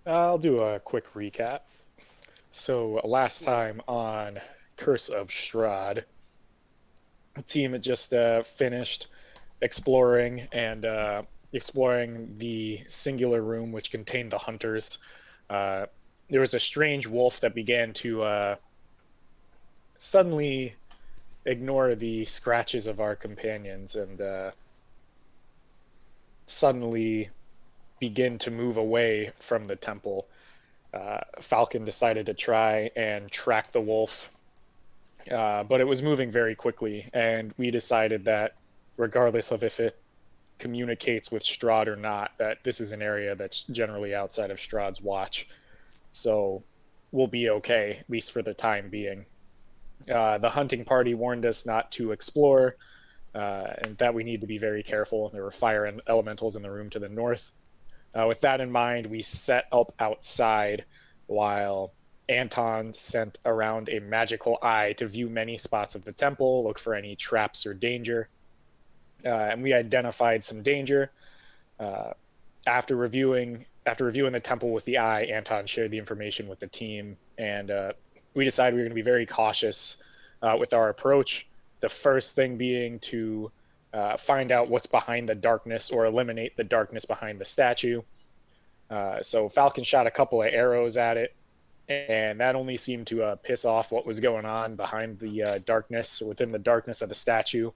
I'll do a quick recap. So last time on Curse of Strahd, the team had just finished exploring and exploring the singular room which contained the hunters. Uh, there was a strange wolf that began to suddenly ignore the scratches of our companions and suddenly begin to move away from the temple. Falcon decided to try and track the wolf, but it was moving very quickly, and we decided that regardless of if it communicates with Strahd or not, that this is an area that's generally outside of Strahd's watch. So we'll be okay, at least for the time being. The hunting party warned us not to explore, and that we need to be very careful. There were fire and elementals in the room to the north. With that in mind, we set up outside while Anton sent around a magical eye to view many spots of the temple, look for any traps or danger. And we identified some danger. Uh, after reviewing the temple with the eye, Anton shared the information with the team, and we decided we were going to be very cautious with our approach. The first thing being to find out what's behind the darkness or eliminate the darkness behind the statue. So Falcon shot a couple of arrows at it, and that only seemed to piss off what was going on behind the darkness, within the darkness of the statue.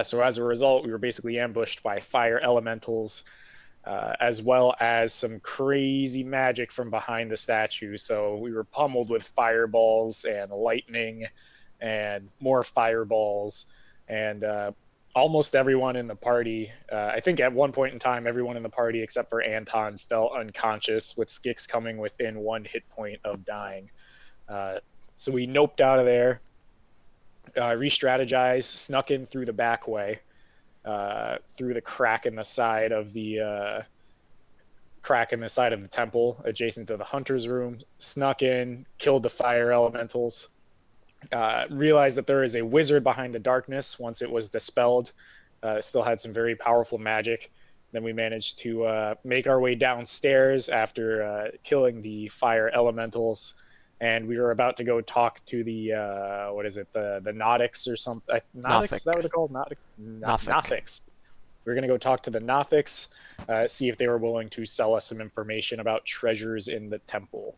So as a result, we were basically ambushed by fire elementals, as well as some crazy magic from behind the statue. So we were pummeled with fireballs and lightning and more fireballs. And almost everyone in the party, I think at one point in time, everyone in the party except for Anton fell unconscious, with Skix coming within one hit point of dying. Uh, so we noped out of there, re-strategized, snuck in through the back way, through the crack in the side of the temple adjacent to the hunter's room, snuck in, killed the fire elementals, realized that there is a wizard behind the darkness once it was dispelled. It still had some very powerful magic. Then we managed to make our way downstairs after killing the fire elementals, and we were about to go talk to the what is it, the Nautics or something? Nautics, is that what Nothic. they're called? Nautics, Nothic. Nothics. We are going to go talk to the Nothics, see if they were willing to sell us some information about treasures in the temple.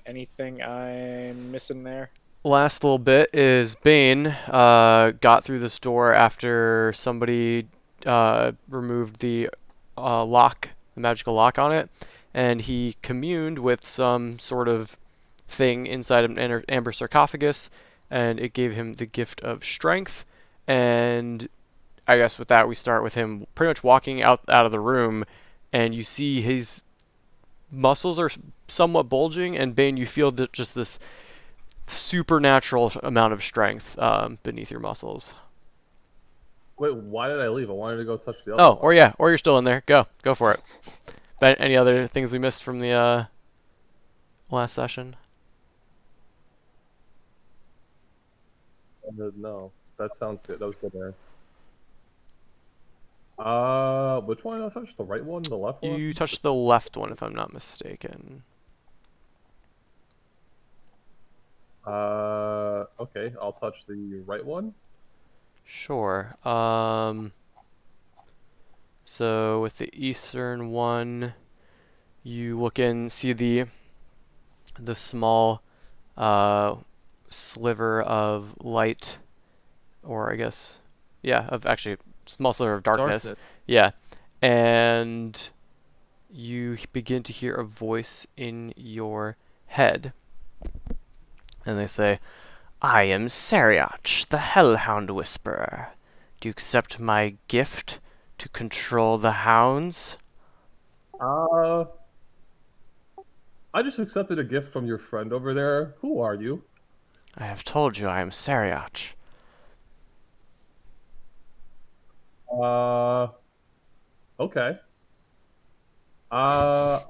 Anything I'm missing there? Last little bit is Bane got through this door after somebody removed the lock, the magical lock on it, and he communed with some sort of thing inside of an amber sarcophagus, and it gave him the gift of strength. And I guess with that, we start with him pretty much walking out of the room, and you see his muscles are somewhat bulging, and Bane, you feel that just this supernatural amount of strength beneath your muscles. Wait, why did I leave? I wanted to go touch the other Oh, one. or yeah, or you're still in there. Go for it. But any other things we missed from the last session? No, that sounds good. That was good there. Which one did I touch? The right one, the left one? You touched the left one, if I'm not mistaken. Okay, I'll touch the right one. Sure. So with the eastern one, you look in, see the small uh, sliver of light, or I guess, yeah, of actually small sliver of darkness. Darkness. Yeah, and you begin to hear a voice in your head, and they say, "I am Sariach, the Hellhound Whisperer. Do you accept my gift to control the hounds?" Uh, I just accepted a gift from your friend over there. Who are you? I have told you I am Sariach. Uh, okay. I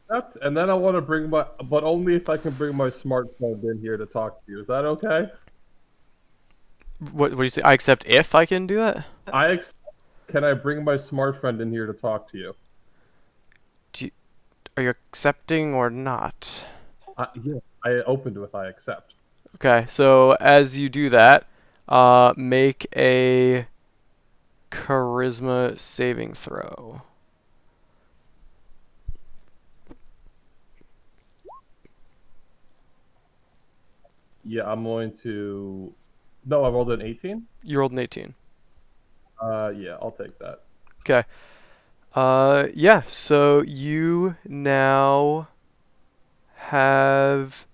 accept, and then I want to bring my, but only if I can bring my smartphone in here to talk to you. Is that okay? What do you say? I accept if I can do that? I ex- can I bring my smart friend in here to talk to you? Do you, Are you accepting or not? Yeah, I opened with I accept. Okay, so as you do that, make a charisma saving throw. Yeah, I'm going to. No, I rolled an 18. You rolled an 18. Yeah, I'll take that. Okay. Yeah, so you now have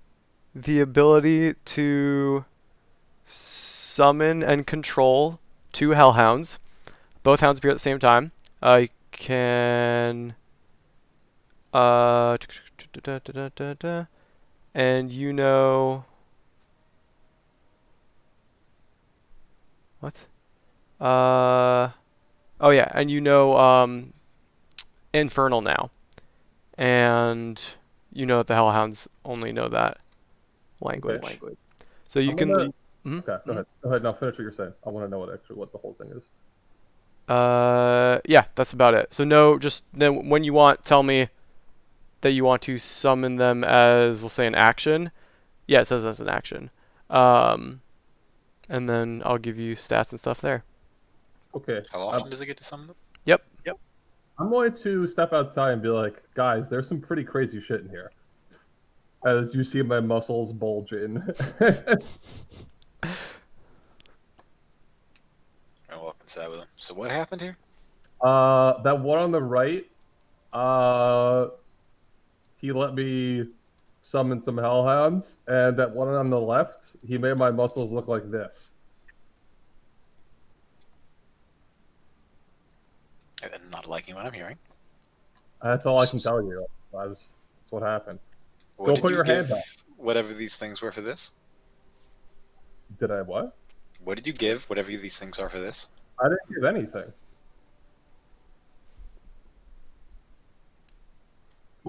the ability to summon and control two hellhounds. Both hounds appear at the same time. You can uh and you know what? Oh yeah, and you know Infernal now. And you know that the hellhounds only know that Okay. language. So you I'm can gonna. mhm, Okay, go mhm. ahead. Go ahead. Now finish what you're saying. I want to know what the whole thing is. Yeah, that's about it. So no, just then when you want, tell me that you want to summon them as, we'll say, an action. Yeah, it says as an action. Um, and then I'll give you stats and stuff there. Okay. How often does it get to summon them? Yep. I'm going to step outside and be like, guys, there's some pretty crazy shit in here. As you see my muscles bulge in. I walk inside with them. So what happened here? That one on the right, uh, he let me summon some hellhounds, and that one on the left, he made my muscles look like this. I'm not liking what I'm hearing. That's all I can tell you. That's what happened. What Go did put you your hand give up. whatever these things were for this? Did I what? What did you give whatever these things are for this? I didn't give anything.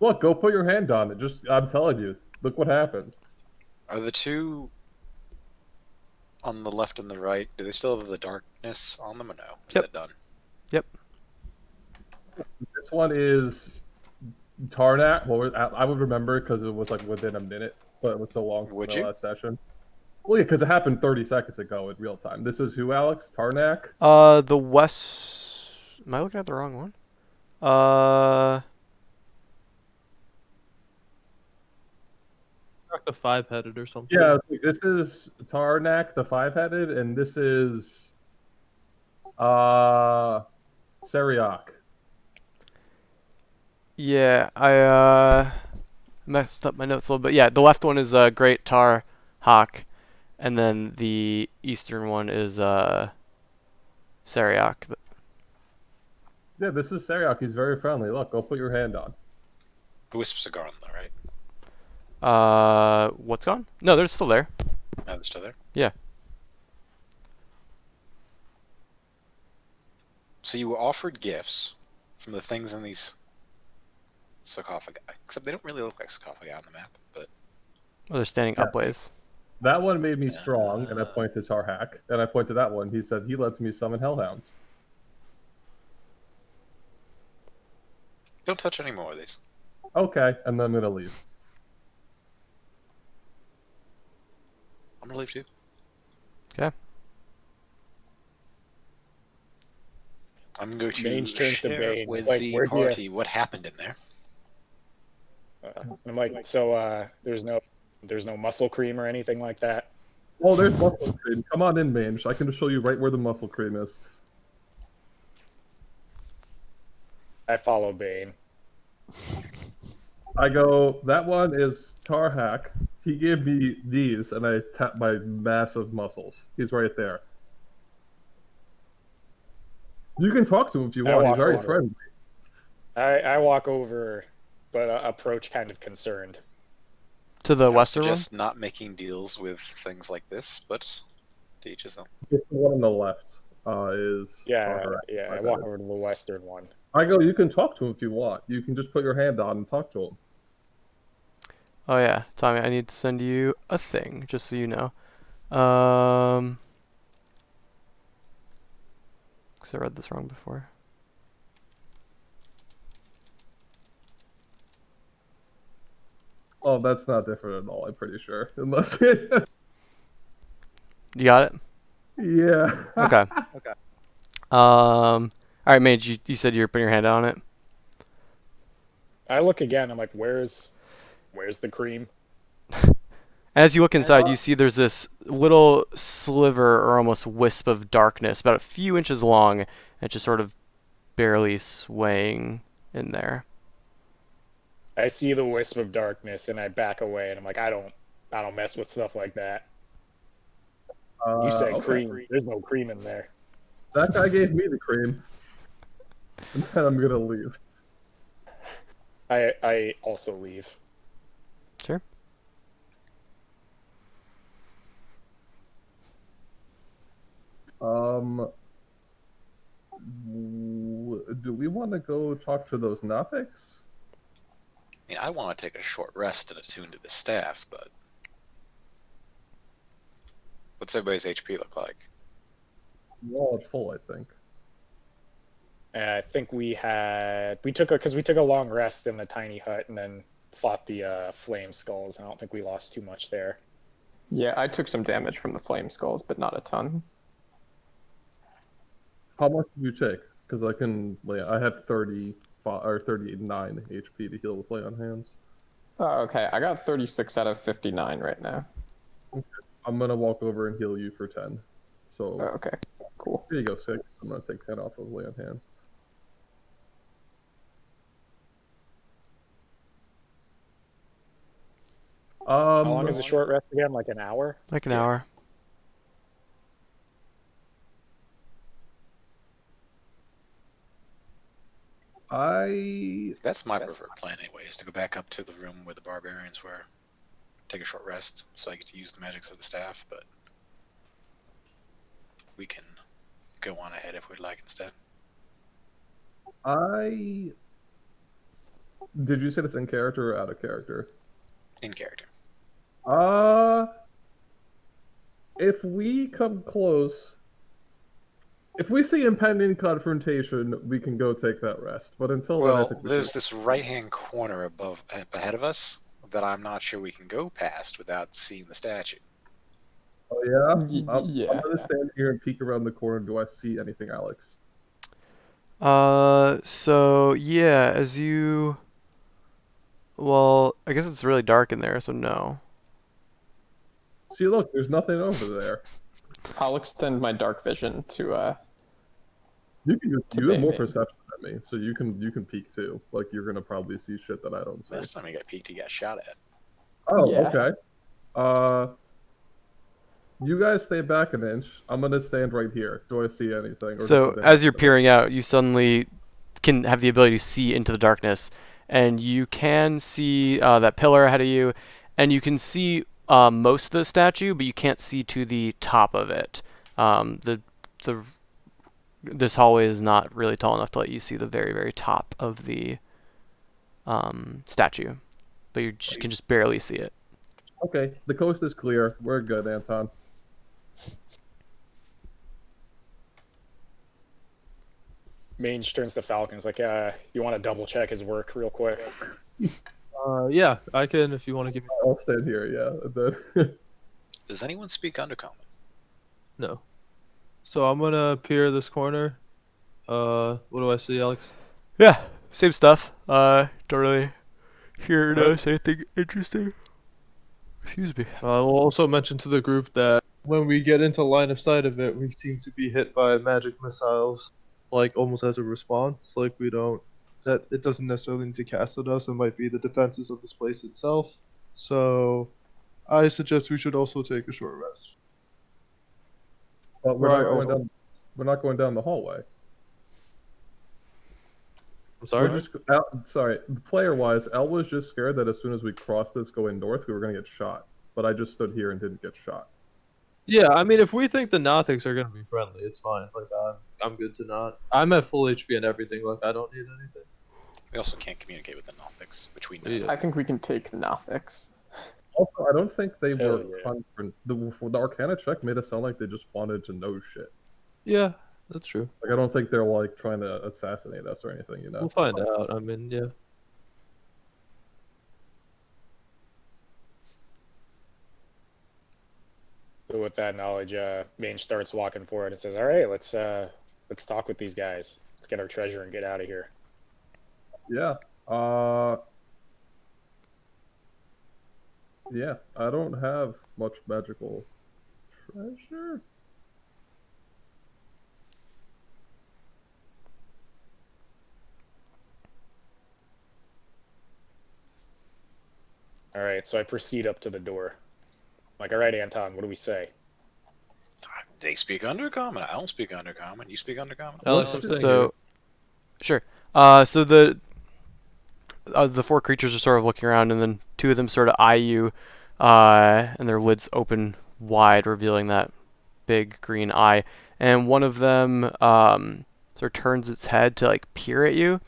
Look, go put your hand on it. I'm telling you. Look what happens. Are the two on the left and the right, do they still have the darkness on them or no? Is Yep. that done? Yep. This one is Tarnak. Well, I would remember because it was like within a minute, but it was so long since Would my you? last session. Well, yeah, because it happened 30 seconds ago in real time. This is who, Alex? Tarnak? The West. Am I looking at the wrong one? Uh, Like the five-headed or something. Yeah, this is Tarnak, the five-headed, and this is Seriak. yeah, I messed up my notes a little bit. Yeah, the left one is Great Tar Hawk, and then the eastern one is Sariak. Yeah, this is Seriak. He's very friendly. Look, go put your hand on. The wisps are gone though, right? What's gone? No, they're still there. No, they're still there. Yeah. So you were offered gifts from the things in these sarcophagi, except they don't really look like sarcophagi on the map. But Oh, they're standing Yes. upways. That one made me strong, and I pointed to Tarhak, and I pointed to that one. He said he lets me summon hellhounds. don't touch any more of these. Okay, and then I'm gonna leave. I'm gonna leave too. Okay. I'm going to Mange turns to share Bane. with Like, the where'd you? party what happened in there. I'm like, so there's no muscle cream or anything like that. Oh, there's muscle cream. Come on in, Mange. I can just show you right where the muscle cream is. I follow Bane. I go, that one is Tarhak. He gave me these, and I tap my massive muscles. He's right there. You can talk to him if you I want. He's walk very over. friendly. I walk over, but approach kind of concerned. To the I would western one? suggest not making deals with things like this, but to each his own. The one on the left is Yeah, Tarhak. yeah. My I walk bad. over to the western one. I go, you can talk to him if you want. You can just put your hand on and talk to him. Oh yeah, Tommy, I need to send you a thing, just so you know. 'Cause I read this wrong before. Oh, that's not different at all. I'm pretty sure, unless You got it. yeah. Okay. All right, Mage. You said you're putting your hand on it. I look again. I'm like, where's the cream? As you look inside, you see there's this little sliver or almost wisp of darkness, about a few inches long, and just sort of barely swaying in there. I see the wisp of darkness and I back away and I'm like, I don't mess with stuff like that. You said Okay. cream. There's no cream in there. That guy gave me the cream, and then I'm gonna leave. I also leave. Sure. Do we want to go talk to those Nothics? I mean, I want to take a short rest and attune to the staff, but what's everybody's HP look like? We're all at full, I think. And I think we took a long rest in the tiny hut and then fought the flame skulls. I don't think we lost too much there. Yeah, I took some damage from the flame skulls, but not a ton. How much did you take? Because I have 35 or 39 HP to heal with lay on hands. Oh, okay. I got 36 out of 59 right now. I'm gonna walk over and heal you for 10. So Oh, okay, cool. here you go, 6. I'm gonna take 10 off of lay on hands. How long is a short rest again? Like an hour? Like an hour. That's my preferred plan anyway, is to go back up to the room where the barbarians were, take a short rest, so I get to use the magics of the staff, but we can go on ahead if we'd like instead. Did you say this in character or out of character? In character. If we come close, if we see impending confrontation, we can go take that rest. But until then, I Well, think there's this right-hand corner ahead of us that I'm not sure we can go past without seeing the statue. Oh yeah, I'm Yeah. gonna stand here and peek around the corner. Do I see anything, Alex? So yeah, well, I guess it's really dark in there, so no. See, look, there's nothing over there. I'll extend my dark vision to You have more Bane. perception than me, so you can peek too. Like you're gonna probably see shit that I don't see. Last time he got peeked, he got shot at. Oh, Yeah. okay. You guys stay back an inch. I'm gonna stand right here. Do I see anything? Or So does it- as you're peering out, you suddenly can have the ability to see into the darkness, and you can see that pillar ahead of you, and you can see most of the statue, but you can't see to the top of it. This hallway is not really tall enough to let you see the very, very top of the statue, but you can just barely see it. Okay, the coast is clear. We're good, Anton. Mange turns to Falcon's like, you want to double check his work real quick? Yeah, I can if you want to give me. I'll stand here. Yeah. And then Does anyone speak Undercommon? No. So I'm gonna peer this corner. What do I see, Alex? Yeah, same stuff. Don't really hear or notice anything interesting. Excuse me. We'll also mention to the group that when we get into line of sight of it, we seem to be hit by magic missiles, like almost as a response. Like that it doesn't necessarily need to cast at us. It might be the defenses of this place itself. So, I suggest we should also take a short rest. but Right, we're not going down the hallway. I'm sorry. We're just sorry. Player-wise, Elle was just scared that as soon as we crossed this going north, we were gonna get shot. But I just stood here and didn't get shot. Yeah, I mean, if we think the Nothics are gonna be friendly, it's fine. Like, I'm good to not. I'm at full HP and everything. Like, I don't need anything. We also can't communicate with the Nothics, which we know. Yeah. I think we can take the Nothics. Also, I don't think they Hell were yeah. the Arcana check made it sound like they just wanted to know shit. Yeah, that's true. Like I don't think they're like trying to assassinate us or anything, you know. We'll find out. I mean, yeah. So with that knowledge, Mange starts walking forward and says, "All right, let's talk with these guys. Let's get our treasure and get out of here." Yeah. Yeah, I don't have much magical treasure. All right, so I proceed up to the door. I'm like, "All right, Anton, what do we say?" They speak Undercommon. I don't speak Undercommon. You speak Undercommon? Alex, Let's I'm just- staying here. So, sure. So the four creatures are sort of looking around, and then two of them sort of eye you, and their lids open wide, revealing that big green eye. And one of them sort of turns its head to like peer at you.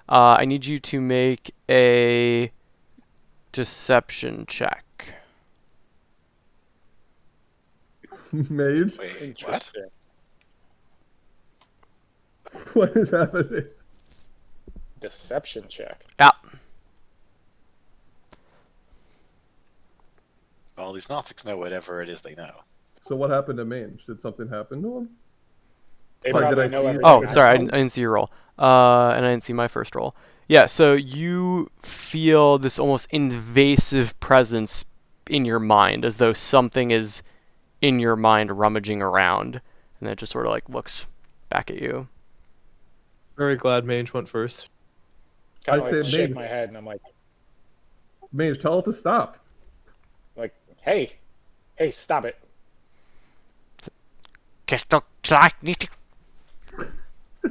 I need you to make a deception check. Mage, Wait, what? Interesting. what is happening? Deception check. Yeah. All these Gnostics know whatever it is they know. So what happened to Mange? Did something happen to him? They Sorry, did probably I know see- everything. Oh, I sorry, I know. didn't see your roll. And I didn't see my first roll. Yeah, so you feel this almost invasive presence in your mind, as though something is in your mind rummaging around, and it just sort of like looks back at you. Very glad Mange went first. Kind I of like say shake Mange. my head, and I'm Mage, tell it to stop. like, hey, stop it. I'm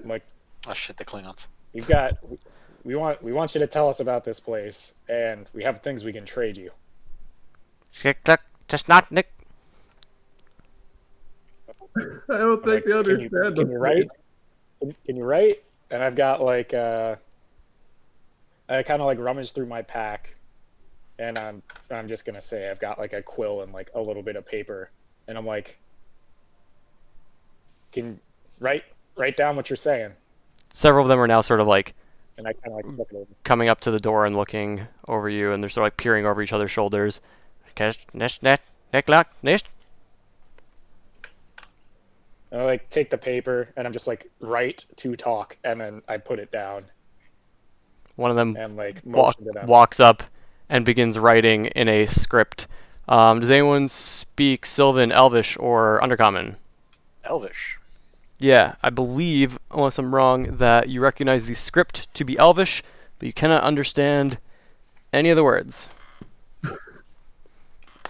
like, Oh shit, the Klingons. we've got, we want you to tell us about this place, and we have things we can trade you. I don't I'm think like, they understand Can you write? Can you write? And I've got like, I kind of like rummage through my pack, and I'm just gonna say I've got like a quill and like a little bit of paper, and I'm like, can write down what you're saying, Several of them are now sort of like and I kind of like look at it. coming up to the door and looking over you, and they're sort of like peering over each other's shoulders. I like take the paper and I'm just like write to talk, and then I put it down One of them and like motion to them. walks up and begins writing in a script. Does anyone speak Sylvan, Elvish, or Undercommon? Elvish. Yeah, I believe, unless I'm wrong, that you recognize the script to be Elvish, but you cannot understand any of the words.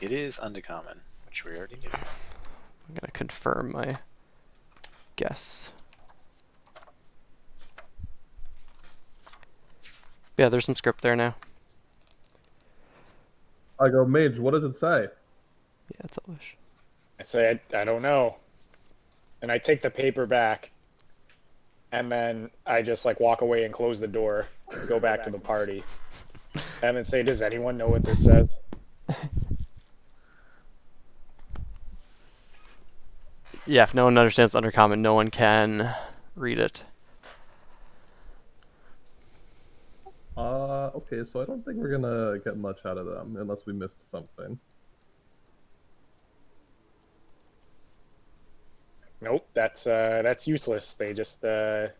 It is Undercommon, which we already knew. I'm going to confirm my guess. Yeah, there's some script there now. I go, Mage, what does it say? Yeah, it's Elvish. I say I don't know, and I take the paper back, and then I just like walk away and close the door, go back to the party, and then say, does anyone know what this says? Yeah, if no one understands Undercommon, no one can read it. Okay, so I don't think we're gonna get much out of them unless we missed something. Nope, that's useless. They just out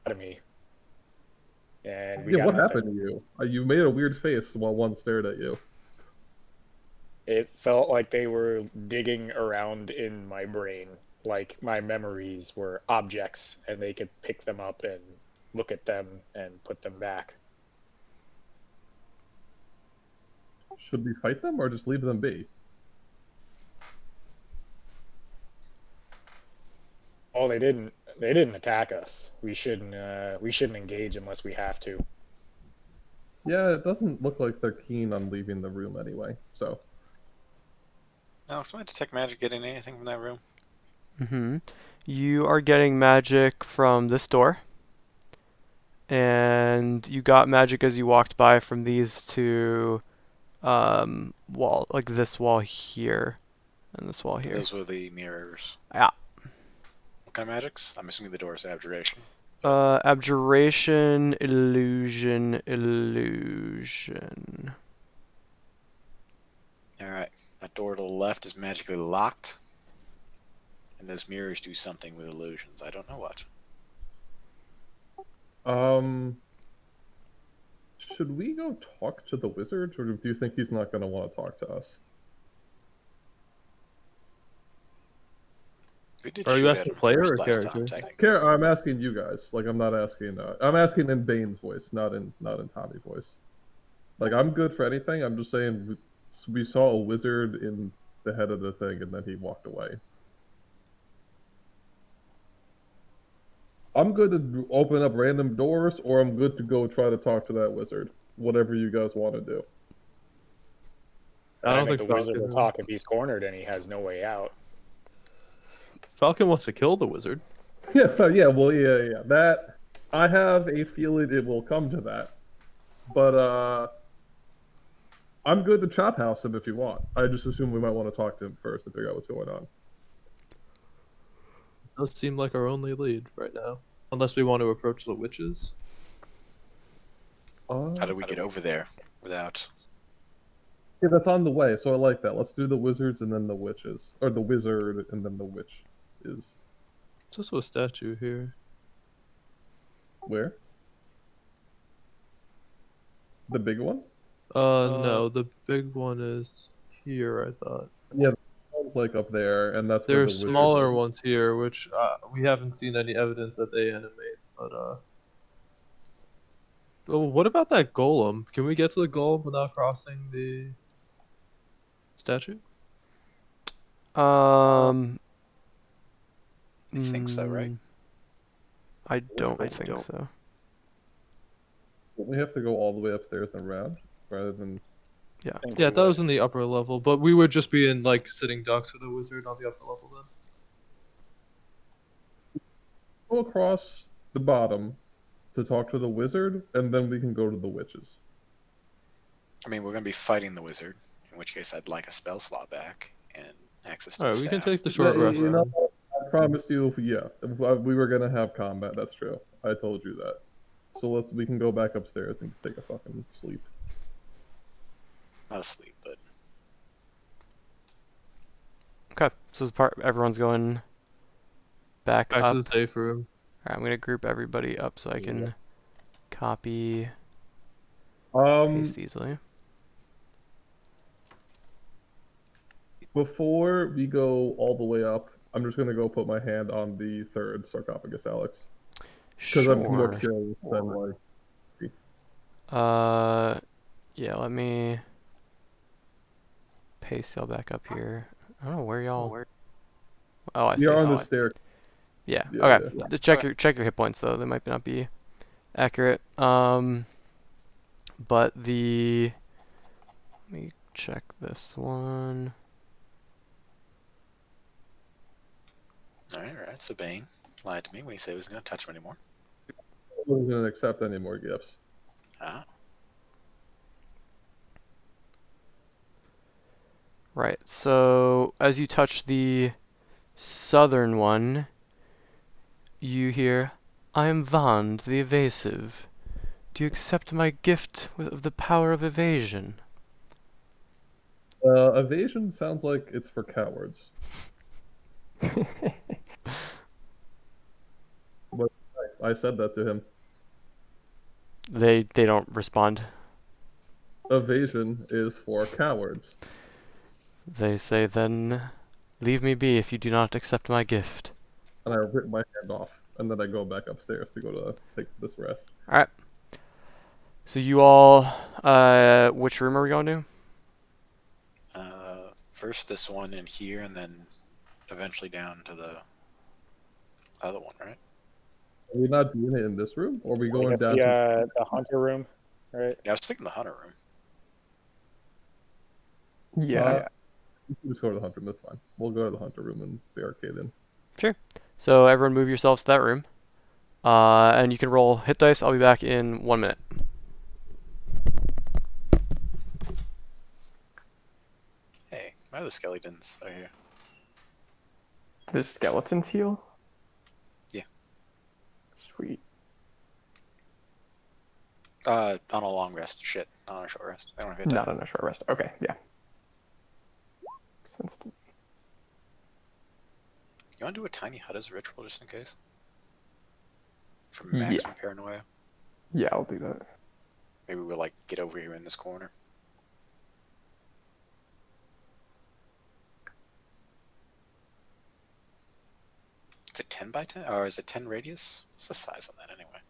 of me, and we Yeah, got what nothing. happened to you? You made a weird face while one stared at you. It felt like they were digging around in my brain, like my memories were objects, and they could pick them up and look at them and put them back. Should we fight them or just leave them be? Oh, they didn't attack us. We shouldn't engage unless we have to. Yeah, it doesn't look like they're keen on leaving the room anyway. So Alex, am I detect magic getting anything from that room? Mm-hmm. You are getting magic from this door. And you got magic as you walked by from these two wall, like this wall here and this wall here. Those were the mirrors. Yeah. What kind of magics? I'm assuming the door is abjuration. Abjuration, illusion. Alright. I door to the left is magically locked, and those mirrors do something with illusions. I don't know what. Should we go talk to the wizard, or do you think he's not going to want to talk to us? We did Are you shoot at asking him player first or last time, character? technically. I'm asking you guys. Like, I'm not asking. I'm asking in Bane's voice, not in Tommy voice. Like, I'm good for anything. I'm just saying we saw a wizard in the head of the thing, and then he walked away. I'm good to open up random doors, or I'm good to go try to talk to that wizard. Whatever you guys want to do. I I don't think think the wizard Falcon. will talk if he's cornered and he has no way out. Falcon wants to kill the wizard. Yeah, yeah. That I have a feeling it will come to that, but I'm good to chop house him if you want. I just assume we might want to talk to him first to figure out what's going on. Does seem like our only lead right now, unless we want to approach the witches. How do we get over there without? Yeah, that's on the way, so I like that. Let's do the wizards and then the witches, or the wizard and then the witch is There's also a statue here. where? The big one? No, the big one is here, I thought. Yeah, the one's like up there, and that's where the There's wizard smaller is. ones here, which we haven't seen any evidence that they animate. But oh, what about that golem? Can we get to the golem without crossing the statue? Um, I think so, right? I don't think so. Don't we have to go all the way upstairs and around, rather than? Yeah. I think Yeah, we that would. was in the upper level, but we would just be in like sitting ducks with a wizard on the upper level then. Go across the bottom to talk to the wizard, and then we can go to the witches. I mean, we're going to be fighting the wizard, in which case I'd like a spell slot back and access to All the right, we can staff. take the short Yeah, rest you know, then. I promise you, if we were gonna have combat. That's true. I told you that. So we can go back upstairs and take a fucking sleep. Not asleep, but Okay, so this part everyone's going back Back up. to the safe room. Alright, I'm gonna group everybody up so I can copy, paste easily. Before we go all the way up, I'm just gonna go put my hand on the third sarcophagus, Alex, because I'm more Sure. curious than like. Yeah, let me paste y'all back up here. I don't know where y'all. Oh, I see. You're on the stair. Yeah. Yeah, Okay. yeah. Check your hit points though. They might not be accurate. But the let me check this one. alright, so Bane lied to me when he said he wasn't going to touch him anymore. I wasn't gonna accept any more gifts. Ah, Right. So as you touch the southern one, you hear, "I am Vand the Evasive. Do you accept my gift of the power of evasion?" Evasion sounds like it's for cowards. But I said that to him. They don't respond. Evasion is for cowards. They say, "Then leave me be if you do not accept my gift." And I rip my hand off, and then I go back upstairs to go to take this rest. All right. So you all, which room are we going to? first this one in here, and then eventually down to the other one, right? Are we not doing it in this room, or are we I going guess down to? the hunter room, right? Yeah, I was thinking the hunter room. Yeah. We can just go to the hunter room. That's fine. We'll go to the hunter room and barricade in. Sure. So everyone move yourselves to that room. And you can roll hit dice. I'll be back in 1 minute. Hey, why are the skeletons are here? Do the skeletons heal? Yeah. Sweet. On a long rest. Shit, not on a short rest. I don't have Not on a short rest. Okay, yeah. sense to me. You want to do a tiny hut as a ritual just in case? For Yeah. maximum paranoia. Yeah, I'll do that. Maybe we'll like get over here in this corner. Is it 10 by 10? Or is it 10 radius? What's the size of that anyway?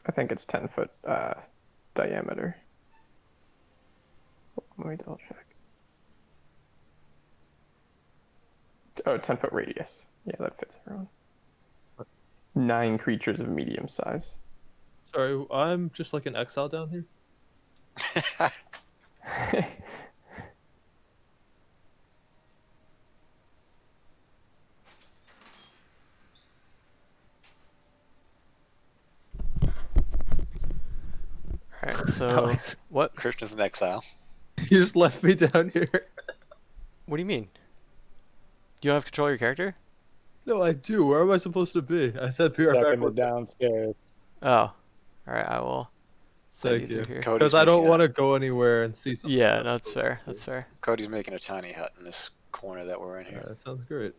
I think it's 10-foot diameter. Let me double check. Oh, 10-foot radius. Yeah, that fits everyone. 9 creatures of medium size. Sorry, I'm just like an exile down here. Alright, so Alex, what? Christian's in exile. you just left me down here. What do you mean? You don't have control of your character? No, I do. Where am I supposed to be? I said be right Stuck back. in the One second. downstairs. Oh. Alright, I will send Thank you you. through here. Cody's Because I don't making want to go anywhere and see something. Yeah, I'm no, that's supposed fair. to That's see. fair. Cody's making a tiny hut in this corner that we're in here. That sounds great.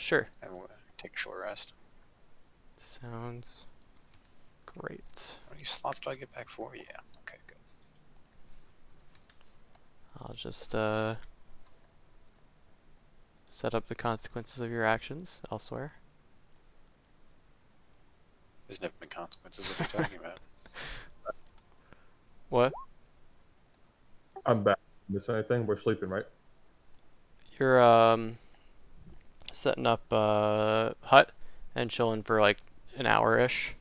Sure. And we'll take a short rest. Sounds great. How many slots do I get back for? Yeah. Okay, good. I'll just set up the consequences of your actions elsewhere. There's never been consequences. What are you talking about? What? I'm back. Miss anything? We're sleeping, right? You're setting up hut and chilling for like an hour-ish.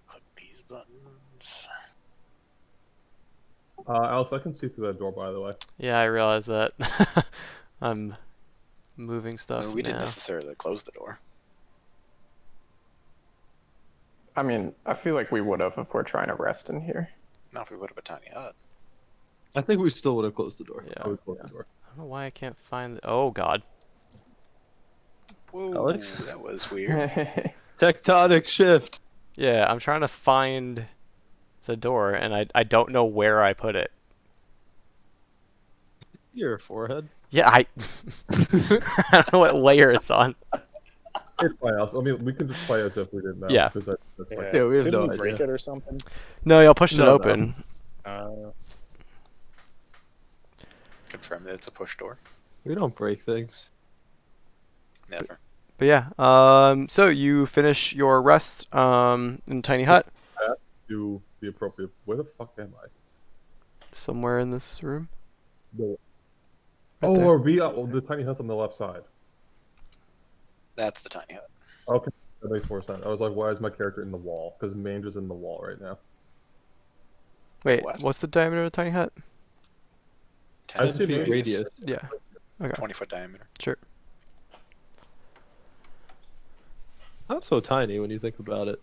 Click these buttons. Alice, I can see through that door, by the way. Yeah, I realize that. I'm moving I stuff mean, we didn't now. necessarily close the door. I mean, I feel like we would have if we're trying to rest in here. Not if we put up a tiny hut. I think we still would have closed the door. Yeah. I would close the door. I don't know why I can't find the... Oh, God. Whoa, Alex? that was weird. Tectonic shift. Yeah, I'm trying to find the door, and I don't know where I put it. Your forehead. Yeah, I don't know what layer it's on. It's fine, Alice. I mean, we can just play as if we didn't know. Yeah. Because that's like, Yeah, we have Didn't no we break idea. it or something? No, y'all pushed it No, no. open. Confirm that it's a push door. We don't break things. Never. But yeah, so you finish your rest in Tiny Hut do the appropriate. Where the fuck am I? somewhere in this room. No. Right Oh, there. or we the tiny hut's on the left side. That's the tiny hut. Okay, that makes more sense. I was like, why is my character in the wall? Because Mange is in the wall right now. Wait, What? what's the diameter of the Tiny Hut? 10 see feet radius. Yeah. Okay. 20-foot diameter. Sure. Not so tiny when you think about it.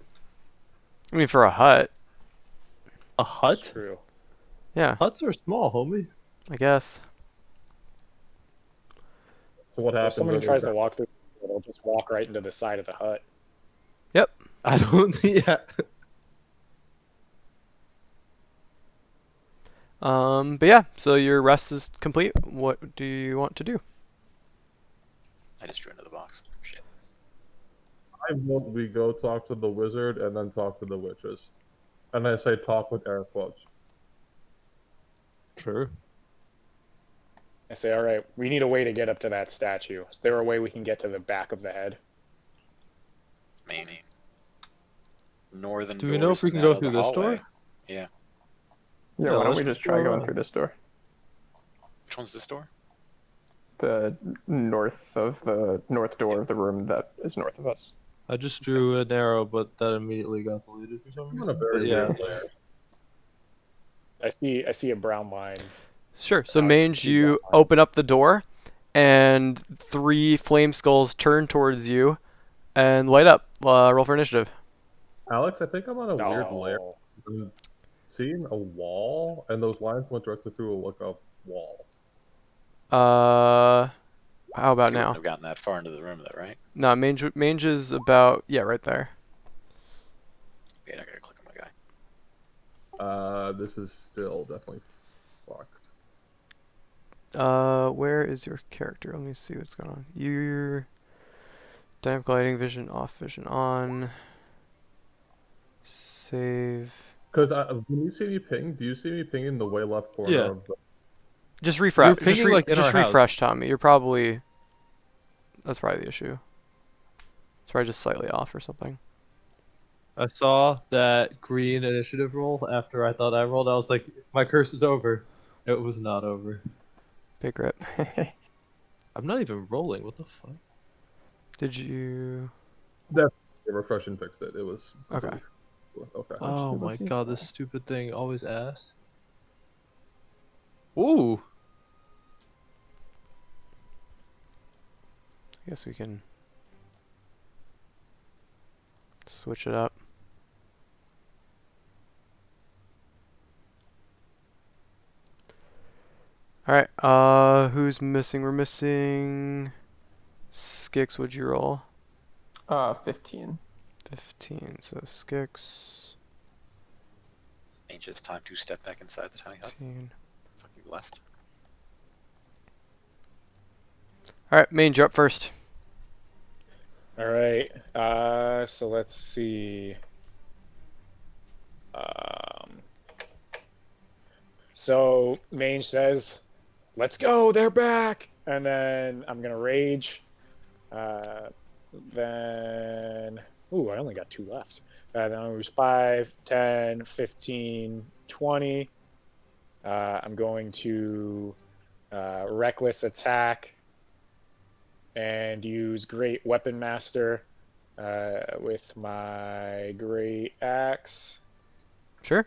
I mean, for a hut. A hut? True. Yeah, Huts are small, homie. I guess. So what If happens? somebody when tries you're to walk through, they'll just walk right into the side of the hut. I don't. Yeah. But yeah, so your rest is complete. What do you want to do? I just drew into the box. Shit. I vote we go talk to the wizard and then talk to the witches. And I say talk with air quotes. Sure. I say, all right, we need a way to get up to that statue. Is there a way we can get to the back of the head? Maybe. Northern Do we know doors if we and can out go of the through this hallway. door? Yeah, Yeah, why don't let's we just just try go going around. through this door? Which one's this door? The north door of the room that is north of us. I just drew an arrow, but that immediately got deleted for some I'm on a reason. very But yeah. weird layer. I see a brown line. Sure. So Alex, Mange, see you that line. open up the door, and 3 flame skulls turn towards you and light up. Roll for initiative. Alex, I think I'm on a weird layer. Oh, I'm seeing a wall, and those lines went directly through like a wall. How about You wouldn't now? have gotten that far into the room, though, right? No, mange is about, yeah, right there. Wait, I gotta click on my guy. This is still definitely fucked. Where is your character? Let me see what's going on. You're dynamic lighting, vision off, vision on. Save. Because when you see me ping, do you see me ping in the way left corner Yeah. of the? Just You're refresh. pinging like in our Just house. refresh, Tommy. You're probably. That's probably the issue. It's probably just slightly off or something. I saw that green initiative roll after I thought I rolled. I was like, my curse is over. It was not over. Big rip. I'm not even rolling. What the fuck? Did you? That refresh and fixed it. It was Okay. Okay. Oh shoot, my let's see. god, this stupid thing always asks. Ooh. I guess we can switch it up. Alright, who's missing? We're missing Skix. What'd you roll? 15. 15. So Skix. Ain't just time to step back inside the tiny hut. 15. Fuck you, blessed. Alright, Mange, you're up first. All right. So let's see. So Mange says, "Let's go, they're back!" And then I'm gonna rage. Uh, then, ooh, I only got 2 left. Then it was 5, 10, 15, 20. I'm going to reckless attack and use Great Weapon Master with my Great Axe. Sure.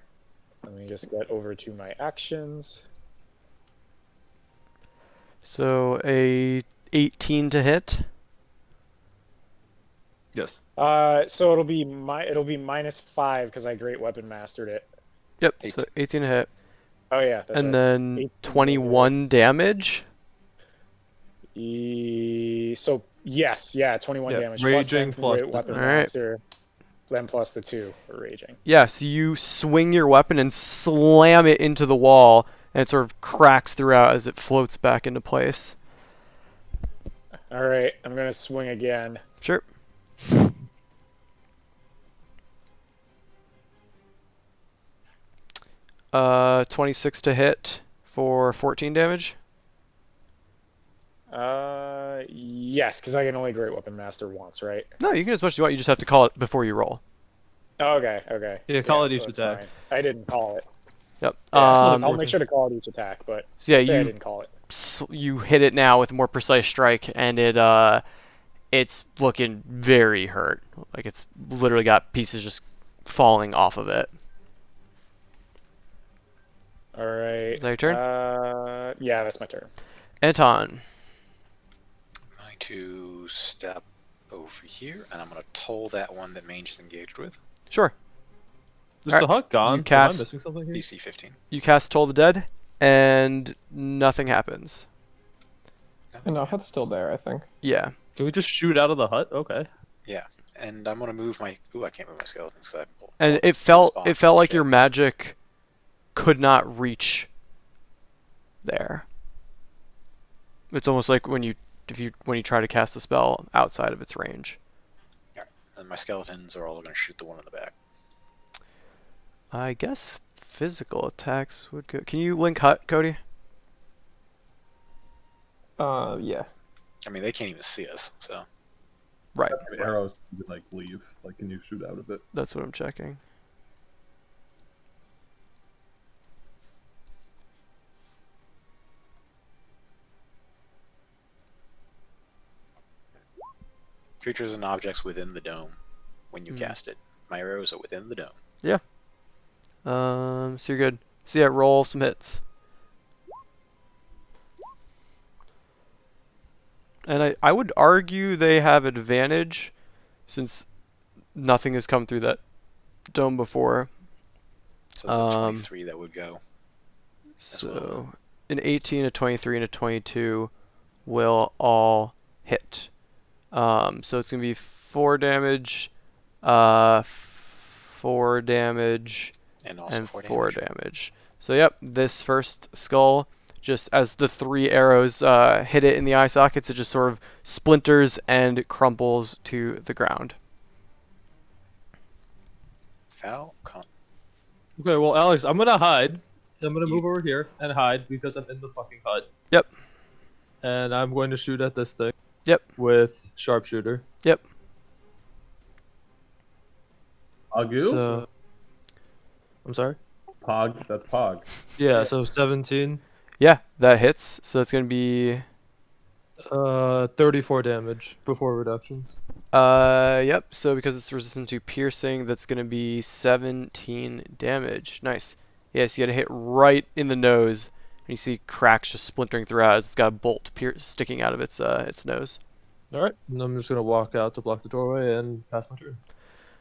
Let me just get over to my actions. So a 18 to hit. Yes. So it'll be -5 because I Great Weapon Mastered it. Yep. So 18 to hit. Oh yeah, that's And right. then 18 21 damage. So yes, yeah, 21 Yeah, damage plus 10 raging from plus Great the Weapon All right. Master, then plus the 2 for raging. Yeah, so you swing your weapon and slam it into the wall, and it sort of cracks throughout as it floats back into place. All right, I'm gonna swing again. Sure. 26 to hit for 14 damage. Yes, because I can only Great Weapon Master once, right? No, you can as much as you want. You just have to call it before you roll. Oh, okay. Yeah, call it so each that's attack. fine. I didn't call it. Yep. Yeah, Um, I'll make sure to call it each attack, but So yeah, say I you didn't call it. you hit it now with a more precise strike, and it's looking very hurt. Like it's literally got pieces just falling off of it. All right. Is that your turn? Yeah, that's my turn. Anton. I'm going to step over here, and I'm going to toll that one that Mange is engaged with. Sure. Is Alright, the hut gone? you cast- Am I missing something here? DC 15. You cast Toll the Dead, and nothing happens. And no, hut's still there, I think. Yeah. Can we just shoot out of the hut? Okay. Yeah, and I'm going to move my... Ooh, I can't move my skeletons. And it felt like your magic could not reach there. It's almost like when you try to cast a spell outside of its range. And my skeletons are all going to shoot the one in the back. I guess physical attacks would go. Can you link hut, Cody? Yeah. I mean, they can't even see us, so... Right. Arrows you can, like leave. Like, can you shoot out of it? That's what I'm checking. Creatures and objects within the dome when you cast it. My arrows are within the dome. Yeah. So you're good. So yeah, roll some hits. And I would argue they have advantage since nothing has come through that dome before. So it's a 23 that would go. So an 18, a 23, and a 22 will all hit. So it's going to be 4 damage, 4 damage, And also and 4 4 damage. damage. So yep, this first skull, just as the 3 arrows hit it in the eye sockets, it just sort of splinters and crumples to the ground. Falcon. Okay, well, Alex, I'm gonna hide. I'm gonna You- move over here and hide because I'm in the fucking hut. Yep. And I'm going to shoot at this thing. Yep. With sharpshooter. Yep. Agu? So, I'm sorry. Pog. That's Pog. Yeah, so 17. Yeah, that hits. So it's going to be 34 damage before reductions. yep. So because it's resistant to piercing, that's going to be 17 damage. Nice. Yes, you got to hit right in the nose, and you see cracks just splintering throughout as it's got a bolt sticking out of its nose. All right, and I'm just gonna walk out to block the doorway and pass my turn.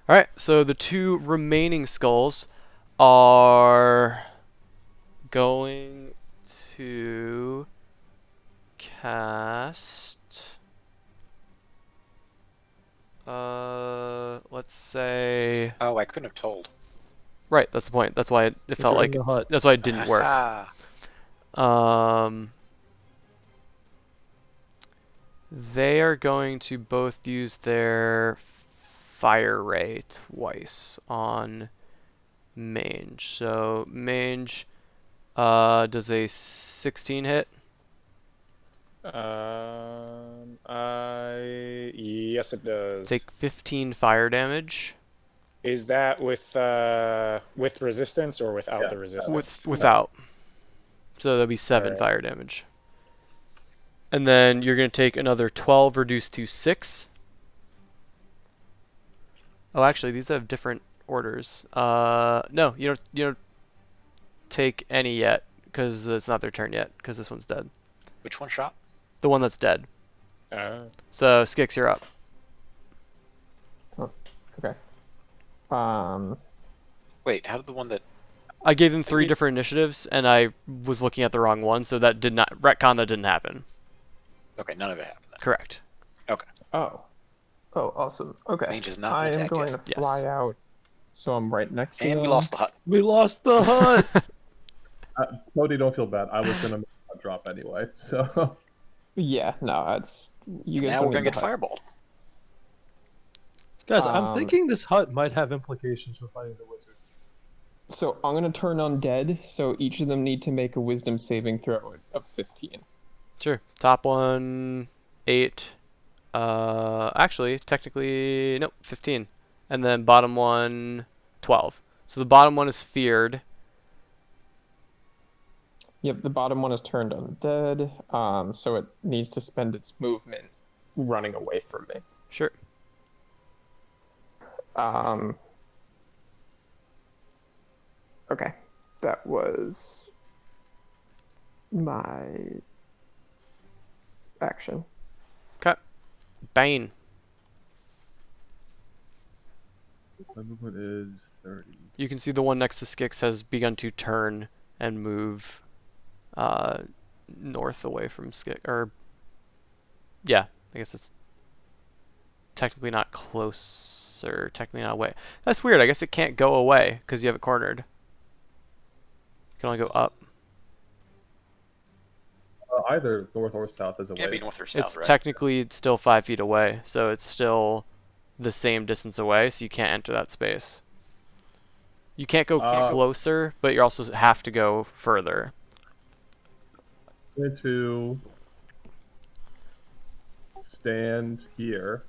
All right. So the 2 remaining skulls are going to cast. Let's say. Oh, I couldn't have told. Right, that's the point. That's why it felt You're like. in the hut. That's why it didn't work. Ah. They are going to both use their fire ray twice on Mange. So Mange does a 16 hit. Yes, it does. Take 15 fire damage. Is that with resistance or without Yeah, the resistance? Without. So that'll be 7 Alright. fire damage. And then you're going to take another 12 reduced to 6. Oh, actually, these have different orders. No, you don't take any yet because it's not their turn yet because this one's dead. Which one shot? The one that's dead. Uh, So Skix, you're up. Okay. Wait, how did the one that... I gave them 3 different initiatives, and I was looking at the wrong one, so that did not retcon. That didn't happen. Okay, none of it happened then. Correct. Oh, awesome. Okay. Range is not I an am attack going yet. to fly out, so I'm right next to And them. we lost the hut. We lost the hut. Cody, don't feel bad. I was gonna make a drop anyway. So Yeah, no, that's you guys Now don't we're gonna need get the hut. fireballed. Guys, I'm Um, thinking this hut might have implications for fighting the wizard. So I'm gonna turn undead. So each of them need to make a Wisdom saving throw of 15. Sure. Top one, 8. Actually, technically, nope, 15. And then bottom one, 12. So the bottom one is feared. Yep, the bottom one is turned undead. So it needs to spend its movement running away from me. Sure. Okay, that was my action. Okay. Bane. my movement is 30. You can see the one next to Skix has begun to turn and move north away from Skix. Or, yeah, I guess it's technically not closer, technically not away. That's weird. I guess it can't go away because you have it cornered. You can only go up. Either north or south is away. Yeah, be north or south, It's right? technically still 5 feet away, so it's still the same distance away, so you can't enter that space. You can't go closer, but you also have to go further. I'm going to stand here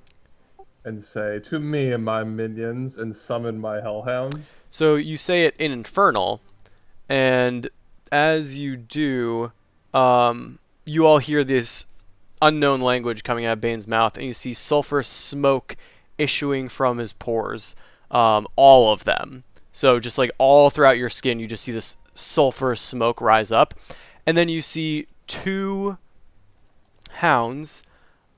and say, "To me and my minions," and summon my hellhounds. So you say it in Infernal, and as you do, you all hear this unknown language coming out of Bane's mouth, and you see sulfurous smoke issuing from his pores, all of them. So just like all throughout your skin, you just see this sulfurous smoke rise up, and then you see 2 hounds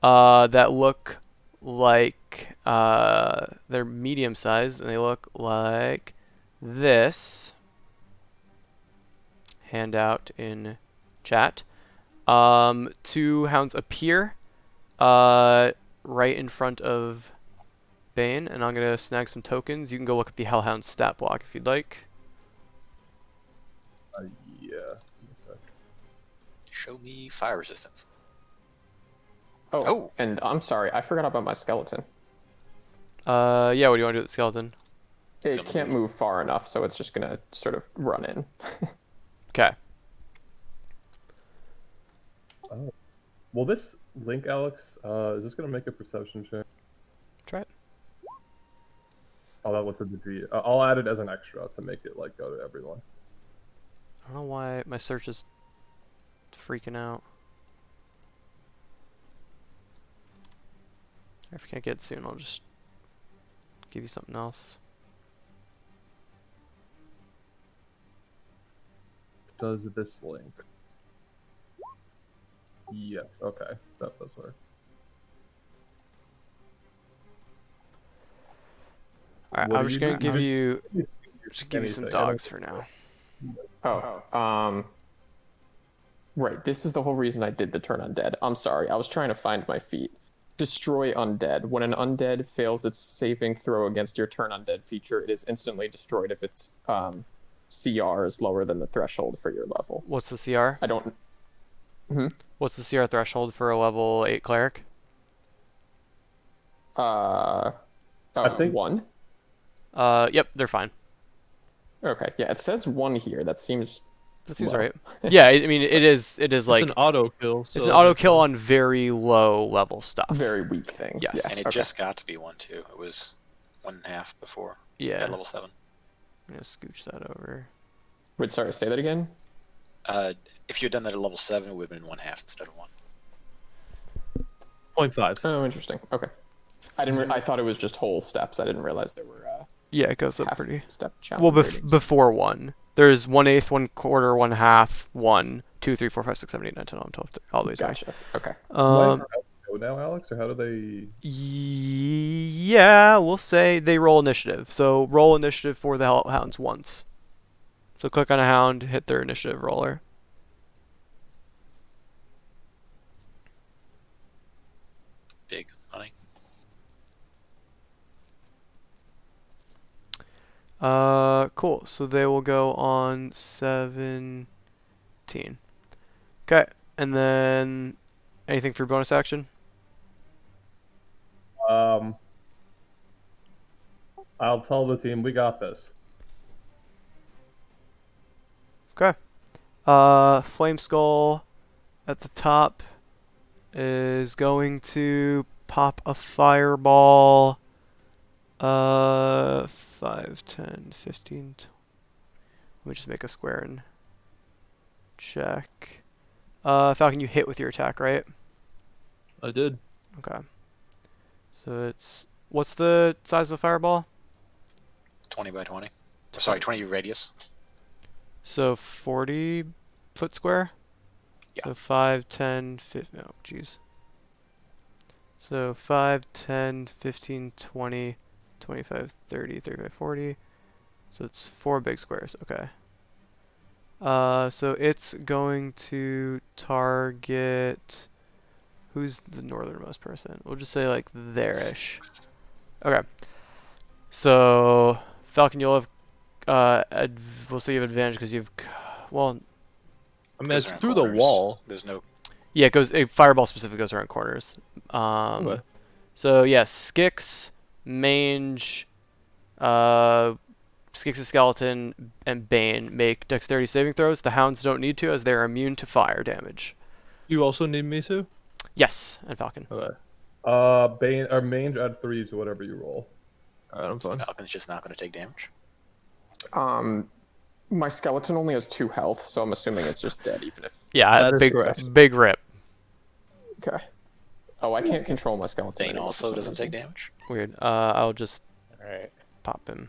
that look like they're medium sized, and they look like this. Handout in chat. Two hounds appear right in front of Bane, and I'm going to snag some tokens. You can go look up the Hellhound stat block if you'd like. Yeah. Give me a sec. Show me fire resistance. Oh, Oh. and I'm sorry, I forgot about my skeleton. Yeah, what do you want to do with the skeleton? It can't move far enough, so it's just gonna sort of run in. Okay. Oh. Will this link, Alex? Is this gonna make a perception check? Try it. Oh, that went to the G. I'll add it as an extra to make it like go to everyone. I don't know why my search is freaking out. If I can't get it soon, I'll just give you something else. Does this link? Yes. Okay, that does work. Alright, What I'm do just you gonna do? give you Anything. some dogs for now. Right, this is the whole reason I did the turn undead. I'm sorry, I was trying to find my feat. Destroy undead. When an undead fails its saving throw against your turn undead feature, it is instantly destroyed if its CR is lower than the threshold for your level. What's the CR? I don't. What's the CR threshold for a level 8 cleric? I think 1. Yep, they're fine. Okay, yeah, it says 1 here. That seems That seems low. right. Yeah, I mean it is It's like an auto kill. it's an auto kill on very low level stuff. Very weak things. Yes. Yeah. And it okay. just got to be 1 2. It was 1.5 before Yeah. at level 7. I'm gonna scooch that over. Wait, sorry, say that again? If you had done that at level 7, it would have been 1.5 instead of 1. 0.5. Oh, interesting. Okay. I didn't. I thought it was just whole steps. I didn't realize there were Yeah, it goes up half pretty. step challenge Well, ratings. before 1. There's 1/8, 1/4, 1/2, 1, 2, 3, 4, 5, 6, 7, 8, 9, 10, 11, 12, 13, all the way to 20. Gotcha. Okay. go now, Alex, or how do they? Yeah, we'll say they roll initiative. So roll initiative for the hounds once. So click on a hound, hit their initiative roller. Big money. Cool. So they will go on 17. Okay, and then anything for bonus action? I'll tell the team we got this. Okay. Flame Skull at the top is going to pop a fireball. 5, 10, 15. Let me just make a square and check. Falcon, you hit with your attack, right? I did. Okay. So it's what's the size of the fireball? 20 by 20. Sorry, 20 radius. So 40 foot square? Yeah. So 5, 10, 15. Oh, jeez. So 5, 10, 15, 20, 25, 30, 35, 40. So it's 4 big squares. Okay. So it's going to target. Who's the northernmost person? We'll just say like there-ish. Okay. So Falcon, you'll have we'll say you have advantage because you've well, I mean, Goes it's around through the corners. wall. There's no. yeah, it goes a fireball specific goes around corners. Okay. So yeah, Skix, Mange, Skix' skeleton, and Bane make dexterity saving throws. The hounds don't need to as they're immune to fire damage. You also need me to? Yes, and Falcon. Okay. Bane or Mange add 3 to whatever you roll. Alright, I'm fine. Falcon's just not going to take damage. My skeleton only has 2 health, so I'm assuming it's just dead, even if. Yeah, That is big correct. big rip. Okay. Oh, I can't control my skeleton. Bane anymore for also some doesn't reason. take damage. Weird. I'll just All right. pop him.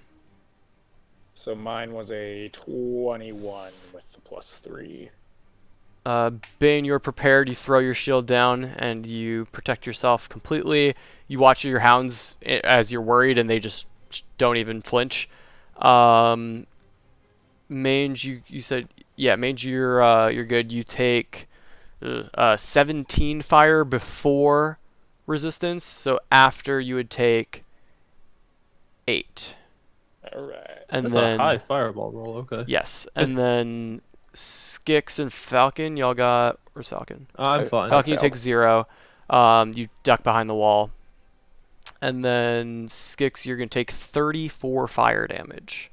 So mine was a 21 with the +3. Bane, you're prepared. You throw your shield down and you protect yourself completely. You watch your hounds as you're worried, and they just don't even flinch. Mange, you said, yeah, Mange, you're good. You take 17 fire before resistance. So after you would take 8. All right. And That's then a high fireball roll. Okay. yes, and then Skix and Falcon, y'all got where's Falcon? I'm fine. Falcon, you take failed. 0. You duck behind the wall. And then Skix, you're gonna take 34 fire damage.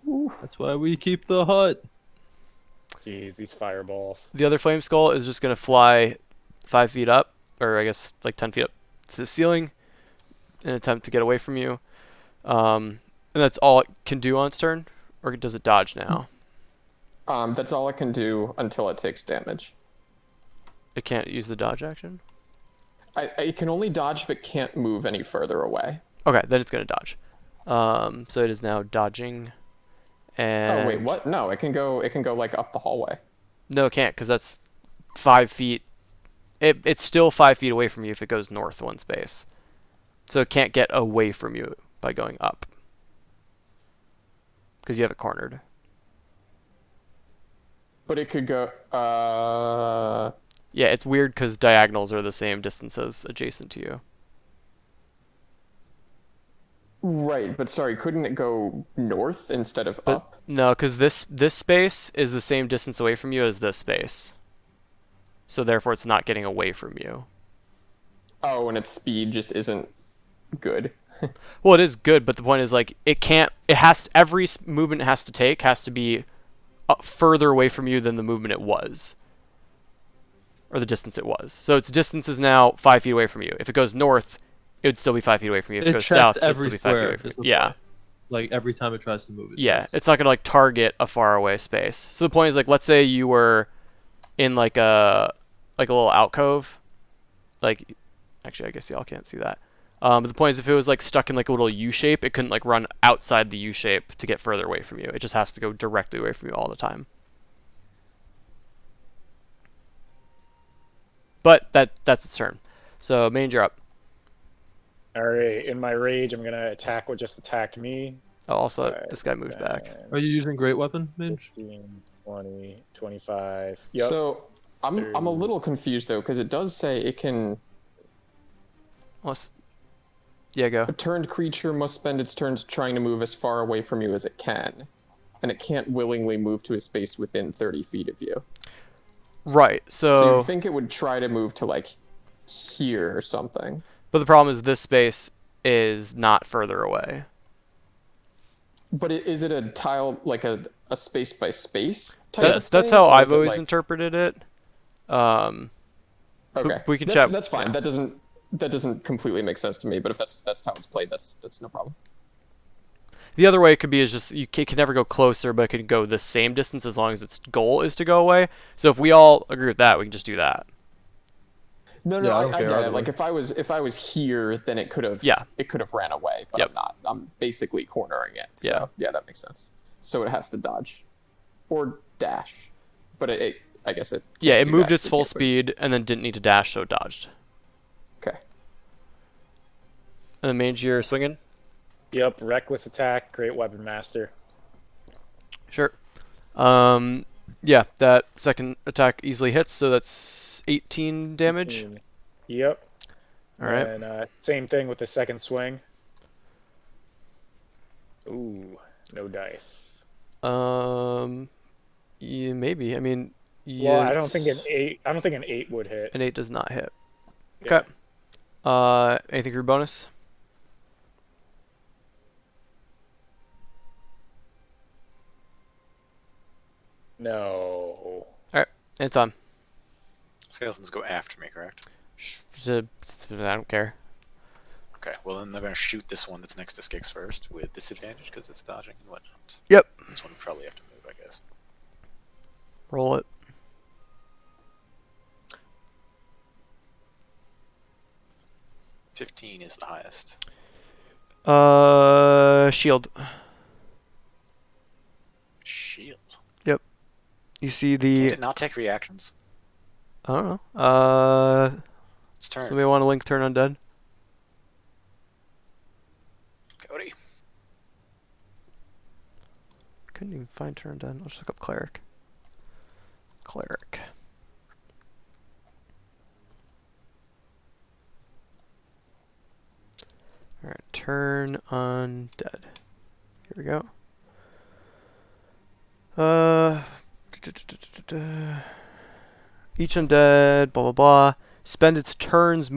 That's why we keep the hut. Jeez, these fireballs. The other flame skull is just gonna fly 5 feet up, or I guess like 10 feet up to the ceiling, in an attempt to get away from you. And that's all it can do on its turn, or does it dodge now? That's all it can do until it takes damage. It can't use the dodge action? It can only dodge if it can't move any further away. Okay, then it's going to dodge. So it is now dodging. And Oh wait, what? No, it can go like up the hallway. No, it can't, because that's 5 feet. It's still 5 feet away from you if it goes north 1 space. So it can't get away from you by going up. Because you have it cornered. But it could go Yeah, it's weird because diagonals are the same distance as adjacent to you. right, but sorry, couldn't it go north instead of But up? no, because this space is the same distance away from you as this space. So therefore it's not getting away from you. Oh, and its speed just isn't good. Well, it is good, but the point is like every movement it has to take has to be further away from you than the movement it was. Or the distance it was. So its distance is now 5 feet away from you. If it goes north, it would still be 5 feet away from you. If it goes checks south, it would every still be 5 feet square. away from is you. the Yeah. point. Like every time it tries to move it. Yeah, checks. it's not gonna like target a far away space. So the point is like, let's say you were in like a little alcove, like actually I guess y'all can't see that. But the point is if it was like stuck in like a little U shape, it couldn't like run outside the U shape to get further away from you. It just has to go directly away from you all the time. But that's its turn. So Mange, you're up. All right. In my rage, I'm gonna attack what just attacked me. Oh, also, Five, this guy moved back. 10, Are you using great weapon, Minge? 15, 20, 25. Yep. So I'm a little confused though, because it does say it can Yeah, go. a turned creature must spend its turns trying to move as far away from you as it can. And it can't willingly move to a space within 30 feet of you. Right. So So you'd think it would try to move to like here or something. but the problem is this space is not further away. But is it a tile, like a space by space type of That's thing, how or I've is it always like- interpreted it. Um, Okay, we can that's, chat. That's fine. Yeah. That doesn't completely make sense to me. But if that's how it's played, that's no problem. The other way it could be is just it can never go closer, but it can go the same distance as long as its goal is to go away. So if we all agree with that, we can just do that. No, Yeah, I I don't care get either it. Like if I was here, then it could have ran away. But Yep. I'm not. I'm basically cornering it. So Yeah. yeah, that makes sense. So it has to dodge, or dash. But I guess it. Yeah, can't it do moved that its 'cause it full can't move. speed and then didn't need to dash, so it dodged. Okay. And then Mange, you're swinging? Yep. Reckless attack. Great weapon master. Sure. Yeah, that second attack easily hits, so that's 18 damage. Yep. All right. And same thing with the second swing. Ooh, no dice. Yeah, maybe. I mean, Well, I don't yes. think an 8. I don't think an 8 would hit. An 8 does not hit. Yeah. Okay. Anything for your bonus? No. It's on. Skeletons go after me, correct? I don't care. Okay, well then they're gonna shoot this one that's next to Skix first with disadvantage because it's dodging and whatnot. Yep. This one would probably have to move, I guess. Roll it. $15 is the highest. Shield. Shield. You see Can the. it not take reactions? I don't know. It's turn. Somebody want to link turn undead? Cody. Couldn't even find turn undead. I'll just look up cleric. Cleric. Turn undead. Here we go. Each undead, blah blah blah. Spend its turns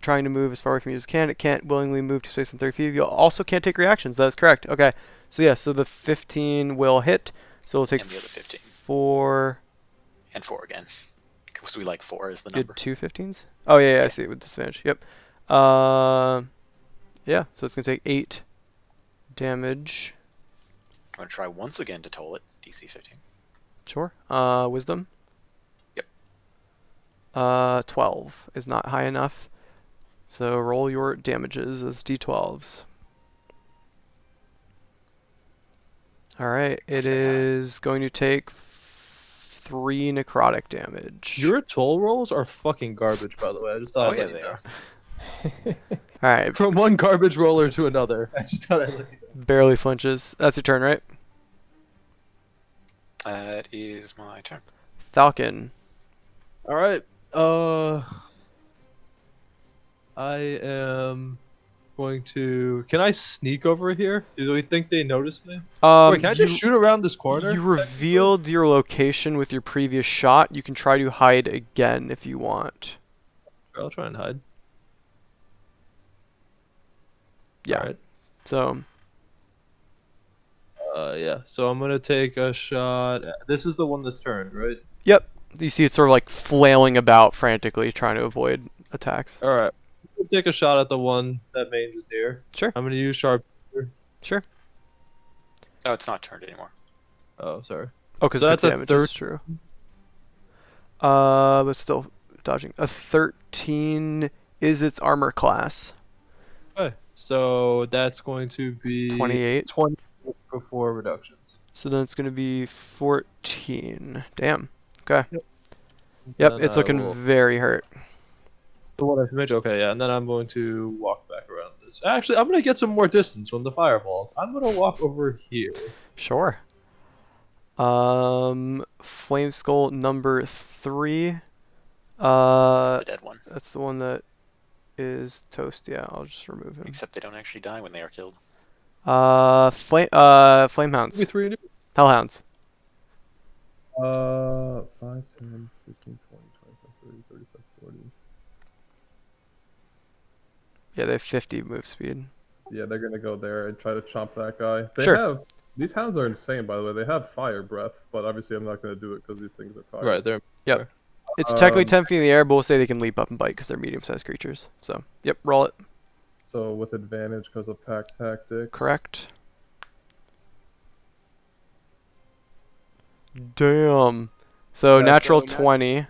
trying to move as far away from you as it can. It can't willingly move to space in 30 feet. You also can't take reactions. That is correct. Okay. So yeah, so the 15 will hit. So we'll take And the other 15. 4. And 4 again. Because we like 4 as the You had number. 2 15s? Oh yeah, I Yeah. see it with disadvantage. Yep. Yeah, so it's gonna take 8 damage. I'm going to try once again to toll it. DC 15. Sure. Wisdom. Yep. 12 is not high enough. So roll your damages as d12s. Alright, it is going to take 3 necrotic damage. Your toll rolls are fucking garbage, by the way. I just thought Oh, I'd yeah, let you they know. are. Alright, From one garbage roller to another. I just thought I'd let you know. barely flinches. That's your turn, right? That is my turn. Falcon. All right. I am going to. Can I sneak over here? Do we think they noticed me? Wait, can I just shoot around this corner? You revealed your location with your previous shot. You can try to hide again if you want. I'll try and hide. Yeah. All right. So. Yeah. So I'm gonna take a shot. This is the one that's turned, right? Yep. You see it sort of like flailing about frantically, trying to avoid attacks. All right. We'll take a shot at the one that mage is near. Sure. I'm gonna use sharp. Sure. Oh, it's not turned anymore. Oh, sorry. Oh, because So it that's took a damage. third- That's true. But still dodging. A 13 is its armor class. Okay. So that's going to be 28. 20 before reductions. So then it's going to be 14. Damn. Okay. Yep. Yep, Then it's I looking will- very hurt. The one I mage. Okay, yeah. And then I'm going to walk back around this. Actually, I'm gonna get some more distance from the fireballs. I'm gonna walk over here. Sure. Flame Skull number 3. The dead one. That's the one that is toast. Yeah, I'll just remove him. Except they don't actually die when they are killed. Flame Hounds. Maybe 3 Hellhounds. 5, 10, 15, 20, 25, 30, 35, 40. Yeah, they have 50 move speed. Yeah, they're gonna go there and try to chomp that guy. They Sure. have these hounds are insane, by the way. They have fire breath, but obviously I'm not gonna do it because these things are fire. Right there. Yep. It's technically Um, 10 feet in the air, but we'll say they can leap up and bite because they're medium-sized creatures. So, yep, roll it. So with advantage because of pack tactics. Correct. Damn. So Yeah, natural so 20.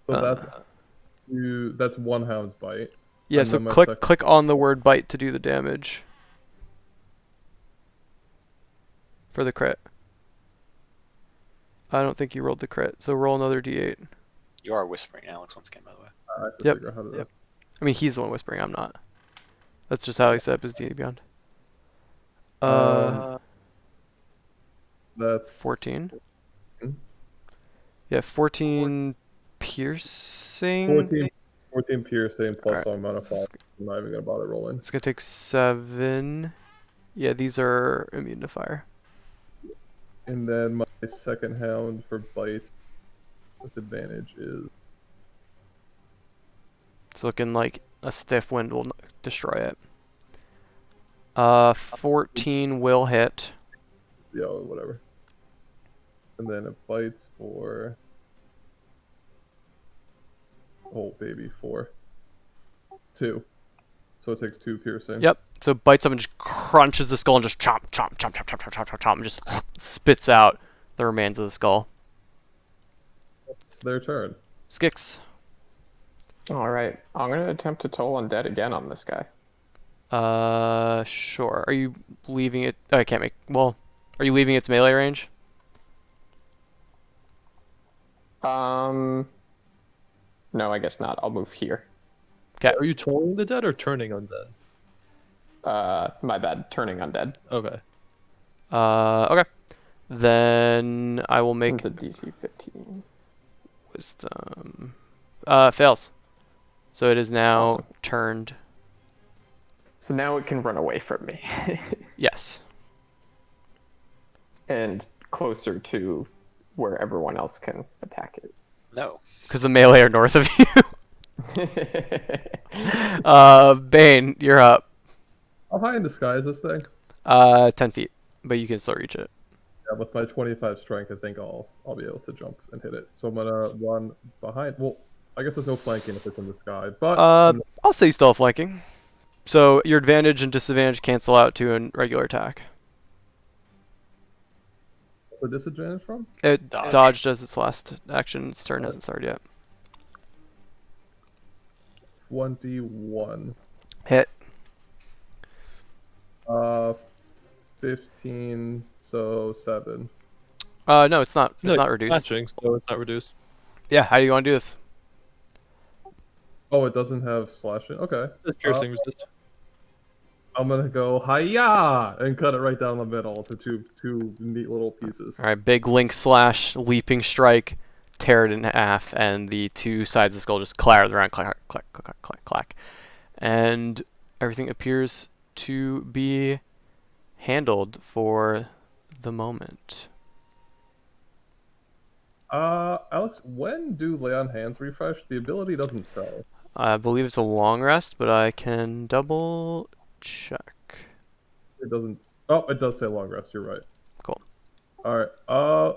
So that's one hound's bite. Yeah, and so then my click second- click on the word bite to do the damage. For the crit. I don't think you rolled the crit, so roll another d8. You are whispering Alex once again, by the way. I have to Yep. figure out how to do Yep. I mean, he's the one whispering, I'm not. That's just how he set up his D&D Beyond. That's 14. Hmm? Yeah, 14 piercing. 14 piercing plus Alright, some amount of so fire. I'm not even gonna bother rolling. It's gonna take 7. Yeah, these are immune to fire. And then my second hound for bite with advantage is It's looking like a stiff wind will destroy it. 14 will hit. yeah, whatever. And then it bites for baby 4. 2. So it takes 2 piercing. Yep. So it bites up and just crunches the skull and just chomp, chomp, chomp, chomp, chomp, chomp, chomp, chomp, chomp, and just spits out the remains of the skull. It's their turn. Skix. All right, I'm gonna attempt to toll undead again on this guy. Sure. Are you leaving it? Oh, I can't make. Well, are you leaving its melee range? No, I guess not. I'll move here. Are you tolling the dead or turning undead? My bad. Turning undead. Okay. Okay. Then I will make It's a DC 15. wisdom. Fails. So it is now Awesome. turned. So now it can run away from me. Yes. And closer to where everyone else can attack No. Because the melee are north of you. it. Bane, you're up. How high in the sky is this thing? 10 feet, but you can still reach it. Yeah, with my 25 strength, I think I'll be able to jump and hit it. So I'm gonna run behind. Well, I guess there's no flanking if it's in the sky, but I'll say you still have flanking. So your advantage and disadvantage cancel out to a regular attack. the disadvantage from? It Dodge. dodged as its last action. Its turn hasn't started yet. 21. Hit. 15. So 7. No, it's not. It's No, not reduced. Matching, so it's not reduced. Yeah. How do you want to do this? Oh, it doesn't have slashing. Okay. It's piercing resist. I'm gonna go hiya and cut it right down the middle to two neat little pieces. All right. Big link slash, leaping strike, tear it in half, and the two sides of the skull just clatter around, clack, clack, clack, clack, clack, clack, and everything appears to be handled for the moment. Alex, when do lay on hands refresh? The ability doesn't say. I believe it's a long rest, but I can double check. It doesn't. Oh, it does say long rest. You're right. Cool. All right.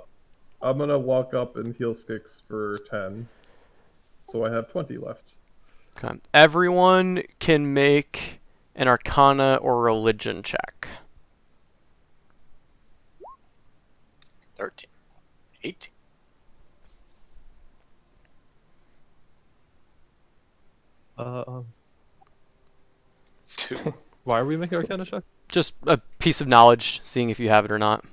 I'm gonna walk up and heal Skix for 10. So I have 20 left. Okay. Everyone can make an Arcana or Religion check. 13. 18. Uh, 2. why are we making Arcana check? Just a piece of knowledge, seeing if you have it or not.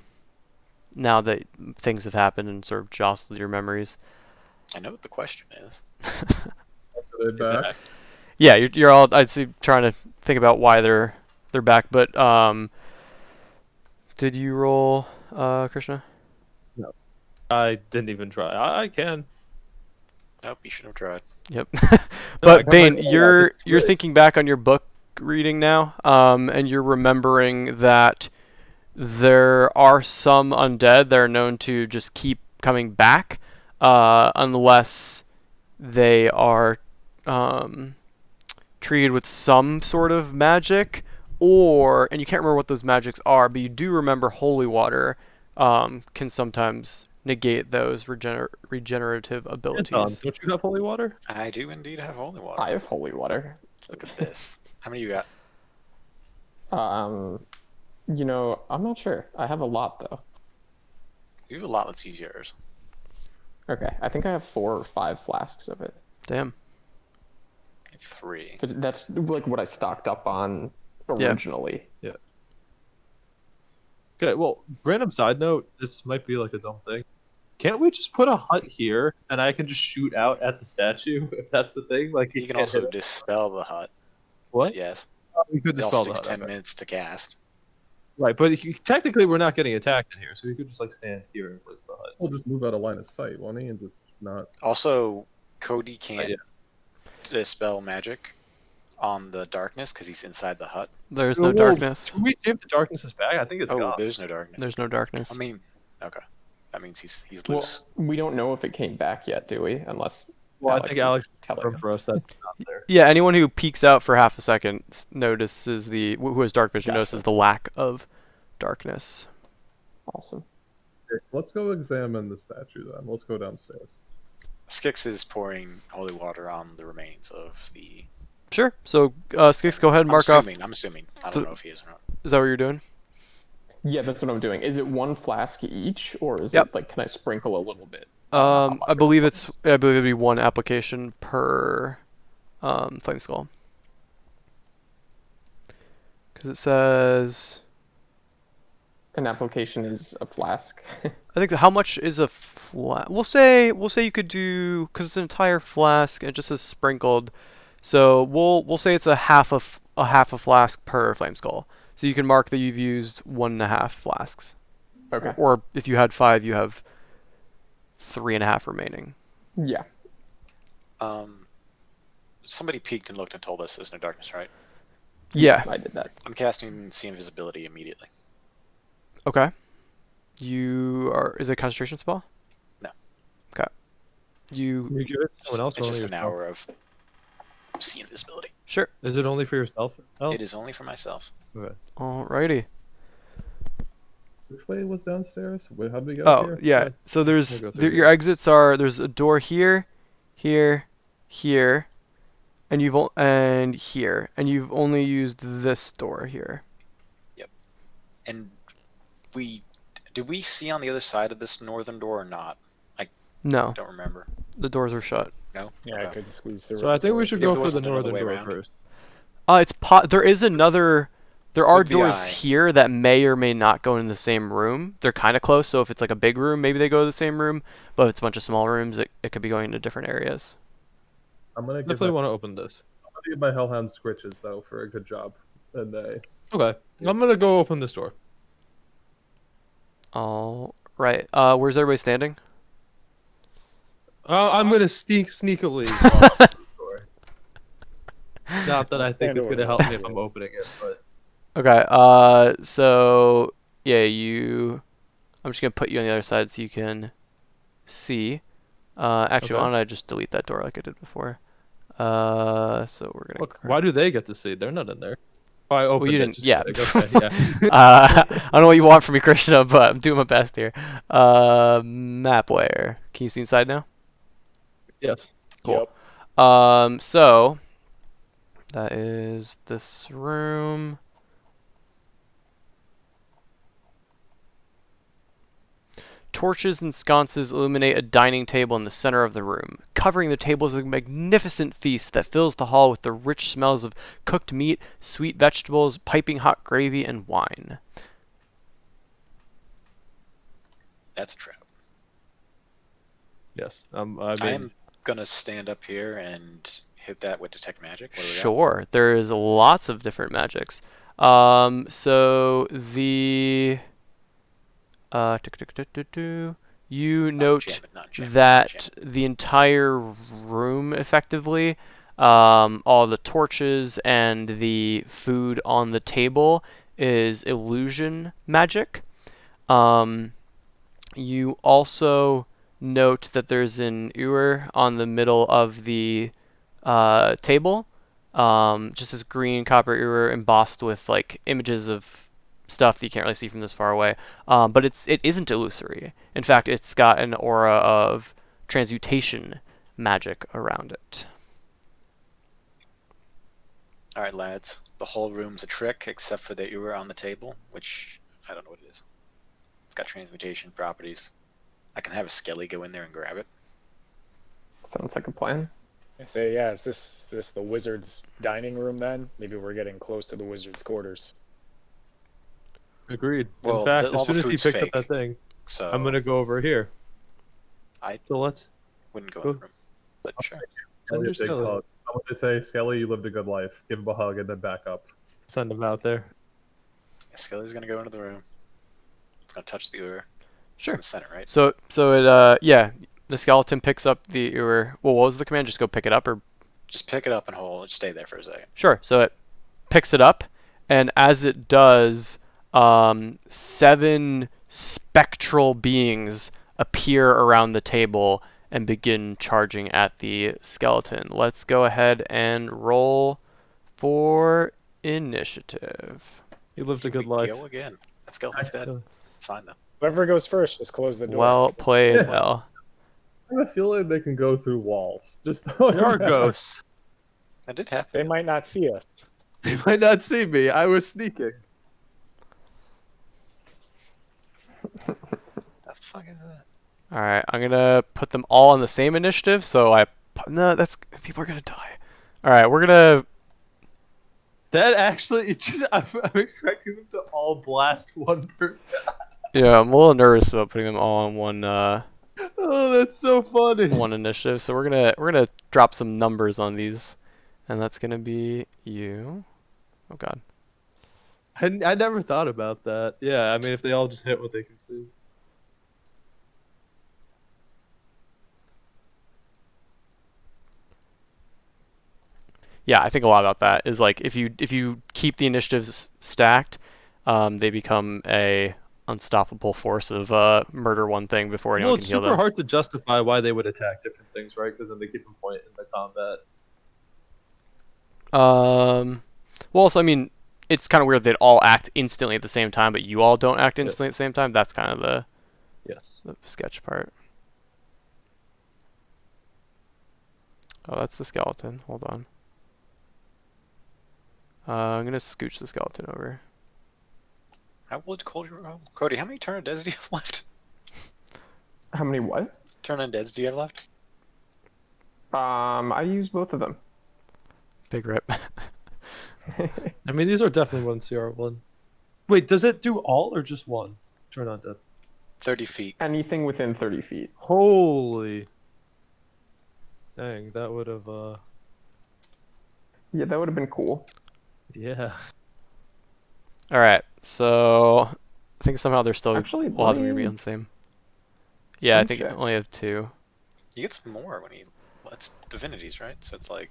Now that things have happened and sort of jostled your memories. I know what the question is. Are they back? Yeah, you're all. I'd say trying to think about why they're back. But did you roll, Krishna? I didn't even try. I can. Nope, you should have tried. Yep. No, I But can. Bane, Yeah, you're it's you're great. thinking back on your book reading now, and you're remembering that there are some undead that are known to just keep coming back, unless they are treated with some sort of magic, and you can't remember what those magics are, but you do remember holy water can sometimes negate those regenerative Anton, abilities. don't you have holy water? I do indeed have holy water. I have holy water. Look at this. How many you got? I'm not sure. I have a lot though. You have a lot. Let's use yours. Okay, I think I have 4 or 5 flasks of it. Damn. I have 3. But that's like what I stocked up on originally. Okay, well, random side note, this might be like a dumb thing. Can't we just put a hut here and I can just shoot out at the statue if that's the thing? Like You can can't also hit it? dispel the hut. What? Yes. We could It also dispel the takes hut. 10 okay. minutes to cast. Right, but technically we're not getting attacked in here, so we could just like stand here and place the hut. We'll just move out of line of sight, won't he? And just not. Also, Cody can't yeah. dispel magic on the darkness because he's inside the hut. There's Whoa, no darkness. Can we see if the darkness is back? I think it's Oh, gone. there's no darkness. There's no darkness. I mean, okay. That means he's Well, loose. we don't know if it came back yet, do we? Unless Well, I think Alex telling confirmed for us that it's not there. Yeah, anyone who peeks out for half a second notices who has dark vision Gotcha. notices the lack of darkness. Awesome. Okay, let's go examine the statue then. Let's go downstairs. Skix is pouring holy water on the remains of the. Sure. So, Skix, go ahead and mark off. I'm assuming. I So- don't know if he is or not. Is that what you're doing? Yeah, that's what I'm doing. Is it 1 flask each, or is Yep. it like can I sprinkle a little bit? I believe it'd be one application per flame skull. Because it says, An application is a flask. I think how much is a flask? We'll say you could do, because it's an entire flask and it just says sprinkled. So we'll say it's a half a flask per flame skull. So you can mark that you've used 1.5 flasks. Okay. Or if you had 5, you have 3.5 remaining. Yeah. somebody peeked and looked and told us there's no darkness, right? Yeah. I did that. I'm casting See Invisibility immediately. Okay. You are. Is it a concentration spell? No. Okay. You. You give it to someone else It's or only just an yourself? hour of See Invisibility. Sure. Is it only for yourself? Oh, It is only for myself. okay. Alrighty. Which way was downstairs? Wait, how did we get Oh up here? yeah. So We'll go through your here. exits are there's a door here, here, here, and and here, and you've only used this door here. And did we see on the other side of this northern door or not? No, Don't remember. the doors are shut. No. Yeah, I Okay. couldn't squeeze through. So it I think we before. should Yeah, go there for the wasn't another northern way door around. first. There is another. There are Would be doors I. here that may or may not go in the same room. They're kind of close, so if it's like a big room, maybe they go to the same room. But if it's a bunch of small rooms, it could be going to different areas. I'm gonna give Definitely my, want to open this. I'm gonna give my Hellhound Scritches though for a good job. And they Okay. I'm gonna go open this door. All right. Where's everybody standing? I'm gonna sneakily walk through the door. Not that I think Stand it's over gonna there. help me if I'm opening it, but Okay. So yeah, I'm just gonna put you on the other side so you can see. Actually, Okay. why don't I just delete that door like I did before? So we're gonna. look, why do they get to see? They're not in there. Oh, I Well, opened you it. didn't. Just Yeah. kidding. Okay, yeah. I don't know what you want from me, Krishna, but I'm doing my best here. Map layer. Can you see inside now? Yes. Cool. Yep. So that is this room. Torches and sconces illuminate a dining table in the center of the room. Covering the table is a magnificent feast that fills the hall with the rich smells of cooked meat, sweet vegetables, piping hot gravy, and wine. That's a trap. Yes. I mean, am gonna stand up here and hit that with detect magic. What do we got? Sure, there's lots of different magics. So the you Not note enchantment, not enchantment, not that enchantment. the entire room, effectively, all the torches and the food on the table is illusion magic. You also note that there's an ewer on the middle of the table. Just this green copper ewer embossed with like images of stuff that you can't really see from this far away. But it isn't illusory. In fact, it's got an aura of transmutation magic around it. All right, lads. The whole room's a trick except for the ewer on the table, which I don't know what it is. It's got transmutation properties. I can have a skelly go in there and grab it. Sounds like a plan. I say, yeah, is this the wizard's dining room then? Maybe we're getting close to the wizard's quarters. agreed. Well, In fact, all as the soon as he food's picks up fake, that thing, so I'm gonna go over here. I So let's wouldn't go Go. in the room. But sure. send your a big Skelly. hug. I want to say, Skelly, you lived a good life. Give him a hug and then back up. Send him out there. Skelly's gonna go into the room. It's gonna touch the ewer. It's Sure. in the center, right? So yeah, the skeleton picks up the ewer. Well, what was the command? Just go pick it up, or Just pick it up and hold. Just stay there for a second. sure. So it picks it up, and as it does, 7 spectral beings appear around the table and begin charging at the skeleton. Let's go ahead and roll for initiative. He lived a Here good we life. go again. That skeleton's dead. So- It's fine though. Whoever goes first, just close the door. Well played, L. I have a feeling they can go through walls. Just There are ghosts. That did happen. They might not see us. They might not see me. I was sneaking. The fuck is that? All right, I'm gonna put them all on the same initiative. So no, that's people are gonna die. All right, we're gonna. That actually, I'm expecting them to all blast one person. Yeah, I'm a little nervous about putting them all on one Oh, that's so funny. one initiative. So we're gonna drop some numbers on these, and that's gonna be you. Oh God. I never thought about that. Yeah, I mean, if they all just hit what they can see. yeah, I think a lot about that is like if you keep the initiatives stacked, they become a unstoppable force of murder one thing before anyone Well, can it's heal super them. hard to justify why they would attack different things, right? Because then they keep a point in the combat. Well, also, I mean, it's kind of weird they'd all act instantly at the same time, but you all don't act instantly Yes. at the same time. That's kind of Yes. the sketch part. Oh, that's the skeleton. Hold on. I'm gonna scooch the skeleton over. How would Cody roll? Cody, how many turn undeads do you have left? How many what? Turn undeads do you have left? I use both of them. Big rip. I mean, these are definitely 1 CR1. Wait, does it do all or just one? Turn on dead. 30 feet. Anything within 30 feet. Holy. Dang, that would have, Yeah, that would have been cool. yeah. All right, so I think somehow they're still Actually, a lot of them are gonna be let on the same. Yeah, I me think I check. only have 2. You get some more when he. Well, it's divinities, right? So it's like.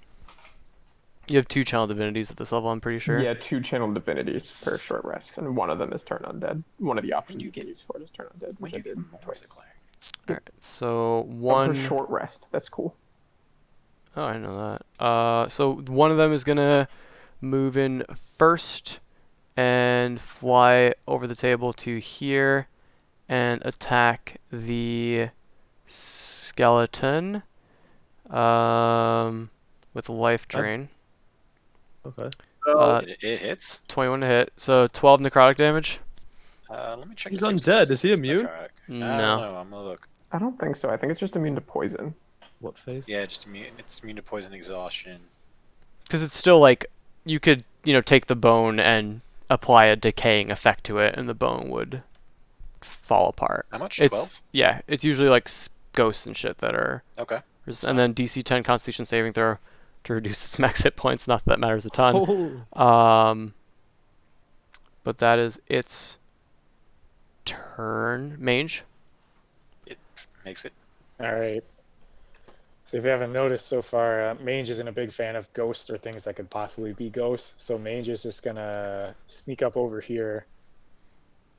You have 2 channel divinities at this level, I'm pretty sure. Yeah, 2 channel divinities per short rest, and one of them is turn undead. One of the options you you can get- use for it is turn undead, When which I you get did more twice. as a cleric. All right, so Per one. short rest. That's cool. Oh, I know that. So one of them is gonna move in first and fly over the table to here and attack the skeleton with life drain. Okay. Uh, It hits. 21 to hit, so 12 necrotic damage. Let me check. He's to see if undead. it's Is he immune? necrotic. I No. don't know. I'm gonna look. I don't think so. I think it's just immune to poison. What face? Yeah, just immune. It's immune to poison, exhaustion. Because it's still like you could, take the bone and apply a decaying effect to it, and the bone would fall apart. How much? It's 12. yeah, it's usually like ghosts and shit that are, Okay. and then DC 10 Constitution saving throw to reduce its max hit points. Not that that matters a ton. Oh. But that is its turn. Mage. It makes it. All right. So if you haven't noticed so far, Mange isn't a big fan of ghosts or things that could possibly be ghosts. So Mange is just gonna sneak up over here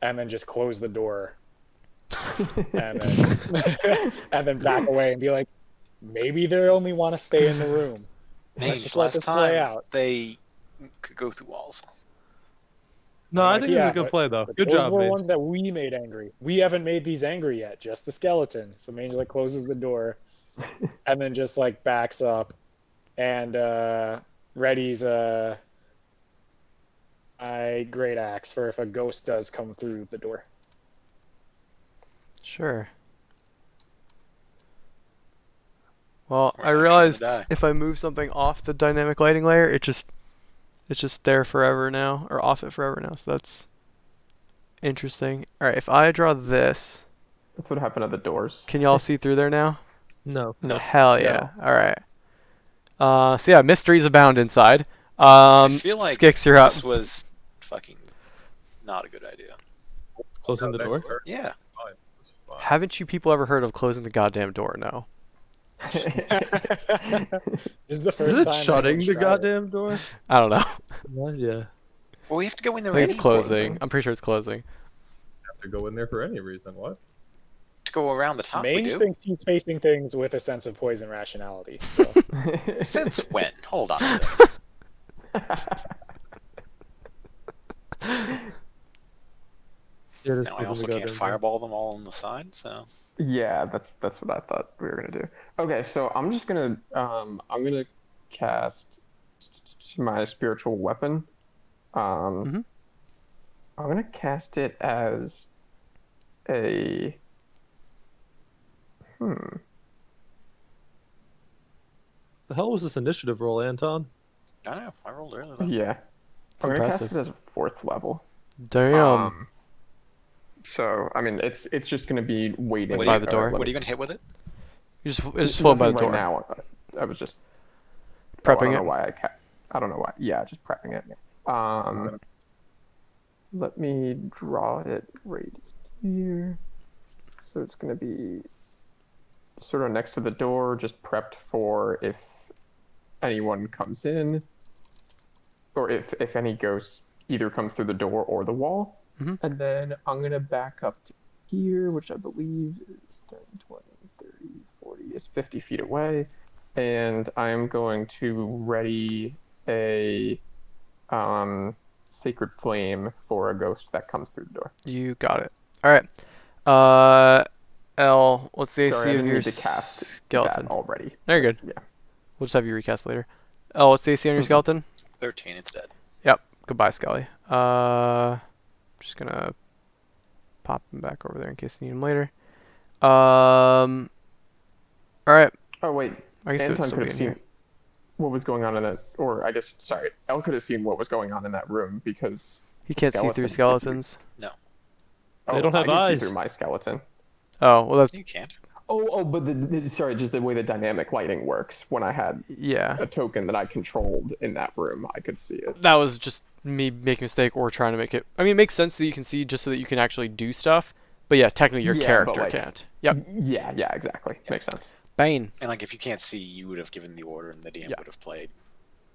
and then just close the door and then and then back away and be like, maybe they only want to stay in the room. Let's Mange, just let last this time play out. they could go through walls. No, I'm I like, think it's yeah, a good play, though. but Good those job, were Mage. ones that we made angry. We haven't made these angry yet, just the skeleton. So Mange like closes the door and then just like backs up and readies a great axe for if a ghost does come through the door. Sure. Well, We're I not gonna realized die. if I move something off the dynamic lighting layer, it's just there forever now, or off it forever now. So that's interesting. All right, if I draw this, That's what happened at the doors. can y'all see through there now? No. No. Hell yeah! All right. So yeah, mysteries abound inside. I feel like Skix, you're up. this was fucking not a good idea. Closing the door? Next turn. Yeah. Fine. It's fine. Haven't you people ever heard of closing the goddamn door? No. This is the first Is it time shutting anyone's the tried it. goddamn door? I don't know. Yeah. Well, we have to go in there I think it's anyway. closing. I'm pretty sure it's closing. Have to go in there for any reason. What? To go around the top, we Mange do. thinks he's facing things with a sense of poison rationality. So. Since when? Hold on a second. Yeah, just Now I closing also the can't goddamn door. fireball them all on the side, so. Yeah, that's what I thought we were gonna do. Okay, so I'm just gonna I'm gonna cast my spiritual weapon. Mhm. I'm gonna cast it as a The hell was this initiative roll, Anton? I don't know. I rolled earlier though. yeah. It's I'm gonna cast impressive. it as a 4th level. Damn. So I mean, it's just gonna be waiting Like by the door? let What are me- you gonna hit with it? It's just floating by the nothing door. right now. I was just I Prepping don't know it. why I don't know why. Yeah, just prepping it. Let me draw it right here. So it's gonna be sort of next to the door, just prepped for if anyone comes in, or if any ghost either comes through the door or the wall. Mhm. And then I'm going to back up to here, which I believe is 10, 20, 30, 40, is 50 feet away. And I'm going to ready a sacred flame for a ghost that comes through the door. You got it. All right. L, what's the Sorry, I AC of didn't your need to cast skeleton? that already. No, you're good. Yeah. We'll just have you recast later. L, what's the AC on your skeleton? 13, it's dead. Yep. Goodbye, Skelly. Just gonna pop him back over there in case you need him later. All right. Oh wait, I guess it would Anton still could be have in seen here. what was going on in that, or I guess sorry, Elle could have seen what was going on in that room because He the can't see through skeletons, if you- skeletons. They don't have I can eyes. see through my skeleton. Oh, well, that's You can't. But sorry, just the way the dynamic lighting works. When I had yeah. a token that I controlled in that room, I could see it. That was just me making a mistake or trying to make it. I mean, it makes sense that you can see just so that you can actually do stuff. But yeah, technically your Yeah, but, character like, can't. Yep. Yeah, exactly. Yeah. Makes sense. Bane. And like if you can't see, you would have given the order, and the DM Yeah. would have played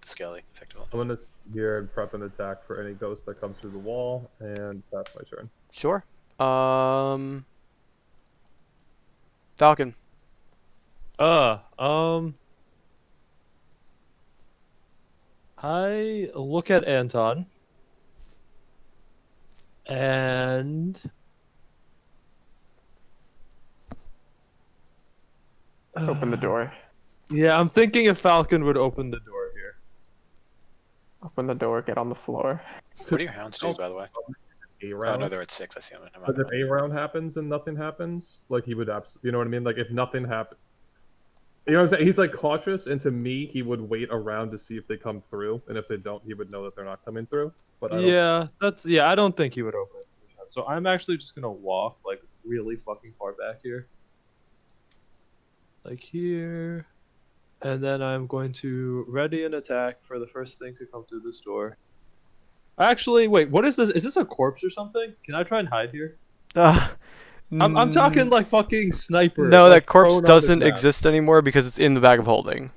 the Skelly effectively. I'm gonna sit here and prep an attack for any ghost that comes through the wall, and that's my turn. Sure. Falcon. I look at Anton and Open the door. yeah, I'm thinking if Falcon would open the door here. Open the door. Get on the floor. What are your hounds do, by the way? A Oh round. no, they're at 6. I see them. But if a round happens and nothing happens, like he would you know what I mean? Like if nothing happens, you know what I'm saying? He's like cautious, and to me, he would wait around to see if they come through, and if they don't, he would know that they're not coming through. But I don't, I don't think he would open it. So I'm actually just gonna walk like really fucking far back here. Like here. And then I'm going to ready an attack for the first thing to come through this door. Actually, wait, what is this? Is this a corpse or something? Can I try and hide here? I'm talking like fucking sniper. No, like that corpse prone on the doesn't ground. exist anymore because it's in the bag of holding.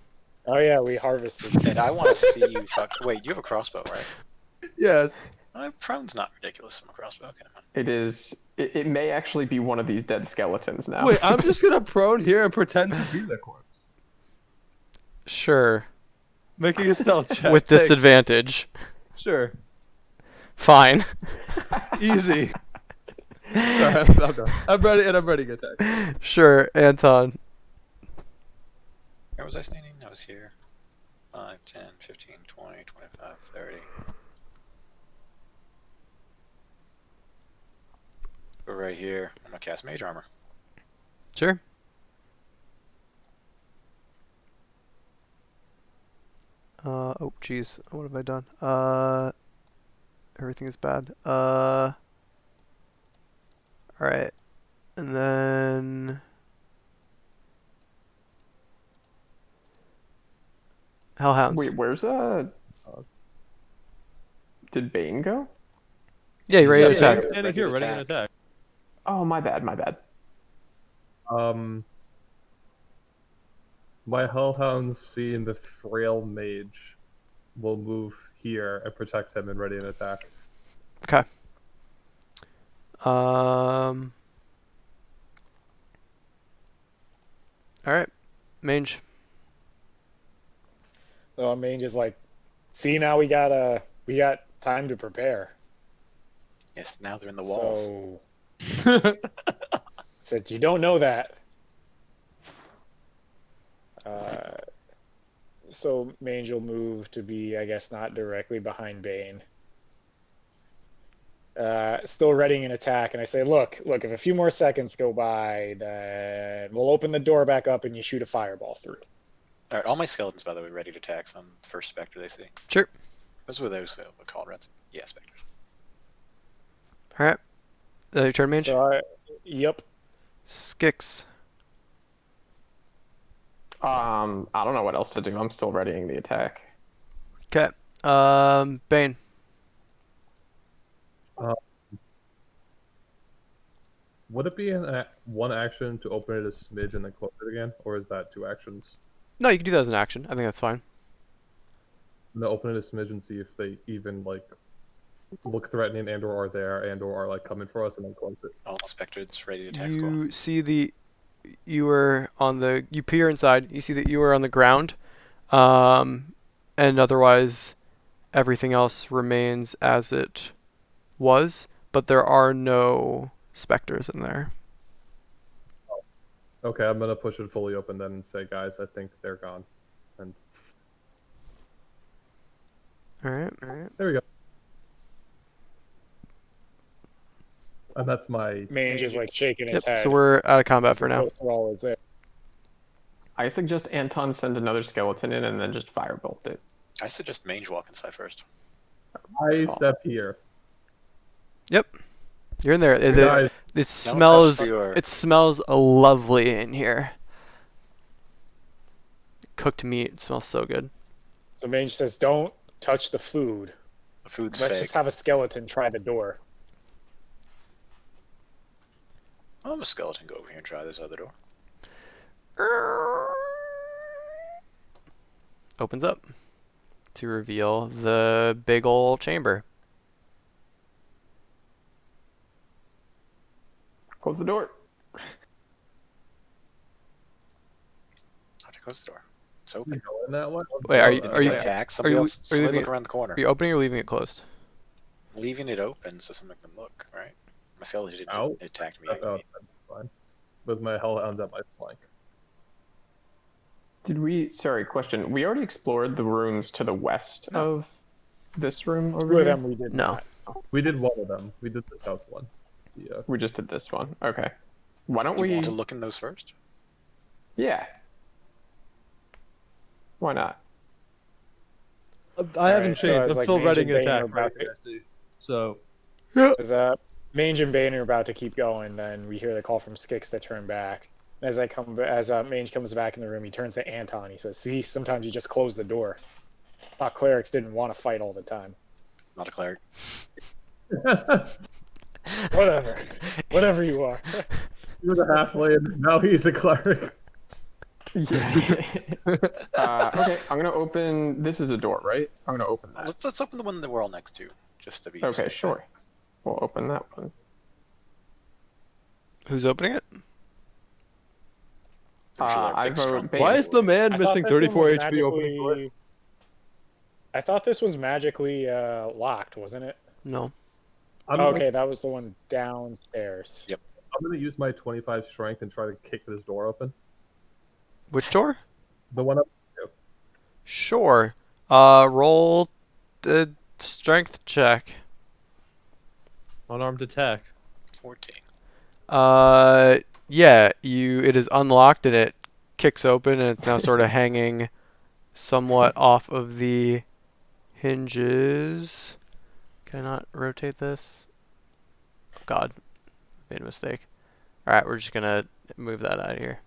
Oh yeah, we harvested. And I want to see you fuck. Wait, you have a crossbow, right? Yes. Prone's not ridiculous from a crossbow. Okay, man. It is. It may actually be one of these dead skeletons now. Wait, I'm just gonna prone here and pretend to be the corpse. Sure. Making a stealth check. With Thanks. disadvantage. Sure. Fine. Easy. Sorry, I'm done. I'm ready, and I'm ready to attack. Sure, Anton. Where was I standing? I was here. 5, 10, 15, 20, 25, 30. We're right here. I'm gonna cast Mage Armor. Sure. Oh, jeez. What have I done? Everything is bad. Alright. And then... Hellhounds. Wait, where's Did Bane go? Yeah, you ready to Yeah, attack? yeah. Standing here, ready to attack. Oh, my bad. My hellhounds seeing the frail mage will move here and protect him and ready an attack. Okay. Alright. Mange. So I mean, just like, see, now we got time to prepare. Yes, now they're in the walls. So said you don't know that. So Mange will move to be, I guess, not directly behind Bane. Still readying an attack, and I say, look, if a few more seconds go by, then we'll open the door back up and you shoot a fireball through. All right, all my skeletons, by the way, ready to attack on the first specter they see. Sure. Those were those called reds. Yeah, specters. Alright. Your turn, Mange? So, yep. Skix. I don't know what else to do. I'm still readying the attack. Okay. Bane. Would it be one action to open it a smidge and then close it again, or is that 2 actions? No, you can do that as an action. I think that's fine. I'm gonna open it a smidge and see if they even like look threatening and/or are there and/or are like coming for us, and then close it. All specters ready to attack as well. You see you peer inside. You see that you are on the ground, and otherwise everything else remains as it was, but there are no specters in there. Okay, I'm gonna push it fully open then and say, guys, I think they're gone. And All right. there we go. And that's my Mange is like shaking his Yep. head. So we're out of combat for now. Ghost roll is there. I suggest Anton send another skeleton in and then just firebolt it. I suggest Mange walk inside first. I step here. Yep. You're in there. Guys, It smells. your- It smells lovely in here. Cooked meat. It smells so good. So Mange says, "Don't touch the food. The food's Let's fake. just have a skeleton try the door." I'll have a skeleton go over here and try this other door. Opens up to reveal the big ol' chamber. Close the door. How to close the door? It's you open. go in that one. Wait, are you- Did are they you- attack? Somebody you- else. are you Somebody leaving look around the corner. Are you opening or leaving it closed? Leaving it open so somebody can look, right? My skeleton didn't Ow. attack me. Oh, that's fine. With my hellhounds at my flank. Did we? Sorry, question. We already explored the rooms to the west of this room over Two of here. them we did No. not. We did one of them. We did the south one. Yeah. We just did this one. Okay. Why don't Do you we? want to look in those first? Yeah. Why not? I haven't Alright, so changed. as, I'm like, still Mange writing and Bane attack. are about Right, to- so As Mange and Bane are about to keep going, then we hear the call from Skix to turn back. As Mange comes back in the room, he turns to Anton. He says, "See, sometimes you just close the door. Thought clerics didn't want to fight all the time. Not a cleric. Whatever, whatever you are." He was a halfling. Now he's a cleric. Yeah. Okay, I'm gonna open. This is a door, right? I'm gonna open that. Let's open the one that we're all next to, just to be. Okay, safe. sure. We'll open that one. Who's opening it? Pretty sure they're I big, vote strong Bane. why is the man I thought missing this one 34 was HP opening doors? I thought this was magically locked, wasn't it? No. I'm Okay, that was the one downstairs. Yep. I'm gonna use my 25 strength and try to kick this door open. Which door? The one up. Sure. Roll the strength check. Unarmed attack. 14. Yeah, it is unlocked and it kicks open and it's now sort of hanging somewhat off of the hinges. Can I not rotate this? Oh God, made a mistake. All right, we're just gonna move that out of here.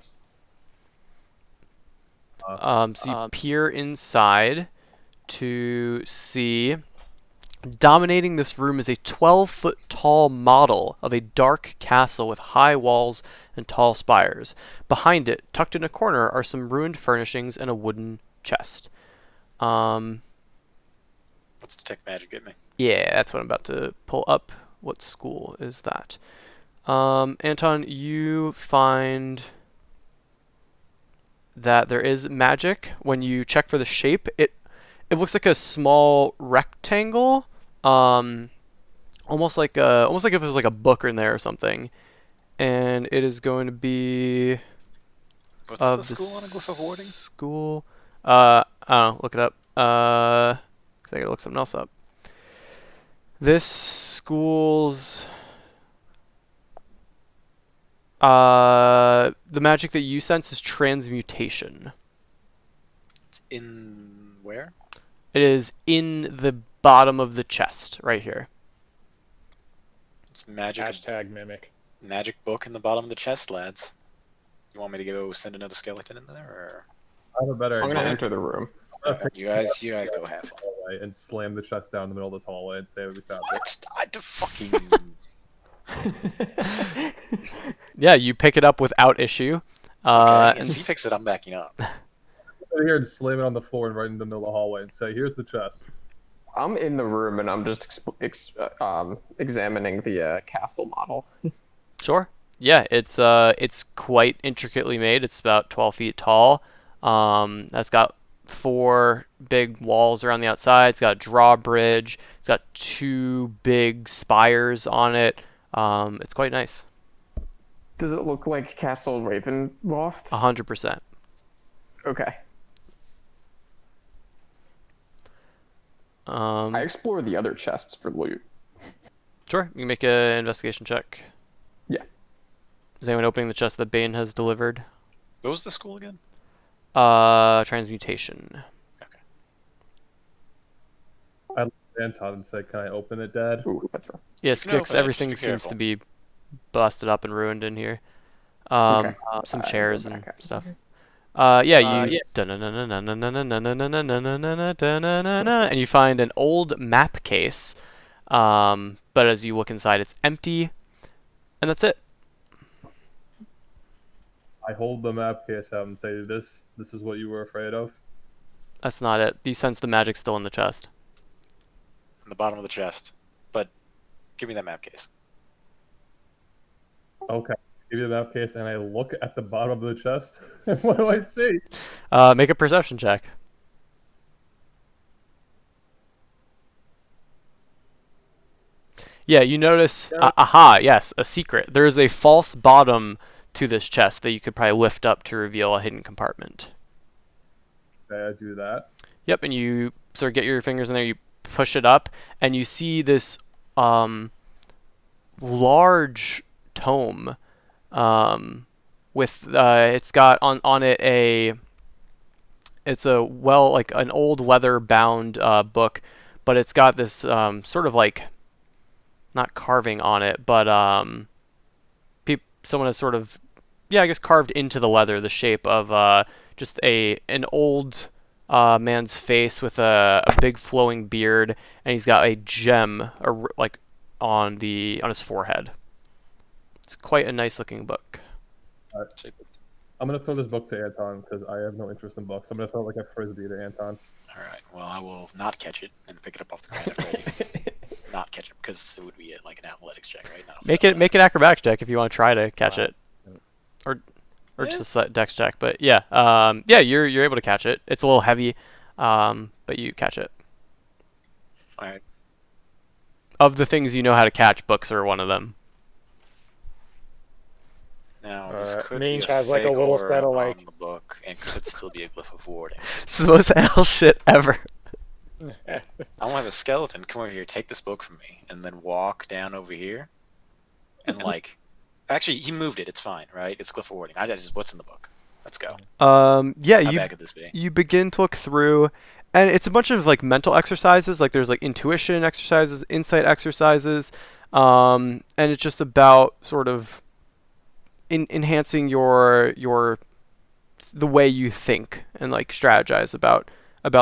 So you peer inside to see. Dominating this room is a 12-foot tall model of a dark castle with high walls and tall spires. Behind it, tucked in a corner, are some ruined furnishings and a wooden chest. What's detect magic get me? Yeah, that's what I'm about to pull up. What school is that? Anton, you find that there is magic. When you check for the shape, it looks like a small rectangle, almost like if it was like a book in there or something, and it is going to be What's of the school on a glyph of warding? School. I don't know. Look it up. 'Cause I gotta look something else up. This school's the magic that you sense is transmutation. In where? It is in the bottom of the chest, right here. It's magic. Hashtag mimic. Magic book in the bottom of the chest, lads. You want me to go send another skeleton in there, I have a better I'm gonna idea. enter the room. or you guys go have fun? Hallway and slam the chest down in the middle of this hallway and say we found it. What? I had to fucking. Yeah, you pick it up without issue. Okay, And if he picks it, I'm backing up. in here and slam it on the floor and right in the middle of the hallway and say, "Here's the chest." I'm in the room and I'm just examining the castle model. Sure. Yeah, it's quite intricately made. It's about 12 feet tall. That's got 4 big walls around the outside. It's got a drawbridge. It's got 2 big spires on it. It's quite nice. Does it look like Castle Ravenloft? 100%. Okay. Um, I explore the other chests for loot. sure. You can make an investigation check. Yeah. Is anyone opening the chest that Bane has delivered? What was the school again? Transmutation. I look at Anton and say, "Can I open it, Dad?" Ooh, that's wrong. Yes, You can Kix, open it, everything just be seems careful. to be busted up and ruined in here. Okay. Some Go chairs back and out. stuff. Yeah, you and you find an old map case. But as you look inside, it's empty, and that's it. I hold the map case out and say, "This is what you were afraid of." That's not it. You sense the magic's still in the chest. In the bottom of the chest. But give me that map case. Okay. Give you the map case, and I look at the bottom of the chest. And what do I see? Make a perception check. Yeah, you notice. Aha, yes, a secret. There is a false bottom to this chest that you could probably lift up to reveal a hidden compartment. Okay, I do that. Yep, and you sort of get your fingers in there, you push it up, and you see this large tome with it's got on it it's a like an old leather bound book, but it's got this sort of like not carving on it, but someone has sort of I guess carved into the leather the shape of just an old man's face with a big flowing beard, and he's got a gem like on his forehead. It's quite a nice looking book. I'm gonna throw this book to Anton because I have no interest in books. I'm gonna throw it like a frisbee to Anton. Alright, well, I will not catch it and pick it up off the ground after I not catch it because it would be like an athletics check, right? Not Make an acrobatics check if you want to try to catch it, or just a dex check. But yeah, you're able to catch it. It's a little heavy, but you catch it. Alright. Of the things you know how to catch, books are one of them. Now, this could Mange be a has like a fake little aura set of like on the book and could still be a glyph of warding. It's the most hell shit ever. I don't have a skeleton. Come over here, take this book from me, and then walk down over here. And like, actually, he moved it. It's fine, right? It's glyph of warding. I just what's in the book? Let's go. Yeah, How bad could this be? you begin to look through, and it's a bunch of like mental exercises. Like there's like intuition exercises, insight exercises, and it's just about sort of enhancing the way you think and like strategize about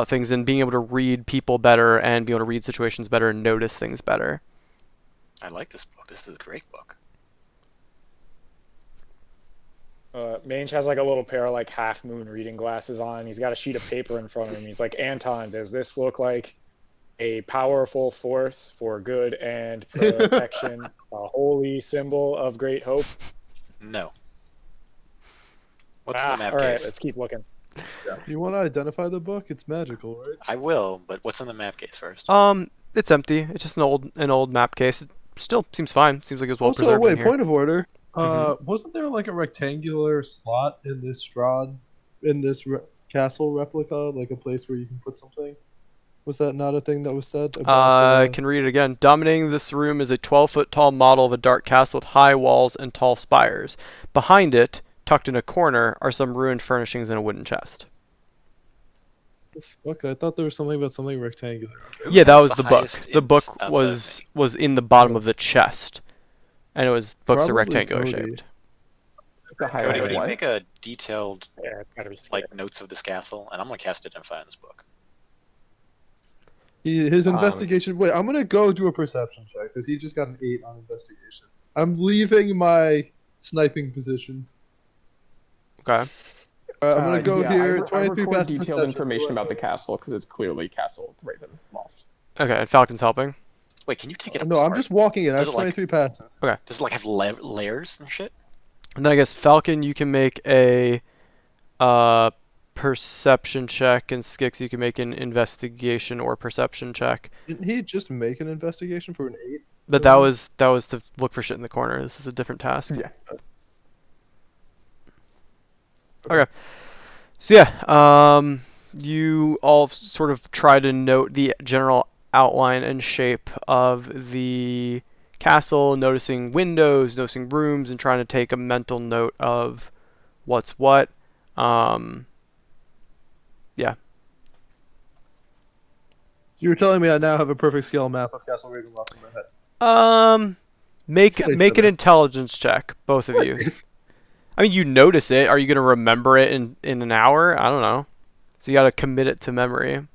things, and being able to read people better and be able to read situations better and notice things better. I like this book. This is a great book. Mange has like a little pair of like half moon reading glasses on. He's got a sheet of paper in front of him. He's like, Anton, does this look like a powerful force for good and protection, a holy symbol of great hope? No. What's in the map all right, case? let's keep looking. You want to identify the book? It's magical, right? I will, but what's in the map case first? It's empty. It's just an old map case. It still seems fine. Seems like it was well Also, preserved in wait, here. point of order. Mhm. Wasn't there like a rectangular slot in this Strahd, in this castle replica, like a place where you can put something? Was that not a thing that was said about I can read it again. Dominating this room is a 12-foot tall model of a dark castle with high walls and tall spires. Behind it, tucked in a corner, are some ruined furnishings in a wooden chest. Okay, I thought there was something about something rectangular. Okay. Yeah, that has was the the book. highest The int book outside was in the bottom of the chest, and books are Probably rectangular Cody. shaped. The Cody, highest can you what? make a detailed Yeah, it's gotta be like notes of this castle? And I'm gonna cast Identify on this book. His investigation. Wait, I'm gonna go do a perception check because he just got an 8 on investigation. I'm leaving my sniping position. Okay. I'm gonna go yeah, here. I 23 record passive detailed perception. information about the castle because it's clearly Castle Ravenloft. Okay, and Falcon's helping. Wait, can you take it No, apart? I'm just walking in. I have Does it, like- 23 passive. Does it like have layers and shit? And then I guess Falcon, you can make a perception check, and Skix, you can make an investigation or perception check. Didn't he just make an investigation for an 8? But that was to look for shit in the corner. This is a different task. Yeah. Okay. So yeah, you all sort of try to note the general outline and shape of the castle, noticing windows, noticing rooms, and trying to take a mental note of what's what. Yeah. You're telling me I now have a perfect scale map of Castle Ravenloft in my head. Make Kinda an better. intelligence check, both of you. I mean, you notice it. Are you gonna remember it in an hour? I don't know. So you gotta commit it to memory.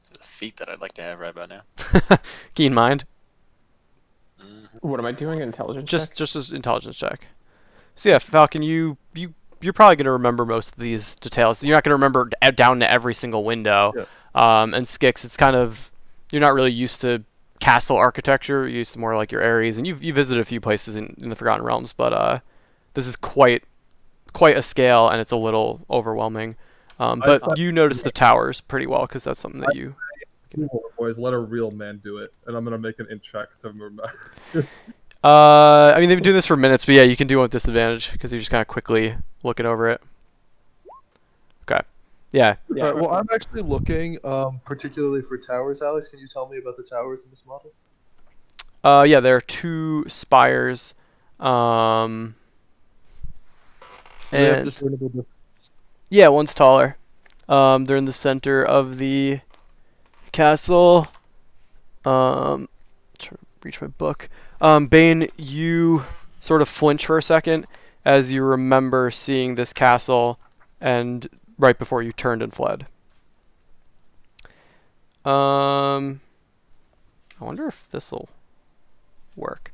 It's a feat that I'd like to have right about now. Keen mind. What am I doing? Intelligence Just check? just an intelligence check. So yeah, Falcon, you're probably gonna remember most of these details. You're not gonna remember down to every single window. Yeah. And Skix, it's kind of, you're not really used to castle architecture. You're used to more like your Ares, and you visited a few places in the Forgotten Realms, but this is quite a scale, and it's a little overwhelming. But you notice the towers pretty well because that's something that you. Boys, let a real man do it, and I'm gonna make an int check to remember. I mean, they've been doing this for minutes, but yeah, you can do it with disadvantage because you're just kind of quickly looking over it. Okay. Yeah. Yeah. Alright, well, I'm actually looking particularly for towers. Alex, can you tell me about the towers in this model? Yeah, there are 2 spires. Do they have And discernible difference? yeah, one's taller. They're in the center of the castle. Trying to reach my book. Bane, you sort of flinch for a second as you remember seeing this castle, and right before you turned and fled. I wonder if this will work.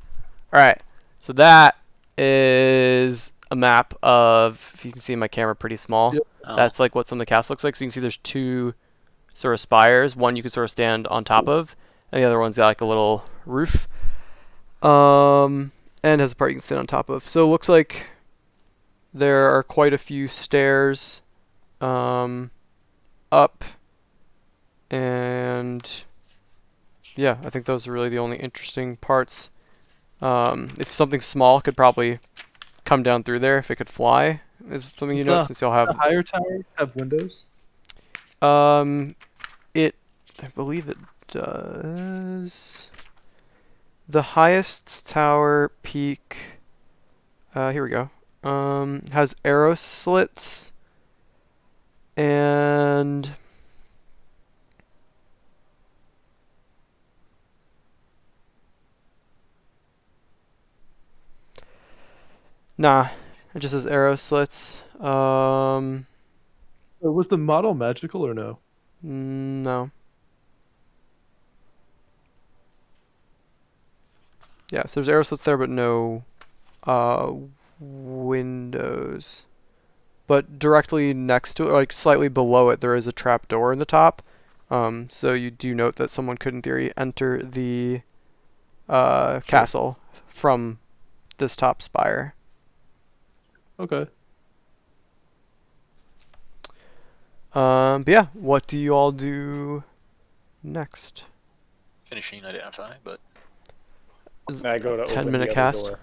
All right, so that is a map of, if you can see my camera pretty small, Yep. Oh. that's like what some of the castle looks like. So you can see there's 2 sort of spires. One you can sort of stand on top of, and the other one's got like a little roof. And has a part you can stand on top of. So it looks like there are quite a few stairs up, and yeah, I think those are really the only interesting parts. If something small could probably come down through there, if it could fly, is something you notice, since you'll The have. higher towers have windows. I believe it does. The highest tower peak. Here we go. Has arrow slits, and nah, it just says arrow slits. Was the model magical or no? No. Yeah, so there's arrow slits there, but no windows. But directly next to it, like slightly below it, there is a trap door in the top. So you do note that someone could, in theory, enter the castle from this top spire. Okay. But yeah, what do you all do next? Finishing identify, but I go to 10 open minute the other cast. door.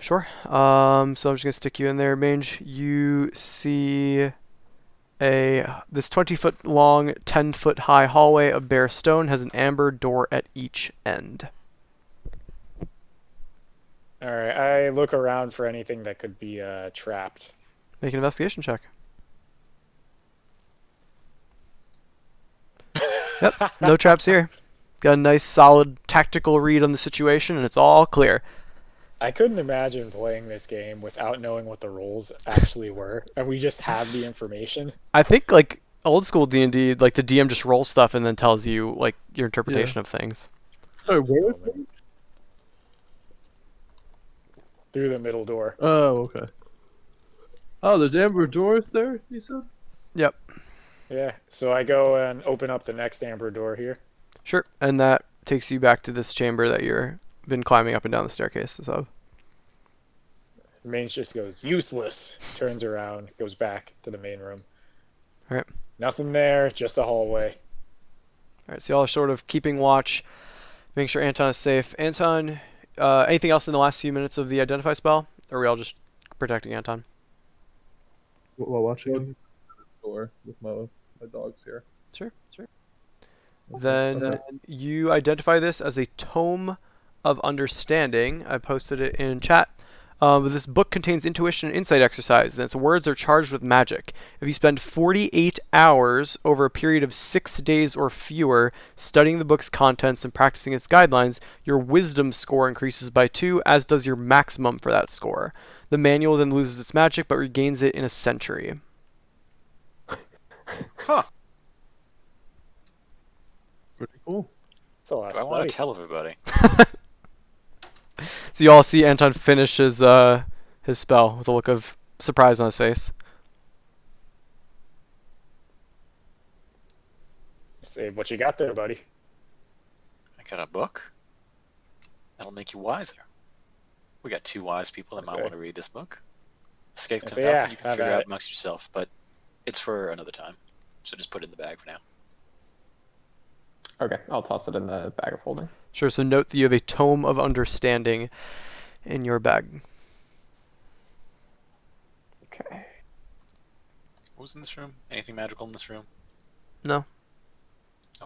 Sure. So I'm just gonna stick you in there, Mange. You see this 20-foot long, 10-foot high hallway of bare stone has an amber door at each end. All right, I look around for anything that could be trapped. Make an investigation check. Yep, no traps here. Got a nice, solid tactical read on the situation, and it's all clear. I couldn't imagine playing this game without knowing what the roles actually were, and we just have the information. I think like old school D&D, like the DM just rolls stuff and then tells you like your interpretation of things. Sorry, where is it? Through the middle door. Oh, okay. Oh, there's amber doors there, you said? Yep. Yeah. So I go and open up the next amber door here. Sure. And that takes you back to this chamber that you're been climbing up and down the staircases of. Mange just goes useless. Turns around, goes back to the main room. All right. Nothing there, just a hallway. All right. So y'all are sort of keeping watch, making sure Anton is safe. Anton, anything else in the last few minutes of the identify spell? Or are we all just protecting Anton? While watching. Door with my dogs here. Sure. Sure. Okay, Then okay. you identify this as a tome of understanding. I posted it in chat. This book contains intuition and insight exercises, and its words are charged with magic. If you spend 48 hours over a period of 6 days or fewer studying the book's contents and practicing its guidelines, your wisdom score increases by 2, as does your maximum for that score. The manual then loses its magic, but regains it in a century. Huh. Pretty cool. That's a lot of Do I want study. to tell everybody? So you all see Anton finish his spell with a look of surprise on his face. Say what you got there, buddy. I got a book. That'll make you wiser. We got 2 wise people that might Say. want to read this book. Escape I to say, Falcon, yeah, you can have figure at out it. amongst yourself, but it's for another time. So just put it in the bag for now. Okay, I'll toss it in the bag of holding. Sure, so note that you have a tome of understanding in your bag. Okay. What was in this room? Anything magical in this room? No.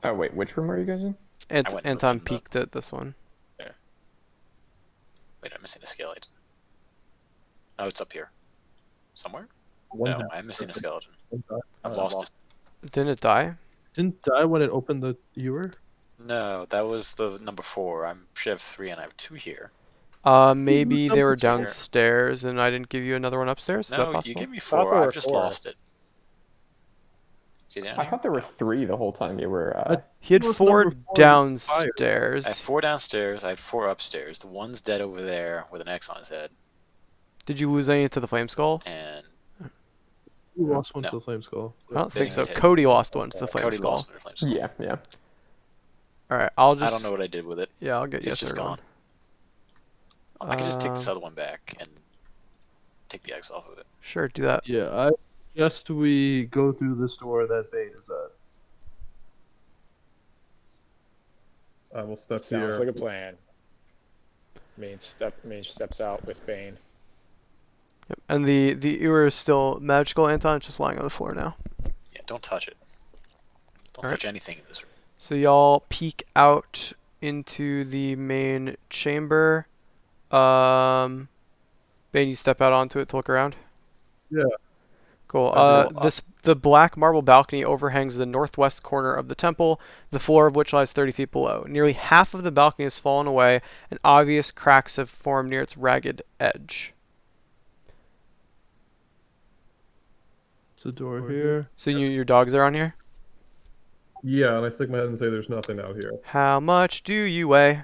Oh wait, which room are you guys in? Ant- I went and Anton looked in the- peeked at this one. Wait, I'm missing a skeleton. Oh, it's up here. Somewhere? One No, half. I'm missing a skeleton. Okay. I've lost it. Didn't it die? Didn't die when it opened the ewer? No, that was the number 4. I should have 3 and I have 2 here. Maybe they were Numbers here. downstairs and I didn't give you another one upstairs? Is that No, possible? you gave me Thought 4. there were I've just 4. lost it. See down I here? thought there were No. 3 the whole time you were. He had It was 4 number 4 I downstairs. have 4 downstairs. I had 4 upstairs. The one's dead over there with an X on his head. Did you lose any to the Flame Skull? And You lost one No. to the flame skull. I don't think Fitting so. it hit. Cody lost one to the Flame Cody Skull. lost one to Flame Skull. Yeah, yeah. Alright, I'll just... I don't know what I did with it. Yeah, I'll get you a It's just third one. gone. I can just take this Um, other one back and take the X off of it. Sure, do that. Yeah, I suggest we go through this door that Bane is at. I will step Sounds here. like a plan. Mange steps out with Bane. Yep. And the ewer is still magical, Anton. It's just lying on the floor now. Yeah, don't touch it. Don't Alright. touch anything in this room. So y'all peek out into the main chamber. Bane, you step out onto it to look around? Yeah. Cool. I do. The black marble balcony overhangs the northwest corner of the temple, the floor of which lies 30 feet below. Nearly half of the balcony has fallen away, and obvious cracks have formed near its ragged edge. It's a door here. So your dogs are on here? Yeah, and I stick my head and say there's nothing out here. How much do you weigh?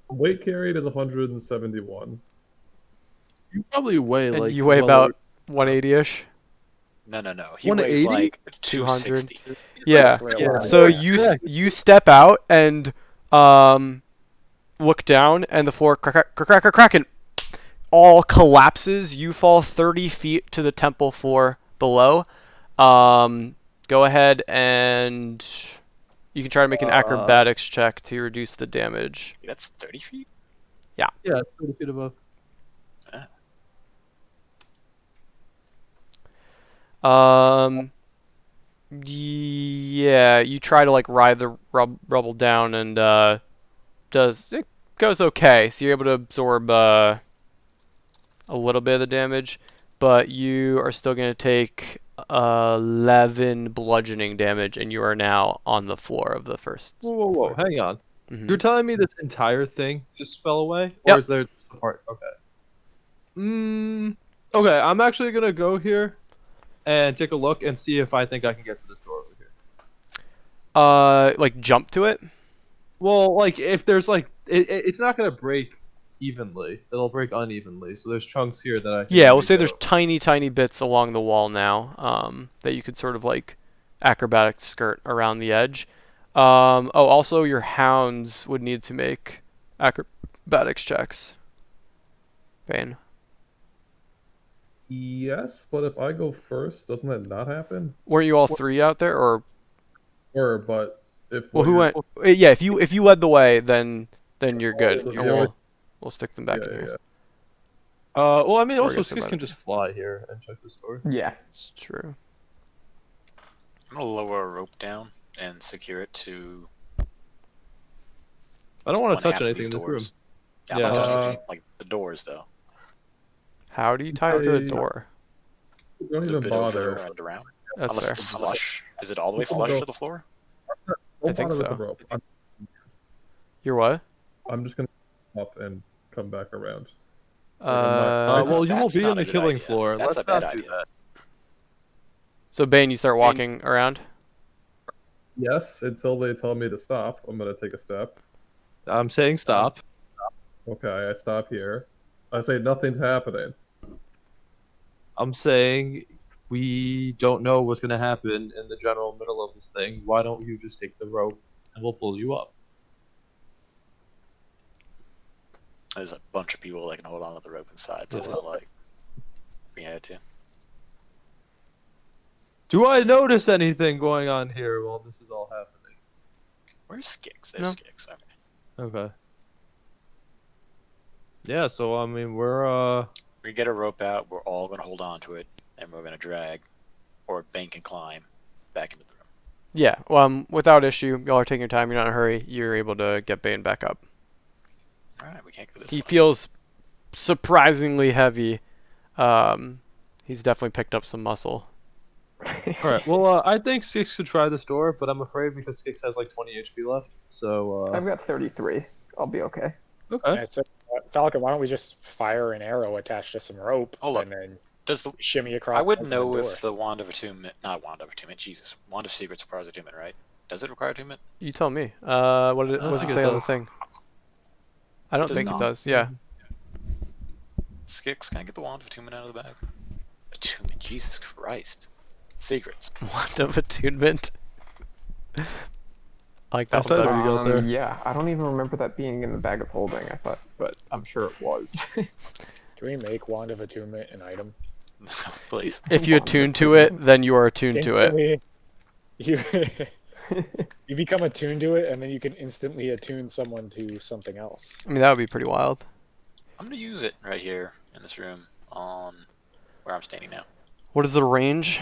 Weight carried is 171. You probably weigh And like you weigh well about 180-ish? No. He 180? weighs like 200? 260. Yeah. Basically a lot. So Yeah. you step out and look down, and the floor cracking all collapses. You fall 30 feet to the temple floor below. Go ahead and you can try to make an acrobatics check to reduce the damage. That's 30 feet? Yeah, it's 30 feet above. Yeah, you try to like ride the rubble down, and it goes okay. So you're able to absorb a little bit of the damage, but you are still going to take 11 bludgeoning damage, and you are now on the floor of the first Whoa, floor. hang on. Mhm. You're telling me this entire thing just fell away? Or Yep. is there just a part? Okay. Okay, I'm actually gonna go here and take a look and see if I think I can get to this door over here. Like jump to it. Well, like if there's like it's not gonna break evenly. It'll break unevenly. So there's chunks here that I can Yeah, we'll make say there's out. tiny bits along the wall now that you could sort of like acrobatic skirt around the edge. Oh, also your hounds would need to make acrobatics checks. Vane. Yes, but if I go first, doesn't that not happen? Weren't you all three out there, or But if well, what who you're went? Yeah, if you led the way, then you're good, so and the only we'll stick them yeah back in yeah here. yeah. Well, I mean, Or I also guess they're Skix by can the- just fly here and check the store. Yeah. It's true. I'm gonna lower a rope down and secure it to I don't want one to touch half of anything these in this room. doors. Yeah, I'm Yeah. not touching anything, like the doors though. How do you tie it to a door? Don't It's a even bit bother. over and around. That's Unless fair. it's flush. Is it all the way Don't flush go- to the floor? I Don't think bother with the so. rope. You're what? I'm just gonna up and come back around. I'm not- Well, you will That's be not on a the good killing idea. floor. That's Let's a bad not do idea. that. So Bane, you start walking around. Yes, until they tell me to stop. I'm gonna take a step. I'm saying stop. Okay, I stop here. I say nothing's happening. I'm saying we don't know what's going to happen in the general middle of this thing. Why don't you just take the rope and we'll pull you up? There's a bunch of people that can hold on to the rope inside, so it's not like we had to. Do I notice anything going on here while this is all happening? Where's Skix? No. There's Skix. Okay. Okay. Yeah, so I mean we're We get a rope out, we're all gonna hold on to it, and we're gonna drag, or bank and climb, back into the room. Yeah. Without issue, y'all are taking your time. You're not in a hurry. You're able to get Bane back up. Alright, we can't go this He way. feels surprisingly heavy. He's definitely picked up some muscle. all right. Well, I think Skix could try this door, but I'm afraid because Skix has like 20 HP left. So I've got 33. I'll be okay. okay. I said, Falcon, why don't we just fire an arrow attached to some rope Hold up. and then Does the shimmy across? I wouldn't open the know door? if the Wand of Attunement, not Wand of Attunement, Jesus, Wand of Secrets requires attunement, right? Does it require attunement? You tell me. What don't does it think it say on the does. thing? I don't does think it not. does. Yeah. Skix, can I get the Wand of Attunement out of the bag? Attunement, Jesus Christ. Secrets. Wand of attunement. I like that I one said better. we got there. Yeah, I don't even remember that being in the bag of holding. I thought, but I'm sure it was. Can we make Wand of Attunement an item? Please. If you Wand of attune to it, attunement. then you are attuned to it. Instantly- You you become attuned to it, and then you can instantly attune someone to something else. I mean, that would be pretty wild. I'm gonna use it right here in this room on where I'm standing now. What is the range?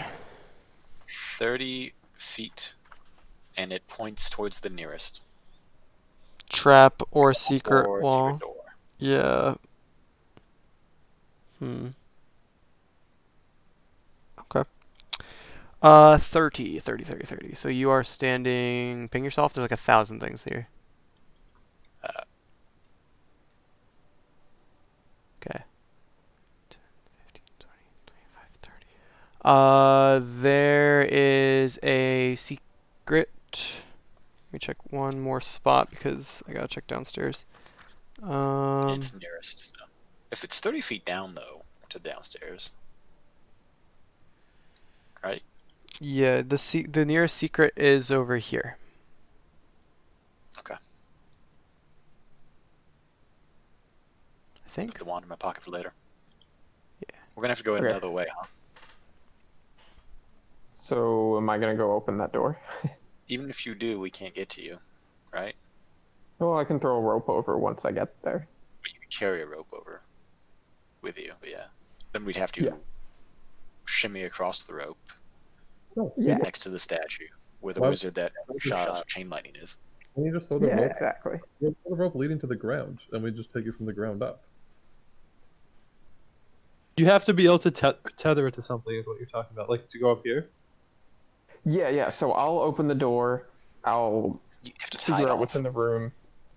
30 feet, and it points towards the nearest Trap or secret or wall? secret door. Yeah. 30. So you are standing. Ping yourself. There's like 1,000 things here. Okay. 10, 15, 20, 25, 30. There is a secret. Let me check one more spot because I gotta check downstairs. It's nearest. So. If it's 30 feet down, though, to downstairs, right? Yeah, the nearest secret is over here. Okay. I think. Put the wand in my pocket for later. Yeah. We're gonna have to go in Okay. another way, huh? So, am I gonna go open that door? Even if you do, we can't get to you, right? Well, I can throw a rope over once I get there. But you can carry a rope over with you. But yeah, then we'd have to Yeah. shimmy across the rope No, Yeah. next to the statue where the Why- wizard that shot us with chain lightning is. Can you just throw the Yeah, rope? exactly. Throw the rope leading to the ground, and we just take you from the ground up. You have to be able to tether it to something. Is what you're talking about, like to go up here. Yeah. So I'll open the door. I'll You have to tie figure it out off. what's in the room.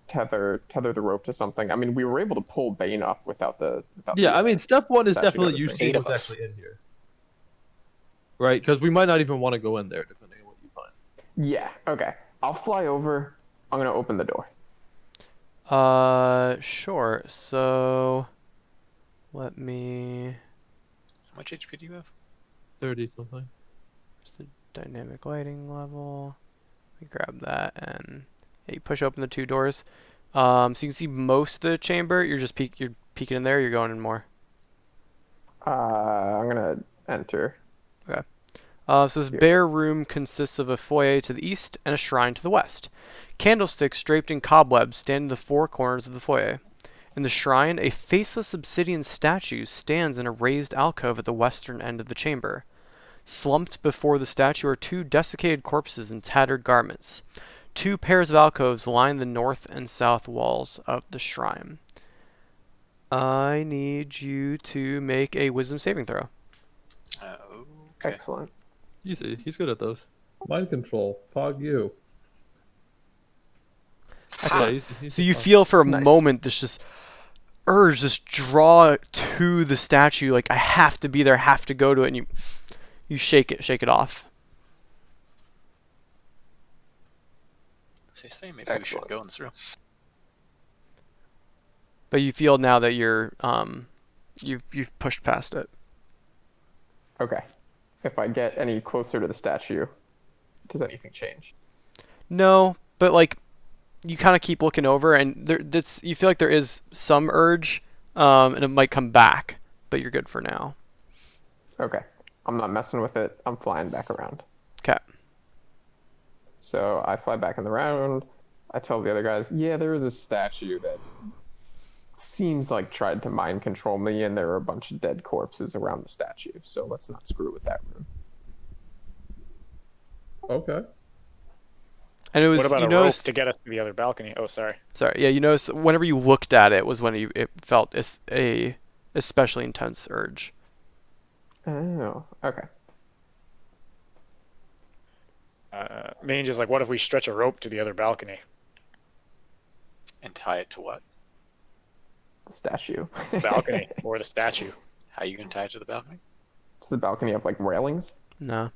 Tether the rope to something. I mean, we were able to pull Bane up without the. Yeah, I mean, step one is statue definitely you noticing. seeing 8 of what's us. actually in here, right? Because we might not even want to go in there, depending on what you find. Yeah. Okay. I'll fly over. I'm gonna open the door. Sure. So let me. How much HP do you have? 30 something. Where's the dynamic lighting level? Let me grab that and yeah, you push open the 2 doors. So you can see most of the chamber. You're just you're peeking in there. You're going in more. I'm gonna enter. Okay. So this bare room consists of a foyer to the east and a shrine to the west. Candlesticks draped in cobwebs stand in the 4 corners of the foyer. In the shrine, a faceless obsidian statue stands in a raised alcove at the western end of the chamber. Slumped before the statue are 2 desiccated corpses in tattered garments. 2 pairs of alcoves line the north and south walls of the shrine. I need you to make a wisdom saving throw. Okay. Excellent. Easy. He's good at those. Mind control. Pog you. Excellent. He's So you feel for a Nice. moment this just urge, this draw to the statue, like I have to be there, have to go to it, and you shake it off. So you say maybe we should go in this room. But you feel now that you've pushed past it. Okay. If I get any closer to the statue, does anything change? No, but like you kind of keep looking over, and you feel like there is some urge, and it might come back, but you're good for now. Okay. I'm not messing with it. I'm flying back around. Okay. So I fly back in the round. I tell the other guys, yeah, there is a statue that seems like tried to mind control me, and there are a bunch of dead corpses around the statue. So let's not screw with that room. Okay. And it was What about you a noticed, rope to get us to the other balcony? Oh, sorry. sorry, yeah, you noticed that whenever you looked at it was when it felt a especially intense urge. Oh, okay. Mange is like, what if we stretch a rope to the other balcony? And tie it to what? The statue. The balcony or the statue? How are you gonna tie it to the balcony? Does the balcony have like railings? No.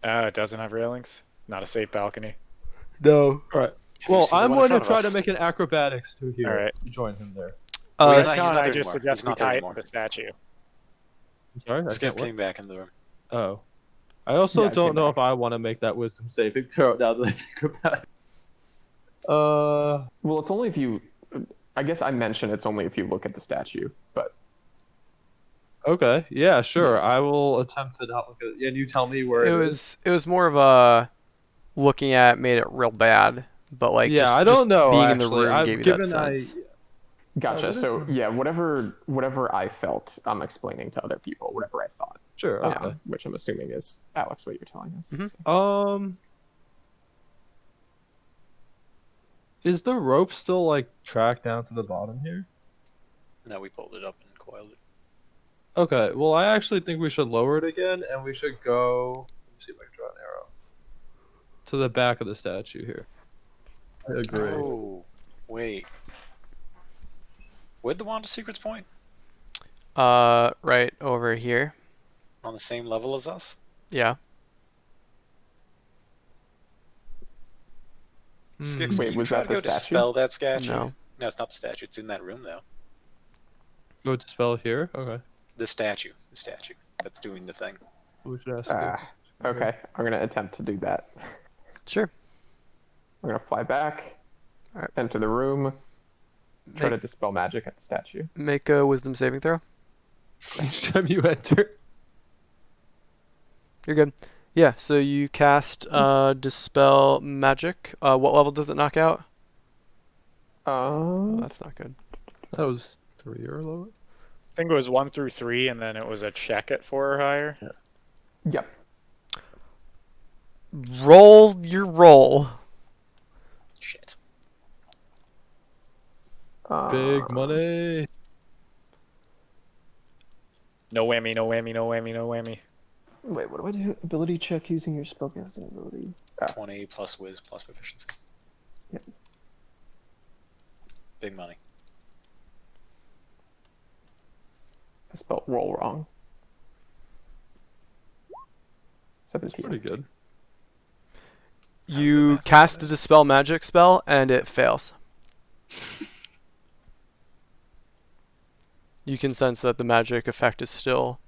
It doesn't have railings. Not a safe balcony. No. All right. Have you Well, seen the I'm one in going to front of try us? to make an acrobatics to here. All right. To join him there. Well, If he's not, not I there just anymore. suggest He's we not there tie it anymore. to the statue. I'm sorry, I This can't guy look. came back in the room. Oh. I also Yeah, I don't came know back. if I want to make that wisdom saving throw now that I think about it. Well, it's only if you. I guess I mentioned it's only if you look at the statue, but Okay. Yeah, sure. I will attempt to not look at it. And you tell me where It it is. was more of a looking at it made it real bad, but like Yeah, just I don't just know being in the actually. room I've gave you that given sense. gotcha. what is So it? yeah, whatever I felt, I'm explaining to other people. Whatever I thought, Sure. Okay. which I'm assuming is Alex, what you're telling us. Mhm. So- Is the rope still like tracked down to the bottom here? No, we pulled it up and coiled it. Okay. Well, I actually think we should lower it again, and we should go. Let me see if I can draw an arrow to the back of the statue here. I agree. Oh, wait. Where'd the Wand of Secrets point? Right over here. On the same level as us? Yeah. Skix, Wait, can you was try that to the go statue? dispel that statue? No. No, it's not the statue. It's in that room, though. Go to spell here. Okay. The statue. The statue. That's doing the thing. We should ask. Ah, Skix. okay, I'm gonna attempt to do that. Sure. I'm gonna fly back, Alright. enter the room, try to Make, dispel magic at the statue. make a wisdom saving throw. Each time you enter. You're good. Yeah, so you cast dispel magic. What level does it knock out? Oh, that's not good. That was 3 or lower. I think it was 1 through 3, and then it was a check at 4 or higher. Yep. Roll your roll. Shit. Big money. No whammy, no whammy, no whammy, no whammy. Wait, what do I do? Ability check using your spellcasting ability. 20 plus whiz plus proficiency. Yep. Big money. I spelled roll wrong. That's 17. pretty good. You cast the dispel magic spell and it fails. You can sense that the magic effect is still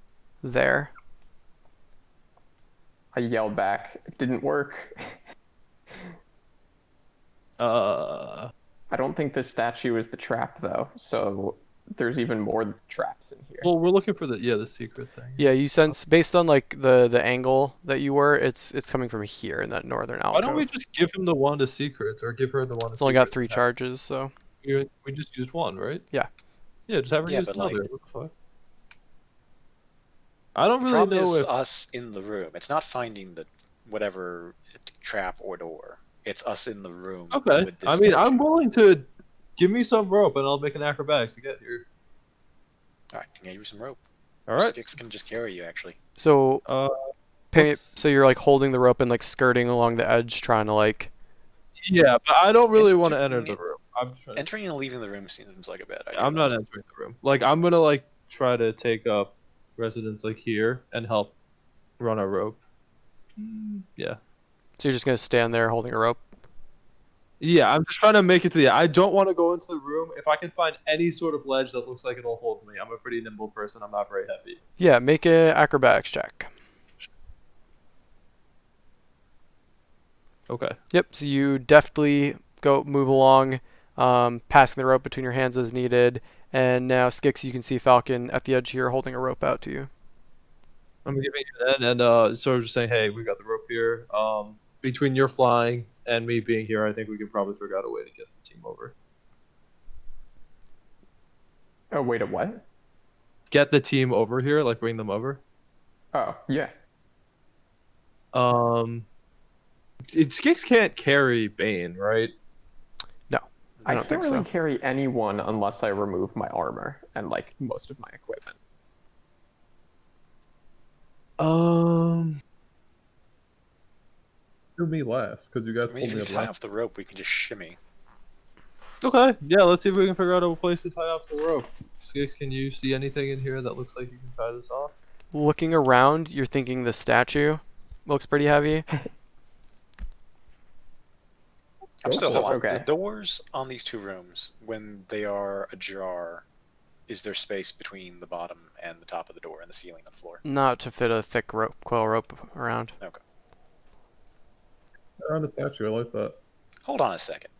there. I yell back. It didn't work. I don't think this statue is the trap though, so there's even more traps in here. Well, we're looking for the secret thing. Yeah, you sense based on like the angle that you were, it's coming from here in that northern Why don't we alcove. just give him the wand of secrets, or give her the wand of It's only got secrets? 3 charges, so We just used one, right? Yeah. Yeah, just have her Yeah, use but, another. like- What the fuck? I don't The really problem know is if us in the room. It's not finding the whatever trap or door. It's us in the room. Okay. With this I mean, I'm statue. willing to give me some rope, and I'll make an acrobatics to get here. All right, I can get you some rope. All right. Sticks can just carry you, actually. so Let's- so you're like holding the rope and like skirting along the edge trying to like Yeah, but I don't really want to Enter- enter the room. I'm just trying. Entering and leaving the room seems like a bad idea. I'm not entering the room. Like, I'm gonna like try to take up residence like here and help run a rope. Yeah. so you're just going to stand there holding a rope. Yeah, I'm just trying to make it to the. I don't want to go into the room. If I can find any sort of ledge that looks like it'll hold me, I'm a pretty nimble person. I'm not very heavy. Yeah, make a acrobatics check. Okay. Yep, so you deftly move along, passing the rope between your hands as needed, and now Skix, you can see Falcon at the edge here holding a rope out to you. I'm giving you that, and sort of just saying, hey, we got the rope here. Between your flying and me being here, I think we could probably figure out a way to get the team over. Oh, wait, a what? Get the team over here, like bring them over. Oh, yeah. Skix can't carry Bane, right? I I don't can't think really so. carry anyone unless I remove my armor and like most of my equipment. Do me last, because you guys I mean, pulled if me you up tie last. off the rope, we can just shimmy. Okay, yeah, let's see if we can figure out a place to tie off the rope. Skix, can you see anything in here that looks like you can tie this off? Looking around, you're thinking the statue looks pretty heavy. I'm still So, on. okay. The doors on these two rooms, when they are ajar, is there space between the bottom and the top of the door and the ceiling and the floor? Not to fit a thick coil rope around. Okay. Around the statue, I like that. Hold on a second.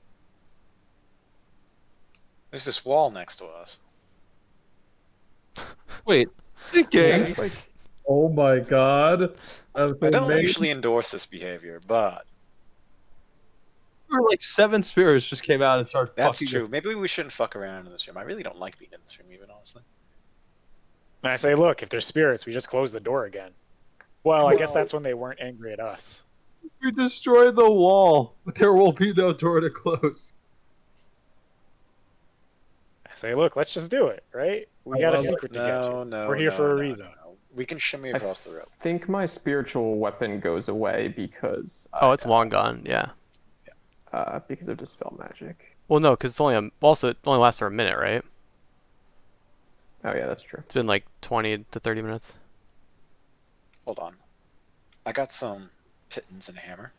There's this wall next to us. Wait, thinking. That's like Oh my god. I don't usually endorse this behavior, but Like 7 spirits just came out and started that's fucking. true. Maybe we shouldn't fuck around in this room. I really don't like being in this room, even honestly. And I say, look, if there's spirits, we just close the door again. Well, I guess that's when they weren't angry at us. We destroyed the wall, but there will be no door to close. I say, look, let's just do it, right? We got a secret to get No, to. no. We're here no, for a no, reason. no. We can shimmy I across the rope. think my spiritual weapon goes away because Oh, it's long gone. Yeah. because of dispel magic. Well, no, because it's only also it only lasts for a minute, right? Oh yeah, that's true. It's been like 20 to 30 minutes. Hold on. I got some pittons and a hammer.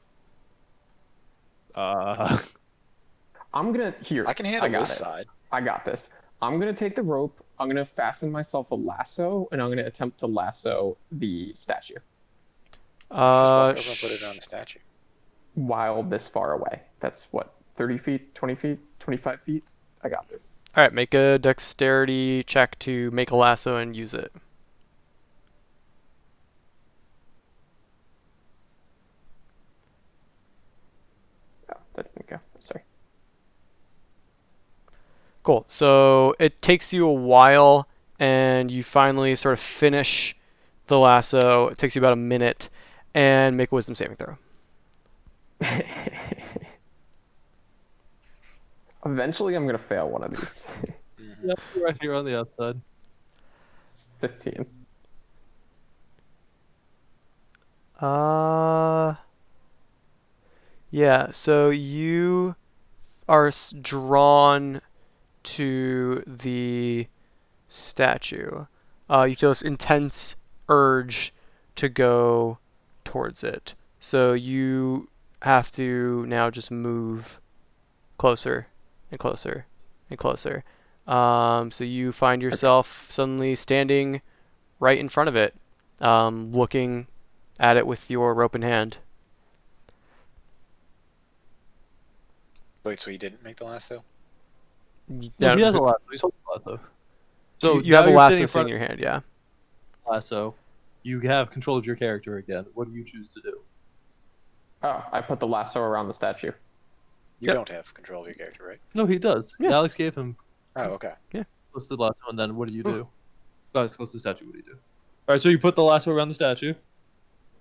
I'm gonna I can handle got this it. side. I got this. I'm gonna take the rope. I'm gonna fasten myself a lasso, and I'm gonna attempt to lasso the statue Just walk over and put it on the statue. while this far away. That's what, 30 feet, 20 feet, 25 feet. I got this. All right, make a dexterity check to make a lasso and use it. Oh, that didn't go. Sorry. Cool. So it takes you a while, and you finally sort of finish the lasso. It takes you about a minute, and make a wisdom saving throw. Eventually, I'm gonna fail one of these. Yeah, right here on the outside. 15. Yeah, so you are drawn to the statue. You feel this intense urge to go towards it. So you have to now just move closer and closer and closer. So you find yourself suddenly standing right in front of it, looking at it with your rope in hand. Wait, so he didn't make the lasso? No, he has a You, lasso. He's holding a lasso. So you have now the you're lasso standing in sitting front in your hand, yeah. of the lasso. You have control of your character again. What do you choose to do? Oh, I put the lasso around the statue. You Yep. don't have control of your character, right? No, he does. Yeah. Alex gave him Oh, okay. close to the lasso, and then what do you do? Guys, close to the statue. What do you do? All right, so you put the lasso around the statue.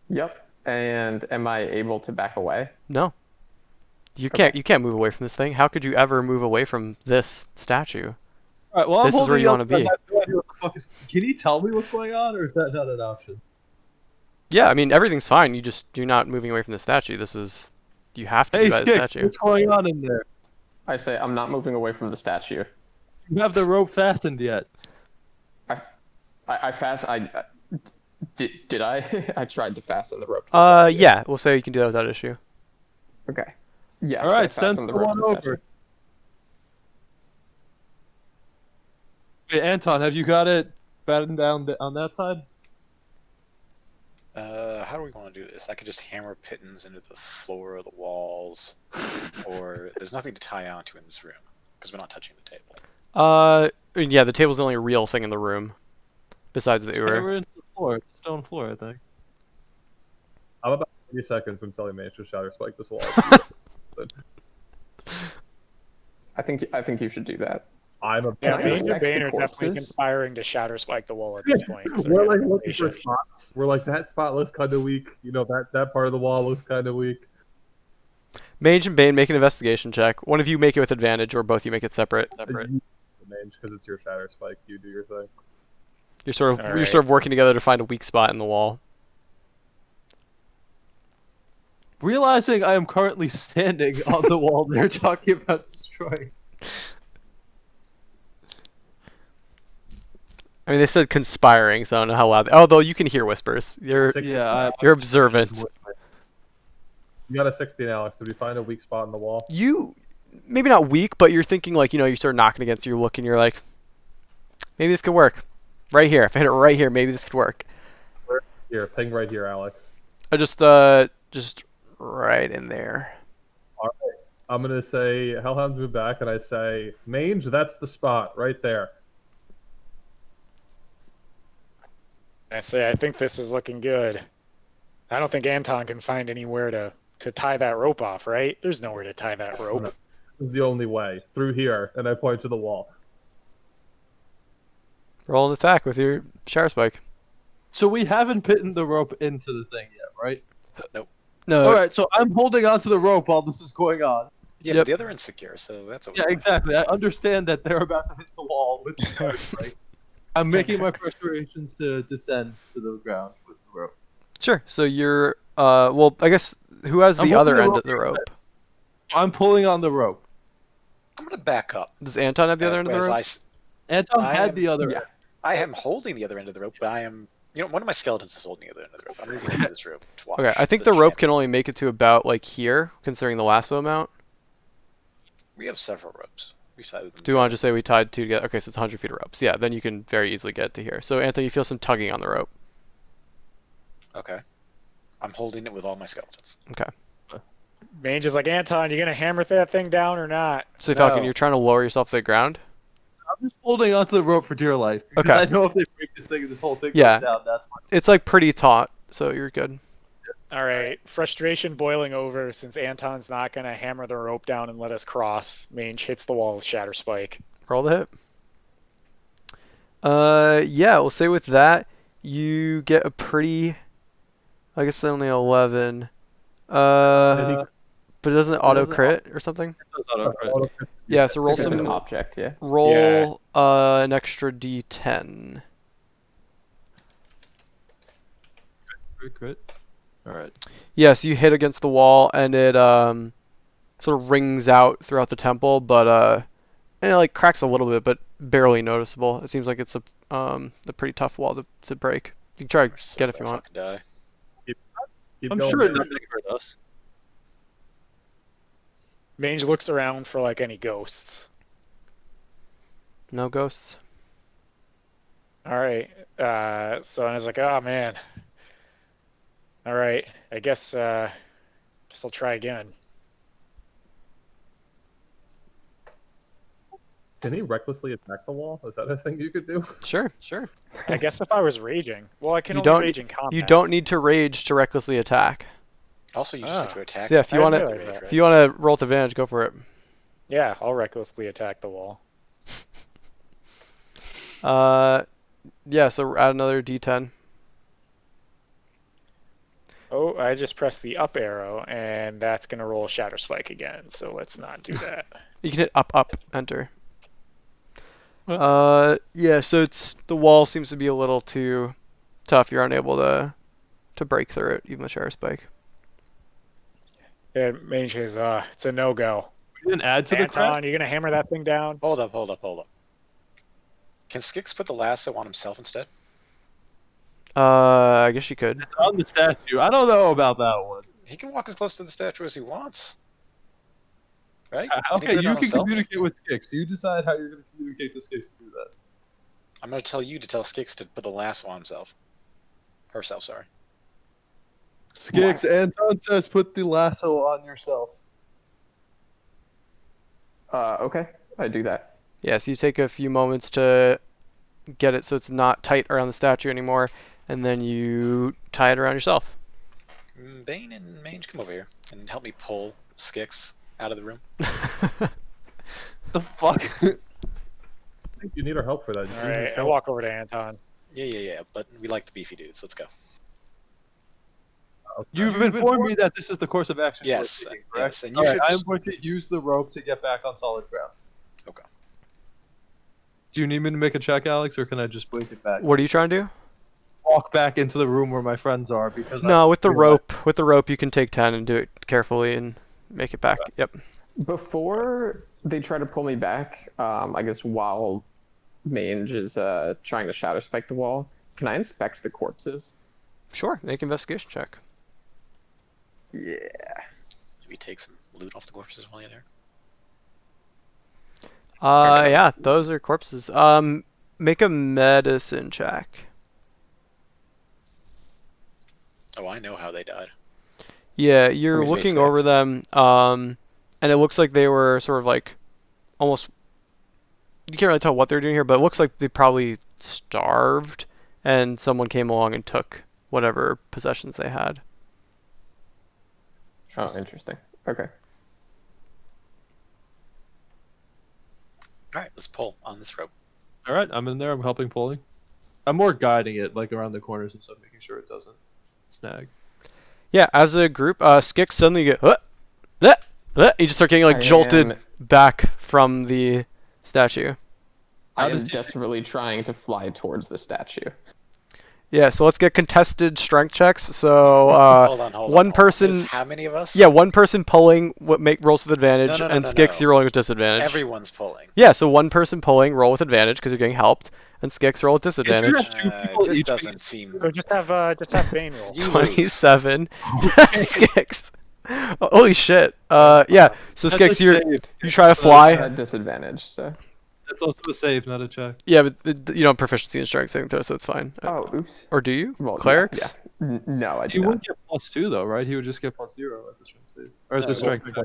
Yep. And am I able to back away? No. You Okay. can't move away from this thing. How could you ever move away from this statue? All right, well, I'm This is holding where you up, want to I be. have no idea what the fuck is. Can you tell me what's going on, or is that not an option? Yeah, I mean everything's fine. You're not moving away from the statue. You have to Hey, be by the Skix, statue. what's going on in there? I say I'm not moving away from the statue. You have the rope fastened yet? I fast. Did I? I tried to fasten the rope. To the statue. Yeah, we'll say you can do that without issue. Okay. Yes. All I right, send fastened the rope someone to the statue. over. Hey, Anton, have you got it battened down on that side? How do we want to do this? I could just hammer pittons into the floor or the walls, or there's nothing to tie onto in this room because we're not touching the table. Yeah, the table's the only real thing in the room, besides the Hammer Uber. into the floor. It's a stone floor, I think. I'm about 30 seconds from telling Mage to shatter spike this wall. I think you should do that. I'm a Yeah, I Bane and inspect the Bane are definitely corpses? conspiring to shatter spike the wall at this point. 'cause they're We're getting like looking for information. spots. We're like, that spot looks kind of weak. You know, that part of the wall looks kind of weak. Mage and Bane make an investigation check. One of you make it with advantage, or both you make it separate. You, Mage, because it's your shatter spike. You do your thing. You're sort All right. of working together to find a weak spot in the wall. Realizing I am currently standing on the wall they're talking about destroying. I mean, they said conspiring, so I don't know how loud. Although you can hear whispers. You're Yeah, you're observant. You got a 16, Alex. Did we find a weak spot in the wall? You maybe not weak, but you're thinking like you start knocking against your look, and you're like, maybe this could work. Right here, if I hit it right here, maybe this could work. Here, ping right here, Alex. I just right in there. All right. I'm gonna say Hellhounds move back, and I say Mange. That's the spot right there. I say I think this is looking good. I don't think Anton can find anywhere to tie that rope off, right? There's nowhere to tie that rope. This is the only way through here, and I point to the wall. Roll an attack with your shatter spike. So we haven't pitted the rope into the thing yet, right? No. All right, so I'm holding onto the rope while this is going on. Yeah, Yep. but the other end's secure, so that's okay. Yeah, exactly. I understand that they're about to hit the wall with the shatter spike. I'm making my preparations to descend to the ground with the rope. Sure. So you're well, I guess who has I'm the holding other the end rope of the here. rope? I'm pulling on the rope. I'm gonna back up. Does Anton have the other end of the as rope? Anton I had am- the other Yeah. end. I am holding the other end of the rope, but I am. One of my skeletons is holding the other end of the rope. I'm moving into this room to watch. Okay, I think the rope can champions. only make it to about like here, considering the lasso amount. We have several ropes. We decided them. Do you want to just say we tied two together? Okay, so it's 100 feet of ropes. Yeah, then you can very easily get to here. So Anton, you feel some tugging on the rope. Okay. I'm holding it with all my skeletons. Okay. Mange is like, Anton, you gonna hammer that thing down or not? So Falcon, No. you're trying to lower yourself to the ground. I'm just holding onto the rope for dear life because Okay. I know if they break this thing and this whole thing Yeah. goes down, that's fine. It's like pretty taut, so you're good. All right, frustration boiling over since Anton's not gonna hammer the rope down and let us cross. Mange hits the wall with shatter spike. Roll the hit. Yeah, we'll say with that you get a pretty. I guess only 11. But it doesn't auto crit or something. Yeah, so roll It's an some. object, yeah. Roll an extra d10. Crit. All right. Yes, you hit against the wall and it sort of rings out throughout the temple, but and it like cracks a little bit, but barely noticeable. It seems like it's a pretty tough wall to break. You can try to get it if you want. Die. Keep I'm going, sure Mange. nothing hurt us. Mange looks around for like any ghosts. No ghosts. All right. So I was like, oh man. All right. I guess I'll try again. Can he recklessly attack the wall? Is that a thing you could do? Sure, sure. I guess if I was raging. Well, I can You only don't rage in combat. you don't need to rage to recklessly attack. Also, you just have to Ah. attack. So yeah, if you I didn't wanna realize rage, that. if you wanna roll with advantage, go for it. Yeah, I'll recklessly attack the wall. Yeah. So add another D10. Oh, I just pressed the up arrow, and that's gonna roll Shatter Spike again. So let's not do that. You can hit up, enter. What? Yeah. So it's the wall seems to be a little too tough. You're unable to break through it, even with Shatter Spike. And Mage is it's a no go. We didn't add to the Anton, crack. you gonna hammer that thing down? Hold up. Can Skix put the lasso on himself instead? I guess you could. It's on the statue. I don't know about that one. He can walk as close to the statue as he wants. Right? Can he Okay, put it you on can himself? communicate with Skix. You decide how you're going to communicate to Skix to do that. I'm gonna tell you to tell Skix to put the lasso on himself. Herself, sorry. Skix, Anton says put the lasso on yourself. Okay, I do that. Yeah. So you take a few moments to get it so it's not tight around the statue anymore, and then you tie it around yourself. Bane and Mange, come over here and help me pull Skix out of the room. The fuck? I think you need our help for that. Just All use your right, I shout. walk over to Anton. Yeah. But we like the beefy dudes. Let's go. Okay. You've informed me that this is the course of action. Yes, we're taking, correct? yes, and you All should right, I'm just- going to use the rope to get back on solid ground. Okay. Do you need me to make a check, Alex, or can I just blink it back? What are you trying to do? Walk back into the room where my friends are because No, I with the realize- rope. With the rope, you can take 10 and do it carefully and make it back. Yep. Before they try to pull me back, I guess while Mange is trying to shatter spike the wall, can I inspect the corpses? Sure. Make an investigation check. Yeah. Should we take some loot off the corpses while you're there? Yeah, those are corpses. Make a medicine check. Oh, I know how they died. Yeah, you're Which looking makes over them, and it looks like they were sort of like almost. You can't really tell what they're doing here, but it looks like they probably starved, and someone came along and took whatever possessions they had. Oh, interesting. Okay. All right, let's pull on this rope. All right, I'm in there. I'm helping pulling. I'm more guiding it, like around the corners and stuff, making sure it doesn't snag. Yeah, as a group, Skix suddenly get. You just start getting like I jolted am- back from the statue. I How am does he- desperately trying to fly towards the statue. Yeah, so let's get contested strength checks. So Hold on. one person. There's how many of us? Yeah, one person pulling make rolls with advantage, No, and no, Skix no. you're rolling with disadvantage. Everyone's pulling. Yeah, so one person pulling roll with advantage because you're getting helped, and Skix roll with If you disadvantage. have two people This each doesn't seem. So just have Bane roll. You lose. 27. Skix. Holy shit. Yeah. So That's Skix, a you save. try to I fly. had disadvantage, so. That's also a save, not a check. Yeah, but you don't have proficiency in strength saving throw, so it's fine. Oh, oops. Or do you? Well, yeah, Clerics? Yeah. No, I do He not. wouldn't get +2 though, right? He would just get +0 as a strength save, or as No, a strength check.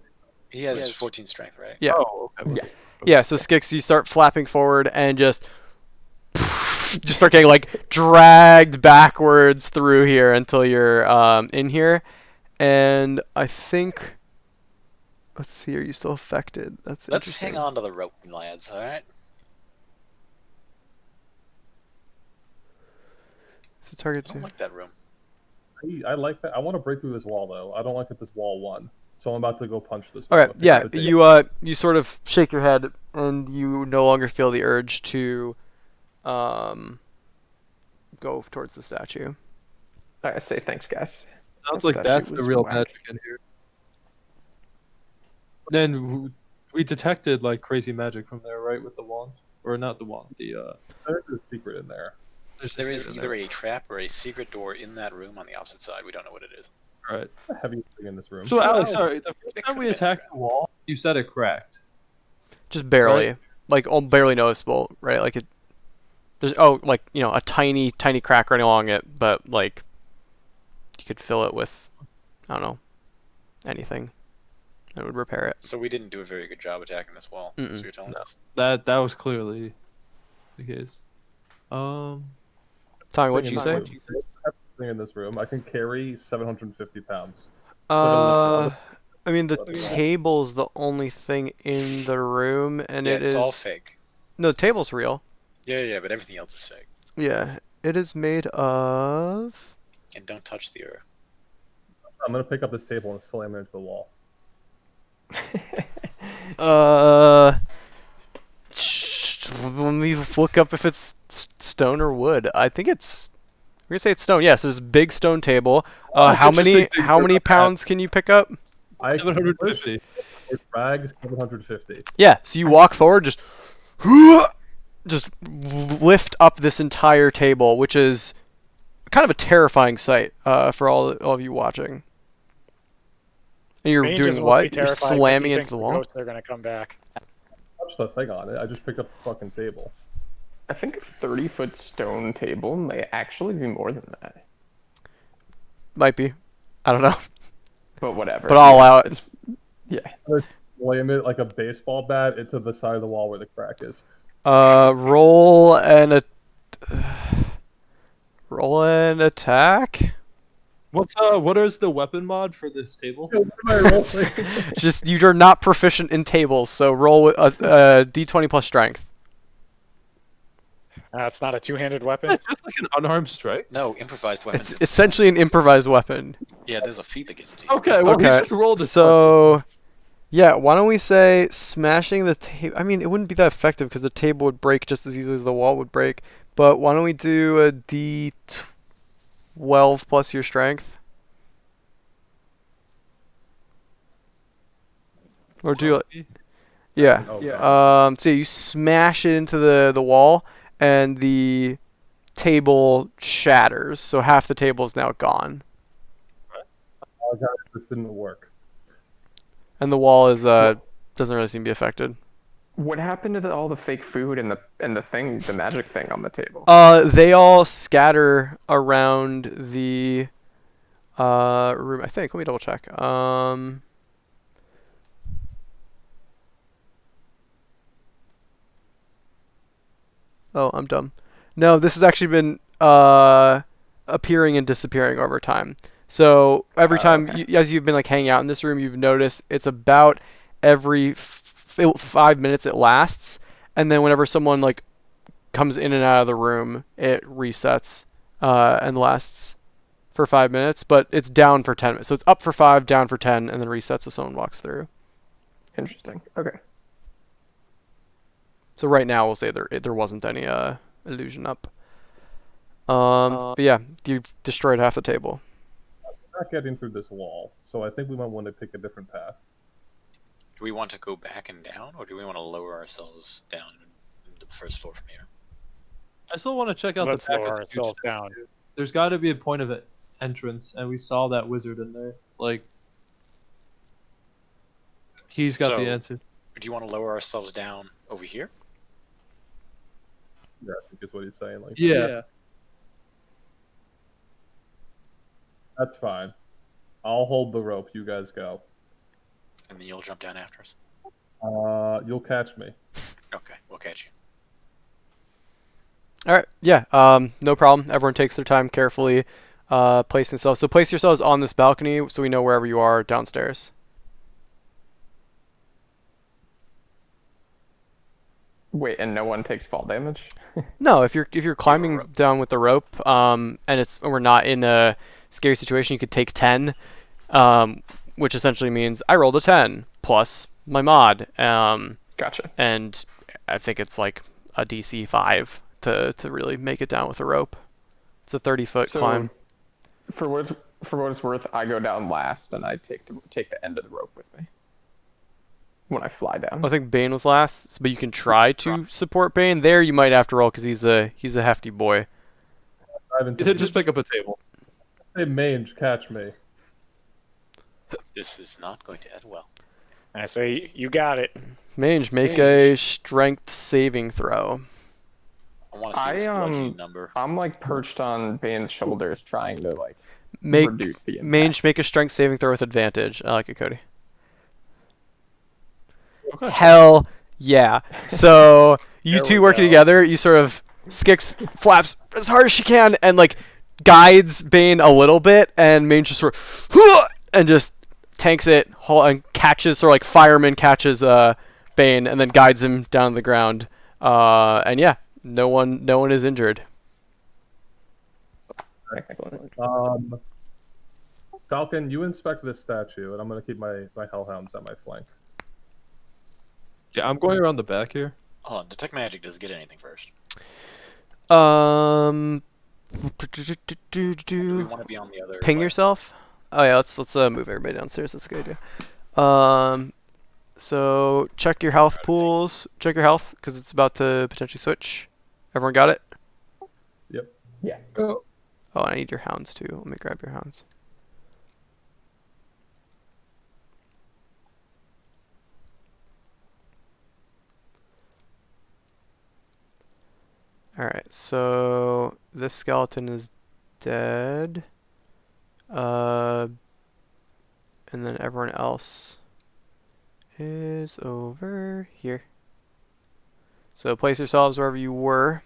He has 14 strength, right? Yeah. Oh, okay. Yeah. Yeah. So Skix, you start flapping forward and just start getting like dragged backwards through here until you're in here, and I think. Let's see. Are you still affected? That's Let's interesting. hang on to the rope, lads. All right. So target I two. don't like that room. I like that. I want to break through this wall though. I don't like that this wall won. So I'm about to go punch this. All wall. right, yeah, you sort of shake your head and you no longer feel the urge to go towards the statue. I say thanks, guys. Sounds That like statue that's the was real whack. magic in here. Then we detected like crazy magic from there, right? With the wand, or not the wand? There's a secret in there. There's There a is secret in either there. a trap or a secret door in that room on the opposite side. We don't know what it is. Right. The heaviest thing in this room. So Alex, Oh, sorry, the first it time we could've been attacked the wall, you said it cracked. Just barely. Right. like barely noticeable, right? Like there's like a tiny crack running along it, but like you could fill it with I don't know anything that would repair it. So we didn't do a very good job attacking this wall. Mm-mm. So you're telling us. That was clearly the case. Tommy, Thing what'd in you this say? room- Thing in this room, I can carry 750 pounds. I mean the Loading. table's the only thing in the room, and Yeah, it it's all is fake. no, the table's real. Yeah, but everything else is fake. Yeah, it is made of. And don't touch the earth. I'm gonna pick up this table and slam it into the wall. Let me look up if it's stone or wood. I think it's. We're gonna say it's stone. Yeah, so it's a big stone table. How Interesting many things how about many that. pounds can you pick up? I 750. drag 750. Yeah, so you walk forward, just lift up this entire table, which is kind of a terrifying sight for all of you watching. And you're Mange doing is mostly what? You're terrified 'cause slamming he into thinks the the wall? ghosts are gonna come back. Touch the thing on it. I just picked up the fucking table. I think a 30-foot stone table may actually be more than that. Might be. I don't know. But whatever. But I'll allow it. It's, yeah. Slam it like a baseball bat into the side of the wall where the crack is. Roll an attack. What is the weapon mod for this table? Just you are not proficient in tables, so roll a d20 plus strength. It's not a two-handed weapon. Just like an unarmed strike. No, improvised weapons. It's essentially an improvised weapon. Yeah, there's a feat that gives it to you. Okay, well he Okay, just rolled a so yeah, why don't we say smashing the table? I mean, it wouldn't be that effective because the table would break just as easily as the wall would break. But why don't we do a d12 plus your strength? Or do you? Yeah. Oh, So you smash it into the wall, and the table shatters. So half the table is now gone, This didn't work. and the wall is doesn't really seem to be affected. What happened to all the fake food and the magic thing on the table? They all scatter around the room. I think. Let me double check. Oh, I'm dumb. No, this has actually been appearing and disappearing over time. So every time, Okay. as you've been like hanging out in this room, you've noticed it's about every 5 minutes it lasts, and then whenever someone like comes in and out of the room, it resets and lasts for 5 minutes. But it's down for 10 minutes, so it's up for 5, down for 10, and then resets if someone walks through. Interesting. Okay. So right now we'll say there wasn't any illusion up. But yeah, you've destroyed half the table. We're not getting through this wall, so I think we might want to pick a different path. Do we want to go back and down, or do we want to lower ourselves down into the first floor from here? I still want to check out Let's the back lower of the ourselves future. down. There's got to be a point of entrance, and we saw that wizard in there. Like, he's got the So- answer. Do you want to lower ourselves down over here? Yeah, I think is what he's saying. Like, Yeah. that's fine. I'll hold the rope. You guys go. And then you'll jump down after us? You'll catch me. Okay, we'll catch you. All right. Yeah. No problem. Everyone takes their time carefully, placing themselves. So place yourselves on this balcony so we know wherever you are downstairs. Wait, and no one takes fall damage? No, if you're climbing rope. down with the rope, and we're not in a scary situation, you could take 10, which essentially means I rolled a 10 plus my mod, Gotcha. and I think it's like a DC 5 to really make it down with a rope. It's a 30-foot So, climb. For what it's worth, I go down last and I take the end of the rope with me when I fly down. I think Bane was last, but you can try to support Bane. There, you might have to roll because he's a hefty boy. Dive into You did just pick up a table. Hey, Mange, catch me. This is not going to end well. I say, you got it. Mange, make a strength saving throw. I want to see this bludgeoning number. I'm like perched on Bane's shoulders, trying to like Make reduce the impact. Mange, make a strength saving throw with advantage. I like it, Cody. Okay. Hell yeah. So you There two we working go. together, you sort of Skix flaps as hard as she can and like guides Bane a little bit, and Mange just sort of and just tanks it and catches, sort of like fireman catches Bane and then guides him down to the ground. And yeah, no one is injured. Excellent. Falcon, you inspect this statue, and I'm gonna keep my hellhounds at my flank. Yeah, I'm going around the back here. Hold on, detect magic does get anything first. Do we want to be on the other? Ping way? yourself. Oh yeah, let's move everybody downstairs. That's a good idea. So check your health pools. Check your health because it's about to potentially switch. Everyone got it? Yep. Yeah. Oh. Oh, I need your hounds too. Let me grab your hounds. Alright, so this skeleton is dead. And then everyone else is over here. So place yourselves wherever you were.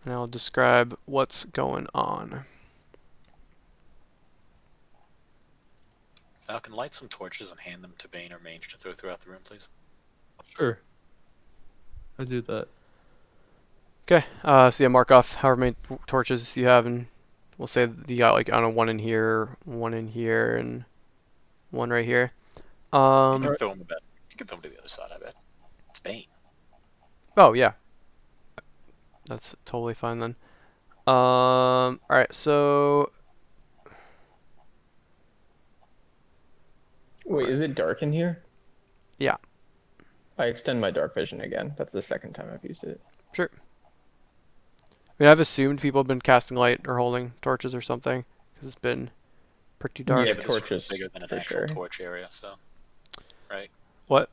And I'll describe what's going on. Falcon, light some torches and hand them to Bane or Mange to throw throughout the room, please. Sure. I do that. Okay, so yeah, mark off however many torches you have, and we'll say that you got like, I don't know, one in here, and one right here. You can throw them a bit. You can throw them to the other side, I bet. It's Bane. Oh yeah, that's totally fine then. All right, so Wait, is it dark in here? Yeah. I extend my dark vision again. That's the second time I've used it. Sure. I mean, I've assumed people have been casting light or holding torches or something because it's been pretty dark. Yeah, But this torches room's bigger than an for actual sure. torch area, so right. What?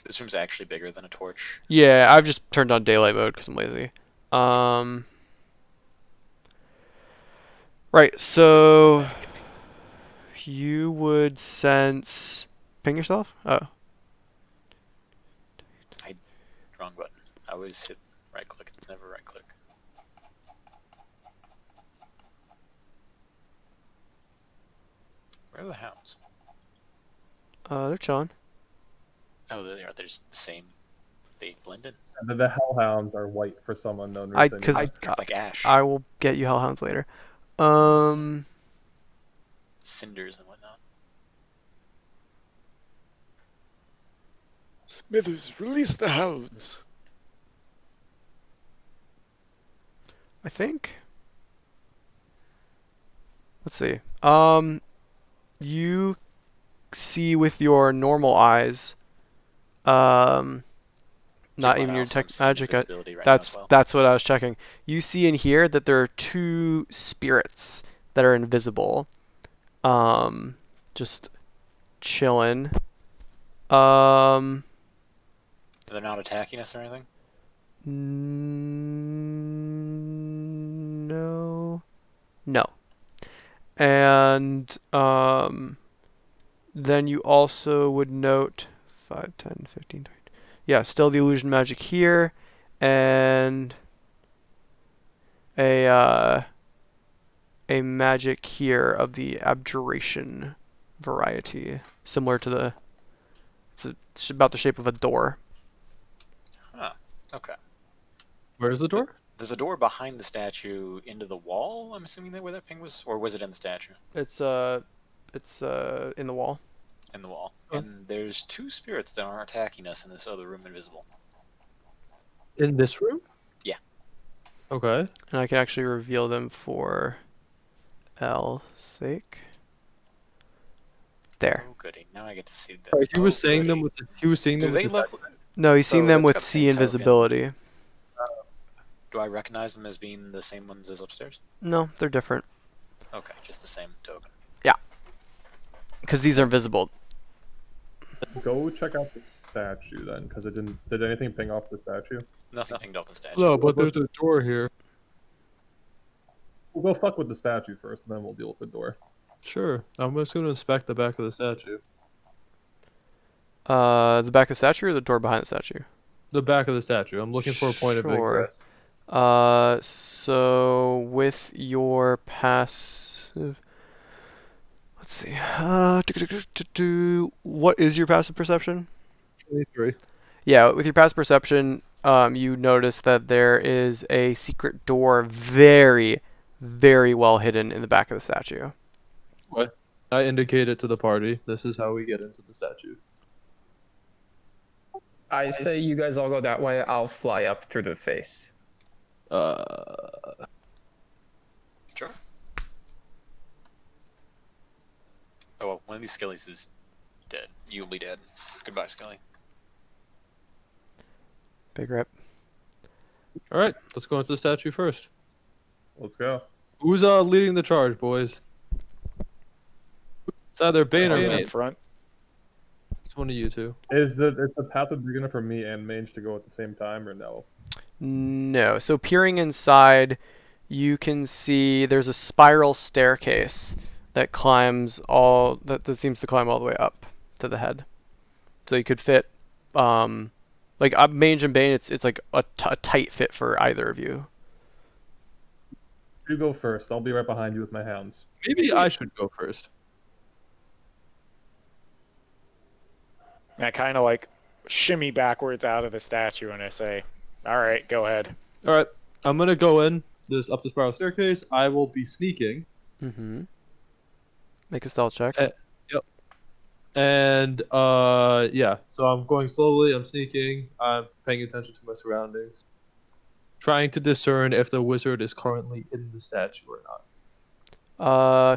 This room's actually bigger than a torch. Yeah, I've just turned on daylight mode because I'm lazy. Right, so you would sense. Ping yourself? Oh. Wrong button. I always hit right click. It's never right click. Where are the hounds? They're chilling. Oh, they are. They're just the same. They blended. And then the hellhounds are white for some unknown I reason. because Like ash. I will get you hellhounds later. Cinders and whatnot. Smithers, release the hounds. I think. Let's see. You see with your normal eyes. Not even your tech magic. That's what I was checking. You see in here that there are two spirits that are invisible. Just chilling. They're not attacking us or anything? No. No. And then you also would note 5, 10, 15, 20. Yeah, still the illusion magic here, and a magic here of the abjuration variety, similar to the. It's about the shape of a door. Huh. Okay. Where's the door? There's a door behind the statue into the wall. I'm assuming that where that ping was, or was it in the statue? It's in the wall. In the wall. Oh. And there's two spirits that aren't attacking us in this other room, invisible. In this room? Yeah. Okay. And I can actually reveal them for L's sake. There. Oh goody! Now I get to see them. Right, he was Oh, saying goody. them with he was seeing Do them they with the level? No, he's seen So them that's with got the C same token. invisibility. Do I recognize them as being the same ones as upstairs? No, they're different. Okay, just the same token. Because these are invisible. Go check out the statue then, because it didn't. Did anything ping off the statue? Nothing pinged off the statue. No, but there's a door here. We'll go fuck with the statue first, and then we'll deal with the door. Sure. I'm just gonna inspect the back of the statue. The back of the statue or the door behind the statue? The back of the statue. I'm looking for a point of Sure. ingress. So with your passive, let's see. What is your passive perception? 23. Yeah, with your passive perception, you notice that there is a secret door very, very well hidden in the back of the statue. What? I indicated to the party. This is how we get into the statue. I say you guys all go that way. I'll fly up through the face. Sure. Oh, well, one of these Skellies is dead. You'll be dead. Goodbye, Skelly. Big rip. All right, let's go into the statue first. Let's go. Who's leading the charge, boys? It's either Bane or Up Mage. front. It's one of you two. Is the path big enough for me and Mange to go at the same time, or no? No. So peering inside, you can see there's a spiral staircase that climbs that seems to climb all the way up to the head. So you could fit, like Mange and Bane. It's like a tight fit for either of you. You go first. I'll be right behind you with my hounds. Maybe I should go first. And I kind of like shimmy backwards out of the statue and I say, all right, go ahead. All right, I'm gonna go in up the spiral staircase. I will be sneaking. Mm-hmm. Make a stealth check. Yep. And yeah. So I'm going slowly. I'm sneaking. I'm paying attention to my surroundings, trying to discern if the wizard is currently in the statue or not.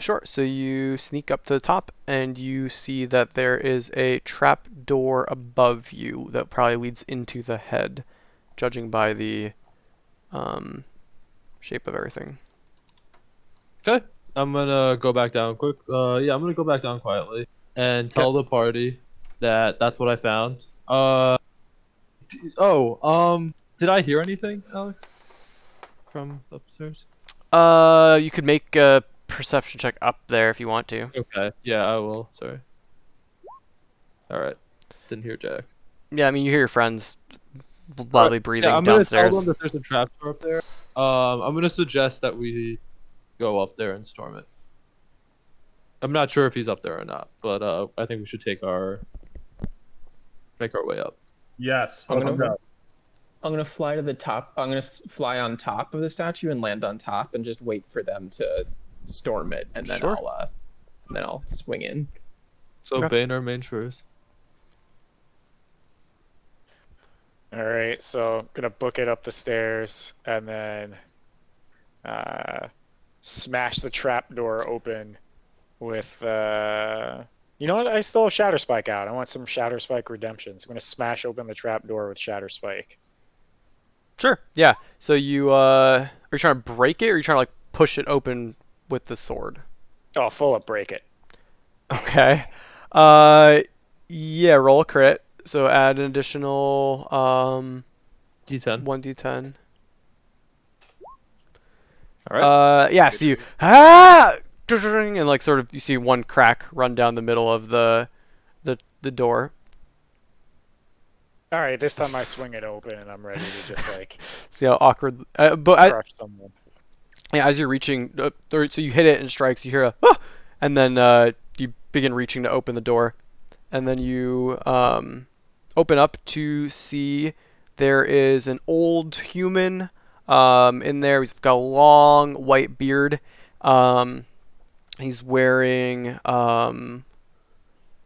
Sure. So you sneak up to the top and you see that there is a trap door above you that probably leads into the head, judging by the shape of everything. Okay. I'm gonna go back down quick. Yeah, I'm gonna go back down quietly and tell the party that that's what I found. Did I hear anything, Alex, from upstairs? You could make a perception check up there if you want to. Okay. Yeah, I will. Sorry. All right. Didn't hear Jack. Yeah, I mean you hear your friends loudly breathing Yeah, I'm gonna downstairs. tell them that there's a trapdoor up there. I'm gonna suggest that we go up there and storm it. I'm not sure if he's up there or not, but I think we should make our way up. Yes. I'm let's gonna- go. I'm gonna fly to the top. I'm gonna fly on top of the statue and land on top and just wait for them to storm it, and then Sure. I'll swing in. So Okay. Bane or Mange first. All right, so I'm gonna book it up the stairs and then smash the trap door open with you know what? I still have Shatter Spike out. I want some Shatter Spike redemptions. I'm gonna smash open the trap door with Shatter Spike. Sure. Yeah. So you are you trying to break it or are you trying to like push it open with the sword? Oh, full up break it. Okay. Yeah, roll a crit. So add an additional D10. 1d10. All right. Yeah, so you and like sort of you see one crack run down the middle of the door. All right, this time I swing it open and I'm ready to just like See how awkward. But crush someone. yeah, as you're reaching, so you hit it and strikes. You hear a, and then you begin reaching to open the door, and then you open up to see there is an old human in there. He's got a long white beard. He's wearing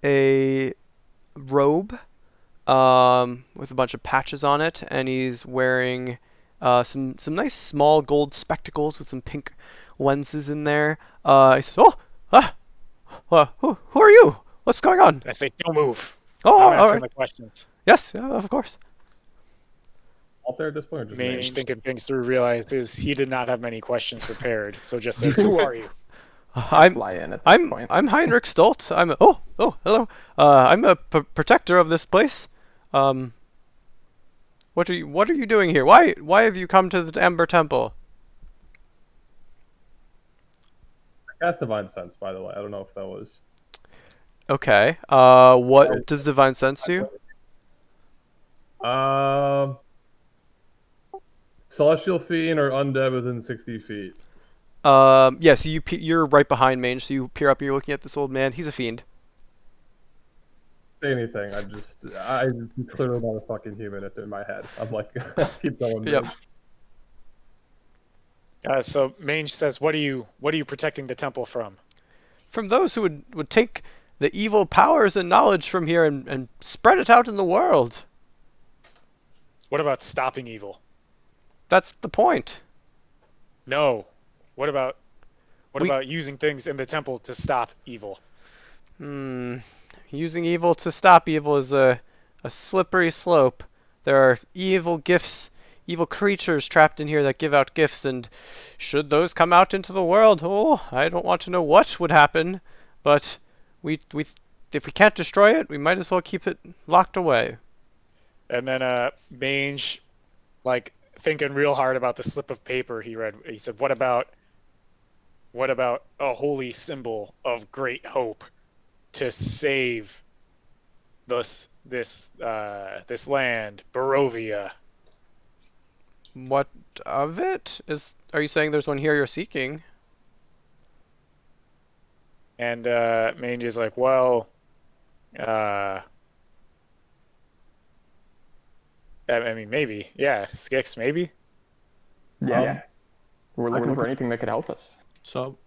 a robe with a bunch of patches on it, and he's wearing some nice small gold spectacles with some pink lenses in there. He says, who are you? What's going on? I say, don't move. Oh, I'm all asking right. the questions. Yes, of course. Out there at this point, or just Mange, Mange? thinking things through, realizes he did not have many questions prepared, so just says, "Who are you?" I'm fly in at this point. I'm Heinrich Stoltz. Hello. I'm a protector of this place. Um, what are you doing here? Why have you come to the Ember Temple? I cast Divine Sense, by the way. I don't know if that was. Okay. What does divine sense do? Um, Celestial Fiend or undead within 60 feet. Yeah. So you're right behind Mange. So you peer up. And you're looking at this old man. He's a fiend. Say anything. He's clearly not a fucking human in my head. I'm like, keep going, Yep. Mage. So Mange says, "What are you protecting the temple from?" From those who would take the evil powers and knowledge from here and spread it out in the world. What about stopping evil? That's the point. No. What about We using things in the temple to stop evil? Using evil to stop evil is a slippery slope. There are evil gifts, evil creatures trapped in here that give out gifts, and should those come out into the world, oh, I don't want to know what would happen, but we if we can't destroy it, we might as well keep it locked away. And then Mange, like thinking real hard about the slip of paper he read, he said, what about a holy symbol of great hope to save this land, Barovia?" What of it? Are you saying there's one here you're seeking? And Mange is like, "Well, uh, I mean, maybe, yeah, Skix, maybe." Yeah. We're looking for anything that could help us. So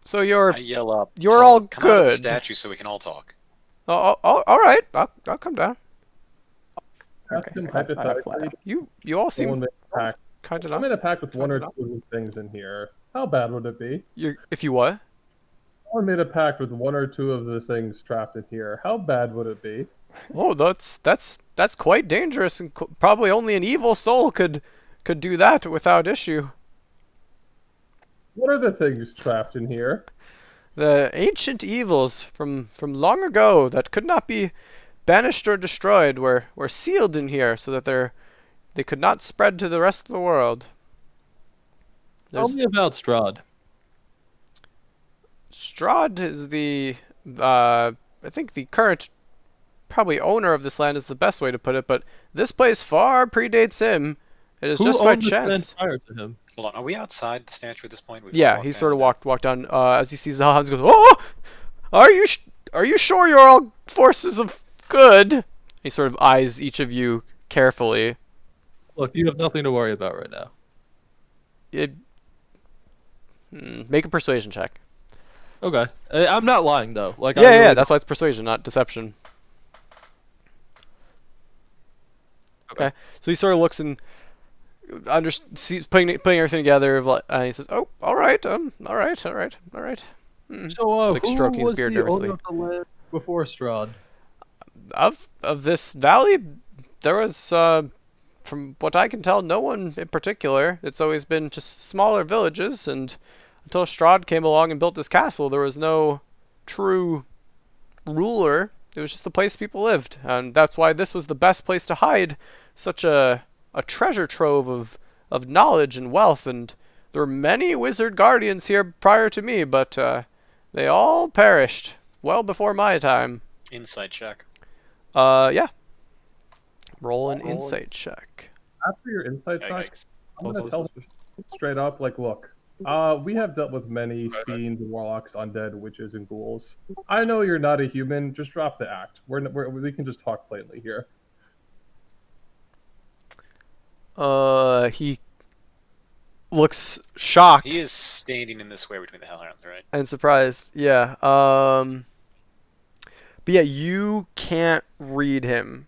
So I yell up. you're all Come out of the good. statue so we can all talk. Oh, all right. I'll come down. Ask Okay, him I have hypothetically. You all Someone seem made a pact. kind I made enough. a pact with one or two of the things in here. How bad would it be? If you what? Someone made a pact with one or two of the things trapped in here. How bad would it be? Oh, that's quite dangerous, and probably only an evil soul could do that without issue. What are the things trapped in here? The ancient evils from long ago that could not be banished or destroyed were sealed in here so that they could not spread to the rest of the world. tell There's me about Strahd. Strahd is I think the current probably owner of this land is the best way to put it, but this place far predates him. It is Who just by owned this land chance. prior to him? Hold on, are we outside the statue at this point? We've all Yeah, walked he down sort of there? walked down as he sees the Hans goes, "Oh, are you sure you're all forces of good?" He sort of eyes each of you carefully. Look, you have nothing to worry about right now. It, make a persuasion check. Okay, I'm not lying though. Like, Yeah, I really that's why it's persuasion, not deception. Okay, so he sort of looks and sees putting everything together, and he says, "Oh, all right, all right, all right, all right." So, It's like who stroking his was beard the nervously. owner of the land before Strahd? Of this valley, there was, from what I can tell, no one in particular. It's always been just smaller villages, and until Strahd came along and built this castle, there was no true ruler. It was just the place people lived, and that's why this was the best place to hide such a treasure trove of knowledge and wealth. And there were many wizard guardians here prior to me, but they all perished well before my time. Insight check. Yeah. Roll an insight check. After your insight check, Yikes. I'm gonna Also tell suspicious. straight up, like, look, we have dealt with many fiends, warlocks, undead, witches, and ghouls. I know you're not a human. Just drop the act. We can just talk plainly here. He looks shocked He is standing in the square between the hellhounds, right? and surprised. Yeah. But yeah, you can't read him,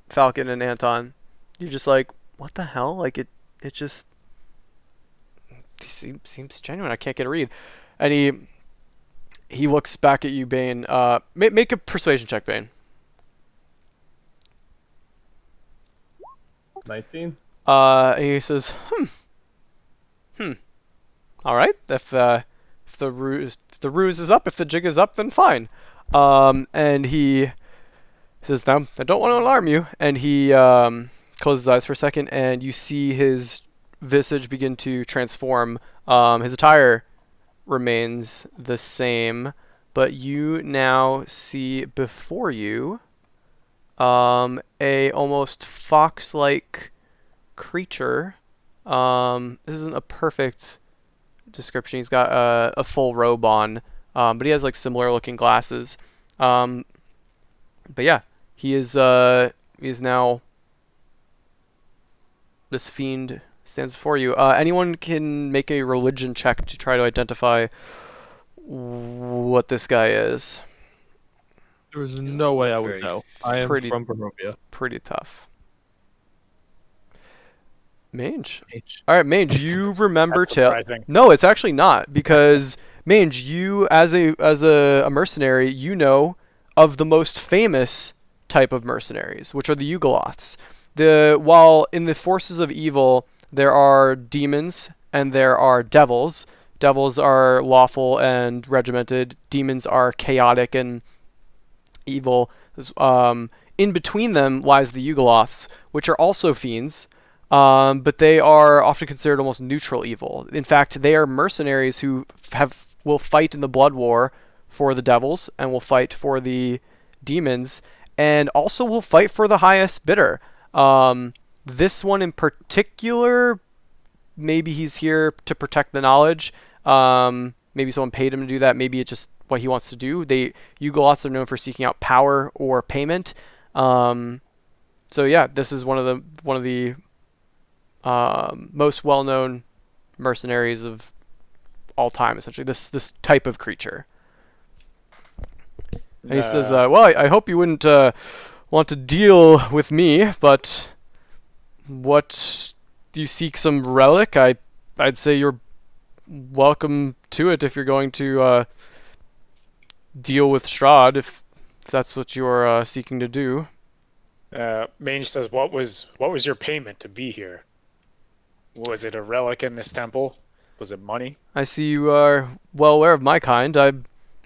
Falcon and Anton. You're just like, what the hell? Like it just seems genuine. I can't get a read. And he looks back at you, Bane. Make a persuasion check, Bane. 19. And he says, All right. If if the ruse is up, if the jig is up, then fine. And he says, "Now, I don't want to alarm you." And he closes his eyes for a second, and you see his visage begin to transform. His attire remains the same, but you now see before you a almost fox-like creature. This isn't a perfect description. He's got a full robe on, but he has like similar looking glasses. But yeah, he is now this fiend stands before you. Anyone can make a religion check to try to identify what this guy is. There was no way I would Very- know. I am pretty- from Barovia. Pretty tough. Mange. H. All right, Mange, you remember That's to surprising. No, it's actually not because Mange, you as a mercenary, you know of the most famous type of mercenaries, which are the Yugoloths. While in the forces of evil there are demons and there are devils. Devils are lawful and regimented. Demons are chaotic and evil. In between them lies the Yugoloths, which are also fiends, but they are often considered almost neutral evil. In fact, they are mercenaries who will fight in the blood war for the devils and will fight for the demons and also will fight for the highest bidder. This one in particular, maybe he's here to protect the knowledge. Maybe someone paid him to do that. Maybe it's just what he wants to do. Yugoloths are known for seeking out power or payment. So yeah, this is one of the most well-known mercenaries of all time, essentially. This type of creature. And he says, "Well, I hope you wouldn't want to deal with me, but what do you seek some relic? I'd say you're welcome to it if you're going to deal with Strahd, if that's what you're seeking to do." Mange says, what was your payment to be here? Was it a relic in this temple? Was it money? I see you are well aware of my kind. I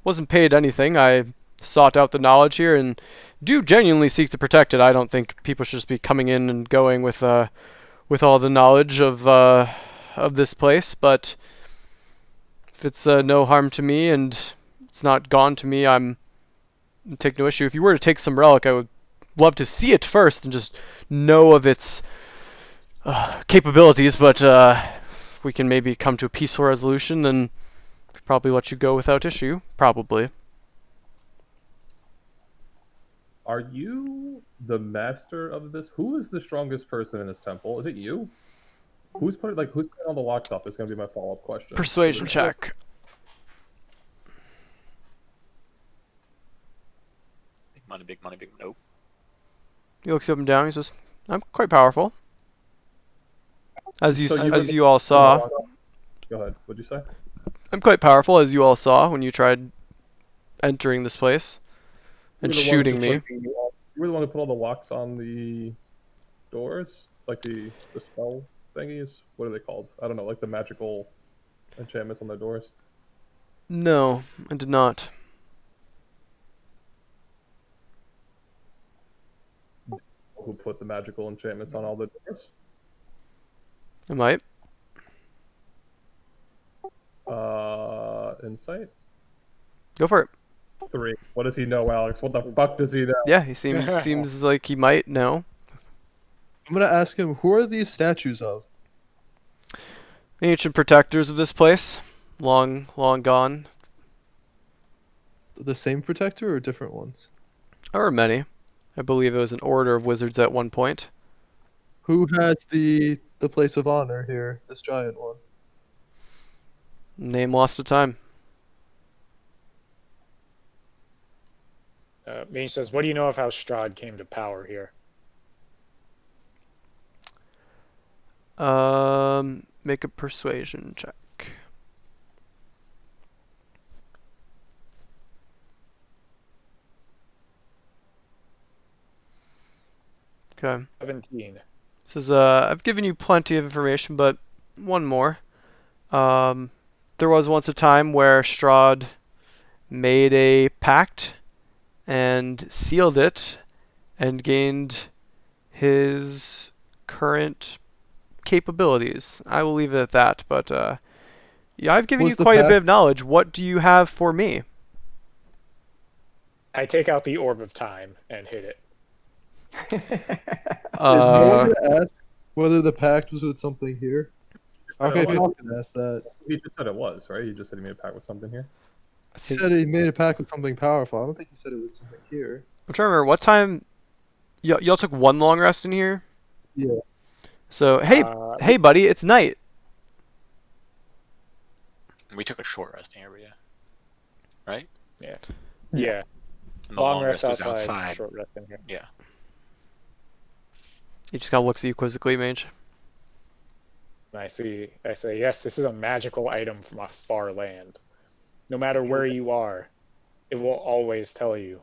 wasn't paid anything. I sought out the knowledge here and do genuinely seek to protect it. I don't think people should just be coming in and going with all the knowledge of this place. But if it's no harm to me and it's not gone to me, I'm take no issue. If you were to take some relic, I would love to see it first and just know of its capabilities. But if we can maybe come to a peaceful resolution, then I'd probably let you go without issue. Probably. Are you the master of this? Who is the strongest person in this temple? Is it you? Who's putting all the locks up? Is going to be my follow-up question. Persuasion check. Big money, big nope. He looks up and down. He says, "I'm quite powerful, as you all saw. Go ahead. What'd you say? I'm quite powerful, as you all saw when you tried entering this place and You were the shooting ones me." who you were the one who put all the locks on the doors, like the spell thingies. What are they called? I don't know, like the magical enchantments on the doors. No, I did not. Who put the magical enchantments on all the doors? I might. Insight? Go for it. 3. What does he know, Alex? What the fuck does he know? Yeah, he seems like he might know. I'm gonna ask him, who are these statues of? The ancient protectors of this place, long gone. The same protector or different ones? There were many. I believe it was an order of wizards at one point. Who has the place of honor here? This giant one. Name lost to time. Mange says, what do you know of how Strahd came to power here? Make a persuasion check. Okay. 17. Says, I've given you plenty of information, but one more. there was once a time where Strahd made a pact and sealed it and gained his current capabilities. I will leave it at that, but yeah, I've given you Was the quite a bit of pact knowledge. What do you have for me? I take out the orb of time and hit it. is no one Uh, gonna ask whether the pact was with something here? Okay, it was. people can ask that. He just said it was, right? He just said he made a pact with something here. I He think, said he made a pact with something powerful. I don't think he said it was something here. I'm trying to remember what time y'all took one long rest in here. Yeah. So Uh, hey, buddy, it's night. We took a short rest area, right? yeah. And the Long long rest rest was outside, outside. short rest in here. Yeah. He just kind of looks at you quizzically, Mage. And I say, yes, this is a magical item from a far land. No matter where you are, it will always tell you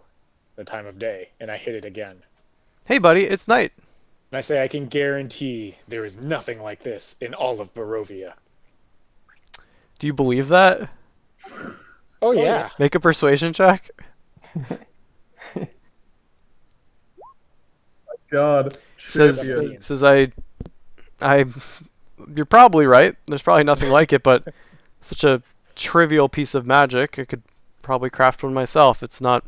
the time of day. And I hit it again. Hey, buddy, it's night. And I say, I can guarantee there is nothing like this in all of Barovia. Do you believe that? Oh, yeah. Make a persuasion check. God. Says champion. says I. You're probably right. There's probably nothing like it, but such a trivial piece of magic. I could probably craft one myself. It's not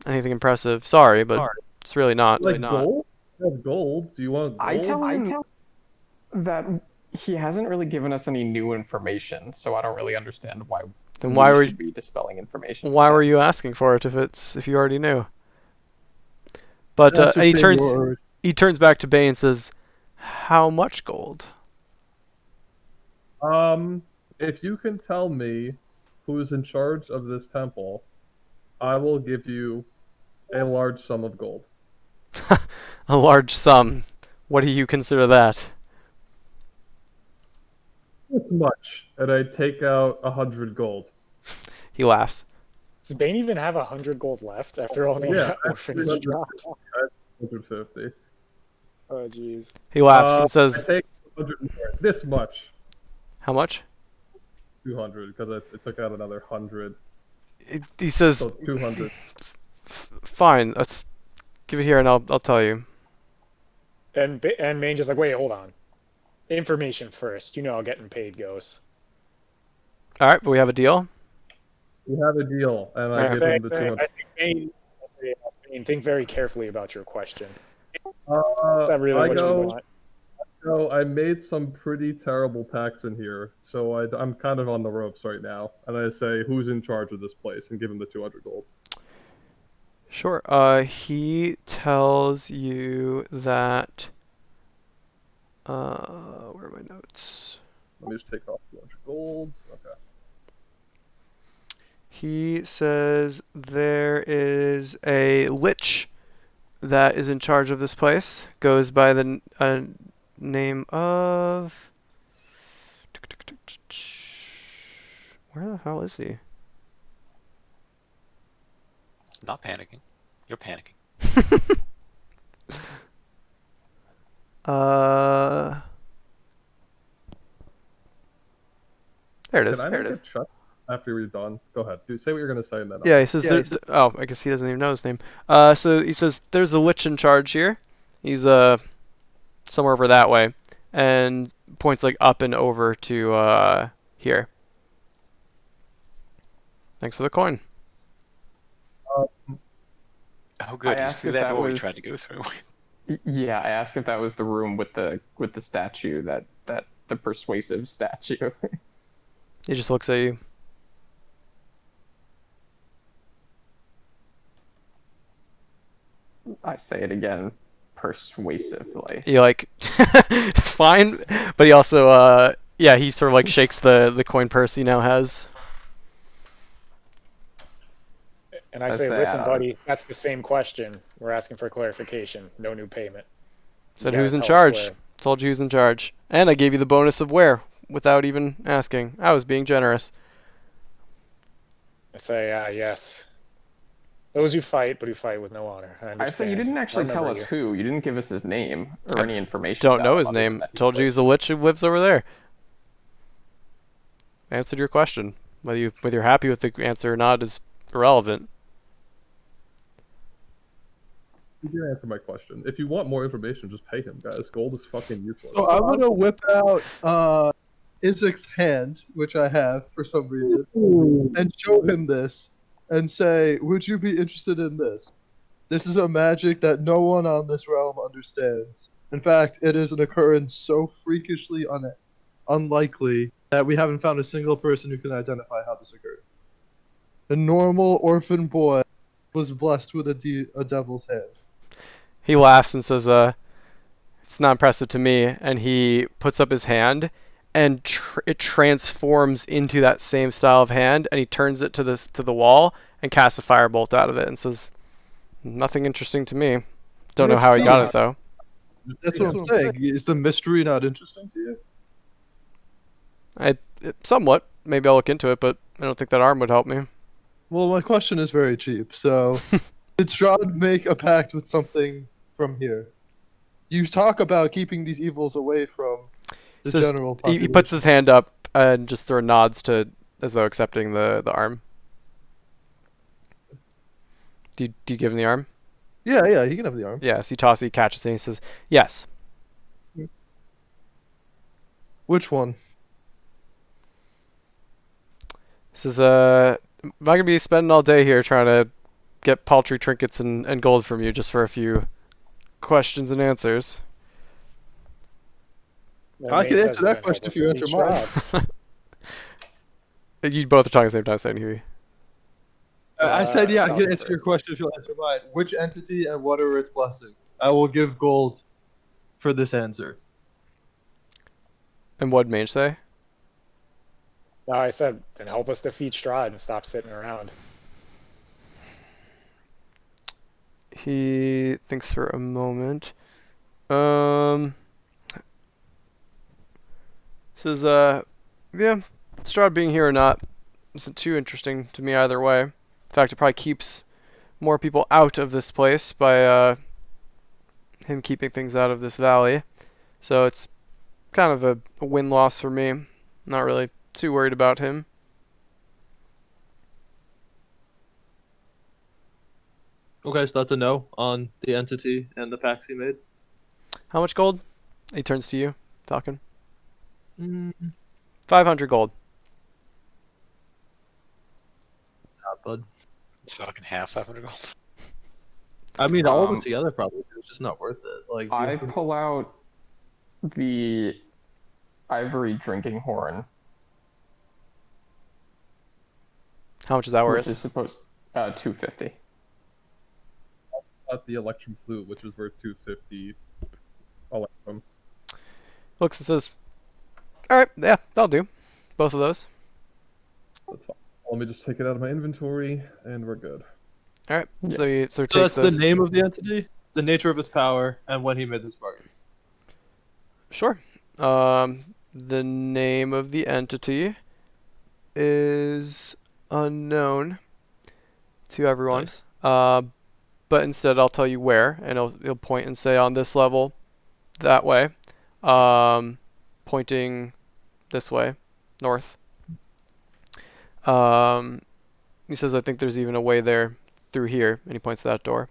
anything impressive. Sorry, but it's really not. Like gold? You have gold. Do you want gold? I tell him that he hasn't really given us any new information, so I don't really understand why. Then why were should be dispelling information? why were you asking for it if you already knew? But and Ascertain he turns back to Bay and says, "How much gold?" If you can tell me who's in charge of this temple, I will give you a large sum of gold. A large sum. What do you consider that? This much, and I take out 100 gold. He laughs. Does Bane even have 100 gold left after all the orphanage drops? 150. Oh, jeez. He laughs and I says, take 100 more. This much. "How much?" 200, because it took out another 100. He says, So it's 200. "Fine. Let's give it here, and I'll tell you." And Main just like, wait, hold on. Information first. You know how getting paid goes. All right, but we have a deal. We have a deal, and I give him the 200. I think Main, think very carefully about your question. Is Uh, that really I what go, you want? So I made some pretty terrible pacts in here, so I'm kind of on the ropes right now. And I say, who's in charge of this place, and give him the 200 gold. Sure. He tells you that. Where are my notes? Let me just take off 200 gold. Okay. He says there is a lich that is in charge of this place. Goes by the name of. Where the hell is he? Not panicking. You're panicking. There it is. Can I There it make is. a check after we're done? Go ahead. Say what you're going to say, and then Yeah, he says. Oh, I guess he doesn't even know his name. So he says there's a lich in charge here. He's somewhere over that way, and points like up and over to here. Thanks for the coin. Oh, good. I You asked see if that that door we was- tried to go through. Yeah, I asked if that was the room with the statue, that the persuasive statue. He just looks at you. I say it again, persuasively. He like fine, but he also yeah, he sort of like shakes the coin purse he now has. And I That's say, the listen, add-on. buddy, that's the same question. We're asking for clarification. No new payment. Said You who's in gotta tell us charge? where. Told you who's in charge, and I gave you the bonus of where without even asking. I was being generous. I say, yes. Those who fight, but who fight with no honor. I understand. I say you didn't actually tell Remember us you. who. You didn't give us his name or I any information. Don't about know him his other than name. that he's Told you like- he's a lich who lives over there. answered your question. Whether you're happy with the answer or not is irrelevant. You didn't answer my question. If you want more information, just pay him, guys. Gold is fucking useless. So I'm gonna whip out Isaac's hand, which I have for some reason, and show him this, and say, "Would you be interested in this? This is a magic that no one on this realm understands. In fact, it is an occurrence so freakishly unlikely that we haven't found a single person who can identify how this occurred. A normal orphan boy was blessed with a devil's hand." He laughs and says, "It's not impressive to me." And he puts up his hand, and it transforms into that same style of hand, and he turns it to the wall and casts a firebolt out of it and says, "Nothing interesting to me. Don't know how he got it though." That's what I'm saying. Is the mystery not interesting to you? Somewhat. Maybe I'll look into it, but I don't think that arm would help me. Well, my question is very cheap. So, did Strahd make a pact with something from here? You talk about keeping these evils away from the general population. He puts his hand up and just sort of nods as though accepting the arm. Do you give him the arm? Yeah, he can have the arm. Yes, he tosses, he catches it, and he says, "Yes." Which one? He says, "I'm not gonna be spending all day here trying to get paltry trinkets and gold from you just for a few questions and answers." I can answer that question if you answer mine. You both are talking at the same time, saying Huey. I said, yeah, I I'll can go answer your first. question if you'll answer mine. Which entity and what are its blessings? I will give gold for this answer. And what'd Mage say? No, I said, then help us defeat Strahd and stop sitting around. He thinks for a moment. Says, yeah, Strahd being here or not isn't too interesting to me either way. In fact, it probably keeps more people out of this place by him keeping things out of this valley. So it's kind of a win-loss for me. Not really too worried about him. Okay, so that's a no on the entity and the pacts he made. How much gold? He turns to you, Falcon. Mm, 500 gold. not bud. It's fucking half 500 gold. I mean, all of it together probably it's just not worth it. Like I pull out the ivory drinking horn, How much is that which worth? is supposed 250. Got the electrum flute, which is worth 250. I'll let them. Looks and says, "Alright, yeah, that'll do. Both of those." That's fine. Let me just take it out of my inventory, and we're good. Alright, Yeah. so he So takes that's the those. name of the entity, the nature of its power, and when he made this bargain. Sure. The name of the entity is unknown to everyone. Nice. But instead I'll tell you where, and he'll point and say on this level, that way, pointing this way, north. He says, "I think there's even a way there through here," and he points to that door.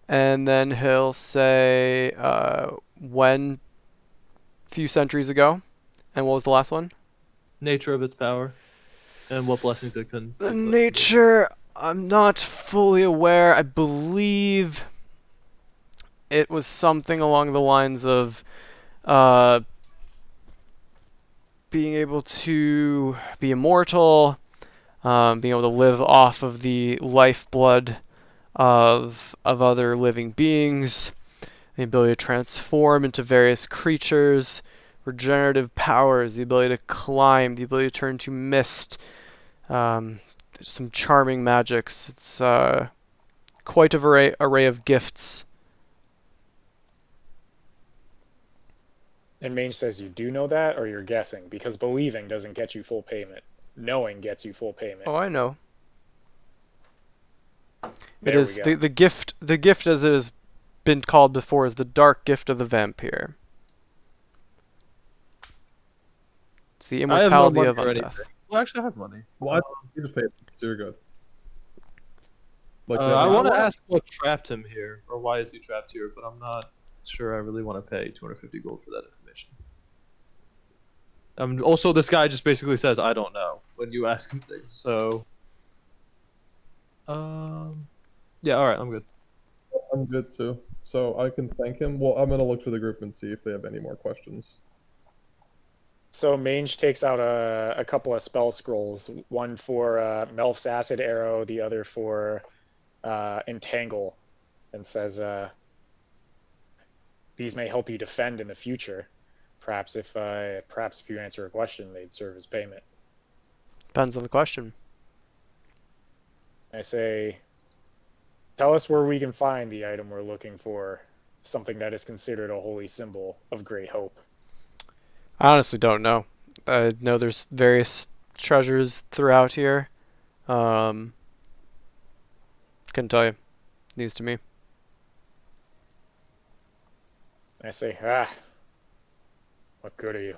And then he'll say, when, few centuries ago, and what was the last one? Nature of its power, and what blessings it can. The nature, I'm not fully aware. I believe it was something along the lines of being able to be immortal, being able to live off of the lifeblood of other living beings, the ability to transform into various creatures, regenerative powers, the ability to climb, the ability to turn to mist, some charming magics. It's quite a array of gifts. And Mange says, you do know that, or you're guessing? Because believing doesn't get you full payment. Knowing gets you full payment. Oh, I know. There It is we go. the gift. The gift, as it has been called before, is the dark gift of the vampire. It's the I have no immortality money of or undeath. anything. Well, actually, I have money. Well, you just paid, so you're good. Like, I want to ask what trapped him here, or why is he trapped here, but I'm not sure I really want to pay 250 gold for that information. Also, this guy just basically says, I don't know, when you ask him things, so... Yeah, alright, I'm good. I'm good too. So I can thank him. Well, I'm gonna look to the group and see if they have any more questions. So Mange takes out a couple of spell scrolls, one for Melf's Acid Arrow, the other for Entangle, and says, "These may help you defend in the future. Perhaps if you answer a question, they'd serve as payment." Depends on the question. I say, "Tell us where we can find the item we're looking for, something that is considered a holy symbol of great hope." I honestly don't know. I know there's various treasures throughout here. Couldn't tell you. News to me. I say, what good are you?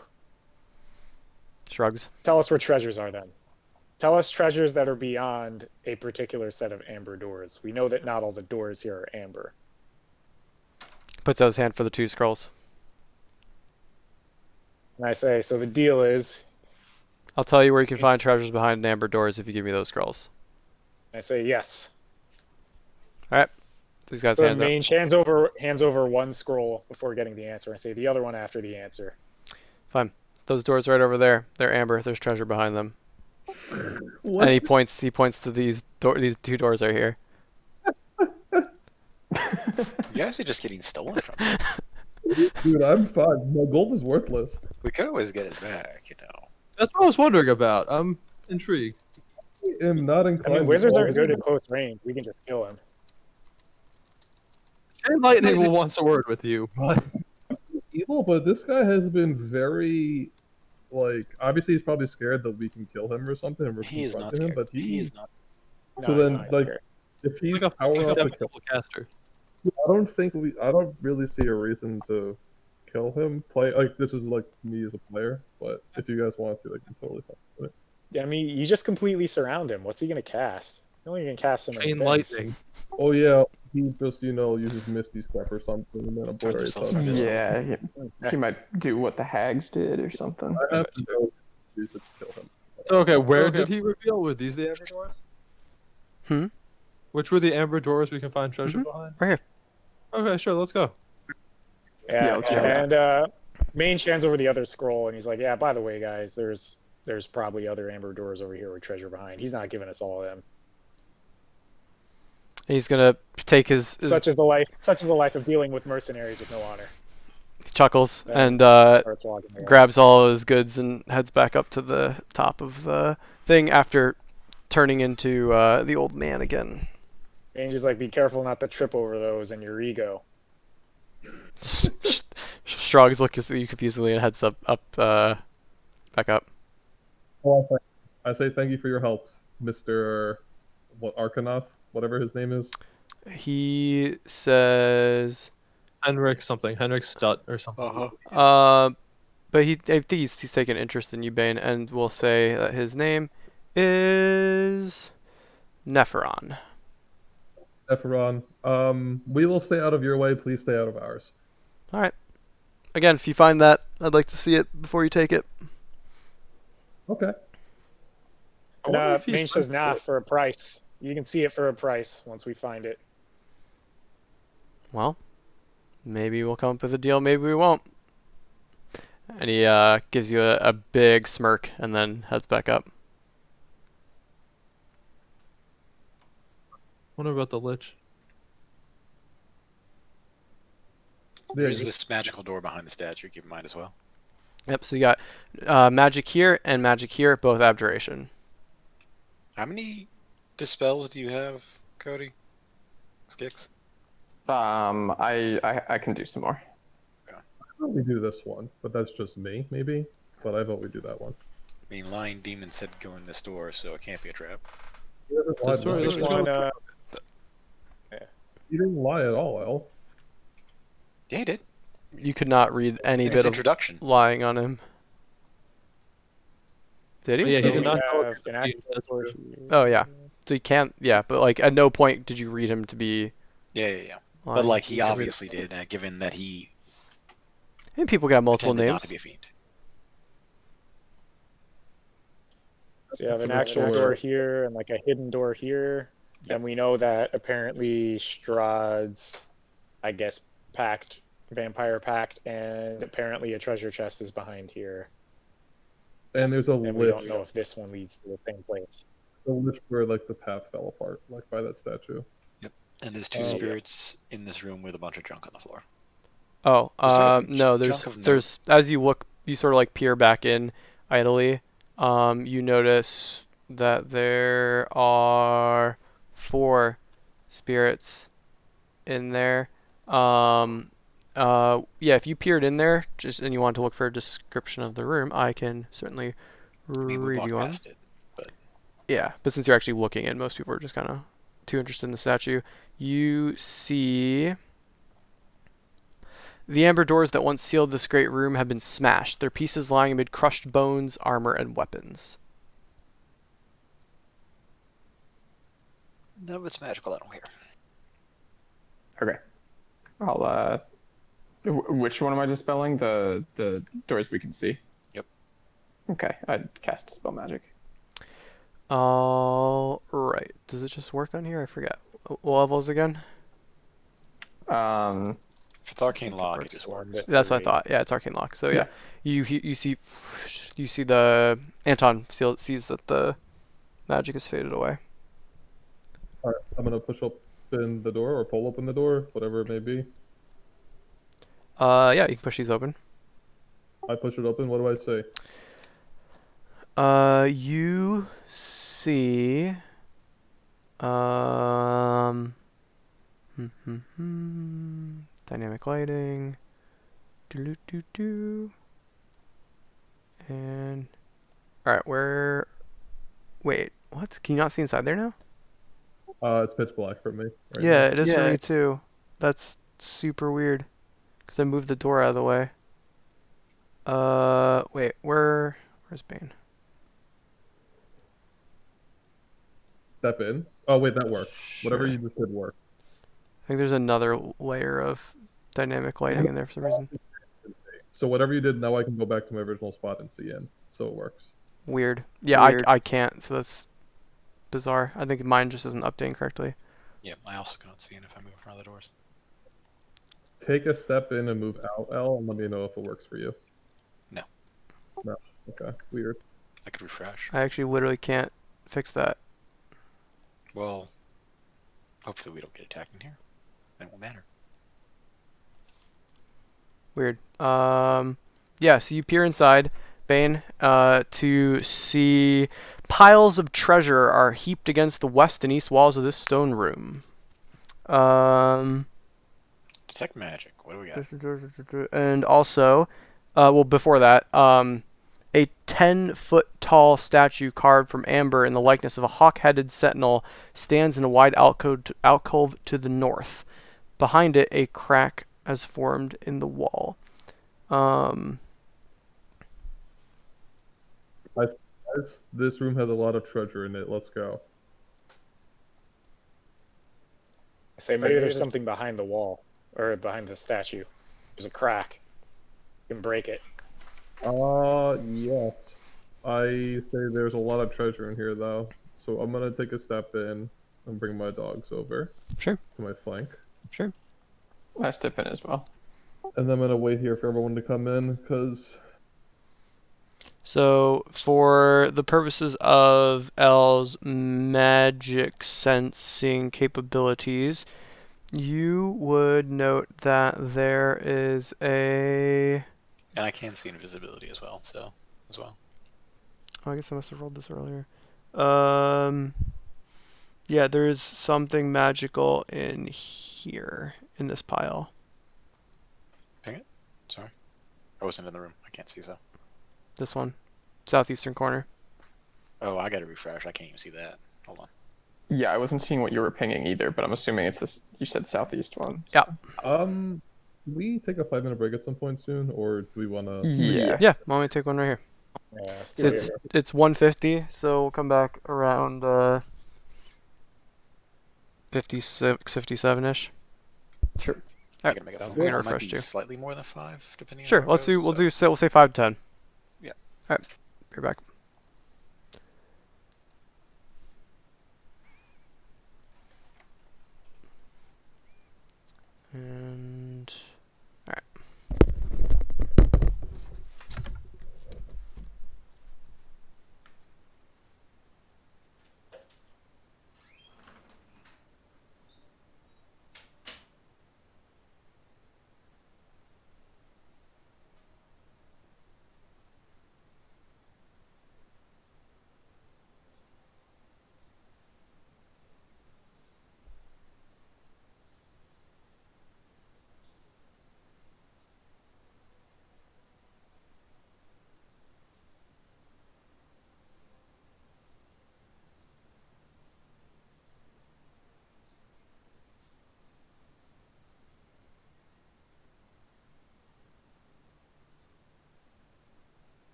Shrugs. Tell us where treasures are then. Tell us treasures that are beyond a particular set of amber doors. We know that not all the doors here are amber. Puts out his hand for the 2 scrolls. And I say, so the deal is, I'll tell you where you can find treasures behind amber doors if you give me those scrolls. I say yes. Alright. These guys' So hands up. Mange hands over one scroll before getting the answer. I say the other one after the answer. Fine. Those doors right over there. They're amber. There's treasure behind them. What? And he points to these 2 doors right here. You guys are just getting stolen from me. Dude, I'm fine. My gold is worthless. We could always get it back, you know. That's what I was wondering about. I'm intrigued. I am not I inclined. mean, wizards to are good at close range. We can just kill him. Chain Lightning will want a word with you, but... evil, but this guy has been very, like, obviously he's probably scared that we can kill him or something, and we're He is not confronting him. scared. But He is not. So No, he's then, not like, scared. if he's He's like a power up to 57 kill, level caster. I don't really see a reason to kill him. Play like this is like me as a player, but if you guys want to, like, I'm totally fine with it. Yeah, I mean, you just completely surround him. What's he gonna cast? He only can cast so many Chain things. Lightning. Oh yeah, he just uses Misty Step or something, and then obliterates himself us. invisible. Yeah, he might do what the hags did or something. I have to go use it to kill him. So, okay, where did he reveal? Were these the amber doors? Hmm? Which were the amber doors we can find treasure behind? Right here. Okay, sure, let's go. Yeah, let's go. and Mange hands over the other scroll, and he's like, "Yeah, by the way, guys, there's probably other amber doors over here with treasure behind. He's not giving us all of them. He's gonna take his Such is the life of dealing with mercenaries with no honor." chuckles and Starts walking away. grabs all his goods and heads back up to the top of the thing after turning into the old man again. Mange is like, "Be careful not to trip over those and your ego." Shrugs, looks at you confusedly, and heads back up. Well, I say thank you for your help, Mr. Arkanath, whatever his name is. He says, Henrik something. Henrik Stutt or something. but I think he's taken interest in you, Bane, and will say that his name is Nepheron. Nepheron. We will stay out of your way. Please stay out of ours. All right. Again, if you find that, I'd like to see it before you take it. Okay. And Mange says, "Nah, for a price. You can see it for a price once we find it." Well, maybe we'll come up with a deal, maybe we won't. And he gives you a big smirk and then heads back up. Wonder about the Lich. There's this magical door behind the statue. Keep in mind as well. Yep, so you got magic here and magic here, both abjuration. How many dispels do you have, Cody? Skix? I can do some more. I thought we do this one, but that's just me, maybe. But I vote we do that one. I mean, Lion Demon said go in this door, so it can't be a trap. You didn't lie at all, El. Yeah, he did. You could not read any In bit his of introduction. lying on him. Did he? Oh, yeah, So he we did not tell us have an to be- active that's door true. here. Oh yeah. So you can't. Yeah, but like at no point did you read him to be Yeah. But lying. like he Yeah, obviously did, given that he And people can have multiple pretended not to names. be a fiend. So you have So an this actual door- door here and like a hidden door here. Yep. And we know that apparently Strahd's, I guess, pact, vampire pact, and apparently a treasure chest is behind here. And there's a And we lich. don't know if this one leads to the same place. The lich where like the path fell apart, like by that statue. And there's two Oh, yeah. spirits in this room with a bunch of junk on the floor. Oh, Is there anything no. junk of note? There's as you look, you sort of like peer back in idly. You notice that there are 4 spirits in there. Yeah, if you peered in there, just and you want to look for a description of the room, I can certainly I mean, we read walked you one. past it. Yeah, but since you're actually looking in, most people are just kind of too interested in the statue. You see the amber doors that once sealed this great room have been smashed, their pieces lying amid crushed bones, armor, and weapons. None of it's magical, I don't care. Okay. I'll which one am I dispelling? The doors we can see. Yep. Okay, I'd cast Dispel Magic. All right. Does it just work on here? I forget. What level is it again? If it's arcane it lock, it works just one works. to That's what I 3. thought. Yeah, it's arcane lock. So yeah, Yeah. you see the Anton sees that the magic is faded away. All right, I'm gonna push open the door or pull open the door, whatever it may be. Yeah, you can push these open. I push it open. What do I say? You see, um, dynamic lighting, do, and all right, wait, what? Can you not see inside there now? It's pitch black for me. Right Yeah, now. it is for me too. That's super weird, because I moved the door out of the way. Wait, where's Bane? Step in. Oh wait, that works. Whatever Sure. you just did work. I think there's another layer of dynamic lighting in there for some reason. So whatever you did, now I can go back to my original spot and see in. So it works. Weird. Yeah, Weird. I can't, so that's bizarre. I think mine just isn't updating correctly. Yeah, I also cannot see it if I move in front of the doors. Take a step in and move out, L, and let me know if it works for you. No. No. Okay. Weird. I could refresh. I actually literally can't fix that. Well, hopefully we don't get attacked in here. It won't matter. Weird. Yeah, so you peer inside, Bane, to see piles of treasure are heaped against the west and east walls of this stone room. Detect magic. What do we got? And also, well, before that, a 10-foot tall statue carved from amber in the likeness of a hawk-headed sentinel stands in a wide alcove to the north. Behind it, a crack has formed in the wall. This room has a lot of treasure in it. Let's go. Say maybe there's something behind the wall or behind the statue. There's a crack. You can break it. Yes. I say there's a lot of treasure in here, though. So I'm gonna take a step in and bring my dogs over. Sure. To my flank. Sure. I step in as well. And then I'm gonna wait here for everyone to come in, because... So, for the purposes of L's magic sensing capabilities, you would note that there is a... And I can see invisibility as well, so as well. Oh, I guess I must have rolled this earlier. Yeah, there is something magical in here, in this pile. Ping it? Sorry. I wasn't in the room. I can't see so. This one. Southeastern corner. Oh, I gotta refresh. I can't even see that. Hold on. Yeah, I wasn't seeing what you were pinging either, but I'm assuming it's this. You said southeast one. So. Yeah. Can we take a 5-minute break at some point soon, or do we want to... Yeah. Yeah, want me to take one right here? Yeah, So it's 150, so we'll come back around 56, 57-ish. Sure. All I'm right, gonna make a Sounds I'm good. gonna it might refresh be too. slightly more than 5, depending on Sure, how it goes. we'll say 5-10. Yeah. All right, be right back. And all right.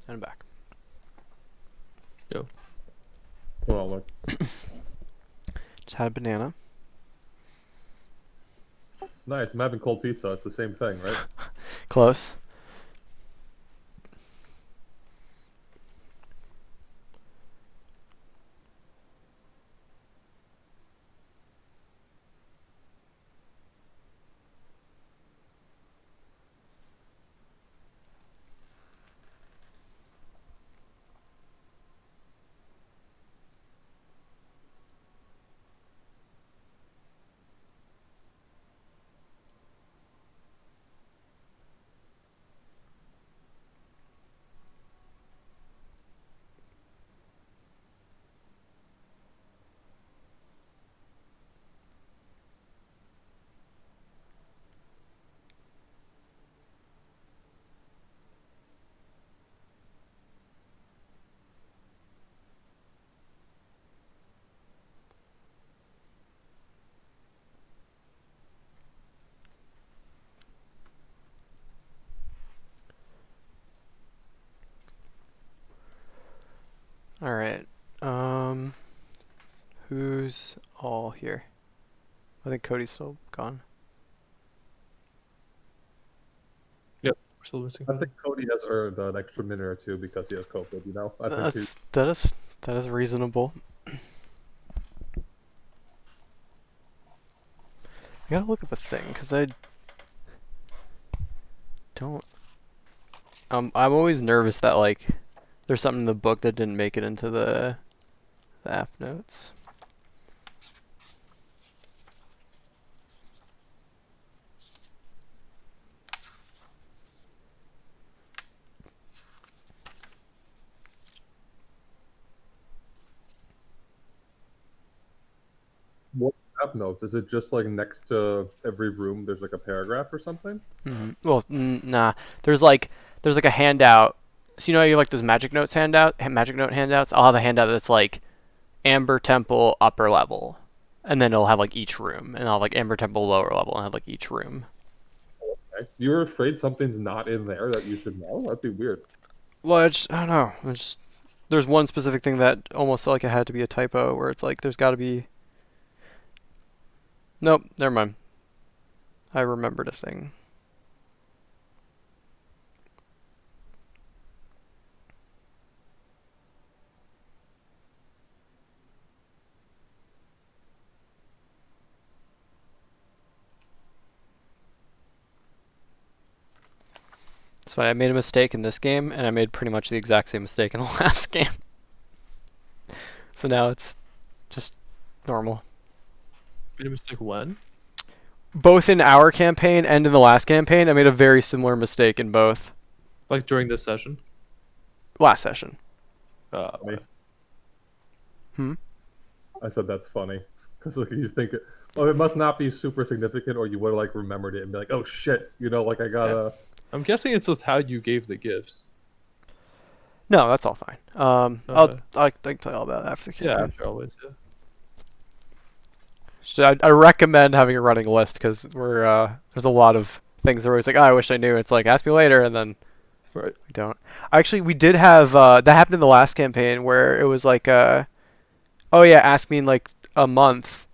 And I'm back. Well, look. Just had a banana. Nice. I'm having cold pizza. It's the same thing, right? Close. All right. Who's all here? I think Cody's still gone. We're still missing. I think Cody has earned an extra minute or two because he has COVID. I think That is reasonable. I gotta look up a thing because I don't. I'm always nervous that like there's something in the book that didn't make it into the app notes. what app notes. Is it just like next to every room? There's like a paragraph or something. Well, nah. There's like a handout. So you know you have like those magic note handouts. I'll have a handout that's like Amber Temple upper level, and then it'll have like each room, and I'll have like Amber Temple lower level, and have like each room. Okay. You're afraid something's not in there that you should know? That'd be weird. Well, I don't know. There's one specific thing that almost felt like it had to be a typo, where it's like there's got to be. Nope, never mind. I remembered a thing. So I made a mistake in this game, and I made pretty much the exact same mistake in the last game. So now it's just normal. Made a mistake when? Both in our campaign and in the last campaign, I made a very similar mistake in both. Like during this session? Last session. Me. Hmm? I said that's funny because like you think, oh, it must not be super significant, or you would have like remembered it and be like, oh shit, like I gotta. I'm guessing it's with how you gave the gifts. No, that's all fine. Okay. I can tell you all about it after the Yeah, campaign. after always, yeah. So I recommend having a running list because there's a lot of things that are always like, oh, I wish I knew. It's like, ask me later, and then Right. we don't. Actually, we did have that happened in the last campaign where it was like, oh yeah, ask me in like a month,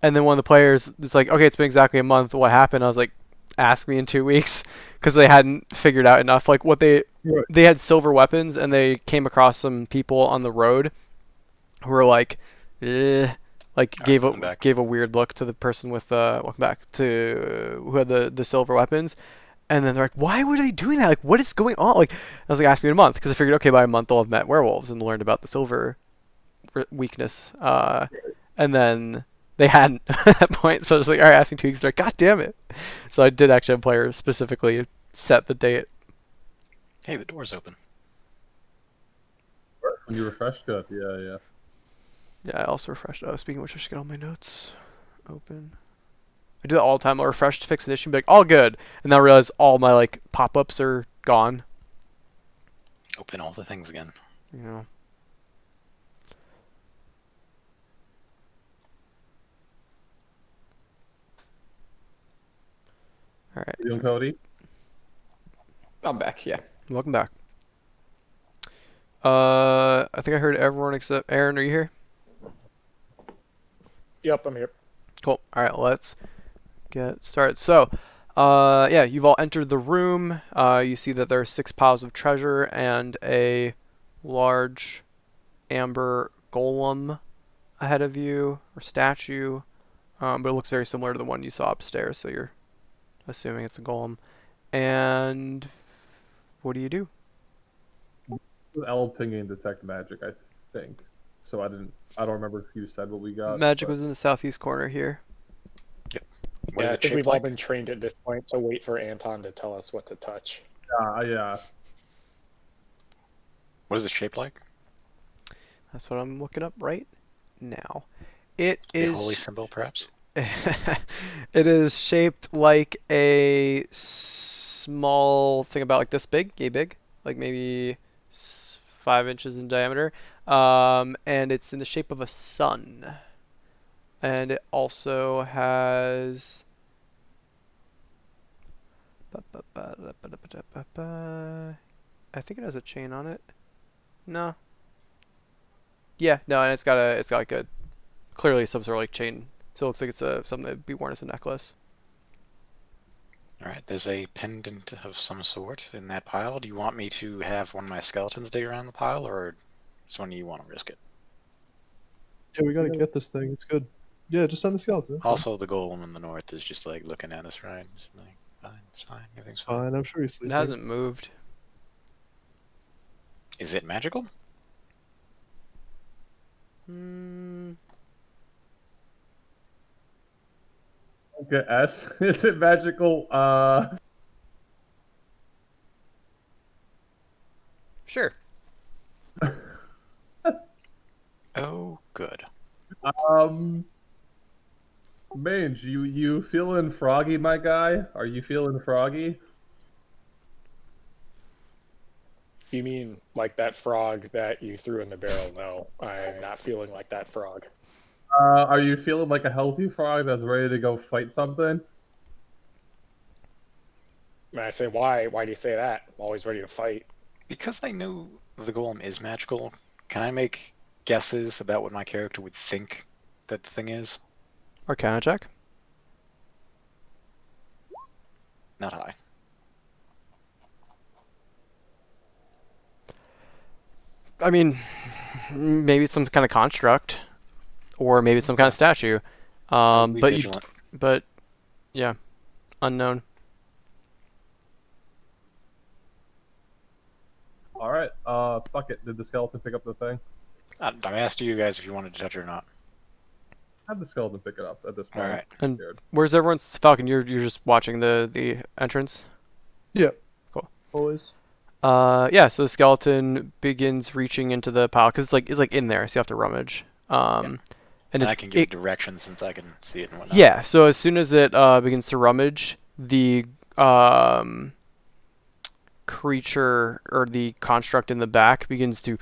and then one of the players is like, okay, it's been exactly a month. What happened? I was like, ask me in 2 weeks because they hadn't figured out enough. Like what they had silver weapons, and they came across some people on the road who were like, like gave a weird look to the person with welcome back to who had the silver weapons, and then they're like, why were they doing that? Like, what is going on? Like, I was like, ask me in a month because I figured, okay, by a month they'll have met werewolves and learned about the silver weakness, and then they hadn't at that point. So I was like, all right, asking 2 weeks. They're like, God damn it! So I did actually have a player specifically set the date. Hey, the door's open. When you refresh, good. Yeah. Yeah, I also refreshed. Oh, speaking of which, I should get all my notes open. I do that all the time. I'll refresh to fix an issue, be like, all good, and then I realize all my like pop-ups are gone. Open all the things again. You know. All right. You and Cody. I'm back. Yeah. Welcome back. I think I heard everyone except Aaron. Are you here? Yep, I'm here. Cool. All right, let's get started. So, yeah, you've all entered the room. You see that there are 6 piles of treasure and a large amber golem ahead of you, or statue. But it looks very similar to the one you saw upstairs, so you're assuming it's a golem. And what do you do? L pinging detect magic, I think. So I don't remember if you said what we got. Magic but- was in the southeast corner here. What Yeah, is I it think shaped we've all like? been trained at this point to wait for Anton to tell us what to touch. Yeah. What is it shaped like? That's what I'm looking up right now. It A holy is symbol, perhaps? it is shaped like a small thing about like this big, yay big, like maybe 5 inches in diameter. And it's in the shape of a sun. And it also has I think it has a chain on it. No. Yeah, no, and it's got like a clearly some sort of like chain. So it looks like it's something that'd be worn as a necklace. Alright, there's a pendant of some sort in that pile. Do you want me to have one of my skeletons dig around the pile, or just one of you want to risk it? Yeah, we gotta get this thing. It's good. Yeah, just send the skeleton. That's Also, the golem in the north is just like looking at us, right? Just like, fine, it's fine, everything's fine. fine. I'm sure he's It sleeping. hasn't moved. Is it magical? Hmm. Okay, S. Is it magical? Sure. Oh, good. Mange, you feeling froggy, my guy? Are you feeling froggy? If you mean like that frog that you threw in the barrel, no, I'm not feeling like that frog. Are you feeling like a healthy frog that's ready to go fight something? And I say, why? Why do you say that? I'm always ready to fight. Because I know the golem is magical, can I make guesses about what my character would think that the thing is? Arcana check. Not high. I mean, maybe it's some kind of construct, or maybe it's some kind of statue. I'll be But vigilant. but yeah, unknown. All right. Fuck it. Did the skeleton pick up the thing? I asked you guys if you wanted to touch it or not. Have the skeleton pick it up at this point. Alright. And Scared. where's everyone's Falcon? You're just watching the entrance. Yeah. Cool. Always. Yeah. So the skeleton begins reaching into the pile because it's like in there, so you have to rummage. And it, I can give it, directions since I can see it and whatnot. yeah. So as soon as it begins to rummage, the creature or the construct in the back begins to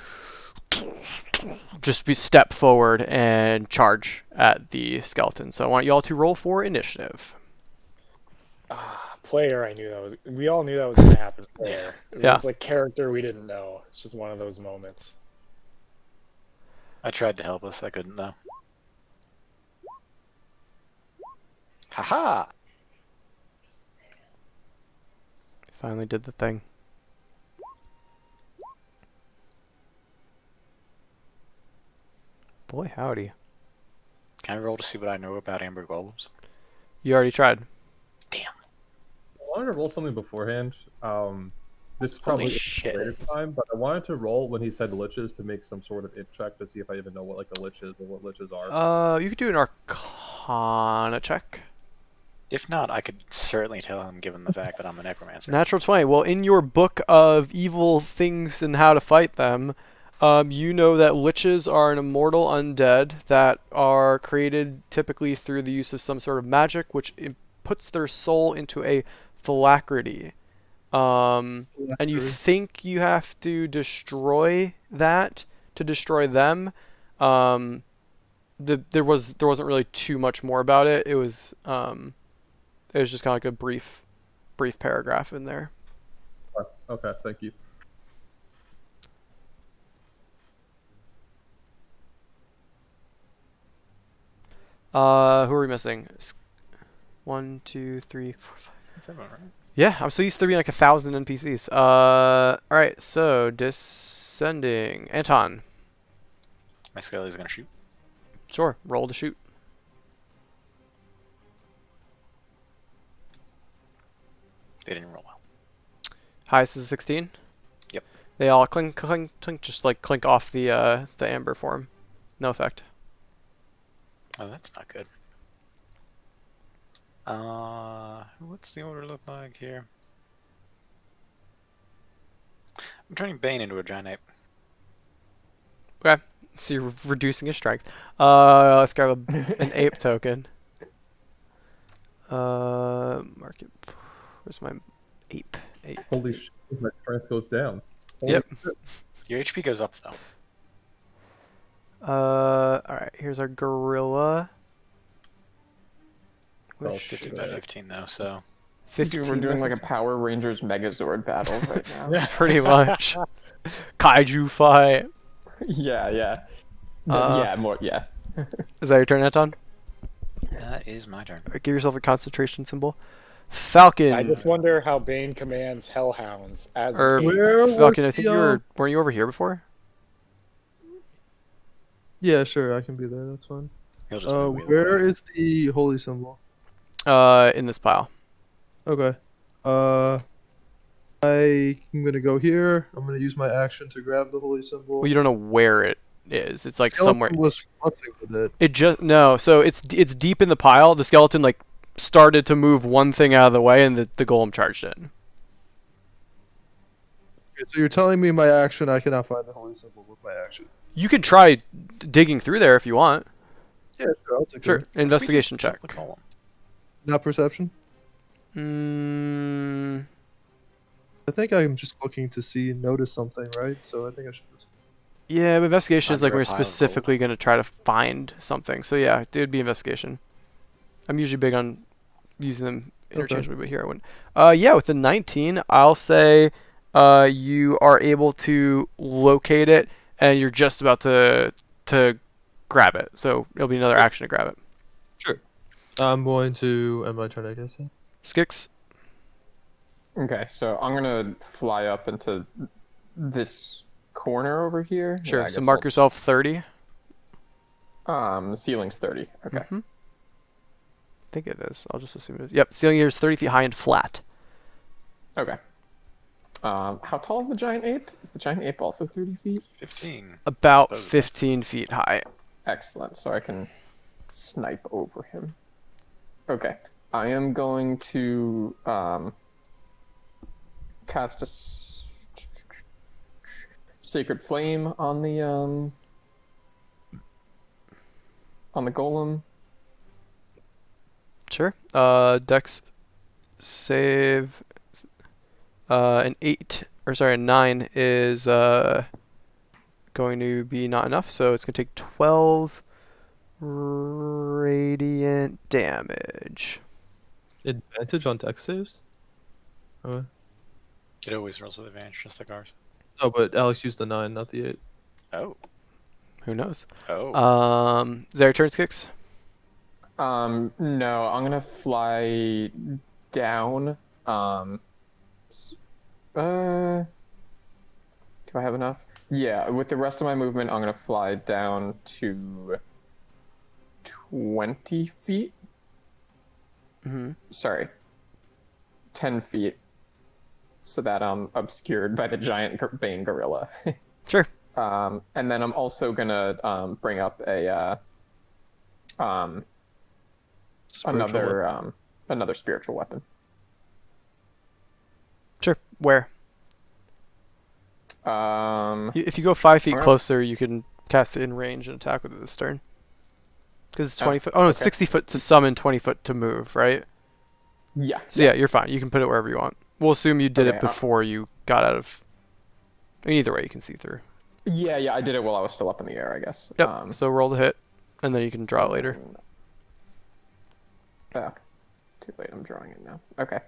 just step forward and charge at the skeleton. So I want you all to roll for initiative. Player, I knew that was. We all knew that was going to happen. Player. It Yeah. was like character we didn't know. It's just one of those moments. I tried to help us, I couldn't though. Haha! Finally did the thing. Boy, howdy. Can I roll to see what I know about amber golems? You already tried. I wanted to roll something beforehand. This is probably Holy shit. later time, but I wanted to roll when he said liches to make some sort of it check to see if I even know what like a lich is or what liches are. You could do an Arcana check. If not, I could certainly tell him given the fact that I'm a necromancer. Natural 20. Well, in your book of evil things and how to fight them, you know that liches are an immortal undead that are created typically through the use of some sort of magic, which puts their soul into a phylactery. And you think you have to destroy that to destroy them. There wasn't really too much more about it. It was just kind of like a brief paragraph in there. Okay, thank you. Who are we missing? 1, 2, 3, 4, 5. That's everyone, right? Yeah, I'm so used to there being like 1,000 NPCs. All right, so descending. Anton, My Skelly's gonna shoot. sure, roll to shoot. They didn't roll well. Highest is 16. Yep. They all clink, clink, clink, just like clink off the amber form. No effect. Oh, that's not good. What's the order look like here? I'm turning Bane into a giant ape. Okay, so you're reducing his strength. Let's grab an ape token. Market. Where's my ape? Ape. Holy shit, my strength goes down. Holy Yep. shit. Your HP goes up though. All right. Here's our gorilla. Oh, Which, 15 by 15 though, so 15. Dude, we're doing like a Power Rangers Megazord battle right now. Pretty much. Kaiju fight. Yeah, yeah. Uh, More, yeah. Is that your turn, Anton? that is my turn. Give yourself a concentration symbol. Falcon. I just wonder how Bane commands hellhounds as Or an ape. Where was Falcon, I think the, you weren't you over here before? Yeah, sure, I can be there. That's fine. He'll just move either Where way. is the holy symbol? In this pile. Okay. I'm gonna go here. I'm gonna use my action to grab the holy symbol. Well, you don't know where it is. It's like Skeleton somewhere. was fussing with it. It just no. So it's deep in the pile. The skeleton like started to move one thing out of the way, and the golem charged in. Okay, so you're telling me my action, I cannot find the holy symbol with my action. You can try digging through there if you want. Yeah, sure, I'll take Sure. it. Investigation We can check. kill the golem. Not perception. Mm, I think I'm just looking to notice something, right? So I think I should just. yeah, but investigation is like Under a we're pile of gold. specifically going to try to find something. So yeah, it would be investigation. I'm usually big on using them interchangeably, but here I wouldn't. Yeah, with the 19, I'll say you are able to locate it, and you're just about to grab it. So it'll be another action to grab it. Sure. I'm going to end my turn, I guess. Yeah. Skix. Okay, so I'm gonna fly up into this corner over here. Sure. Yeah, I So guess mark yourself 30. the ceiling's 30. Okay. Mhm. I think it is. I'll just assume it is. Yep. Ceiling here is 30 feet high and flat. Okay. How tall is the giant ape? Is the giant ape also 30 feet? 15. About Suppose. 15 feet high. Excellent. So I can snipe over him. Okay. I am going to cast a sacred flame on the golem. Sure. Dex save. An 8 or sorry, a 9 is going to be not enough, so it's gonna take 12 radiant damage. Advantage on dex saves? Okay. It always rolls with advantage, just like ours. Oh, but Alex used the 9, not the 8. Oh. Who knows? Oh. Is that your turn, Skix? No, I'm gonna fly down. Do I have enough? Yeah, with the rest of my movement, I'm gonna fly down to 20 feet. Mm-hmm. Sorry, 10 feet, so that I'm obscured by the giant Bane gorilla. Sure. And then I'm also gonna bring up a another spiritual weapon. Sure. Where? If you go 5 feet I'm gonna- closer, you can cast it in range and attack with it this turn. Because it's 20 foot. Oh, no, it's okay. 60 foot to summon, 20 foot to move, right? Yeah. So yeah, you're fine. You can put it wherever you want. We'll assume you did Okay, it before you got out of. I mean, either way, you can see through. Yeah, I did it while I was still up in the air, I guess. Yep. So roll the hit, and then you can draw it later. Oh, too late. I'm drawing it now. Okay.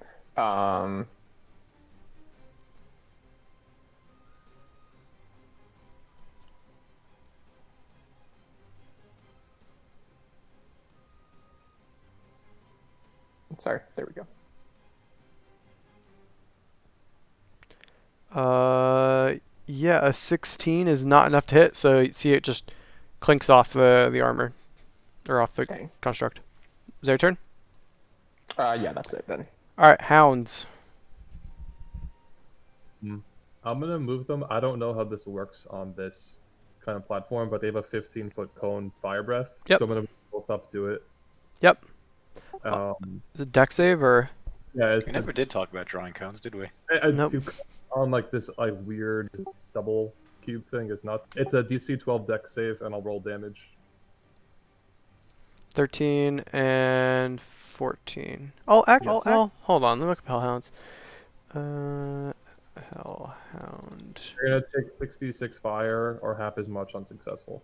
Sorry, there we go. Yeah, a 16 is not enough to hit, so you see it just clinks off the armor, or off the Dang. construct. Is that your turn? Yeah, that's it then. Alright, hounds. I'm gonna move them. I don't know how this works on this kind of platform, but they have a 15-foot cone fire breath. Yep. So I'm gonna move both up to it. Yep. Um, Is it deck save, or? yeah, We never did talk about drawing cones, did we? Nope. on like this like weird double cube thing is nuts. It's a DC 12 deck save, and I'll roll damage. 13 and 14. Oh, well, hold on. Let me look up Hellhounds. Hellhound. You're gonna take 66 fire or half as much unsuccessful.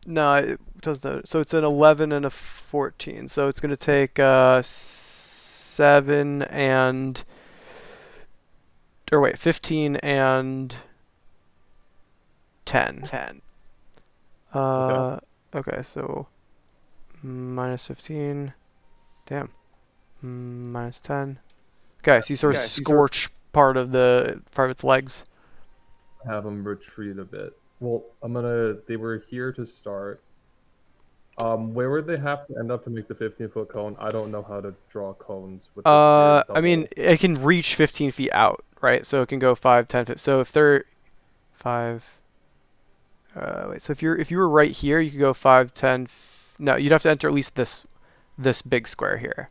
No, it does the. So it's an 11 and a 14. So it's going to take 7 and. Or wait, 15 and 10. Okay, so minus 15. Damn. Minus 10. Okay, so you sort of scorch part of its legs. Have them retreat a bit. Well, they were here to start. Where would they have to end up to make the 15-foot cone? I don't know how to draw cones with this weird double. I mean, it can reach 15 feet out, right? So it can go 5, 10, 15. So if they're 5, wait. So if you were right here, you could go 5, 10. No, you'd have to enter at least this big square here.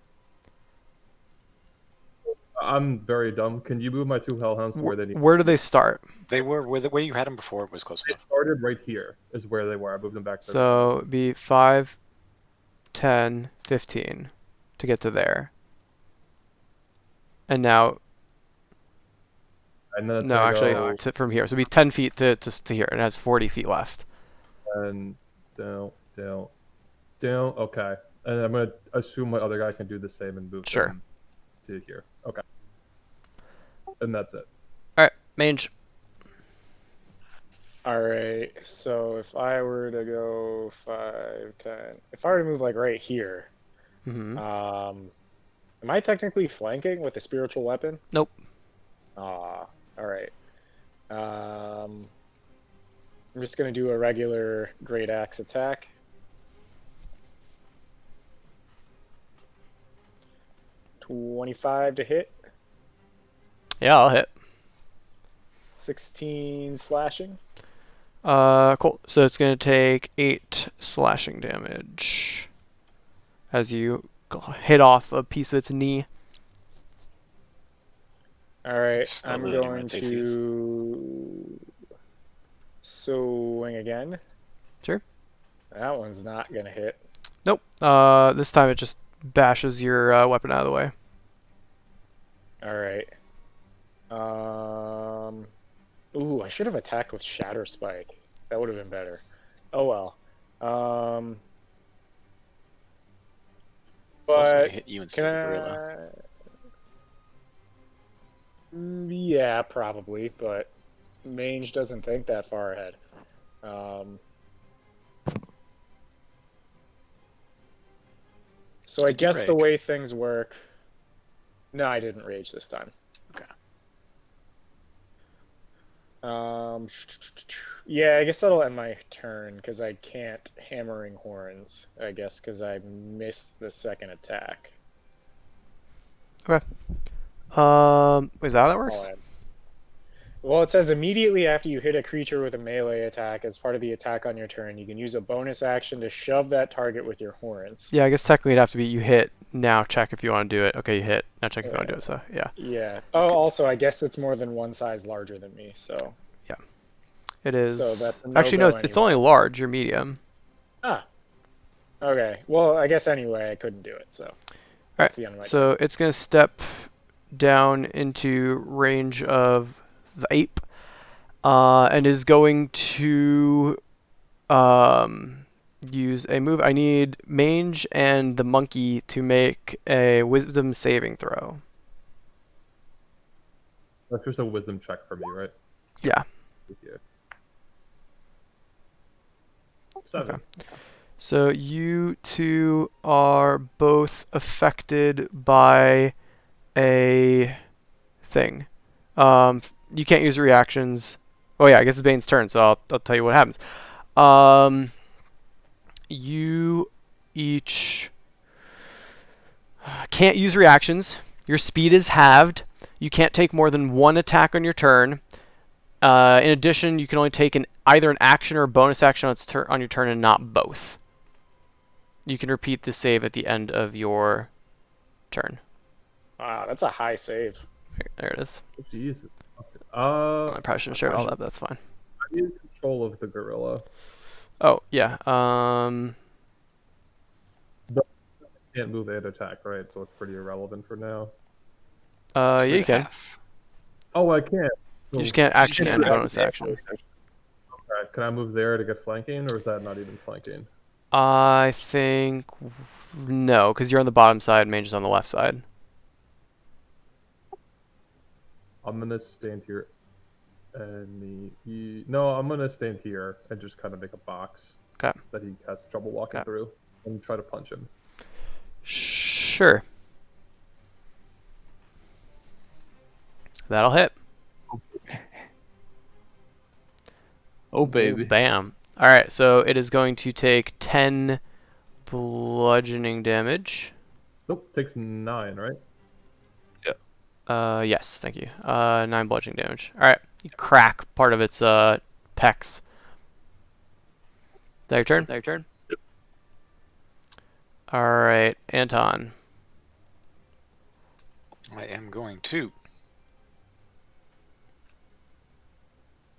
I'm very dumb. Can you move my two hellhounds to where they need? Where do they start? They were where the way you had them before was close They enough. started right here. Is where they were. I moved them back. So it'd be 5, 10, 15 to get to there. And now, and then no, actually, from here. So it'd be 10 feet to here, and it has 40 feet left. And down. Okay. And I'm gonna assume my other guy can do the same and move them to here. Okay. And that's it. All right, mange. All right. So if I were to go 5, 10, if I were to move like right here, Mm-hmm. am I technically flanking with a spiritual weapon? Nope. All right. I'm just gonna do a regular great axe attack. $25 to hit. Yeah, I'll hit. 16 slashing. Cool. So it's gonna take 8 slashing damage as you hit off a piece of its knee. All right, Still I'm really going to swing again. Sure. That one's not gonna hit. Nope. This time it just bashes your weapon out of the way. All right. Ooh, I should have attacked with Shatter Spike. That would have been better. Oh well. It's also But gonna hit you instead can of the gorilla. Yeah, probably. But Mange doesn't think that far ahead. So I Did you guess the rage? way things work. No, I didn't rage this time. Okay. Yeah, I guess that'll end my turn because I can't hammering horns. I guess because I missed the second attack. Okay. Is that how that works? Well, it says immediately after you hit a creature with a melee attack as part of the attack on your turn, you can use a bonus action to shove that target with your horns. Yeah, I guess technically it'd have to be you hit, now check if you want to do it. Okay, you hit, now check if you want to do it, so yeah. Yeah. Oh, also, I guess it's more than one size larger than me, so. Yeah. It is. So that's a Actually, no, no-go it's anyway. only large, you're medium. Ah. Okay. Well, I guess anyway, I couldn't do it, so. Alright, the end of my so it's going to step down into range of the ape, and is going to use a move. I need Mange and the monkey to make a wisdom saving throw. That's just a wisdom check for me, right? Yeah. Yeah. 7. Okay. So you two are both affected by a thing. You can't use reactions. Oh yeah, I guess it's Bane's turn, so I'll tell you what happens. You each can't use reactions. Your speed is halved. You can't take more than one attack on your turn. In addition, you can only take either an action or a bonus action on your turn and not both. You can repeat the save at the end of your turn. Wow, that's a high save. There it is. Jesus. I probably shouldn't share all that, but that's fine. I need control of the gorilla. Oh, yeah. Can't move and attack, right? So it's pretty irrelevant for now. Yeah, you can. Half. Oh, I can't. You just can't action and bonus action. Okay. Can I move there to get flanking, or is that not even flanking? I think no, because you're on the bottom side, Mage is on the left side. I'm gonna stand here, and no, I'm gonna stand here and just kind of make a box Okay. that he has trouble walking through, and try to punch him. Sure. That'll hit. Oh baby. Bam. All right, so it is going to take 10 bludgeoning damage. Nope, takes 9, right? Yes, thank you. 9 bludgeoning damage. All right, you crack part of its pecs. Is that your turn? All right, Anton. I am going to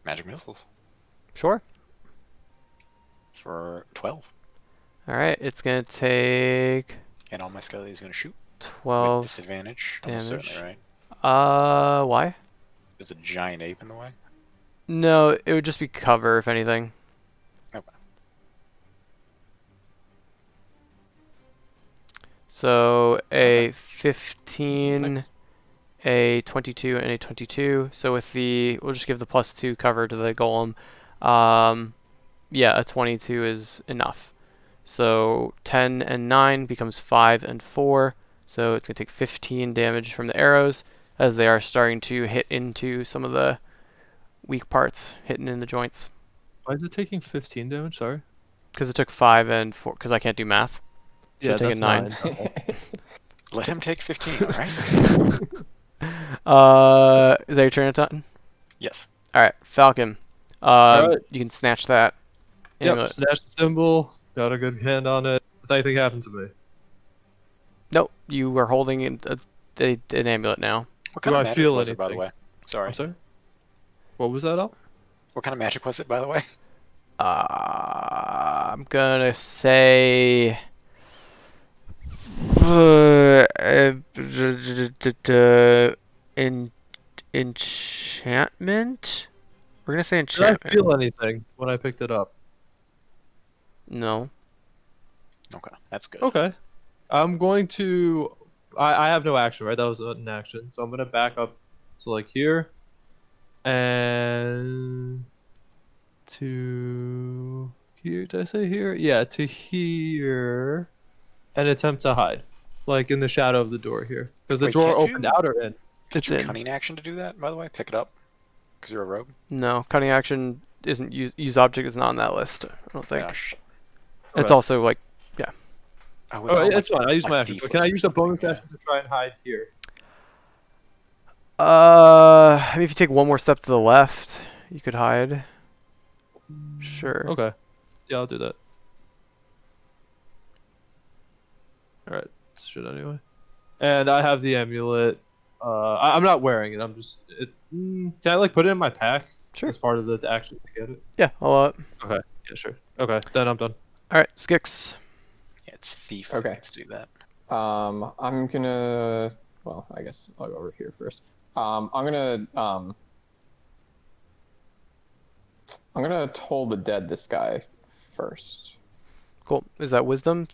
magic missiles Sure. for 12, All right, it's gonna take and all my skelly is going to shoot with 12 disadvantage. Almost damage. certainly, right? Why? Is a giant ape in the way? No, it would just be cover, if anything. Okay. So a 15, Nice. a 22, and a 22. So with we'll just give the +2 cover to the golem. Yeah, a 22 is enough. So 10 and 9 becomes 5 and 4. So it's going to take 15 damage from the arrows as they are starting to hit into some of the weak parts, hitting in the joints. Why is it taking 15 damage? Sorry. Because it took 5 and 4, because I can't do math. Yeah, Should take a that's 9. 9. Let him take 15, all right? Is that your turn, Anton? Yes. All right, Falcon. Alright. You can snatch that. Yep, Amulet. snatch the symbol. Got a good hand on it. Does anything happen to me? Nope, you are holding an amulet now. What Do kind of I magic feel was it, by the anything? way? Sorry. I'm sorry? What was that, Al? What kind of magic was it, by the way? I'm gonna say enchantment. We're gonna say Did I enchantment. feel anything when I picked it up? No. Okay, that's good. Okay. I'm going to. I have no action, right? That was an action. So I'm going to back up to like here. And to here. Did I say here? Yeah, to here. And attempt to hide. Like in the shadow of the door here. Because the Wait, door can't opened you- out or in. It's Your in. cunning action to do that, by the way? Pick it up? Because you're a rogue? No, cutting action isn't use object is not on that list. I don't think. Gosh. It's Okay. also like Oh, Oh, all it's fine. I use like my action. thief But can I list or use a bonus something, yeah. action to try and hide here? I mean, if you take one more step to the left, you could hide. Sure. Okay. Yeah, I'll do that. Alright. Shit anyway. And I have the amulet. I'm not wearing it. I'm just. Can I like put it in my pack? Sure. As part of the action to get it? Yeah, I'll Okay. Yeah, sure. Okay. Then I'm done. all right, Skix. Yeah, it's thief Okay. that gets to do that. I'm gonna. Well, I guess I'll go over here first. I'm gonna toll the dead this guy first. Cool. Is that wisdom?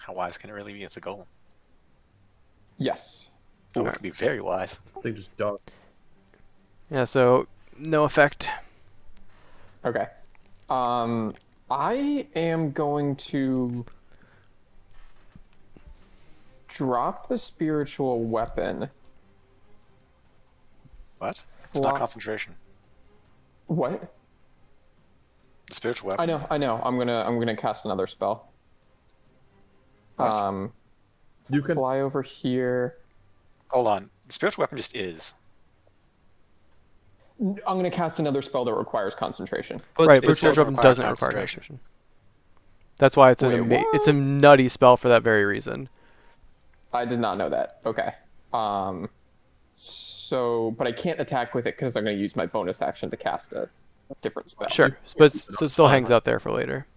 How wise can it really be? It's a golem. Yes. Oh, it could be very wise. They just don't. Yeah, so no effect. Okay. I am going to drop the spiritual weapon. What? It's not concentration. What? The spiritual weapon. I know. I'm gonna cast another spell. What? You can fly over here. Hold on. The spiritual weapon just is. I'm gonna cast another spell that requires concentration. But Right, but it's spiritual also weapon require doesn't require concentration. concentration. That's why it's Wait, it's a nutty spell for that very reason. I did not know that. Okay. So, but I can't attack with it because I'm gonna use my bonus action to cast a different spell. Sure, but so it still hangs out there for later.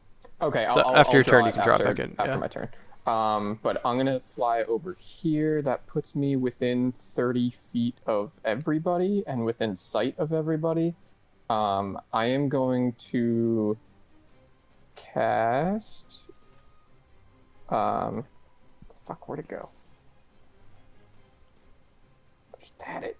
Okay. So I'll after your draw turn, you it can drop after, back in, after yeah. my turn. But I'm gonna fly over here. That puts me within 30 feet of everybody and within sight of everybody. I am going to cast. Fuck, where'd it go? I just had it.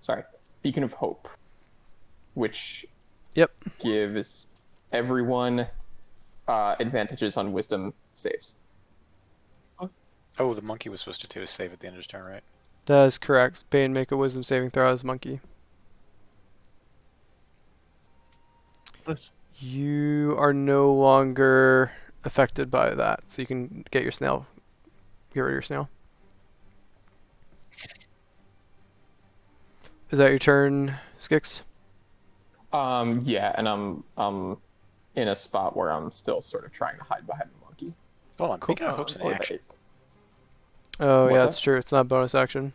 Sorry, Beacon of Hope, which gives everyone advantages on Wisdom saves. Oh, the monkey was supposed to do a save at the end of his turn, right? That is correct. Bane, make a wisdom saving throw as monkey. Nice. You are no longer affected by that, so you can get your snail. Get rid of your snail. Is that your turn, Skix? Yeah, and I'm in a spot where I'm still sort of trying to hide behind the monkey. Hold on. Beacon of Hope's in Or action. Oh, What's yeah, that? that's true. It's not bonus action.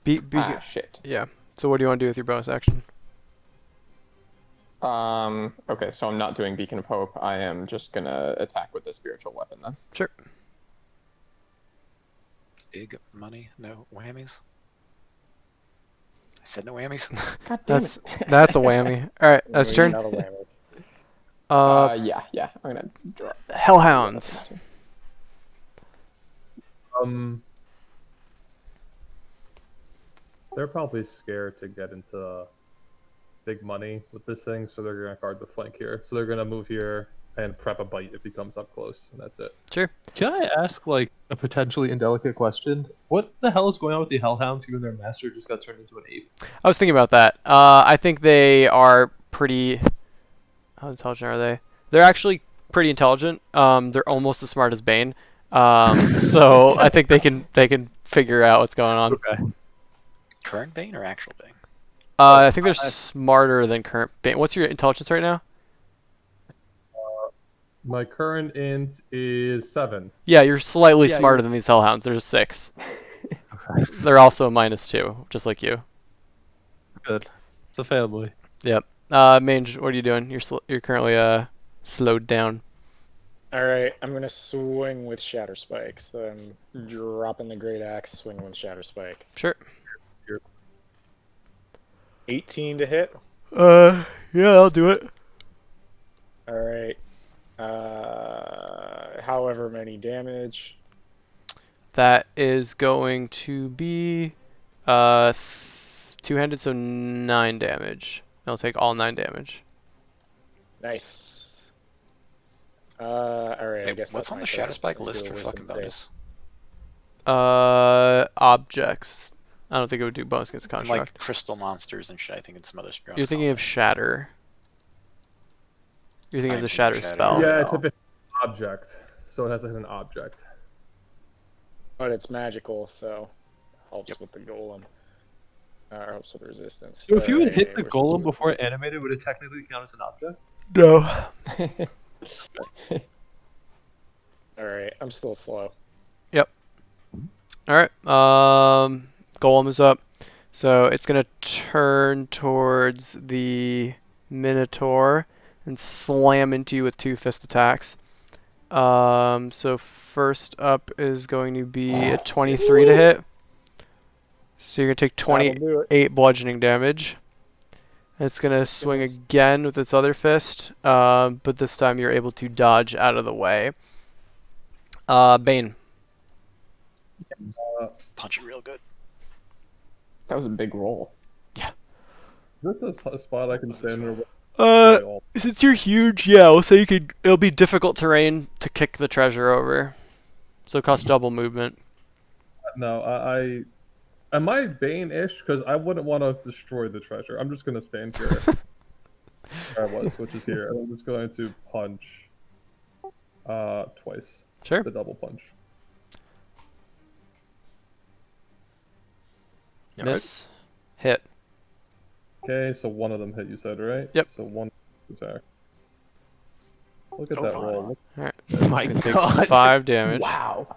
Shit. Yeah. So what do you want to do with your bonus action? Okay, so I'm not doing Beacon of Hope. I am just gonna attack with the spiritual weapon then. Sure. Big money, no whammies. I said no whammies. God damn That's it. that's a whammy. All right, that's turn. Not a whammy. Yeah. I'm gonna draw. Hellhounds. They're probably scared to get into big money with this thing, so they're gonna guard the flank here. So they're gonna move here and prep a bite if he comes up close, and that's it. Sure. Can I ask like a potentially indelicate question? What the hell is going on with the Hellhounds given their master just got turned into an ape? I was thinking about that. I think they are pretty. How intelligent are they? They're actually pretty intelligent. They're almost as smart as Bane. So I think they can figure out what's going on. Okay. Current Bane or actual Bane? I think they're smarter than current Bane. What's your intelligence right now? My current int is 7. Yeah, you're slightly Yeah, smarter you're- than these hellhounds. There's a 6. They're also a -2, just like you. Good. It's a family. Yep. Mange, what are you doing? You're currently slowed down. All right, I'm gonna swing with Shatter Spike. So I'm dropping the Great Axe, swinging with Shatter Spike. Sure. 18 to hit. Yeah, I'll do it. All right. However many damage. That is going to be two-handed, so 9 damage. I'll take all 9 damage. Nice. All right. I Wait, guess what's that's on my the turn. Shadow Spike I'll do list a for wisdom fucking save. bonus? Objects. I don't think it would do bonus against Like construct. crystal monsters and shit. I think it's some other strong. You're thinking of Shatter. You're thinking of the I'm Shatter thinking spell. Shatter. Yeah, it's if it's an object, so it has to hit an object. But it's magical, so helps Yep. with the golem. Or helps with resistance. So if you had hit Alright, the we're supposed golem to- before it animated, would it technically count as an object? No. Alright, I'm still slow. All right. Golem is up. So it's going to turn towards the Minotaur and slam into you with 2 fist attacks. So first up is going to be a 23 to hit. So you're going to take That'll do it. 28 bludgeoning damage. It's going to swing again with its other fist, but this time you're able to dodge out of the way. Bane. punch it real good. That was a big roll. Is this a spot I can stand in? Since you're huge, yeah, we'll say you could. It'll be difficult terrain to kick the treasure over, so it costs double movement. No, I am I Bane-ish? Because I wouldn't want to destroy the treasure. I'm just gonna stand here. Where I was, which is here. And I'm just going to punch twice. Sure. The double punch. Miss. Hit. Okay, so one of them hit, you said, right? Yep. So one attack. Look at Oh that my. roll. Alright. Oh my Take god. 5 damage. Wow.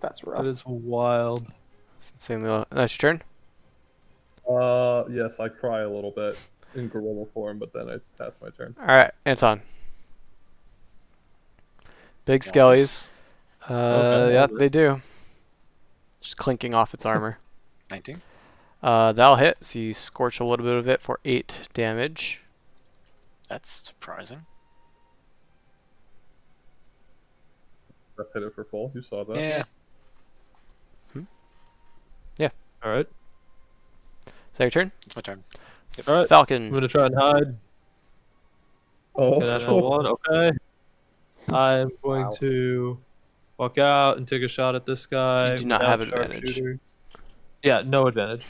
That's rough. That is wild. That's insanely low. That's your turn? Yes, I cry a little bit in gorilla form, but then I pass my turn. Alright, Anton. Big skellies. Okay. Yeah, they do. Just clinking off its armor. 19. That'll hit, so you scorch a little bit of it for 8 damage. That's surprising. I hit it for full. You saw that. Yeah. All right. Is that your turn? It's my turn. All right. I'm Falcon. gonna try and hide. Oh, Get a natural one. Okay. I'm going Wow. to walk out and take a shot at this guy. You do not without have advantage. sharpshooter. Yeah, no advantage.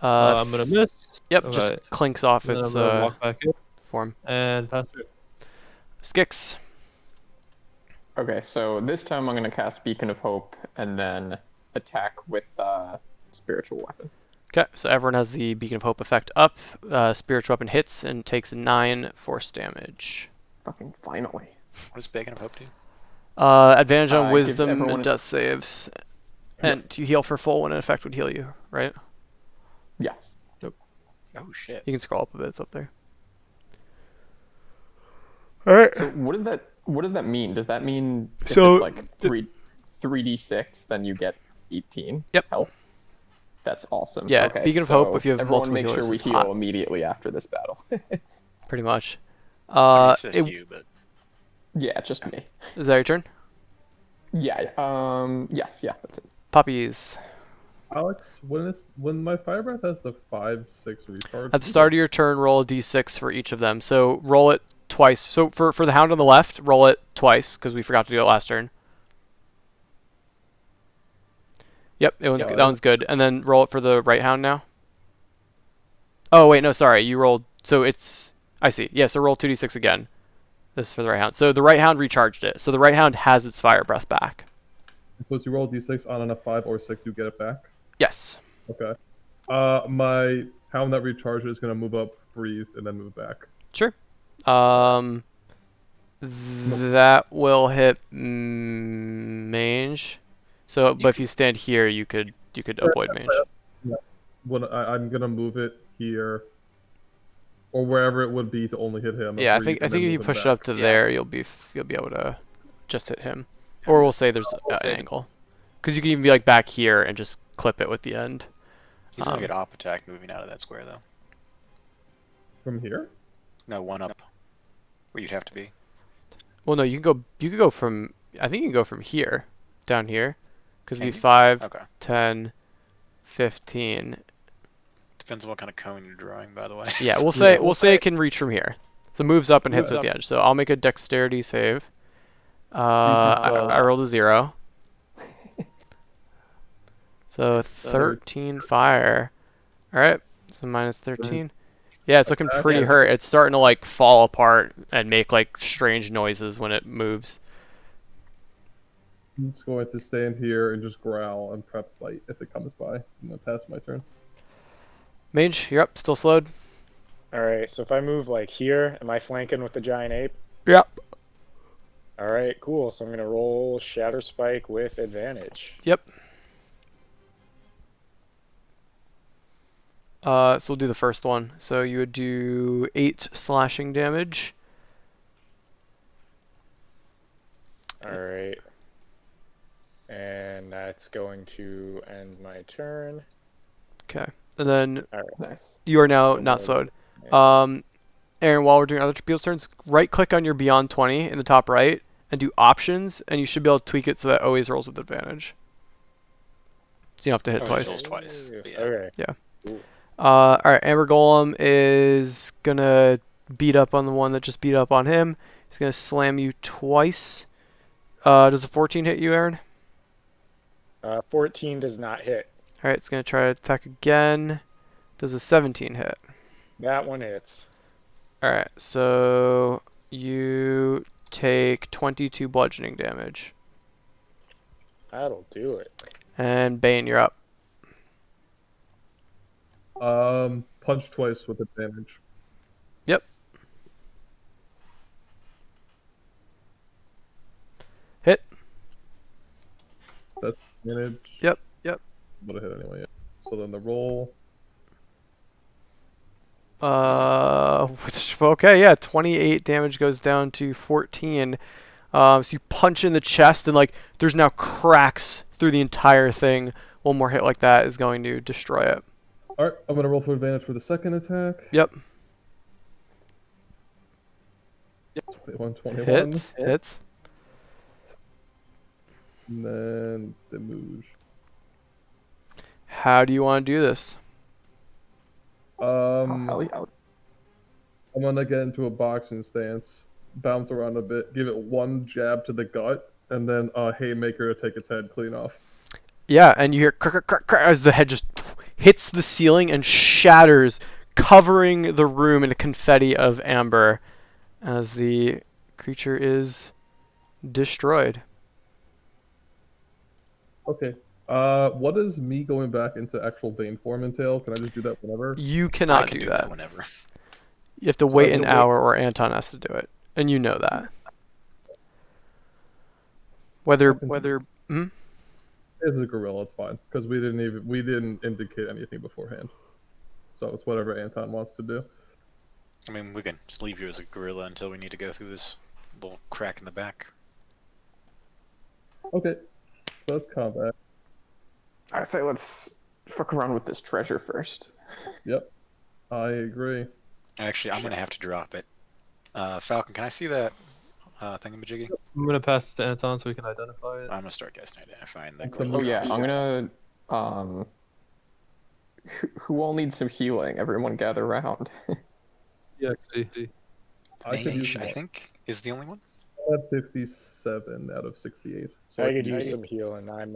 I'm gonna miss. Yep, Okay. just clinks off Then I'm its gonna walk back in form. and pass through. Skix. Okay, so this time I'm going to cast Beacon of Hope and then attack with Spiritual Weapon. Okay, so everyone has the Beacon of Hope effect up. Spiritual Weapon hits and takes 9 force damage. Fucking finally. What does Bacon of Hope do? Advantage on Gives Wisdom everyone and a- Death saves. And you heal for full when an effect would heal you, right? Yes. Oh shit. You can scroll up a bit, it's up there. Alright. So what does that mean? Does that mean if So, it's like 3d6, then you get 18 Yep. health? That's awesome. Yeah, okay, Beacon of so Hope, if you have everyone multiple make healers, sure we is heal hot. immediately after this battle. Pretty much. I mean, it's just It- you, but Yeah, just me. is that your turn? Yeah. Yes. Yeah. That's it. Puppies. Alex, when my fire breath has the 5-6 recharge. At the start of your turn, roll a d6 for each of them. So roll it twice. So for the hound on the left, roll it twice, because we forgot to do it last turn. Yep, that one's good. And then roll it for the right hound now. Oh, wait, no, sorry. You rolled... So it's... I see. Yeah, so roll 2d6 again. This is for the right hound. So the right hound recharged it. So the right hound has its fire breath back. Once you roll d6 on a 5 or 6, you get it back. Yes. Okay. My hound that recharges is gonna move up, breathe, and then move back. Sure. That will hit mange. So, but if you stand here, you could avoid mange. When I'm gonna move it here, or wherever it would be to only hit him. Yeah, I breathe, think and then if you move him push it back. up to there, you'll be able to just hit him, or we'll say there's an angle, because you can even be like back here and just clip it with the end. he's gonna get op attack moving out of that square though. From here? No, one up. Where you'd have to be. Well, no, you can go from. I think you can go from here down here, because it'd be Can you? 5, Okay. 10, 15. Depends on what kind of cone you're drawing, by the way. Yeah, we'll say it can reach from here. So it moves up and hits at the edge. So I'll make a dexterity save. I rolled a 0. So 13 fire. All right. So minus 13. Yeah, it's looking pretty hurt. It's starting to like fall apart and make like strange noises when it moves. I'm just going to stand here and just growl and prep fight if it comes by. I'm gonna pass my turn. Mage, you're up. Still slowed. All right, so if I move like here, am I flanking with the giant ape? Yep. All right, cool. So I'm gonna roll Shatter Spike with advantage. Yep. So we'll do the first one. So you would do 8 slashing damage. All right. And that's going to end my turn. Okay. And then Nice. you are now not slowed. Aaron, while we're doing other people's turns, right click on your Beyond 20 in the top right and do options, and you should be able to tweak it so that always rolls with advantage. So you don't have to hit Oh, it twice. rolls twice. But yeah. Okay. Yeah. Cool. All right, Amber Golem is gonna beat up on the one that just beat up on him. He's gonna slam you twice. Does a 14 hit you, Aaron? 14 does not hit. All right, it's gonna try to attack again. Does a 17 hit? That one hits. All right, so you take 22 bludgeoning damage. That'll do it. And Bane, you're up. Punch twice with advantage. Yep. Hit. That's advantage. Yep. Would have hit anyway. Yeah. So then the roll. Okay, yeah, 28 damage goes down to 14. So you punch in the chest, and like there's now cracks through the entire thing. One more hit like that is going to destroy it. All right, I'm gonna roll for advantage for the second attack. Yep. 21. Hits. And then Demuge. How do you want to do this? I'm I'll gonna get into a boxing stance, bounce around a bit, give it one jab to the gut, and then haymaker to take its head clean off. Yeah, and you hear crack, crack, crack as the head just hits the ceiling and shatters, covering the room in a confetti of amber as the creature is destroyed. Okay. What does me going back into actual Bane form entail? Can I just do that whenever? You I cannot can do do that. whenever. You have to So I wait have an to wait- hour, or Anton has to do it, and you know that. Whether It's a gorilla. It's fine because we didn't indicate anything beforehand. So it's whatever Anton wants to do. I mean, we can just leave you as a gorilla until we need to go through this little crack in the back. Okay. So that's combat. I say let's fuck around with this treasure first. Yep. I agree. Actually, I'm gonna have to drop it. Falcon, can I see that thingamajiggy? I'm gonna pass it to Anton so we can identify it. I'm gonna start guessing identifying that. Okay. Oh yeah, I'm gonna who all needs some healing? Everyone gather around. EXP. I could use Mage, I one. think, is the only one. I'm at 57 out of 68. So I could use some healing. I'm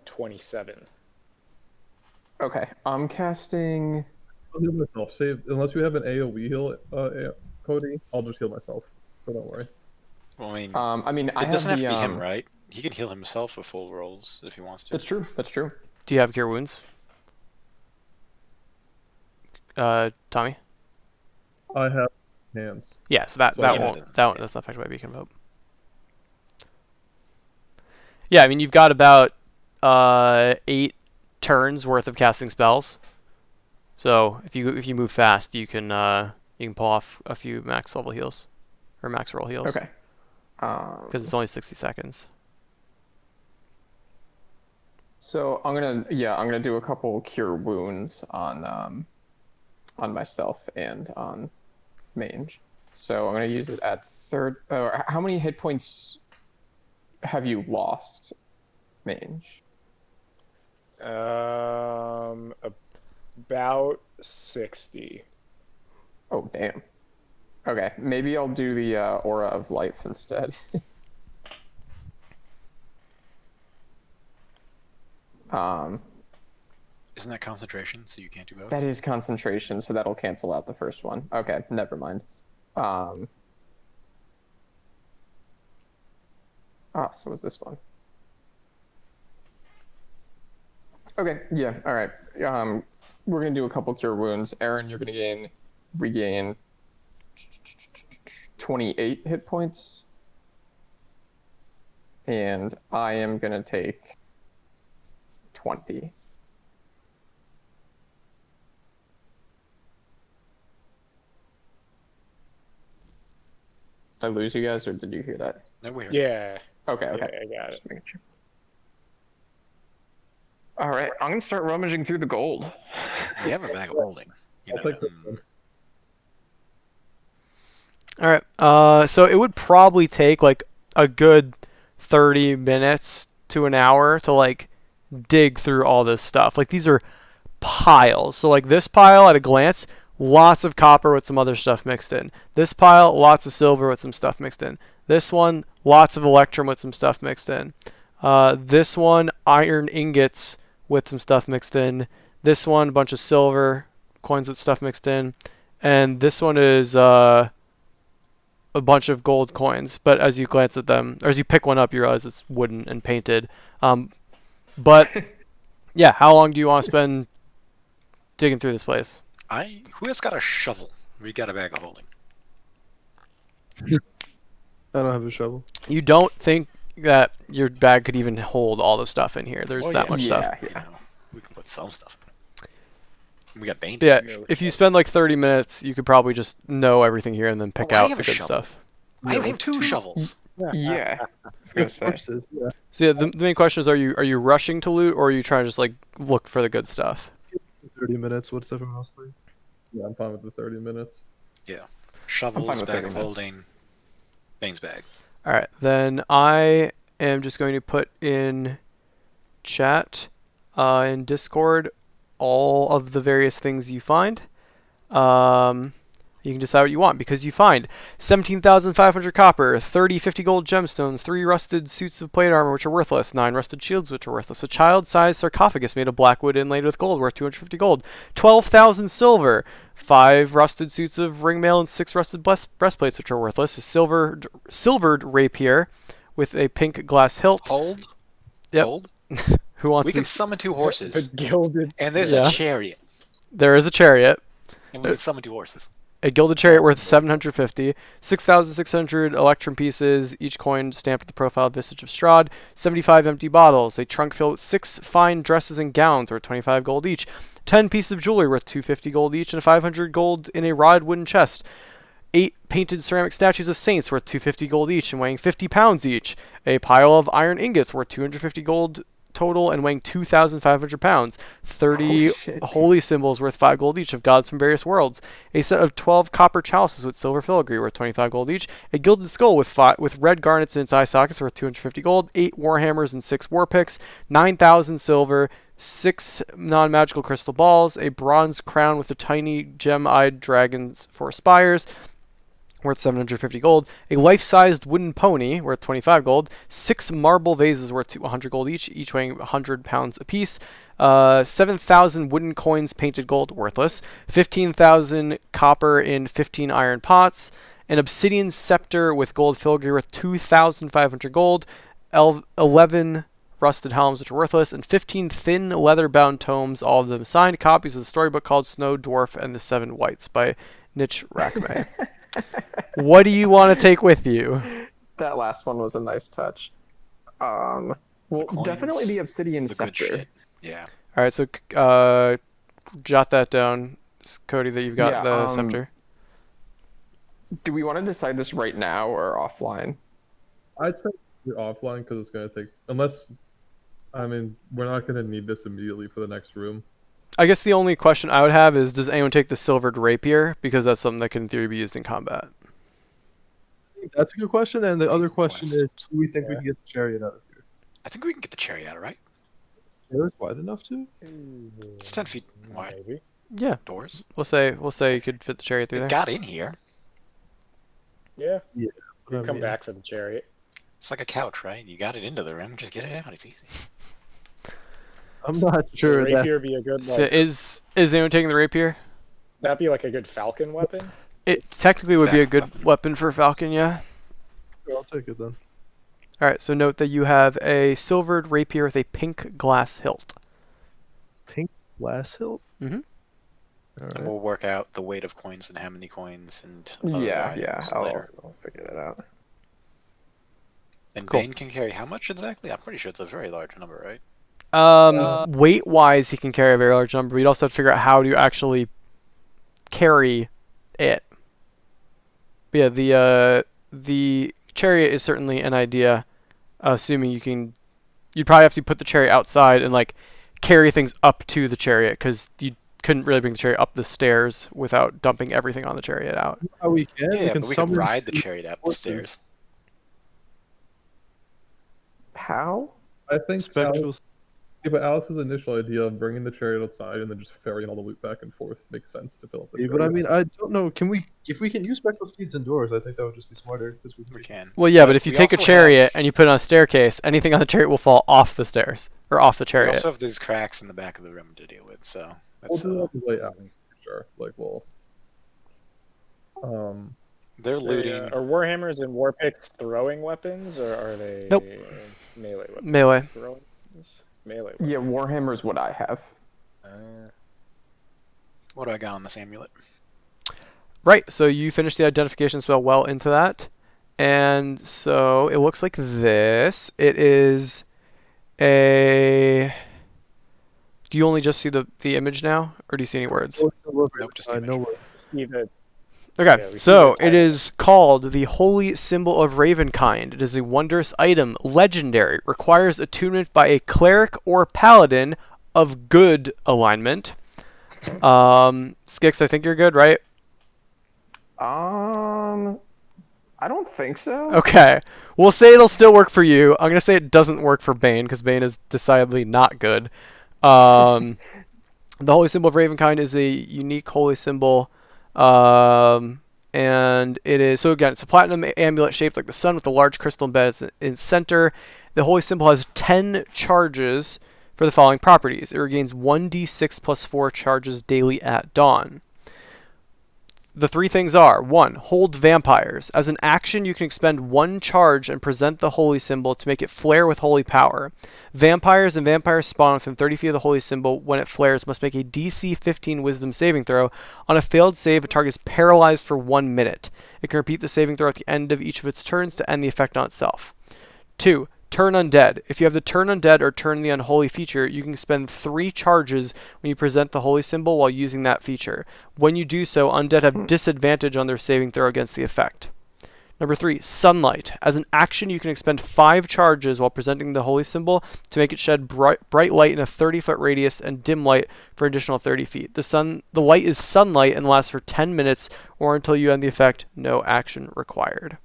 27. Okay, I'm casting. I'll heal myself. Save unless you have an AOE heal, Cody. I'll just heal myself. So don't worry. Well, I mean, I mean, I it doesn't have the, to be him, right? He can heal himself with full rolls if he wants to. That's true. That's true. do you have cure wounds? Tommy? I have hands. Yeah, so that So that yeah, won't that's not affected by Beacon of Hope. Yeah, I mean you've got about 8 turns worth of casting spells. So if you move fast, you can pull off a few max level heals or max roll heals. Okay. Because it's only 60 seconds. So I'm gonna do a couple cure wounds on myself and on Mange. So I'm gonna use it at third. How many hit points have you lost, Mange? About 60. Oh damn. Okay, maybe I'll do the aura of life instead. Isn't that concentration? So you can't do both. That is concentration, so that'll cancel out the first one. Okay, never mind. So was this one? Okay, yeah, all right. We're gonna do a couple cure wounds. Aaron, you're gonna regain 28 hit points, and I am gonna take 20. Did I lose you guys, or did you hear that? No, weird. Yeah. Okay, Yeah, okay. I got it. Just making sure. All right, I'm gonna start rummaging through the gold. You have a bag of holding. You I'll know, take this one. All right. So it would probably take like a good 30 minutes to an hour to like dig through all this stuff. Like these are piles. So like this pile at a glance, lots of copper with some other stuff mixed in. This pile, lots of silver with some stuff mixed in. This one, lots of electrum with some stuff mixed in. This one, iron ingots with some stuff mixed in. This one, a bunch of silver coins with stuff mixed in. And this one is a bunch of gold coins. But as you glance at them, or as you pick one up, you realize it's wooden and painted. But yeah, how long do you want to spend digging through this place? Who has got a shovel? We got a bag of holding. I don't have a shovel. You don't think that your bag could even hold all the stuff in here. There's Oh, that yeah. much stuff. Yeah. You know, we can put some stuff in it. We got Bane. Yeah, No if you shit. spend like 30 minutes, you could probably just know everything here and then pick Oh, I out have the a good shovel. stuff. I have two shovels. Yeah. I was gonna say. Horses, yeah. So yeah, the main question is: are you rushing to loot, or are you trying to just like look for the good stuff? 30 minutes. What's everyone else think? Yeah, I'm fine with the 30 minutes. Shovels, with bag 30 of minutes. holding, Bane's bag. All right, then I am just going to put in chat, in Discord, all of the various things you find. You can decide what you want because you find 17,500 copper, 30 50 gold gemstones, 3 rusted suits of plate armor which are worthless, 9 rusted shields which are worthless, a child-sized sarcophagus made of black wood inlaid with gold worth 250 gold, 12,000 silver, 5 rusted suits of ring mail and 6 rusted breastplates which are worthless, a silvered rapier with a pink glass hilt. Hold. Yep. Hold. Who wants We can these? summon 2 The horses. gilded. And there's Yeah. a chariot. There is a chariot. And we can summon 2 horses. A gilded chariot worth 750, 6,600 electrum pieces, each coin stamped with the profile visage of Strahd, 75 empty bottles, a trunk filled with 6 fine dresses and gowns worth 25 gold each, 10 pieces of jewelry worth 250 gold each, and 500 gold in a rod wooden chest, 8 painted ceramic statues of saints worth 250 gold each and weighing 50 pounds each, a pile of iron ingots worth 250 gold total and weighing 2,500 pounds, 30 Oh, shit. holy symbols worth 5 gold each of gods from various worlds, a set of 12 copper chalices with silver filigree worth 25 gold each, a gilded skull with red garnets in its eye sockets worth 250 gold, 8 warhammers and 6 war picks, 9,000 silver, 6 non-magical crystal balls, a bronze crown with the tiny gem-eyed dragons for spires, worth 750 gold, a life-sized wooden pony worth 25 gold, 6 marble vases worth 100 gold each weighing 100 pounds apiece, 7,000 wooden coins painted gold, worthless, 15,000 copper in 15 iron pots, an obsidian scepter with gold filigree worth 2,500 gold, 11 rusted helms which are worthless, and 15 thin leather-bound tomes, all of them signed copies of the storybook called Snow Dwarf and the Seven Whites by Nitch Rackme. What do you want to take with you? That last one was a nice touch. Well, coins, definitely the obsidian The good scepter. shit. Yeah. All right, so jot that down, Cody, that you've got Yeah, the scepter. Do we want to decide this right now or offline? I'd say you're offline because it's going to take, unless, I mean, we're not going to need this immediately for the next room. I guess the only question I would have is, does anyone take the silvered rapier? Because that's something that can in theory be used in combat. I think that's a good question. And the other question Question. is, do we think we can get the chariot out of here? I think we can get the chariot out, right? It's wide enough to? It's 10 feet wide. Maybe. Yeah, Doors. we'll say you could fit the chariot through It there. got in here. Yeah. What We'll I come mean. back for the chariot. It's like a couch, right? You got it into the rim, just get it out. It's easy. I'm not sure the that. rapier be a good So like. is anyone taking the rapier? That'd be like a good falcon weapon. It technically would be a Exact good weapon for Falcon, yeah. I'll take it then. All right, so note that you have a silvered rapier with a pink glass hilt. Pink glass hilt? Mhm. All And right. we'll work out the weight of coins and how many coins and other Yeah, items later. I'll figure that out. And Cool. Bane can carry how much exactly? I'm pretty sure it's a very large number, right? Weight-wise, he can carry a very large number, but you'd also have to figure out how do you actually carry it. But yeah, the chariot is certainly an idea, assuming you can. You'd probably have to put the chariot outside and like carry things up to the chariot because you couldn't really bring the chariot up the stairs without dumping everything on the chariot out. We can. Yeah, we can but we can summon ride the chariot up the horses. stairs. How? I think Spectral. yeah, but Alex's initial idea of bringing the chariot outside and then just ferrying all the loot back and forth makes sense to fill up the Yeah, chariot. but I mean, I don't know. Can we, if we can use spectral steeds indoors, I think that would just be smarter because We can. Well, yeah, but if you we take a also chariot have- and you put it on a staircase, anything on the chariot will fall off the stairs or off the We chariot. also have these cracks in the back of the room to deal with, so We'll that's, do it the way out for sure. Like we'll they're Say, looting. are warhammers and war picks throwing weapons, or are they Nope. melee weapons? Melee. Throwing weapons? Melee Yeah, weapons. Warhammer's what I have. What do I got on this amulet? Right, so you finished the identification spell well into that. And so it looks like this. It is a... Do you only just see the image now? Or do you see any words? Nope, just no image. worries. See the Okay, Yeah, we see so the it title. is called the Holy Symbol of Ravenkind. It is a wondrous item, legendary, requires attunement by a cleric or paladin of good alignment. Skix, I think you're good, right? I don't think so. Okay, we'll say it'll still work for you. I'm gonna say it doesn't work for Bane because Bane is decidedly not good. The Holy Symbol of Ravenkind is a unique holy symbol. And it is, so again, it's a platinum amulet shaped like the sun with a large crystal embedded in its center. The holy symbol has 10 charges for the following properties. It regains 1d6 plus 4 charges daily at dawn. The three things are: 1. Hold vampires. As an action, you can expend 1 charge and present the holy symbol to make it flare with holy power. Vampires and vampires spawn within 30 feet of the holy symbol when it flares must make a DC 15 wisdom saving throw. On a failed save, a target is paralyzed for 1 minute. It can repeat the saving throw at the end of each of its turns to end the effect on itself. 2. Turn Undead. If you have the Turn Undead or Turn the Unholy feature, you can spend 3 charges when you present the holy symbol while using that feature. When you do so, Undead have disadvantage on their saving throw against the effect. Number 3, Sunlight. As an action, you can expend 5 charges while presenting the holy symbol to make it shed bright light in a 30-foot radius and dim light for an additional 30 feet. The light is sunlight and lasts for 10 minutes or until you end the effect. No action required.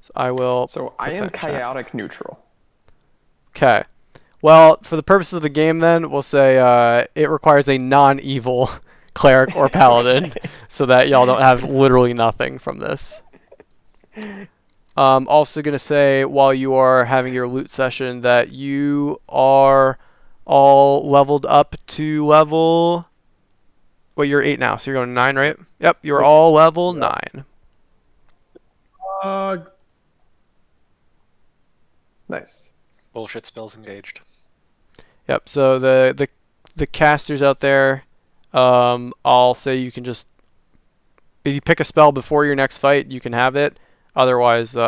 So I will. So I am chaotic neutral. Okay. Well, for the purposes of the game, then we'll say it requires a non-evil cleric or paladin, so that y'all don't have literally nothing from this. Also gonna say, while you are having your loot session, that you are all leveled up to level. Well, you're 8 now, so you're going to 9, right? Yep, you're all level 9. Nice. Bullshit spells engaged. Yep. So the casters out there, I'll say you can just, if you pick a spell before your next fight, you can have it. Otherwise, you'll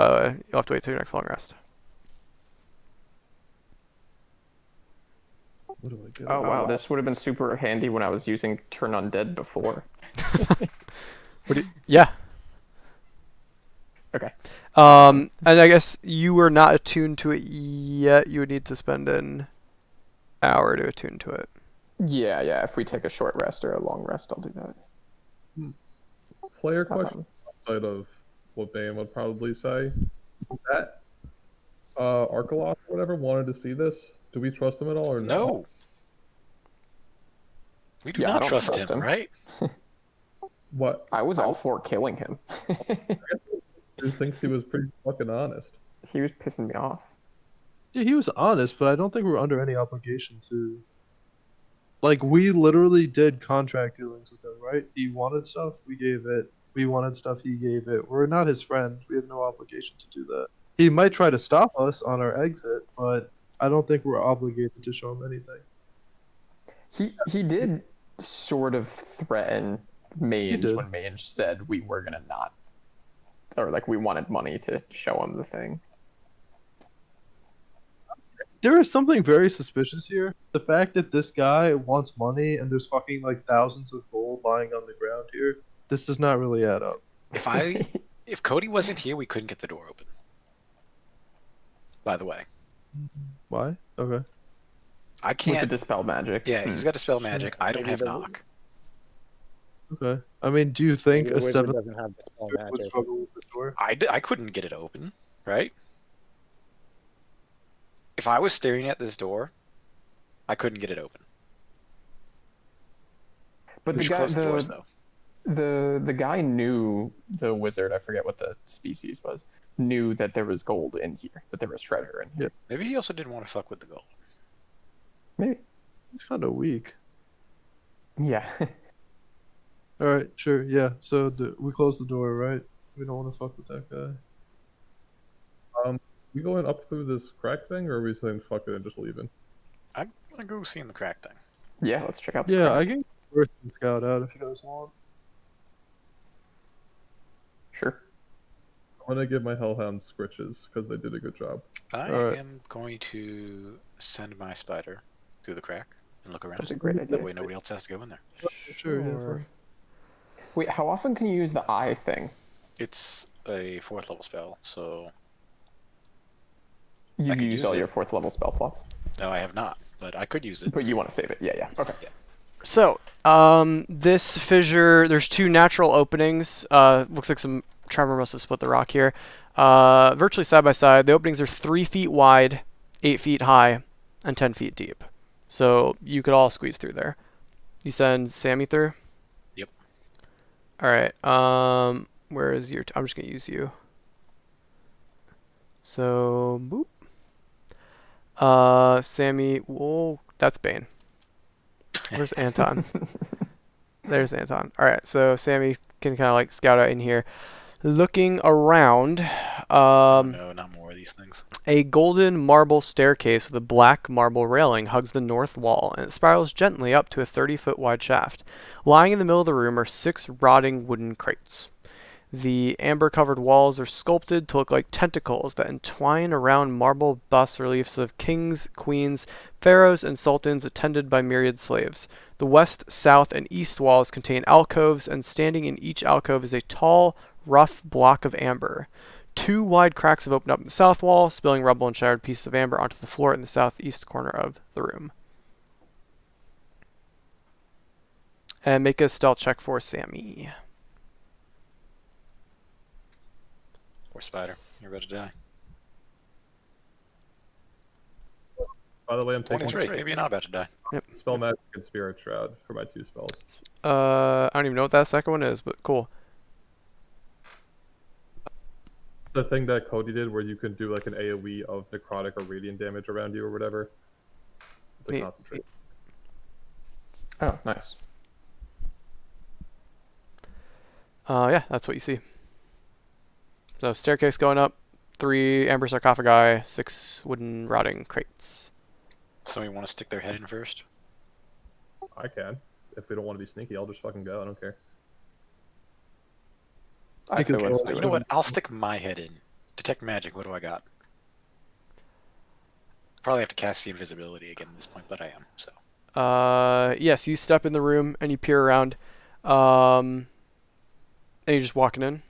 have to wait till your next long rest. What do I get? Oh wow, this would have been super handy when I was using Turn Undead before. Yeah. Okay. And I guess you were not attuned to it yet. You would need to spend an hour to attune to it. Yeah. If we take a short rest or a long rest, I'll do that. Player question outside of what Bane would probably say. That Archelaus or whatever wanted to see this. Do we trust him at all or No. We do Yeah, I not don't trust trust him, him. right? What? I was all for killing him. He thinks he was pretty fucking honest. He was pissing me off. Yeah, he was honest, but I don't think we're under any obligation to. Like, we literally did contract dealings with him, right? He wanted stuff, we gave it. We wanted stuff, he gave it. We're not his friend. We have no obligation to do that. He might try to stop us on our exit, but I don't think we're obligated to show him anything. He did sort of threaten Mange did. when Mange said we were gonna not, or like we wanted money to show him the thing. There is something very suspicious here. The fact that this guy wants money and there's fucking like thousands of gold lying on the ground here, this does not really add up. If Cody wasn't here, we couldn't get the door open. By the way, Why? Okay. I With the can't. dispel magic. Yeah, he's got dispel magic. I don't Maybe have the- knock. Okay. I mean, do you think Maybe the a wizard 7th doesn't have dispel would magic. struggle with this door? I couldn't get it open, right? If I was staring at this door, I couldn't get it open. But We the should guy, close the doors, though. the guy knew, the wizard, I forget what the species was, knew that there was gold in here, that there was treasure in here. Maybe he also didn't want to fuck with the gold. Maybe. He's kind of weak. Yeah. All right, sure, yeah. So we close the door, right? We don't want to fuck with that guy. We going up through this crack thing, or are we saying fuck it and just leaving? I want to go see in the crack thing. Yeah, let's check out the Yeah, crack. I can first scout out if you guys want. Sure. I'm gonna give my hellhounds scritches because they did a good job. I Alright. am going to send my spider through the crack and look around. That's a great idea. That way nobody else has to go in there. Sure, yeah. Fine. Wait, how often can you use the eye thing? It's a 4th level spell, so... You've can used use all it. your 4th level spell slots. No, I have not, but I could use it. But you want to save it. Yeah. Okay. So, this fissure, there's 2 natural openings. Looks like some Trevor must have split the rock here. Virtually side by side. The openings are 3 feet wide, 8 feet high, and 10 feet deep. So you could all squeeze through there. You send Sammy through? Yep. Alright, where is your... I'm just going to use you. So, boop. Sammy... Whoa, that's Bane. Where's Anton? There's Anton. Alright, so Sammy can kind of like scout out in here. Looking around, Oh, no, not more of these things. a golden marble staircase with a black marble railing hugs the north wall, and it spirals gently up to a 30-foot wide shaft. Lying in the middle of the room are 6 rotting wooden crates. The amber-covered walls are sculpted to look like tentacles that entwine around marble bas-reliefs of kings, queens, pharaohs, and sultans attended by myriad slaves. The west, south, and east walls contain alcoves, and standing in each alcove is a tall, rough block of amber. 2 wide cracks have opened up in the south wall, spilling rubble and shattered pieces of amber onto the floor in the southeast corner of the room. And make a stealth check for Sammy. Poor spider. You're about to die. By the way, I'm taking 23. Maybe you're not about to die. spell magic and spirit shroud for my 2 spells. I don't even know what that second one is, but cool. The thing that Cody did where you can do like an AoE of necrotic or radiant damage around you or whatever. It's a Neat. concentrate. Oh, nice. Yeah, that's what you see. So staircase going up, 3 amber sarcophagi, 6 wooden rotting crates. Somebody want to stick their head in first? I can. If we don't want to be sneaky, I'll just fucking go. I don't care. I say let's do You it. know what? I'll stick my head in. Detect magic. What do I got? Probably have to cast the invisibility again at this point, but I am, so. Yes, you step in the room and you peer around. And you're just walking in.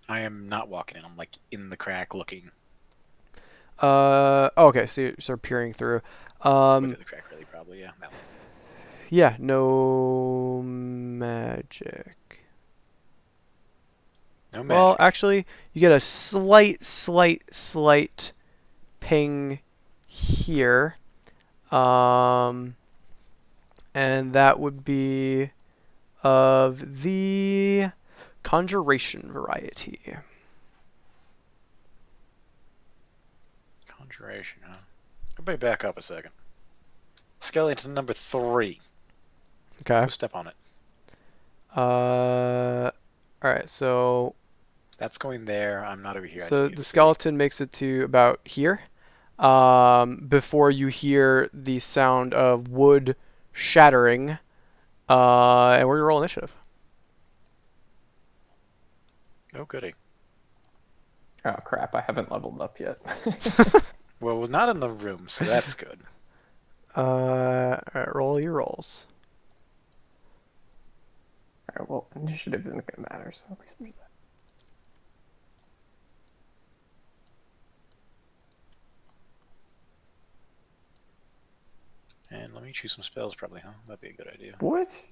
I am not walking in. I'm like in the crack looking. Okay, so you're sort of peering through. Within the crack, really, probably, yeah. That one. Yeah, no magic. No magic. Well, actually, you get a slight ping here. And that would be of the conjuration variety. Conjuration, huh? Everybody back up a second. Skeleton number 3. Okay. Go step on it. Alright, so That's going there. I'm not over here. I just So need the to see. skeleton makes it to about here, before you hear the sound of wood shattering, and we're gonna roll initiative. Oh, goody. Oh crap! I haven't leveled up yet. Well, we're not in the room, so that's good. Alright, roll your rolls. Alright, well, initiative isn't gonna matter, so at least there's that. And let me choose some spells, probably, huh? That'd be a good idea. What?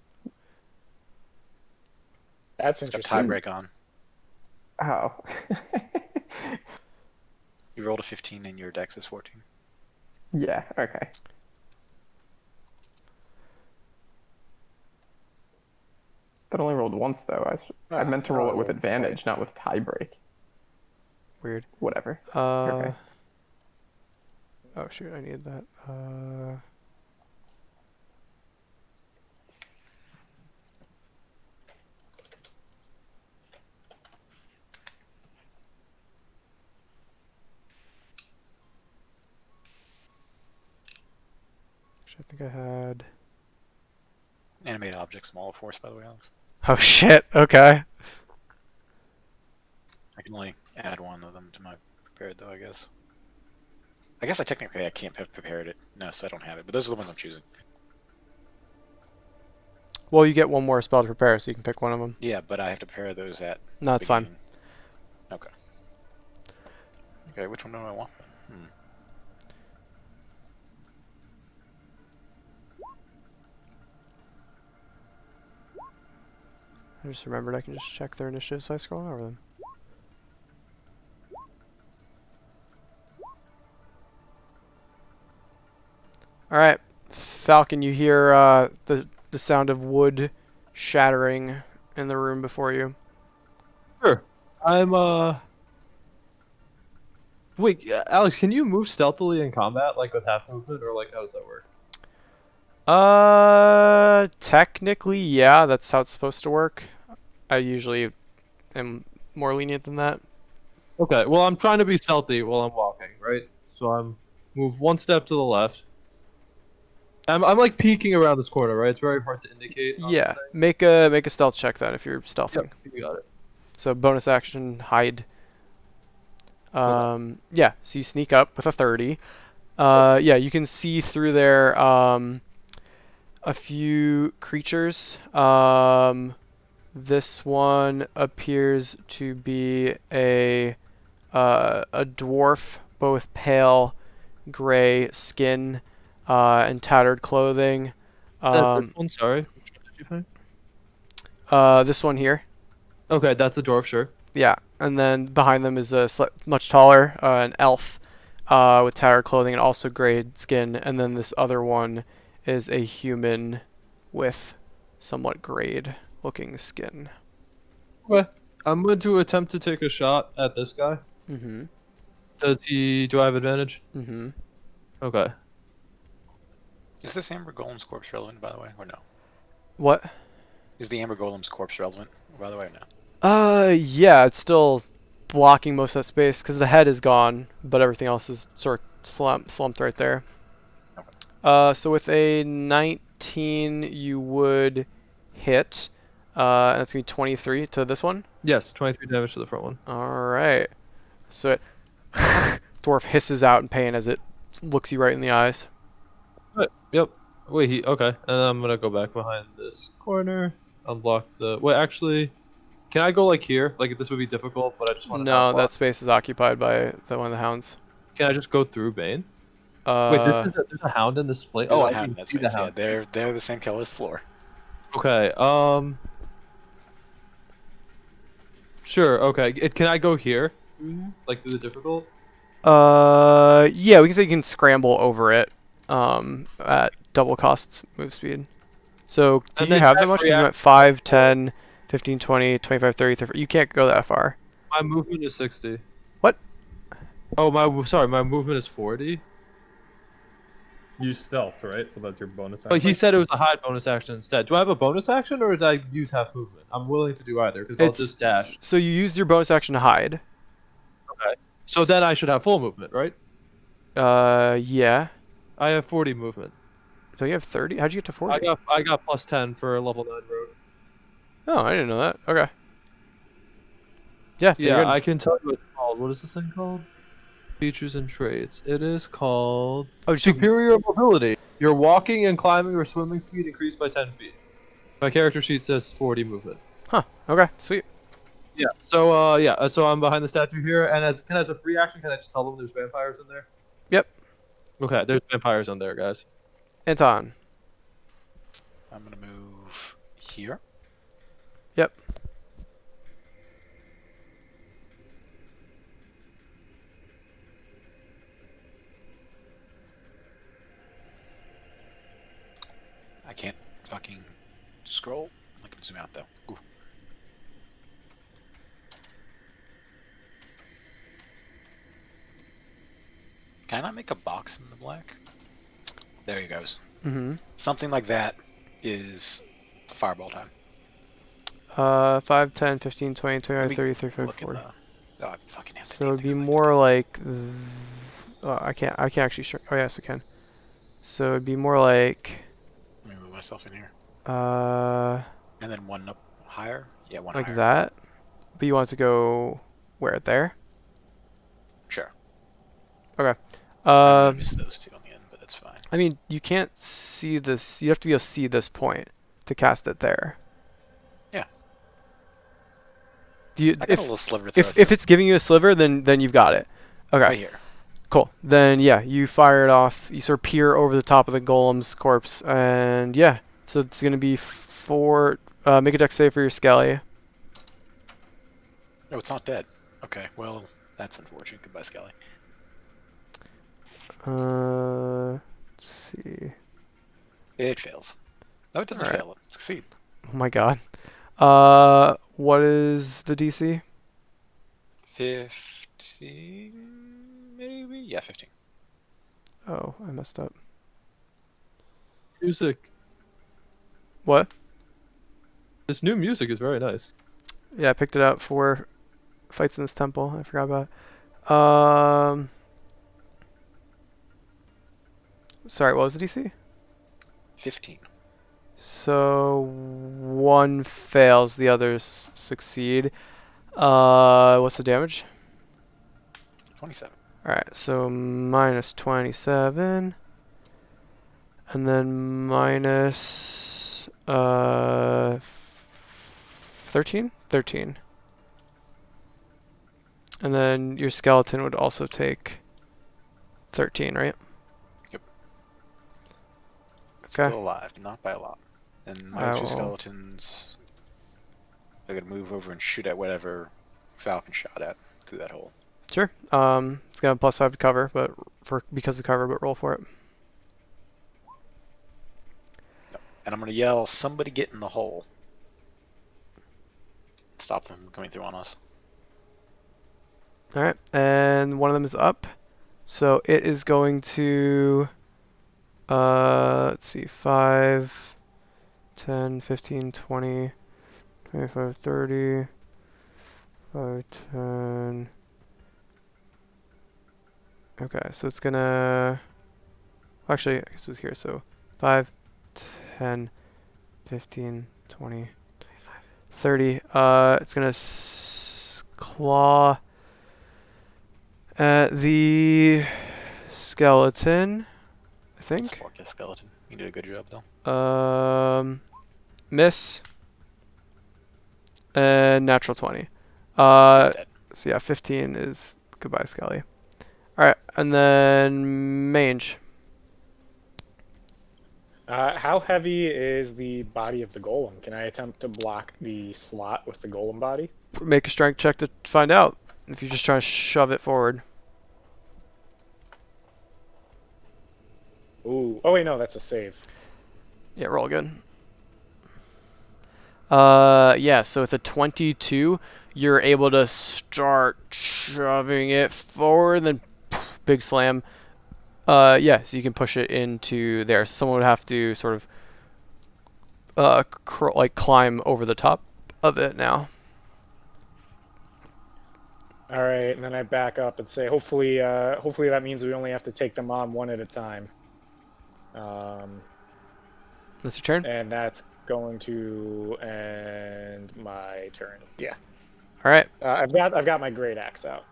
That's Got interesting. tiebreak on. Oh. You rolled a 15 and your dex is 14. Yeah, okay. That only rolled once, though. I meant to roll it with advantage, not with tie break. Weird. Whatever. Oh Okay. shoot, I need that. Actually, I think I had. Animate object, smaller force, by the way, Alex. Oh shit. Okay. I can only add one of them to my prepared, though, I guess. I guess I can't have prepared it. No, so I don't have it. But those are the ones I'm choosing. Well, you get one more spell to prepare, so you can pick one of them. Yeah, but I have to prepare those at No, the it's fine. beginning. Okay. Okay, which one do I want then? I just remembered I can just check their initiative, so I scroll over them. All right, Falcon, you hear the sound of wood shattering in the room before you. Sure. I'm Wait, Alex, can you move stealthily in combat, like with half movement, or like how does that work? Technically, yeah, that's how it's supposed to work. I usually am more lenient than that. Okay, well I'm trying to be stealthy while I'm walking, right? So I'm move one step to the left. I'm like peeking around this corner, right? It's very hard to indicate on this Yeah, thing. make a stealth check then if you're stealthing. Yep, you got it. So bonus action hide. Okay. Yeah, so you sneak up with a 30. Yeah, you can see through there a few creatures. This one appears to be a dwarf, both pale gray skin and tattered clothing. Is that this one? Sorry. Which one did you find? This one here. Okay, that's the dwarf, sure. Yeah, and then behind them is a much taller, an elf with tattered clothing and also gray skin, and then this other one is a human with somewhat grayed looking skin. Okay. I'm going to attempt to take a shot at this guy. Mm-hmm. Do I have advantage? Mm-hmm. Okay. Is this Amber Golem's corpse relevant, by the way, or no? What? Is the Amber Golem's corpse relevant, by the way, or no? Yeah, it's still blocking most of that space because the head is gone, but everything else is sort of slumped right there. Okay. So with a 19, you would hit. And that's gonna be 23 to this one. Yes, 23 damage to the front one. All right. So it dwarf hisses out in pain as it looks you right in the eyes. Right. Yep. Wait, okay. And then I'm gonna go back behind this corner, unblock the. Wait, actually, can I go like here? Like this would be difficult, but I just want to have No, block. that space is occupied by the one of the hounds. Can I just go through Bane? Wait, Uh, there's a hound in this place. There's Oh, a I hound can in that see the space. Yeah, hound. they're the same color as the floor. Okay. Sure. Okay. Can I go here? Like through the difficult? yeah, we can say you can scramble over it. At double cost move speed. So do And you then have that dash much? Because you react. went 5, 10, 15, 20, 25, 30, 35. You can't go that far. My movement is 60. What? Oh, my movement is 40. Use stealth, right? So that's your bonus action. But he said it was a hide bonus action instead. Do I have a bonus action or did I use half movement? I'm willing to do either because I'll just dash. So you used your bonus action to hide. Okay. So then I should have full movement, right? Yeah. I have 40 movement. So you have 30? How'd you get to 40? I got plus 10 for a level 9 road. Oh, I didn't know that. Okay. Yeah, then you're Yeah, good. I can tell you what it's called. What is this thing called? Features and traits. It is called Oh, Superior Mobility. Your walking and climbing or swimming speed increased by 10 feet. My character sheet says 40 movement. Huh. Okay, sweet. Yeah. So I'm behind the statue here, and as a free action, can I just tell them there's vampires in there? Yep. Okay, there's vampires in there, guys. Anton. I'm gonna move here. Yep. fucking scroll. I can zoom out though. Ooh. Can I not make a box in the black? There he goes. Mm-hmm. Something like that is fireball time. 5, 10, 15, 20, Let 25, me 30, 35, look in 40. the. Oh, I fucking have to So name it'd be things like more like. I can't actually. Oh yes, I can. So it'd be more like. Let me move myself in here. Uh, And then one up higher. Yeah, one like higher. that. But you want to go where? There? Sure. Okay. I'm gonna miss those two on the end, but that's fine. I mean, you can't see this. You have to be able to see this point to cast it there. Yeah. Do you, I got a little sliver to throw if through. it's giving you a sliver, then you've got it. Okay. Right here. Cool. Then yeah, you fire it off. You sort of peer over the top of the golem's corpse, and yeah. So it's gonna be 4. Make a dex save for your Skelly. Oh, it's not dead. Okay, well, that's unfortunate. Goodbye, Skelly. Let's see. It fails. No, it doesn't All right. fail. It succeed. Oh my god. What is the DC? 15, maybe? Yeah, 15. Oh, I messed up. Music. What? This new music is very nice. Yeah, I picked it up for fights in this temple. I forgot about it. Sorry, what was the DC? 15. So one fails, the others succeed. What's the damage? 27. Alright, so minus 27. And then minus 13? 13. And then your skeleton would also take 13, right? It's Okay. still alive, but not by a lot. And my I two will- skeletons, they're gonna move over and shoot at whatever Falcon shot at through that hole. Sure. It's got a +5 to cover, but because of cover, but roll for it. And I'm gonna yell, somebody get in the hole. Stop them from coming through on us. Alright, and one of them is up. So it is going to, let's see, 5, 10, 15, 20, 25, 30, 5, 10. Okay, so it's gonna, actually, I guess it was here, so 5, 10, 15, 20, 25, 30. It's gonna claw at the skeleton, I think. Fuck this skeleton. You did a good job though. Miss. And natural 20. He's dead. So yeah, 15 is goodbye, Skelly. Alright, and then mange. How heavy is the body of the golem? Can I attempt to block the slot with the golem body? Make a strength check to find out if you're just trying to shove it forward. Ooh. Oh wait, no, that's a save. Yeah, roll again. Yeah, so with a 22, you're able to start shoving it forward, then big slam. Yeah, so you can push it into there. So someone would have to sort of climb over the top of it now. All right, and then I back up and say, hopefully that means we only have to take them on one at a time. That's your turn. And that's going to end my turn. Yeah. All right. I've got my great axe out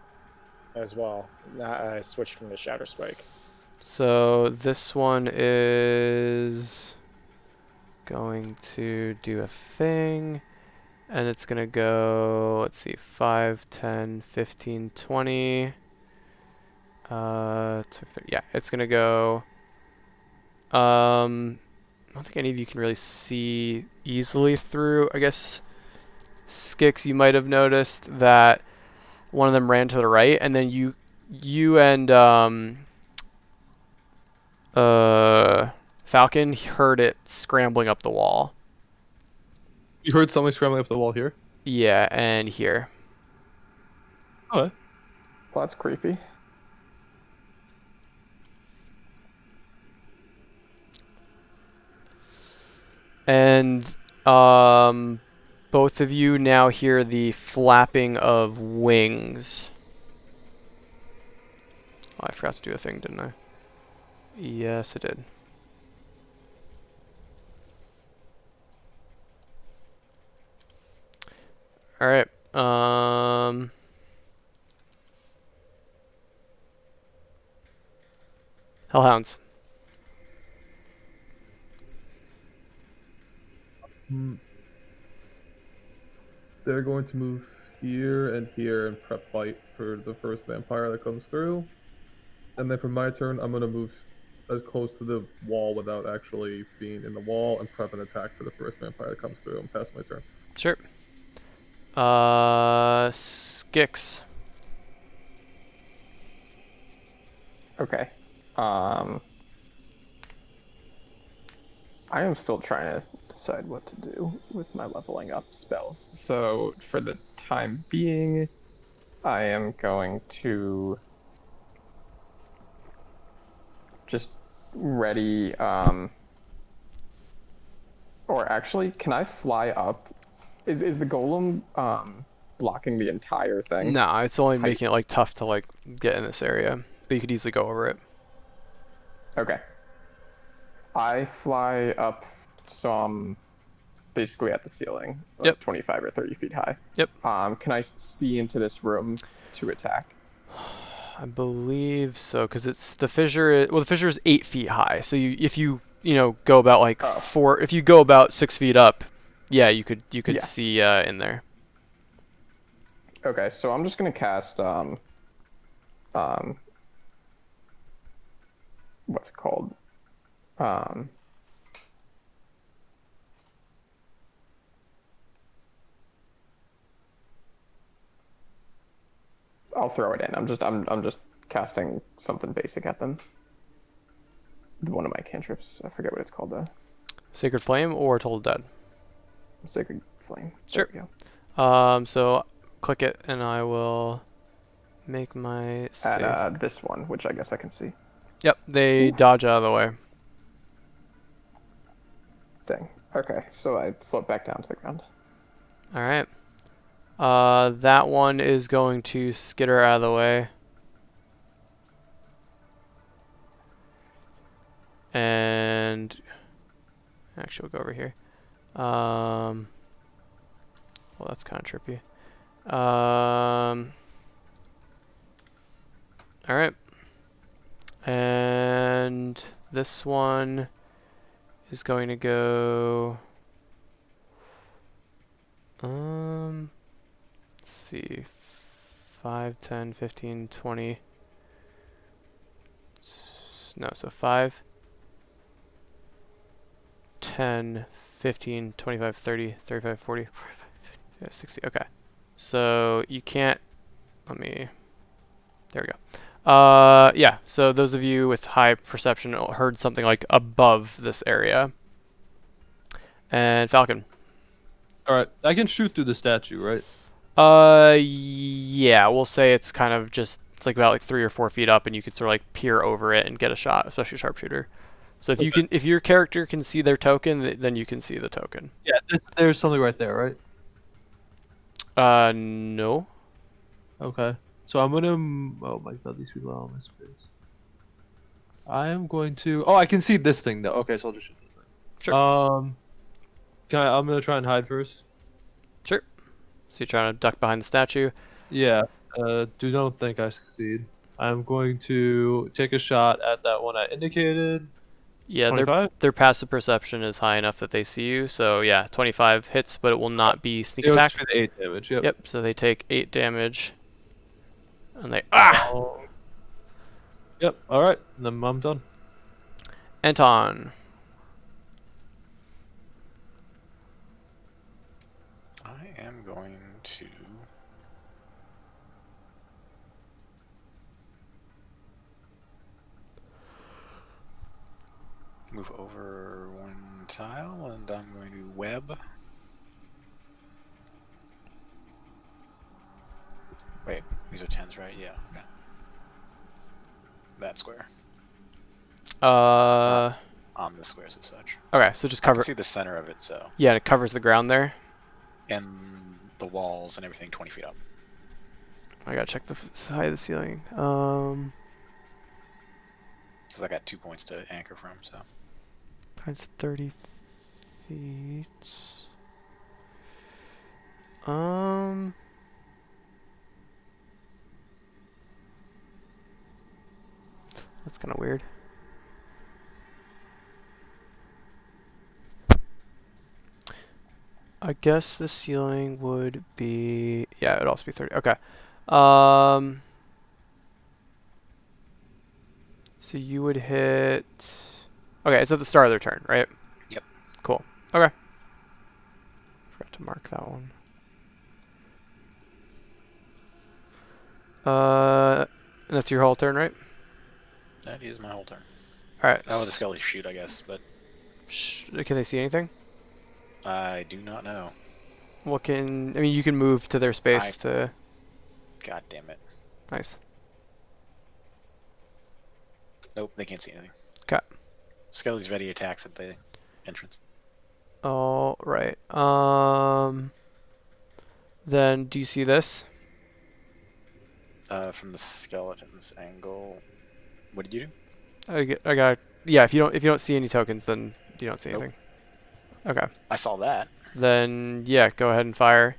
as well. I switched from the shatter spike. So this one is going to do a thing, and it's going to go, let's see, 5, 10, 15, 20. Yeah, it's going to go. I don't think any of you can really see easily through. I guess Skix, you might have noticed that one of them ran to the right, and then you and Falcon heard it scrambling up the wall. You heard somebody scrambling up the wall here? Yeah, and here. Okay. Well, that's creepy. And both of you now hear the flapping of wings. Oh, I forgot to do a thing, didn't I? Yes, I did. All right. Hellhounds. They're going to move here and prep fight for the first vampire that comes through. And then for my turn, I'm going to move as close to the wall without actually being in the wall and prep an attack for the first vampire that comes through and pass my turn. Sure. Skix. Okay. I am still trying to decide what to do with my leveling up spells. So for the time being, I am going to just ready. Or actually, can I fly up? Is the golem blocking the entire thing? No, it's only making it like tough to like get in this area, but you could easily go over it. Okay. I fly up, so I'm basically at the ceiling, like Yep. 25 or 30 feet high. Yep. Can I see into this room to attack? I believe so, because it's the fissure. Well, the fissure is 8 feet high. So if you go about like if you go about 6 feet up, yeah, you could see in there. Okay, so I'm just gonna cast what's it called? I'll throw it in. I'm just casting something basic at them. One of my cantrips. I forget what it's called though. Sacred Flame or Total Dead? Sacred Flame. Sure. There we go. So click it, and I will make my save. At this one, which I guess I can see. Yep, they dodge out of the way. Dang. Okay, so I float back down to the ground. All right. That one is going to skitter out of the way. And actually, we'll go over here. Well, that's kind of trippy. All right. And this one is going to go. Let's see. 5, 10, 15, 20. No, so 5, 10, 15, 25, 30, 35, 40, 45, 50, 60. Okay. So you can't. Let me. There we go. Yeah, so those of you with high perception heard something like above this area. And Falcon. Alright, I can shoot through the statue, right? Yeah, we'll say it's kind of just, it's like about like 3 or 4 feet up, and you could sort of like peer over it and get a shot, especially sharpshooter. So if you can, if your character can see their token, then you can see the token. Yeah, there's something right there, right? No. Okay. So I'm gonna. Oh my god, these people are on my space. I am going to. Oh, I can see this thing though. Okay, so I'll just shoot this thing. Sure. I'm gonna try and hide first. Sure. So you're trying to duck behind the statue. Yeah. Don't think I succeed. I'm going to take a shot at that one I indicated. Yeah, 25? their passive perception is high enough that they see you. So yeah, 25 hits, but it will not be sneak It'll attack. just be the 8 damage. Yep. Yep. So they take 8 damage, and they Yep. All right. Then I'm done. Anton. I am going to move move over 1 tile, and I'm going to web. Wait, these are 10s, right? Yeah, okay. That square. On the squares as such. Okay, so just I can cover. see the center of it, so. Yeah, it covers the ground there. And the walls and everything 20 feet up. I gotta check the height of the ceiling. Because I got 2 points to anchor from, so. Times 30 feet. That's kind of weird. I guess the ceiling would be, yeah, it would also be 30. Okay. So you would hit. Okay, it's at the start of their turn, right? Yep. Cool. Okay. Forgot to mark that one. And that's your whole turn, right? That is my whole turn. All right. Oh, the skelly shoot, I guess, but Can they see anything? I do not know. What can? I mean, you can move to their space to. God damn it. Nice. Nope, they can't see anything. Okay. Skelly's ready attacks at the entrance. All right. Then do you see this? From the skeleton's angle. What did you do? I got. Yeah. If you don't see any tokens, then you don't see Nope. anything. Okay. I saw that. Then yeah, go ahead and fire.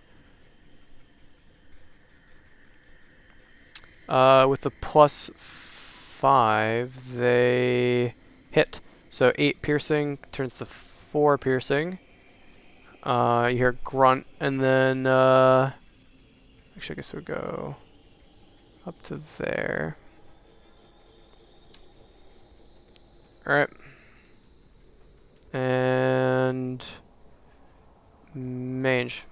With the +5, they hit. So 8 piercing turns to 4 piercing. You hear grunt, and then actually, I guess we'll go up to there. All right, and mange.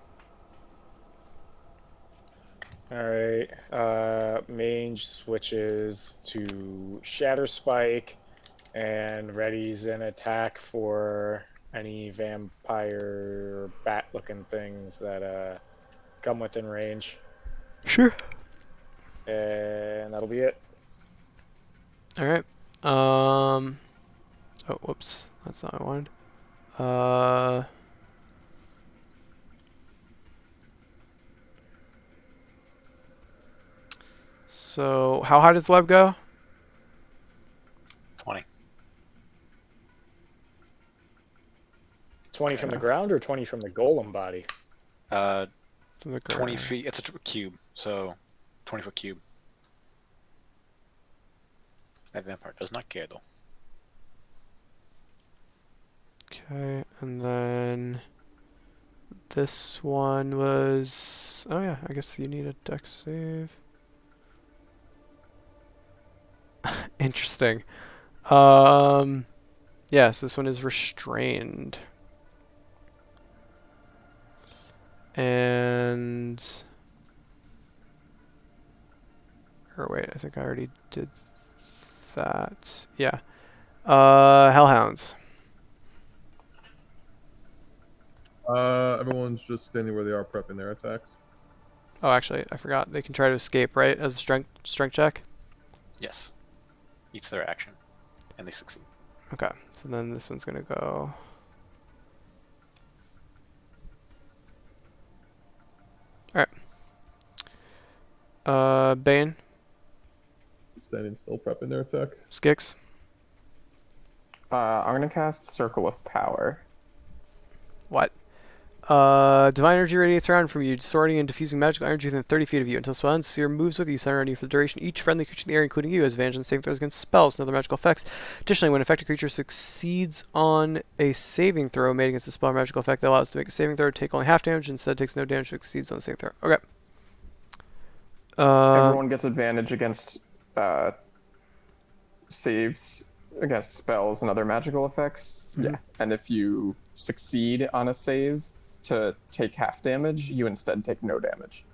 Alright, Mange switches to Shatter Spike and readies an attack for any vampire bat looking things that come within range. Sure. And that'll be it. All right. Oh, whoops. That's not what I wanted. So how high does the web go? 20. 20 from the ground or 20 from the golem body? From the 20 ground. feet. It's a cube, so 20-foot cube. That vampire does not care, though. Okay, and then this one was. Oh yeah, I guess you need a dex save. Interesting. Yes, this one is restrained. And or wait, I think I already did that. Yeah. Hellhounds. Everyone's just standing where they are, prepping their attacks. Oh, actually, I forgot. They can try to escape, right? As a strength check. Yes. Eats their action, and they succeed. Okay, so then this one's gonna go. All right. Bane. Standing still, prepping their attack. Skix. I'm gonna cast Circle of Power. What? Divine energy radiates around from you, distorting and diffusing magical energy within 30 feet of you. Until spell ends, sphere moves with you, center around you for the duration. Each friendly creature in the area, including you, has advantage on saving throws against spells and other magical effects. Additionally, when an affected creature succeeds on a saving throw made against a spell or magical effect that allows it to make a saving throw, take only half damage, instead takes no damage if it succeeds on the saving throw. Okay. Everyone gets advantage against saves against spells and other magical effects. Yeah. And if you succeed on a save to take half damage, you instead take no damage.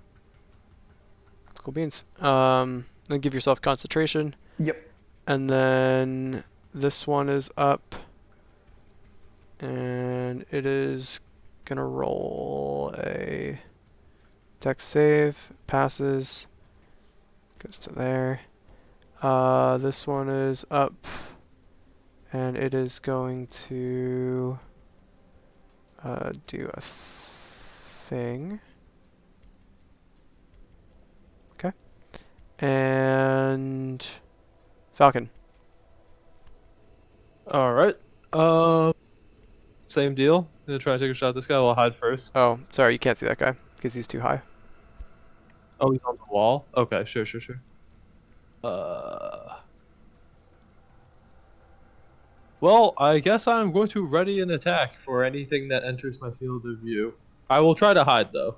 Cool beans. Then give yourself concentration. Yep. And then this one is up And it is gonna roll a dex save, passes, goes to there. This one is up, and it is going to do a thing. Okay. And Falcon. All right. Same deal. Gonna try to take a shot at this guy. I'll hide first. Oh, sorry, you can't see that guy because he's too high. Oh, he's on the wall. Okay, sure. Uh. Well, I guess I'm going to ready an attack for anything that enters my field of view. I will try to hide though.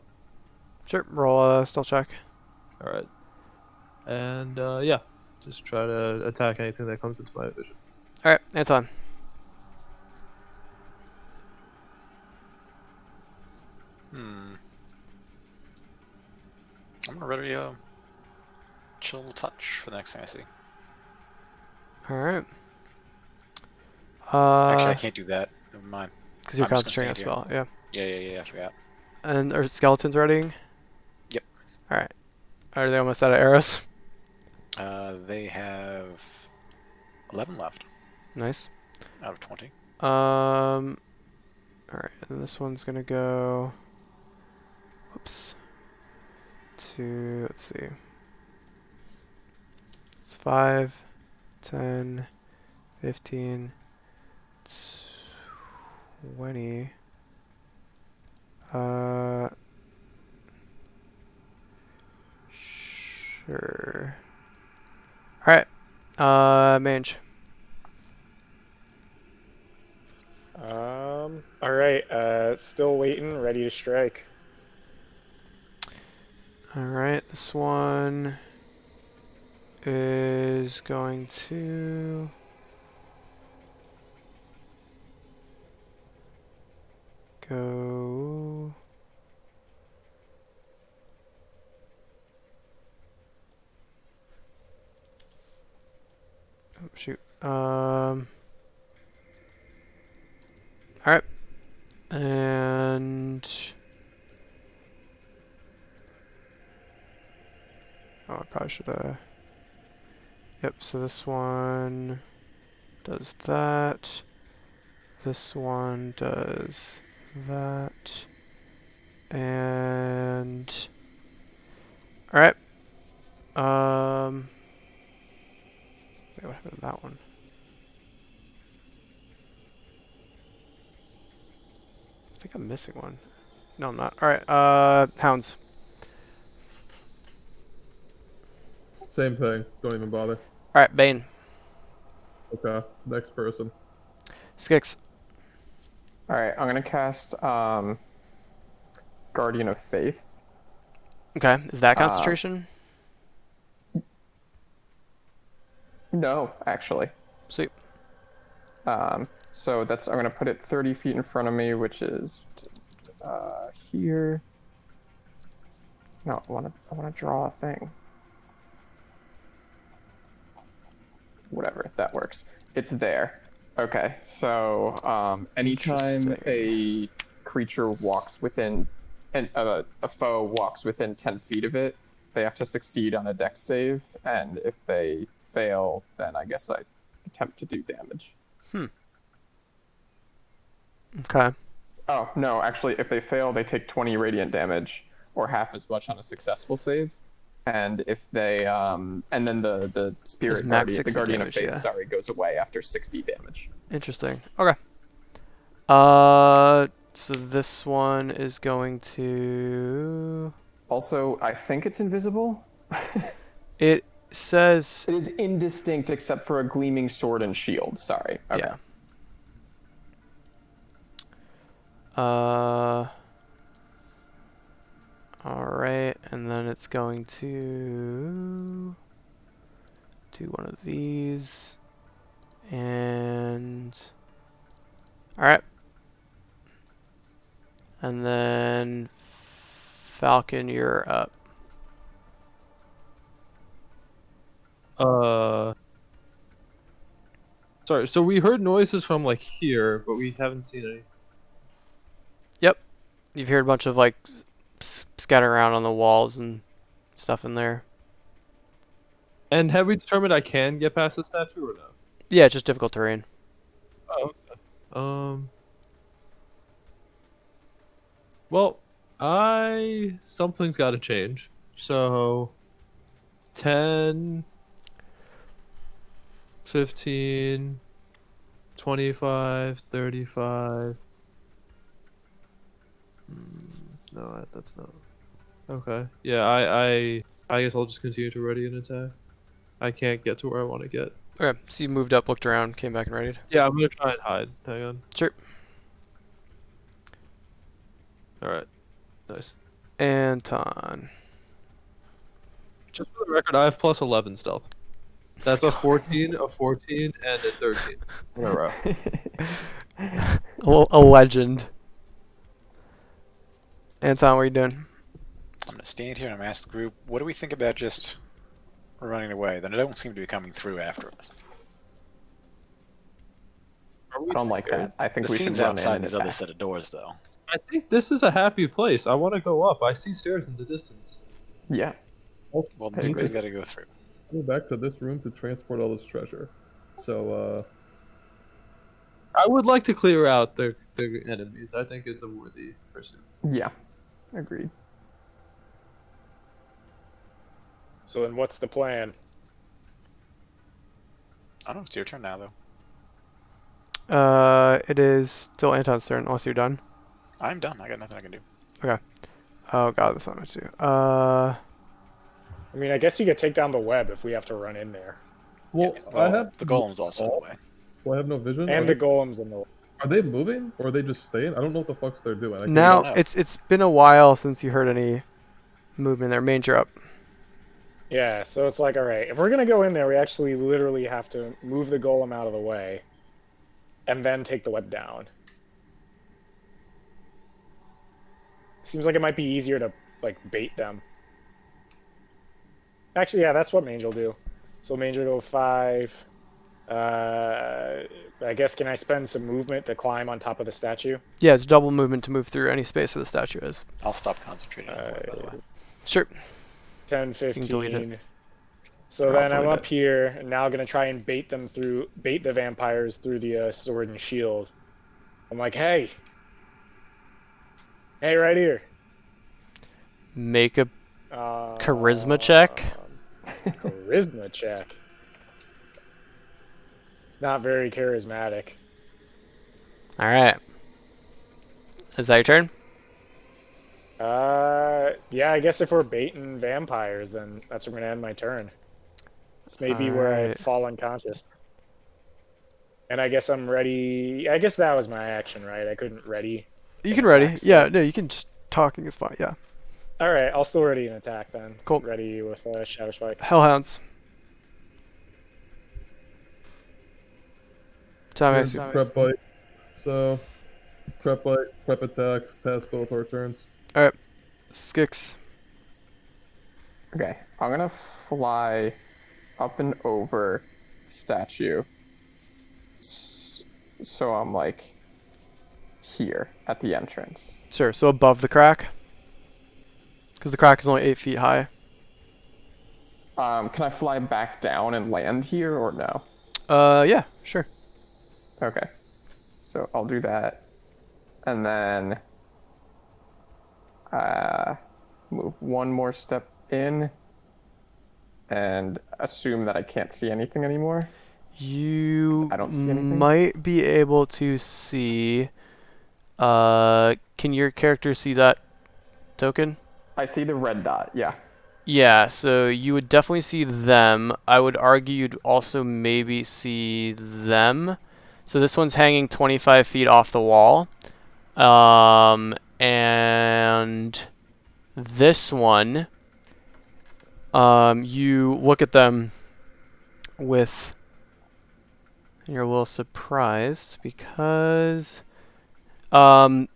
Sure, roll a stealth check. All right. And yeah, just try to attack anything that comes into my vision. All right, Anton. I'm gonna ready chill touch for the next thing I see. All right. Actually, I can't do that. Never mind. Because you're I'm just concentrating on gonna spell. Yeah. Yeah. I forgot. And are skeletons readying? Yep. All right. Are they almost out of arrows? They have 11 left Nice. out of 20. All right, and this one's gonna go. Whoops. To let's see. It's 5, 10, 15, 20. Sure. All right. Mange. All right. Still waiting, ready to strike. All right, this one is going to go. Oh, shoot. All right, and oh, I probably should have. Yep. So this one does that. This one does that. And all right. Wait, what happened to that one? I think I'm missing one. No, I'm not. All right. Hounds. Same thing. Don't even bother. All right, Bane. Okay. Next person. Skix. All right, I'm gonna cast Guardian of Faith. Okay, is that concentration? No, actually. Sweet. So that's I'm gonna put it 30 feet in front of me, which is here. No, I wanna draw a thing. Whatever, that works. It's there. Okay, so anytime a creature walks within, and a foe walks within 10 feet of it, they have to succeed on a dex save, and if they fail, then I guess I attempt to do damage. Okay. Oh, no, actually, if they fail, they take 20 radiant damage, or half as much on a successful save. And if they, and then the spirit It's max guardian, 60 the guardian damage, of faith, yeah. sorry, goes away after 60 damage. Interesting. Okay. So this one is going to. Also, I think it's invisible. It says. It is indistinct except for a gleaming sword and shield. Sorry. Okay. Yeah. All right, and then it's going to do one of these, and all right, and then Falcon, you're up. Sorry, so we heard noises from like here, but we haven't seen any. Yep. You've heard a bunch of like scatter around on the walls and stuff in there. And have we determined I can get past the statue or no? Yeah, it's just difficult terrain. Oh, okay. Well, something's got to change. So 10, 15, 25, 35. No, that's not. Okay. Yeah, I guess I'll just continue to ready an attack. I can't get to where I want to get. Okay, so you moved up, looked around, came back and readied. Yeah, I'm gonna try and hide. Hang on. Sure. All right. Nice. Anton. Just for the record, I have plus 11 stealth. That's a 14, a 14, and a 13. Whatever. A legend. Anton, what are you doing? I'm gonna stand here and I'm gonna ask the group, what do we think about just running away? Then I don't seem to be coming through after it. I don't like that. I think The we should fiend's run in outside and these other attack. set of doors, though. I think this is a happy place. I want to go up. I see stairs in the distance. Yeah. Well, I need somebody's to got to go through. go back to this room to transport all this treasure. So, I would like to clear out the enemies. I think it's a worthy pursuit. Yeah. Agreed. So then what's the plan? I don't know, it's your turn now, though. It is still Anton's turn, unless you're done. I'm done. I got nothing I can do. Oh god, that's not much too. I mean, I guess you could take down the web if we have to run in there. well, Yeah, I have the golem's also in the way. Well, I have no vision. And the golems in the way. Are they moving or are they just staying? I don't know what the fucks they're doing. I can't- Now, know. it's been a while since you heard any movement there. Manger up. Yeah, so it's like, all right, if we're going to go in there, we actually literally have to move the golem out of the way and then take the web down. Seems like it might be easier to, like, bait them. Actually, yeah, that's what Mange will do. So Mange will go 5. I guess, can I spend some movement to climb on top of the statue? Yeah, it's double movement to move through any space where the statue is. I'll stop concentrating on the web, by the way. Sure. 10, can delete 15. So Or I'll then I'm delete up here, and now going to try and bait the vampires through the sword and shield. I'm like, hey, right here. Make a charisma check. Charisma check. It's not very charismatic. All right. Is that your turn? Yeah, I guess if we're baiting vampires, then that's where I'm gonna end my turn. It's maybe where I Alright. fall unconscious. And I guess I'm ready. I guess that was my action, right? I couldn't ready. You can ready. attack Yeah, still. no, you can just talking is fine. Yeah. All right, I'll still ready an attack then. Cool. Ready with Shadow Spike. Hellhounds. Time I Here's assume. prep bite. So, prep bite, prep attack, pass both our turns. All right. Skix. Okay. I'm gonna fly up and over the statue. So I'm like here at the entrance. Sure. So above the crack. Because the crack is only 8 feet high. Can I fly back down and land here or no? Yeah, sure. Okay. So I'll do that. And then move one more step in and assume that I can't see anything anymore. You I don't see anything. might be able to see. Can your character see that token? I see the red dot, yeah. Yeah, so you would definitely see them. I would argue you'd also maybe see them. So this one's hanging 25 feet off the wall. And this one, you look at them with, you're a little surprised because, while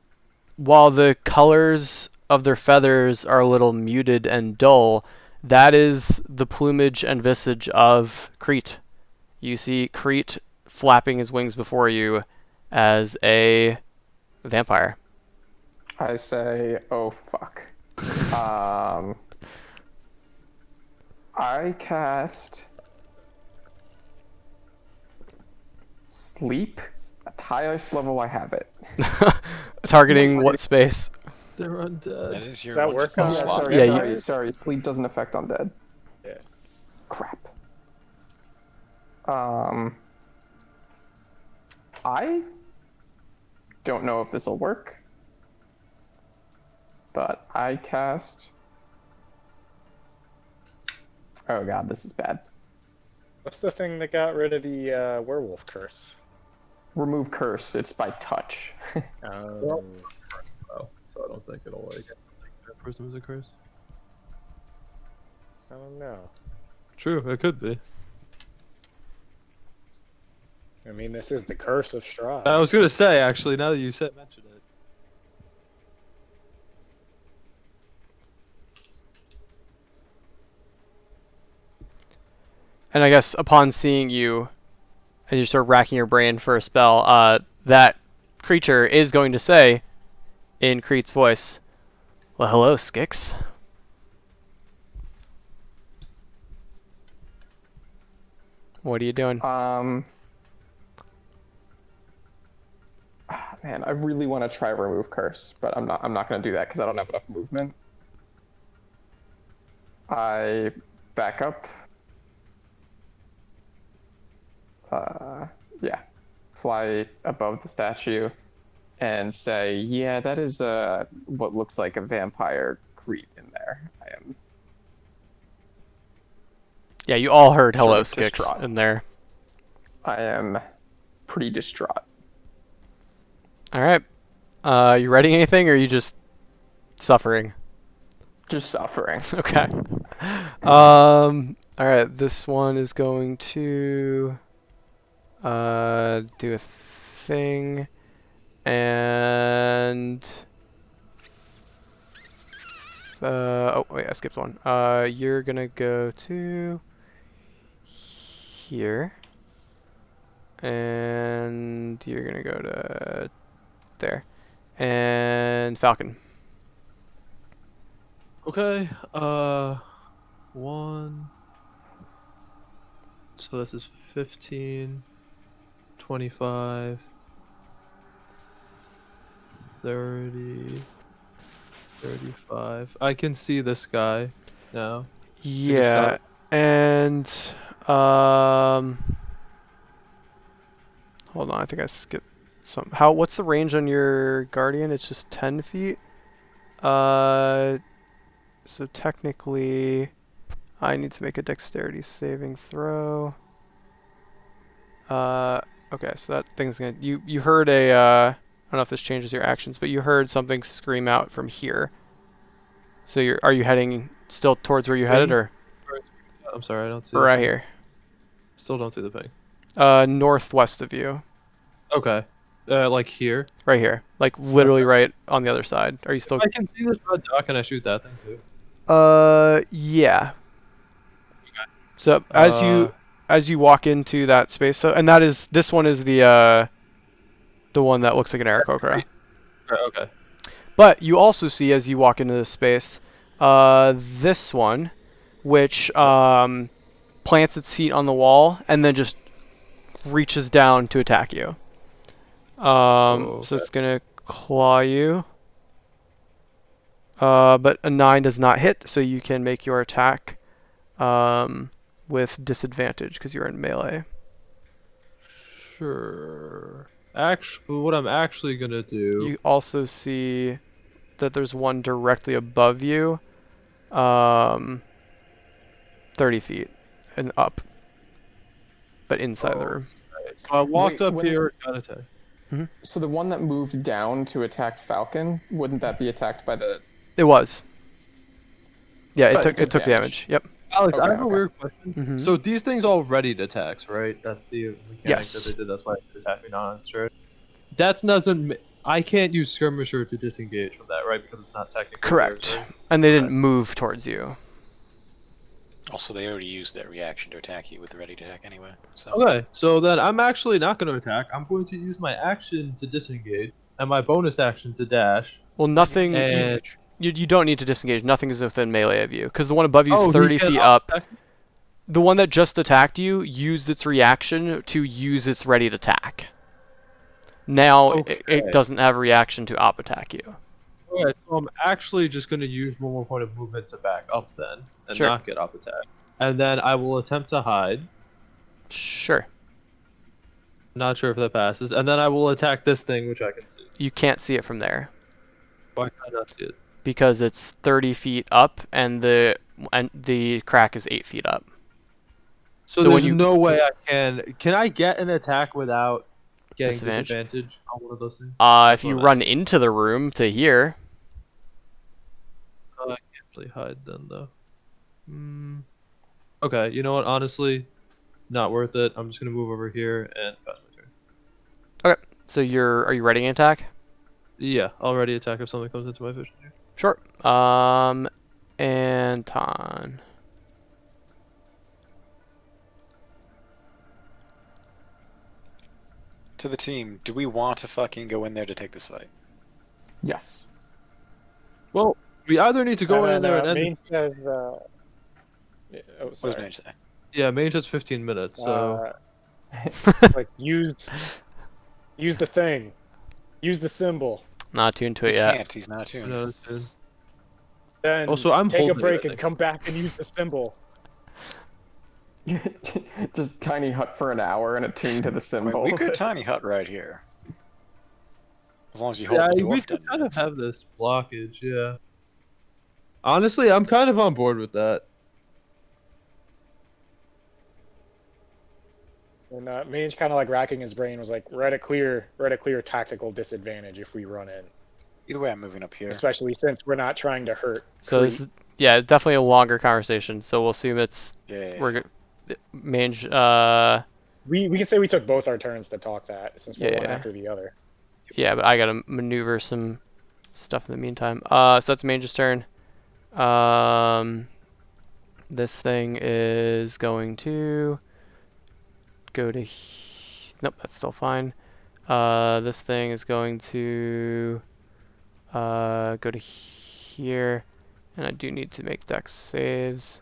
the colors of their feathers are a little muted and dull, that is the plumage and visage of Crete. You see Crete flapping his wings before you as a vampire. I say, oh fuck. I cast sleep at the highest level I have it. Targeting what space? They're undead. That is your Does that one work spell on- Yeah, slot. sorry, Yeah, sorry. Sleep doesn't affect undead. Yeah. Crap. I don't know if this will work, but I cast. Oh god, this is bad. What's the thing that got rid of the werewolf curse? Remove curse. It's by touch. Um, Oh, so I don't think it'll like. That person was a curse. I don't know. True, it could be. I mean, this is the curse of Strahd. I was gonna say actually, now that you mentioned it. And I guess upon seeing you, and you're sort of racking your brain for a spell, that creature is going to say, in Crete's voice, "Well, hello, Skix." What are you doing? Man, I really want to try remove curse, but I'm not going to do that because I don't have enough movement. I back up. Yeah, fly above the statue and say, yeah, that is what looks like a vampire creep in there. I am. Yeah, you all heard Sort hello, of Skix, distraught. in there. I am pretty distraught. All right. You writing anything, or are you just suffering? Just suffering. Okay. All right. This one is going to do a thing, and oh wait, I skipped one. You're gonna go to here, and you're gonna go to there, and Falcon. Okay, 1. So this is 15, 25, 30, 35. I can see this guy now. Yeah, shot. and hold on, I think I skipped some. What's the range on your guardian? It's just 10 feet. So technically, I need to make a dexterity saving throw. Okay, so that thing's gonna. You heard a. I don't know if this changes your actions, but you heard something scream out from here. So are you heading still towards where you headed, or I'm sorry, I don't see. right here? Still don't see the ping. Northwest of you. Okay, like here. Right here. Like literally right on the other side. Are you still I can see this red dot. Can I shoot that thing too? yeah. So Uh, as you walk into that space though, and this one is the one that looks like an Aarakocra. Right, okay. But you also see as you walk into this space, this one, which plants its feet on the wall and then just reaches down to attack you. So it's gonna claw you. But a 9 does not hit, so you can make your attack with disadvantage because you're in melee. Sure. Actually, what I'm actually gonna do. You also see that there's one directly above you, 30 feet and up, but inside the room. So I walked Wait, up when- here and got attacked. So the one that moved down to attack Falcon, wouldn't that be attacked by the? It was. Yeah, But it took damage. Yep. Alex, I Okay, have a okay. weird question. Mhm. So these things all readied attacks, right? That's the mechanic Yes. that they did. That's why they attacked me on straight. That doesn't. I can't use skirmisher to disengage from that, right? Because it's not technically Correct. theirs, right? And they didn't move towards you. Also, they already used their reaction to attack you with the ready to attack anyway. So Okay, so then I'm actually not going to attack. I'm going to use my action to disengage and my bonus action to dash. Well, nothing. And You don't need to disengage. Nothing is within melee of you because the one above you is oh, 30 he can feet up. attack? The one that just attacked you used its reaction to use its ready to attack. Now Okay. it doesn't have a reaction to op attack you. Okay, so I'm actually just going to use one more point of movement to back up then and Sure. not get up attack. And then I will attempt to hide. Sure. Not sure if that passes. And then I will attack this thing, which I can see. You can't see it from there Why can't I not see it? because it's 30 feet up and the crack is 8 feet up. So So when there's you- no way I can. Can I get an attack without getting Disadvantage? disadvantage on one of those things? If you run into the room to here, I can't really hide then, though. Okay, you know what? Honestly, not worth it. I'm just gonna move over here and pass my turn. so are you ready to attack? Yeah, I'll ready attack if something comes into my vision here. Sure. Anton. to the team, do we want to fucking go in there to take this fight? Yes. Well, we either need to go in there and end. Main says, oh, What does sorry. Mage say? Yeah, Mage has 15 minutes, so Like use the thing, use the symbol. Not tuned to He it yet. can't. He's not tuned. no, dude. Then Also, I'm take a holding it, break I and think. come back and use the symbol. Just tiny hut for an hour and attune to the I symbol. mean, we could tiny hut right here. As long as you hold Yeah, the we dwarf could down. kind of have this blockage, yeah. Honestly, I'm kind of on board with that. And Mange kind of like racking his brain was like, we're at a clear tactical disadvantage if we run in, Either way, I'm moving up here. especially since we're not trying to hurt. So this is it's definitely a longer conversation. So we'll assume it's Yeah. we're Mange. We can say we took both our turns to talk that since we're one Yeah. after the other. Yeah, but I gotta maneuver some stuff in the meantime. So that's Mange's turn. This thing is going to go to. Nope, that's still fine. This thing is going to go to here, and I do need to make dex saves.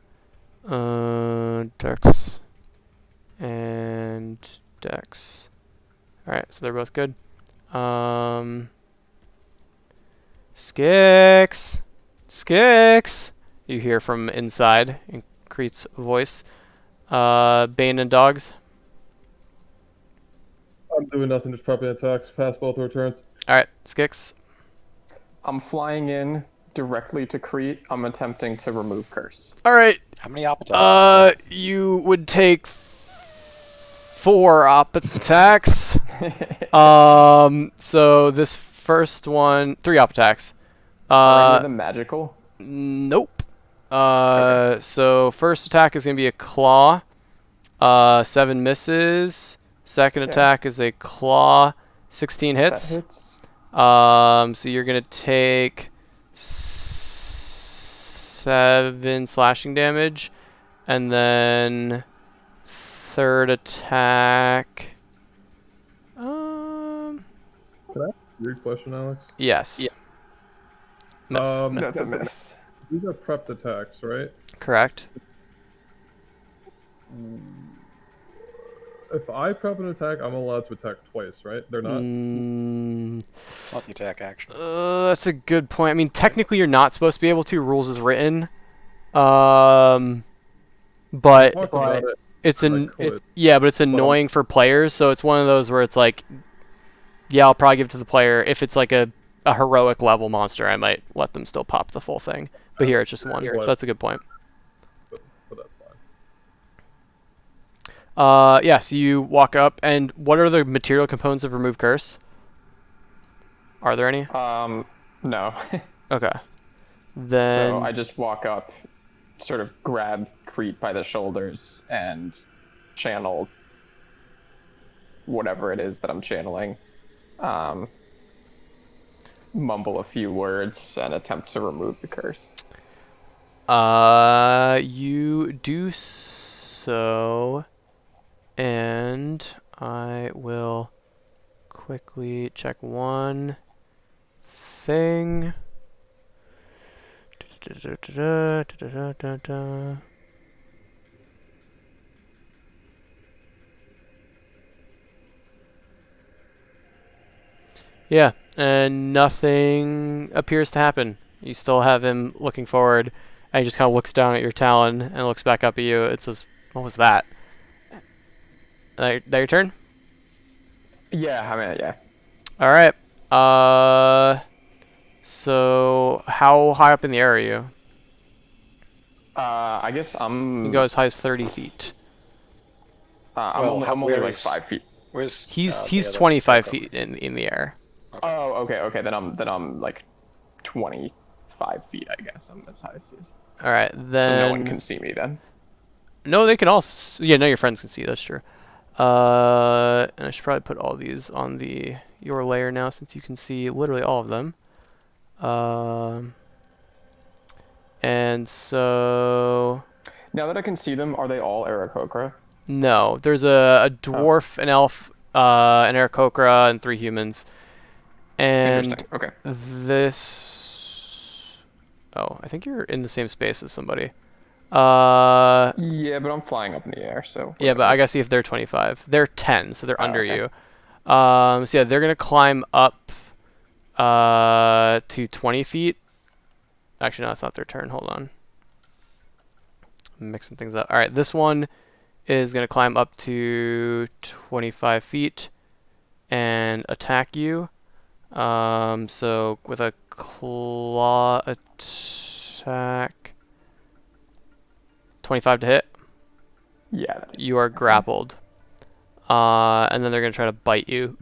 Dex and dex. All right, so they're both good. Skix! You hear from inside in Creet's voice. Bane and dogs. I'm doing nothing, just prepping attacks. Pass both our turns. All right, Skix. I'm flying in directly to Crete. I'm attempting to remove curse. All right. How many op attacks? You would take 4 op attacks. So this first one, 3 op attacks. Are any of them magical? Nope. So first attack is gonna be a claw. 7 misses. Second Okay. attack is a claw. 16 hits. That hits. So you're gonna take 7 slashing damage, and then third attack. Weird question, Alex. Yes. Yeah. Miss. That's a miss. These are prepped attacks, right? Correct. If I prep an attack, I'm allowed to attack twice, right? They're not. It's not the attack action. That's a good point. I mean, technically, you're not supposed to be able to. Rules is written. But Talked about it. it's and I an could. but it's annoying for players. So it's one of those where it's like, yeah, I'll probably give it to the player. If it's like a heroic level monster, I might let them still pop the full thing. But here it's just one. So that's a good point. But that's fine. Yeah. So you walk up, and what are the material components of remove curse? Are there any? No. Okay. Then So I just walk up, sort of grab Crete by the shoulders, and channel whatever it is that I'm channeling. Mumble a few words and attempt to remove the curse. You do so, and I will quickly check one thing. Yeah, and nothing appears to happen. You still have him looking forward, and he just kind of looks down at your talon and looks back up at you. It says, "What was that?" That your turn? Yeah, I mean, yeah. All right. So how high up in the air are you? I guess You can go as high as 30 feet. I'm only like 5 feet. Where's He's the other 25 circle? feet in the air. Oh, okay. Then I'm like 25 feet, I guess. I'm as high as he is. All right, then. So no one can see me then. No, they can all. Yeah, no, your friends can see. That's true. And I should probably put all these on your layer now, since you can see literally all of them. And so Now that I can see them, are they all Aarakocra? no, there's a dwarf, an elf, an Aarakocra, and 3 humans. And Interesting. Okay. this. Oh, I think you're in the same space as somebody. Yeah, but I'm flying up in the air, so. Yeah, but I whatever. gotta see if they're 25. They're 10, so they're under okay. you. So yeah, they're gonna climb up to 20 feet. Actually, no, that's not their turn. Hold on. I'm mixing things up. All right, this one is gonna climb up to 25 feet and attack you. So with a claw attack, 25 to hit. Yeah. You are grappled. And then they're gonna try to bite you.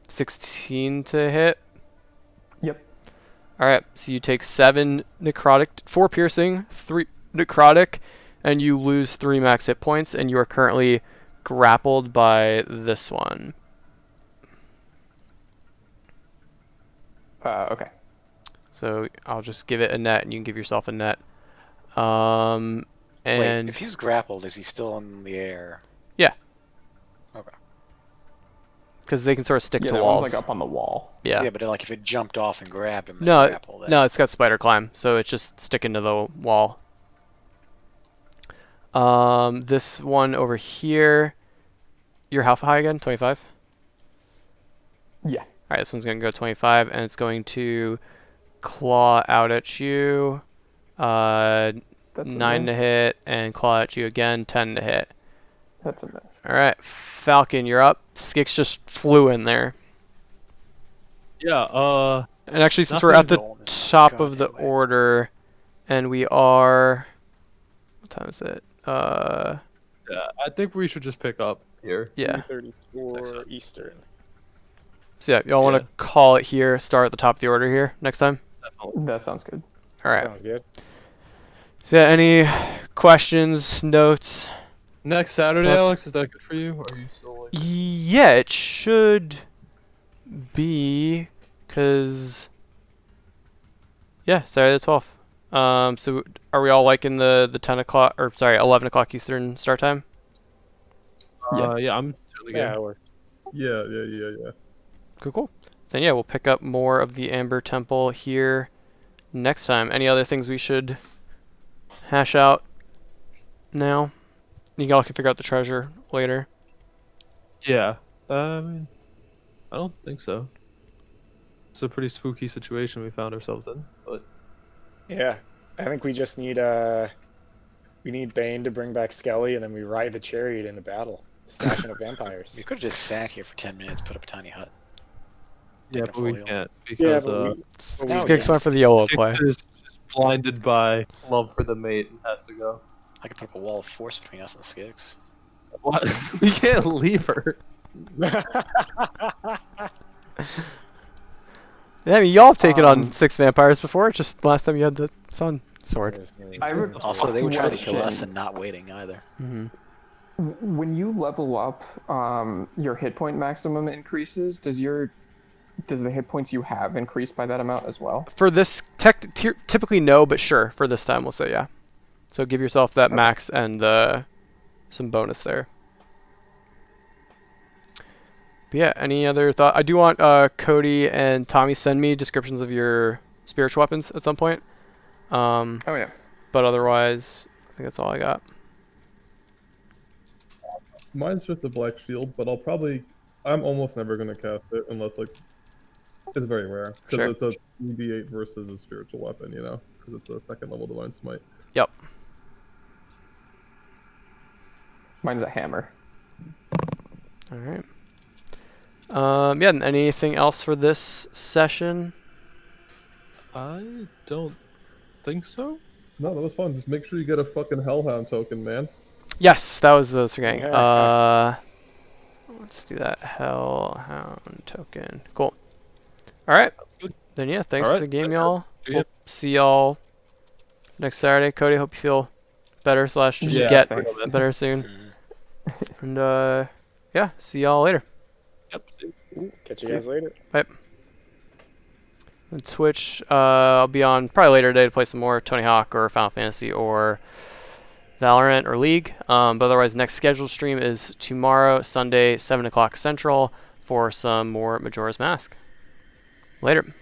16 to hit. Yep. Alright, so you take 7 necrotic, 4 piercing, 3 necrotic, and you lose 3 max hit points, and you are currently grappled by this one. Okay. So I'll just give it a net, and you can give yourself a net. Wait, And if he's grappled, is he still in the air? yeah, Okay. because they can sort of stick Yeah, to that walls. one's like up on the wall. Yeah. Yeah, but like if it jumped off and grabbed him and No, grappled, no, it's got spider climb, so it's just sticking to the wall. This one over here, you're how high again? 25? Yeah. Alright, this one's going to go 25, and it's going to claw out at you. That's a 9 to miss. hit, and claw at you again, 10 to hit. That's a miss. Alright, Falcon, you're up. Skix just flew in there. Yeah, And actually, since we're at the Nothing. top of the Goddamn. order, and we are... What time is it? yeah, I think we should just pick up here. Yeah. 3:34 Eastern. So yeah, y'all want to call it here, start at the top of the order here next time? Definitely. That sounds good. Alright. Sounds good. So yeah, any questions, notes? Next Saturday, Thoughts? Alex, is that good for you? Or are you still like... Yeah, it should be, because... Yeah, Saturday the 12th. So are we all liking the 10 o'clock, or sorry, 11 o'clock Eastern start time? Yeah, I'm totally Yeah, good. it works. Yeah. Cool. Then yeah, we'll pick up more of the Amber Temple here next time. Any other things we should hash out now? You all can figure out the treasure later. Yeah. I mean, I don't think so. It's a pretty spooky situation we found ourselves in, but Yeah, I think we just need we need Bane to bring back Skelly, and then we ride the chariot into battle, stacking of vampires. We could have just sat here for 10 minutes, put up a tiny hut. yeah, Taking a but we foil. can't Yeah, because but we, Skix went for the YOLO play. Skix is just blinded by love for the mate and has to go. I could put up a wall of force between us and the Skigs. What? We can't leave her. Yeah, I mean, y'all have taken on 6 vampires before. Just last time you had the sun sword. I have a Also, they were trying to kill us question. and not waiting either. When you level up, your hit point maximum increases. Does your Does the hit points you have increase by that amount as well? For this, typically no, but sure. For this time, we'll say yeah. So give yourself that max and some bonus there. But yeah, any other thought? I do want Cody and Tommy send me descriptions of your spiritual weapons at some point. Oh yeah. But otherwise, I think that's all I got. Mine's just a black shield, but I'm almost never gonna cast it unless like it's very rare because Sure. it's a 3d8 versus a spiritual weapon, you know, because it's a second level divine smite. Yep. Mine's a hammer. All right. Yeah. Anything else for this session? I don't think so. No, that was fun. Just make sure you get a fucking hellhound token, man. Yes, that was forgetting. Let's do that hellhound token. Cool. All right. Then yeah, thanks All for right. the game, y'all. Yeah. We'll see y'all next Saturday. Cody, hope you feel better / just Yeah, get thanks. better soon. Mhm. And yeah, see y'all later. Yep. Catch you guys later. Bye. On Twitch, I'll be on probably later today to play some more Tony Hawk or Final Fantasy or Valorant or League. But otherwise, next scheduled stream is tomorrow, Sunday, 7 o'clock Central, for some more Majora's Mask. Later.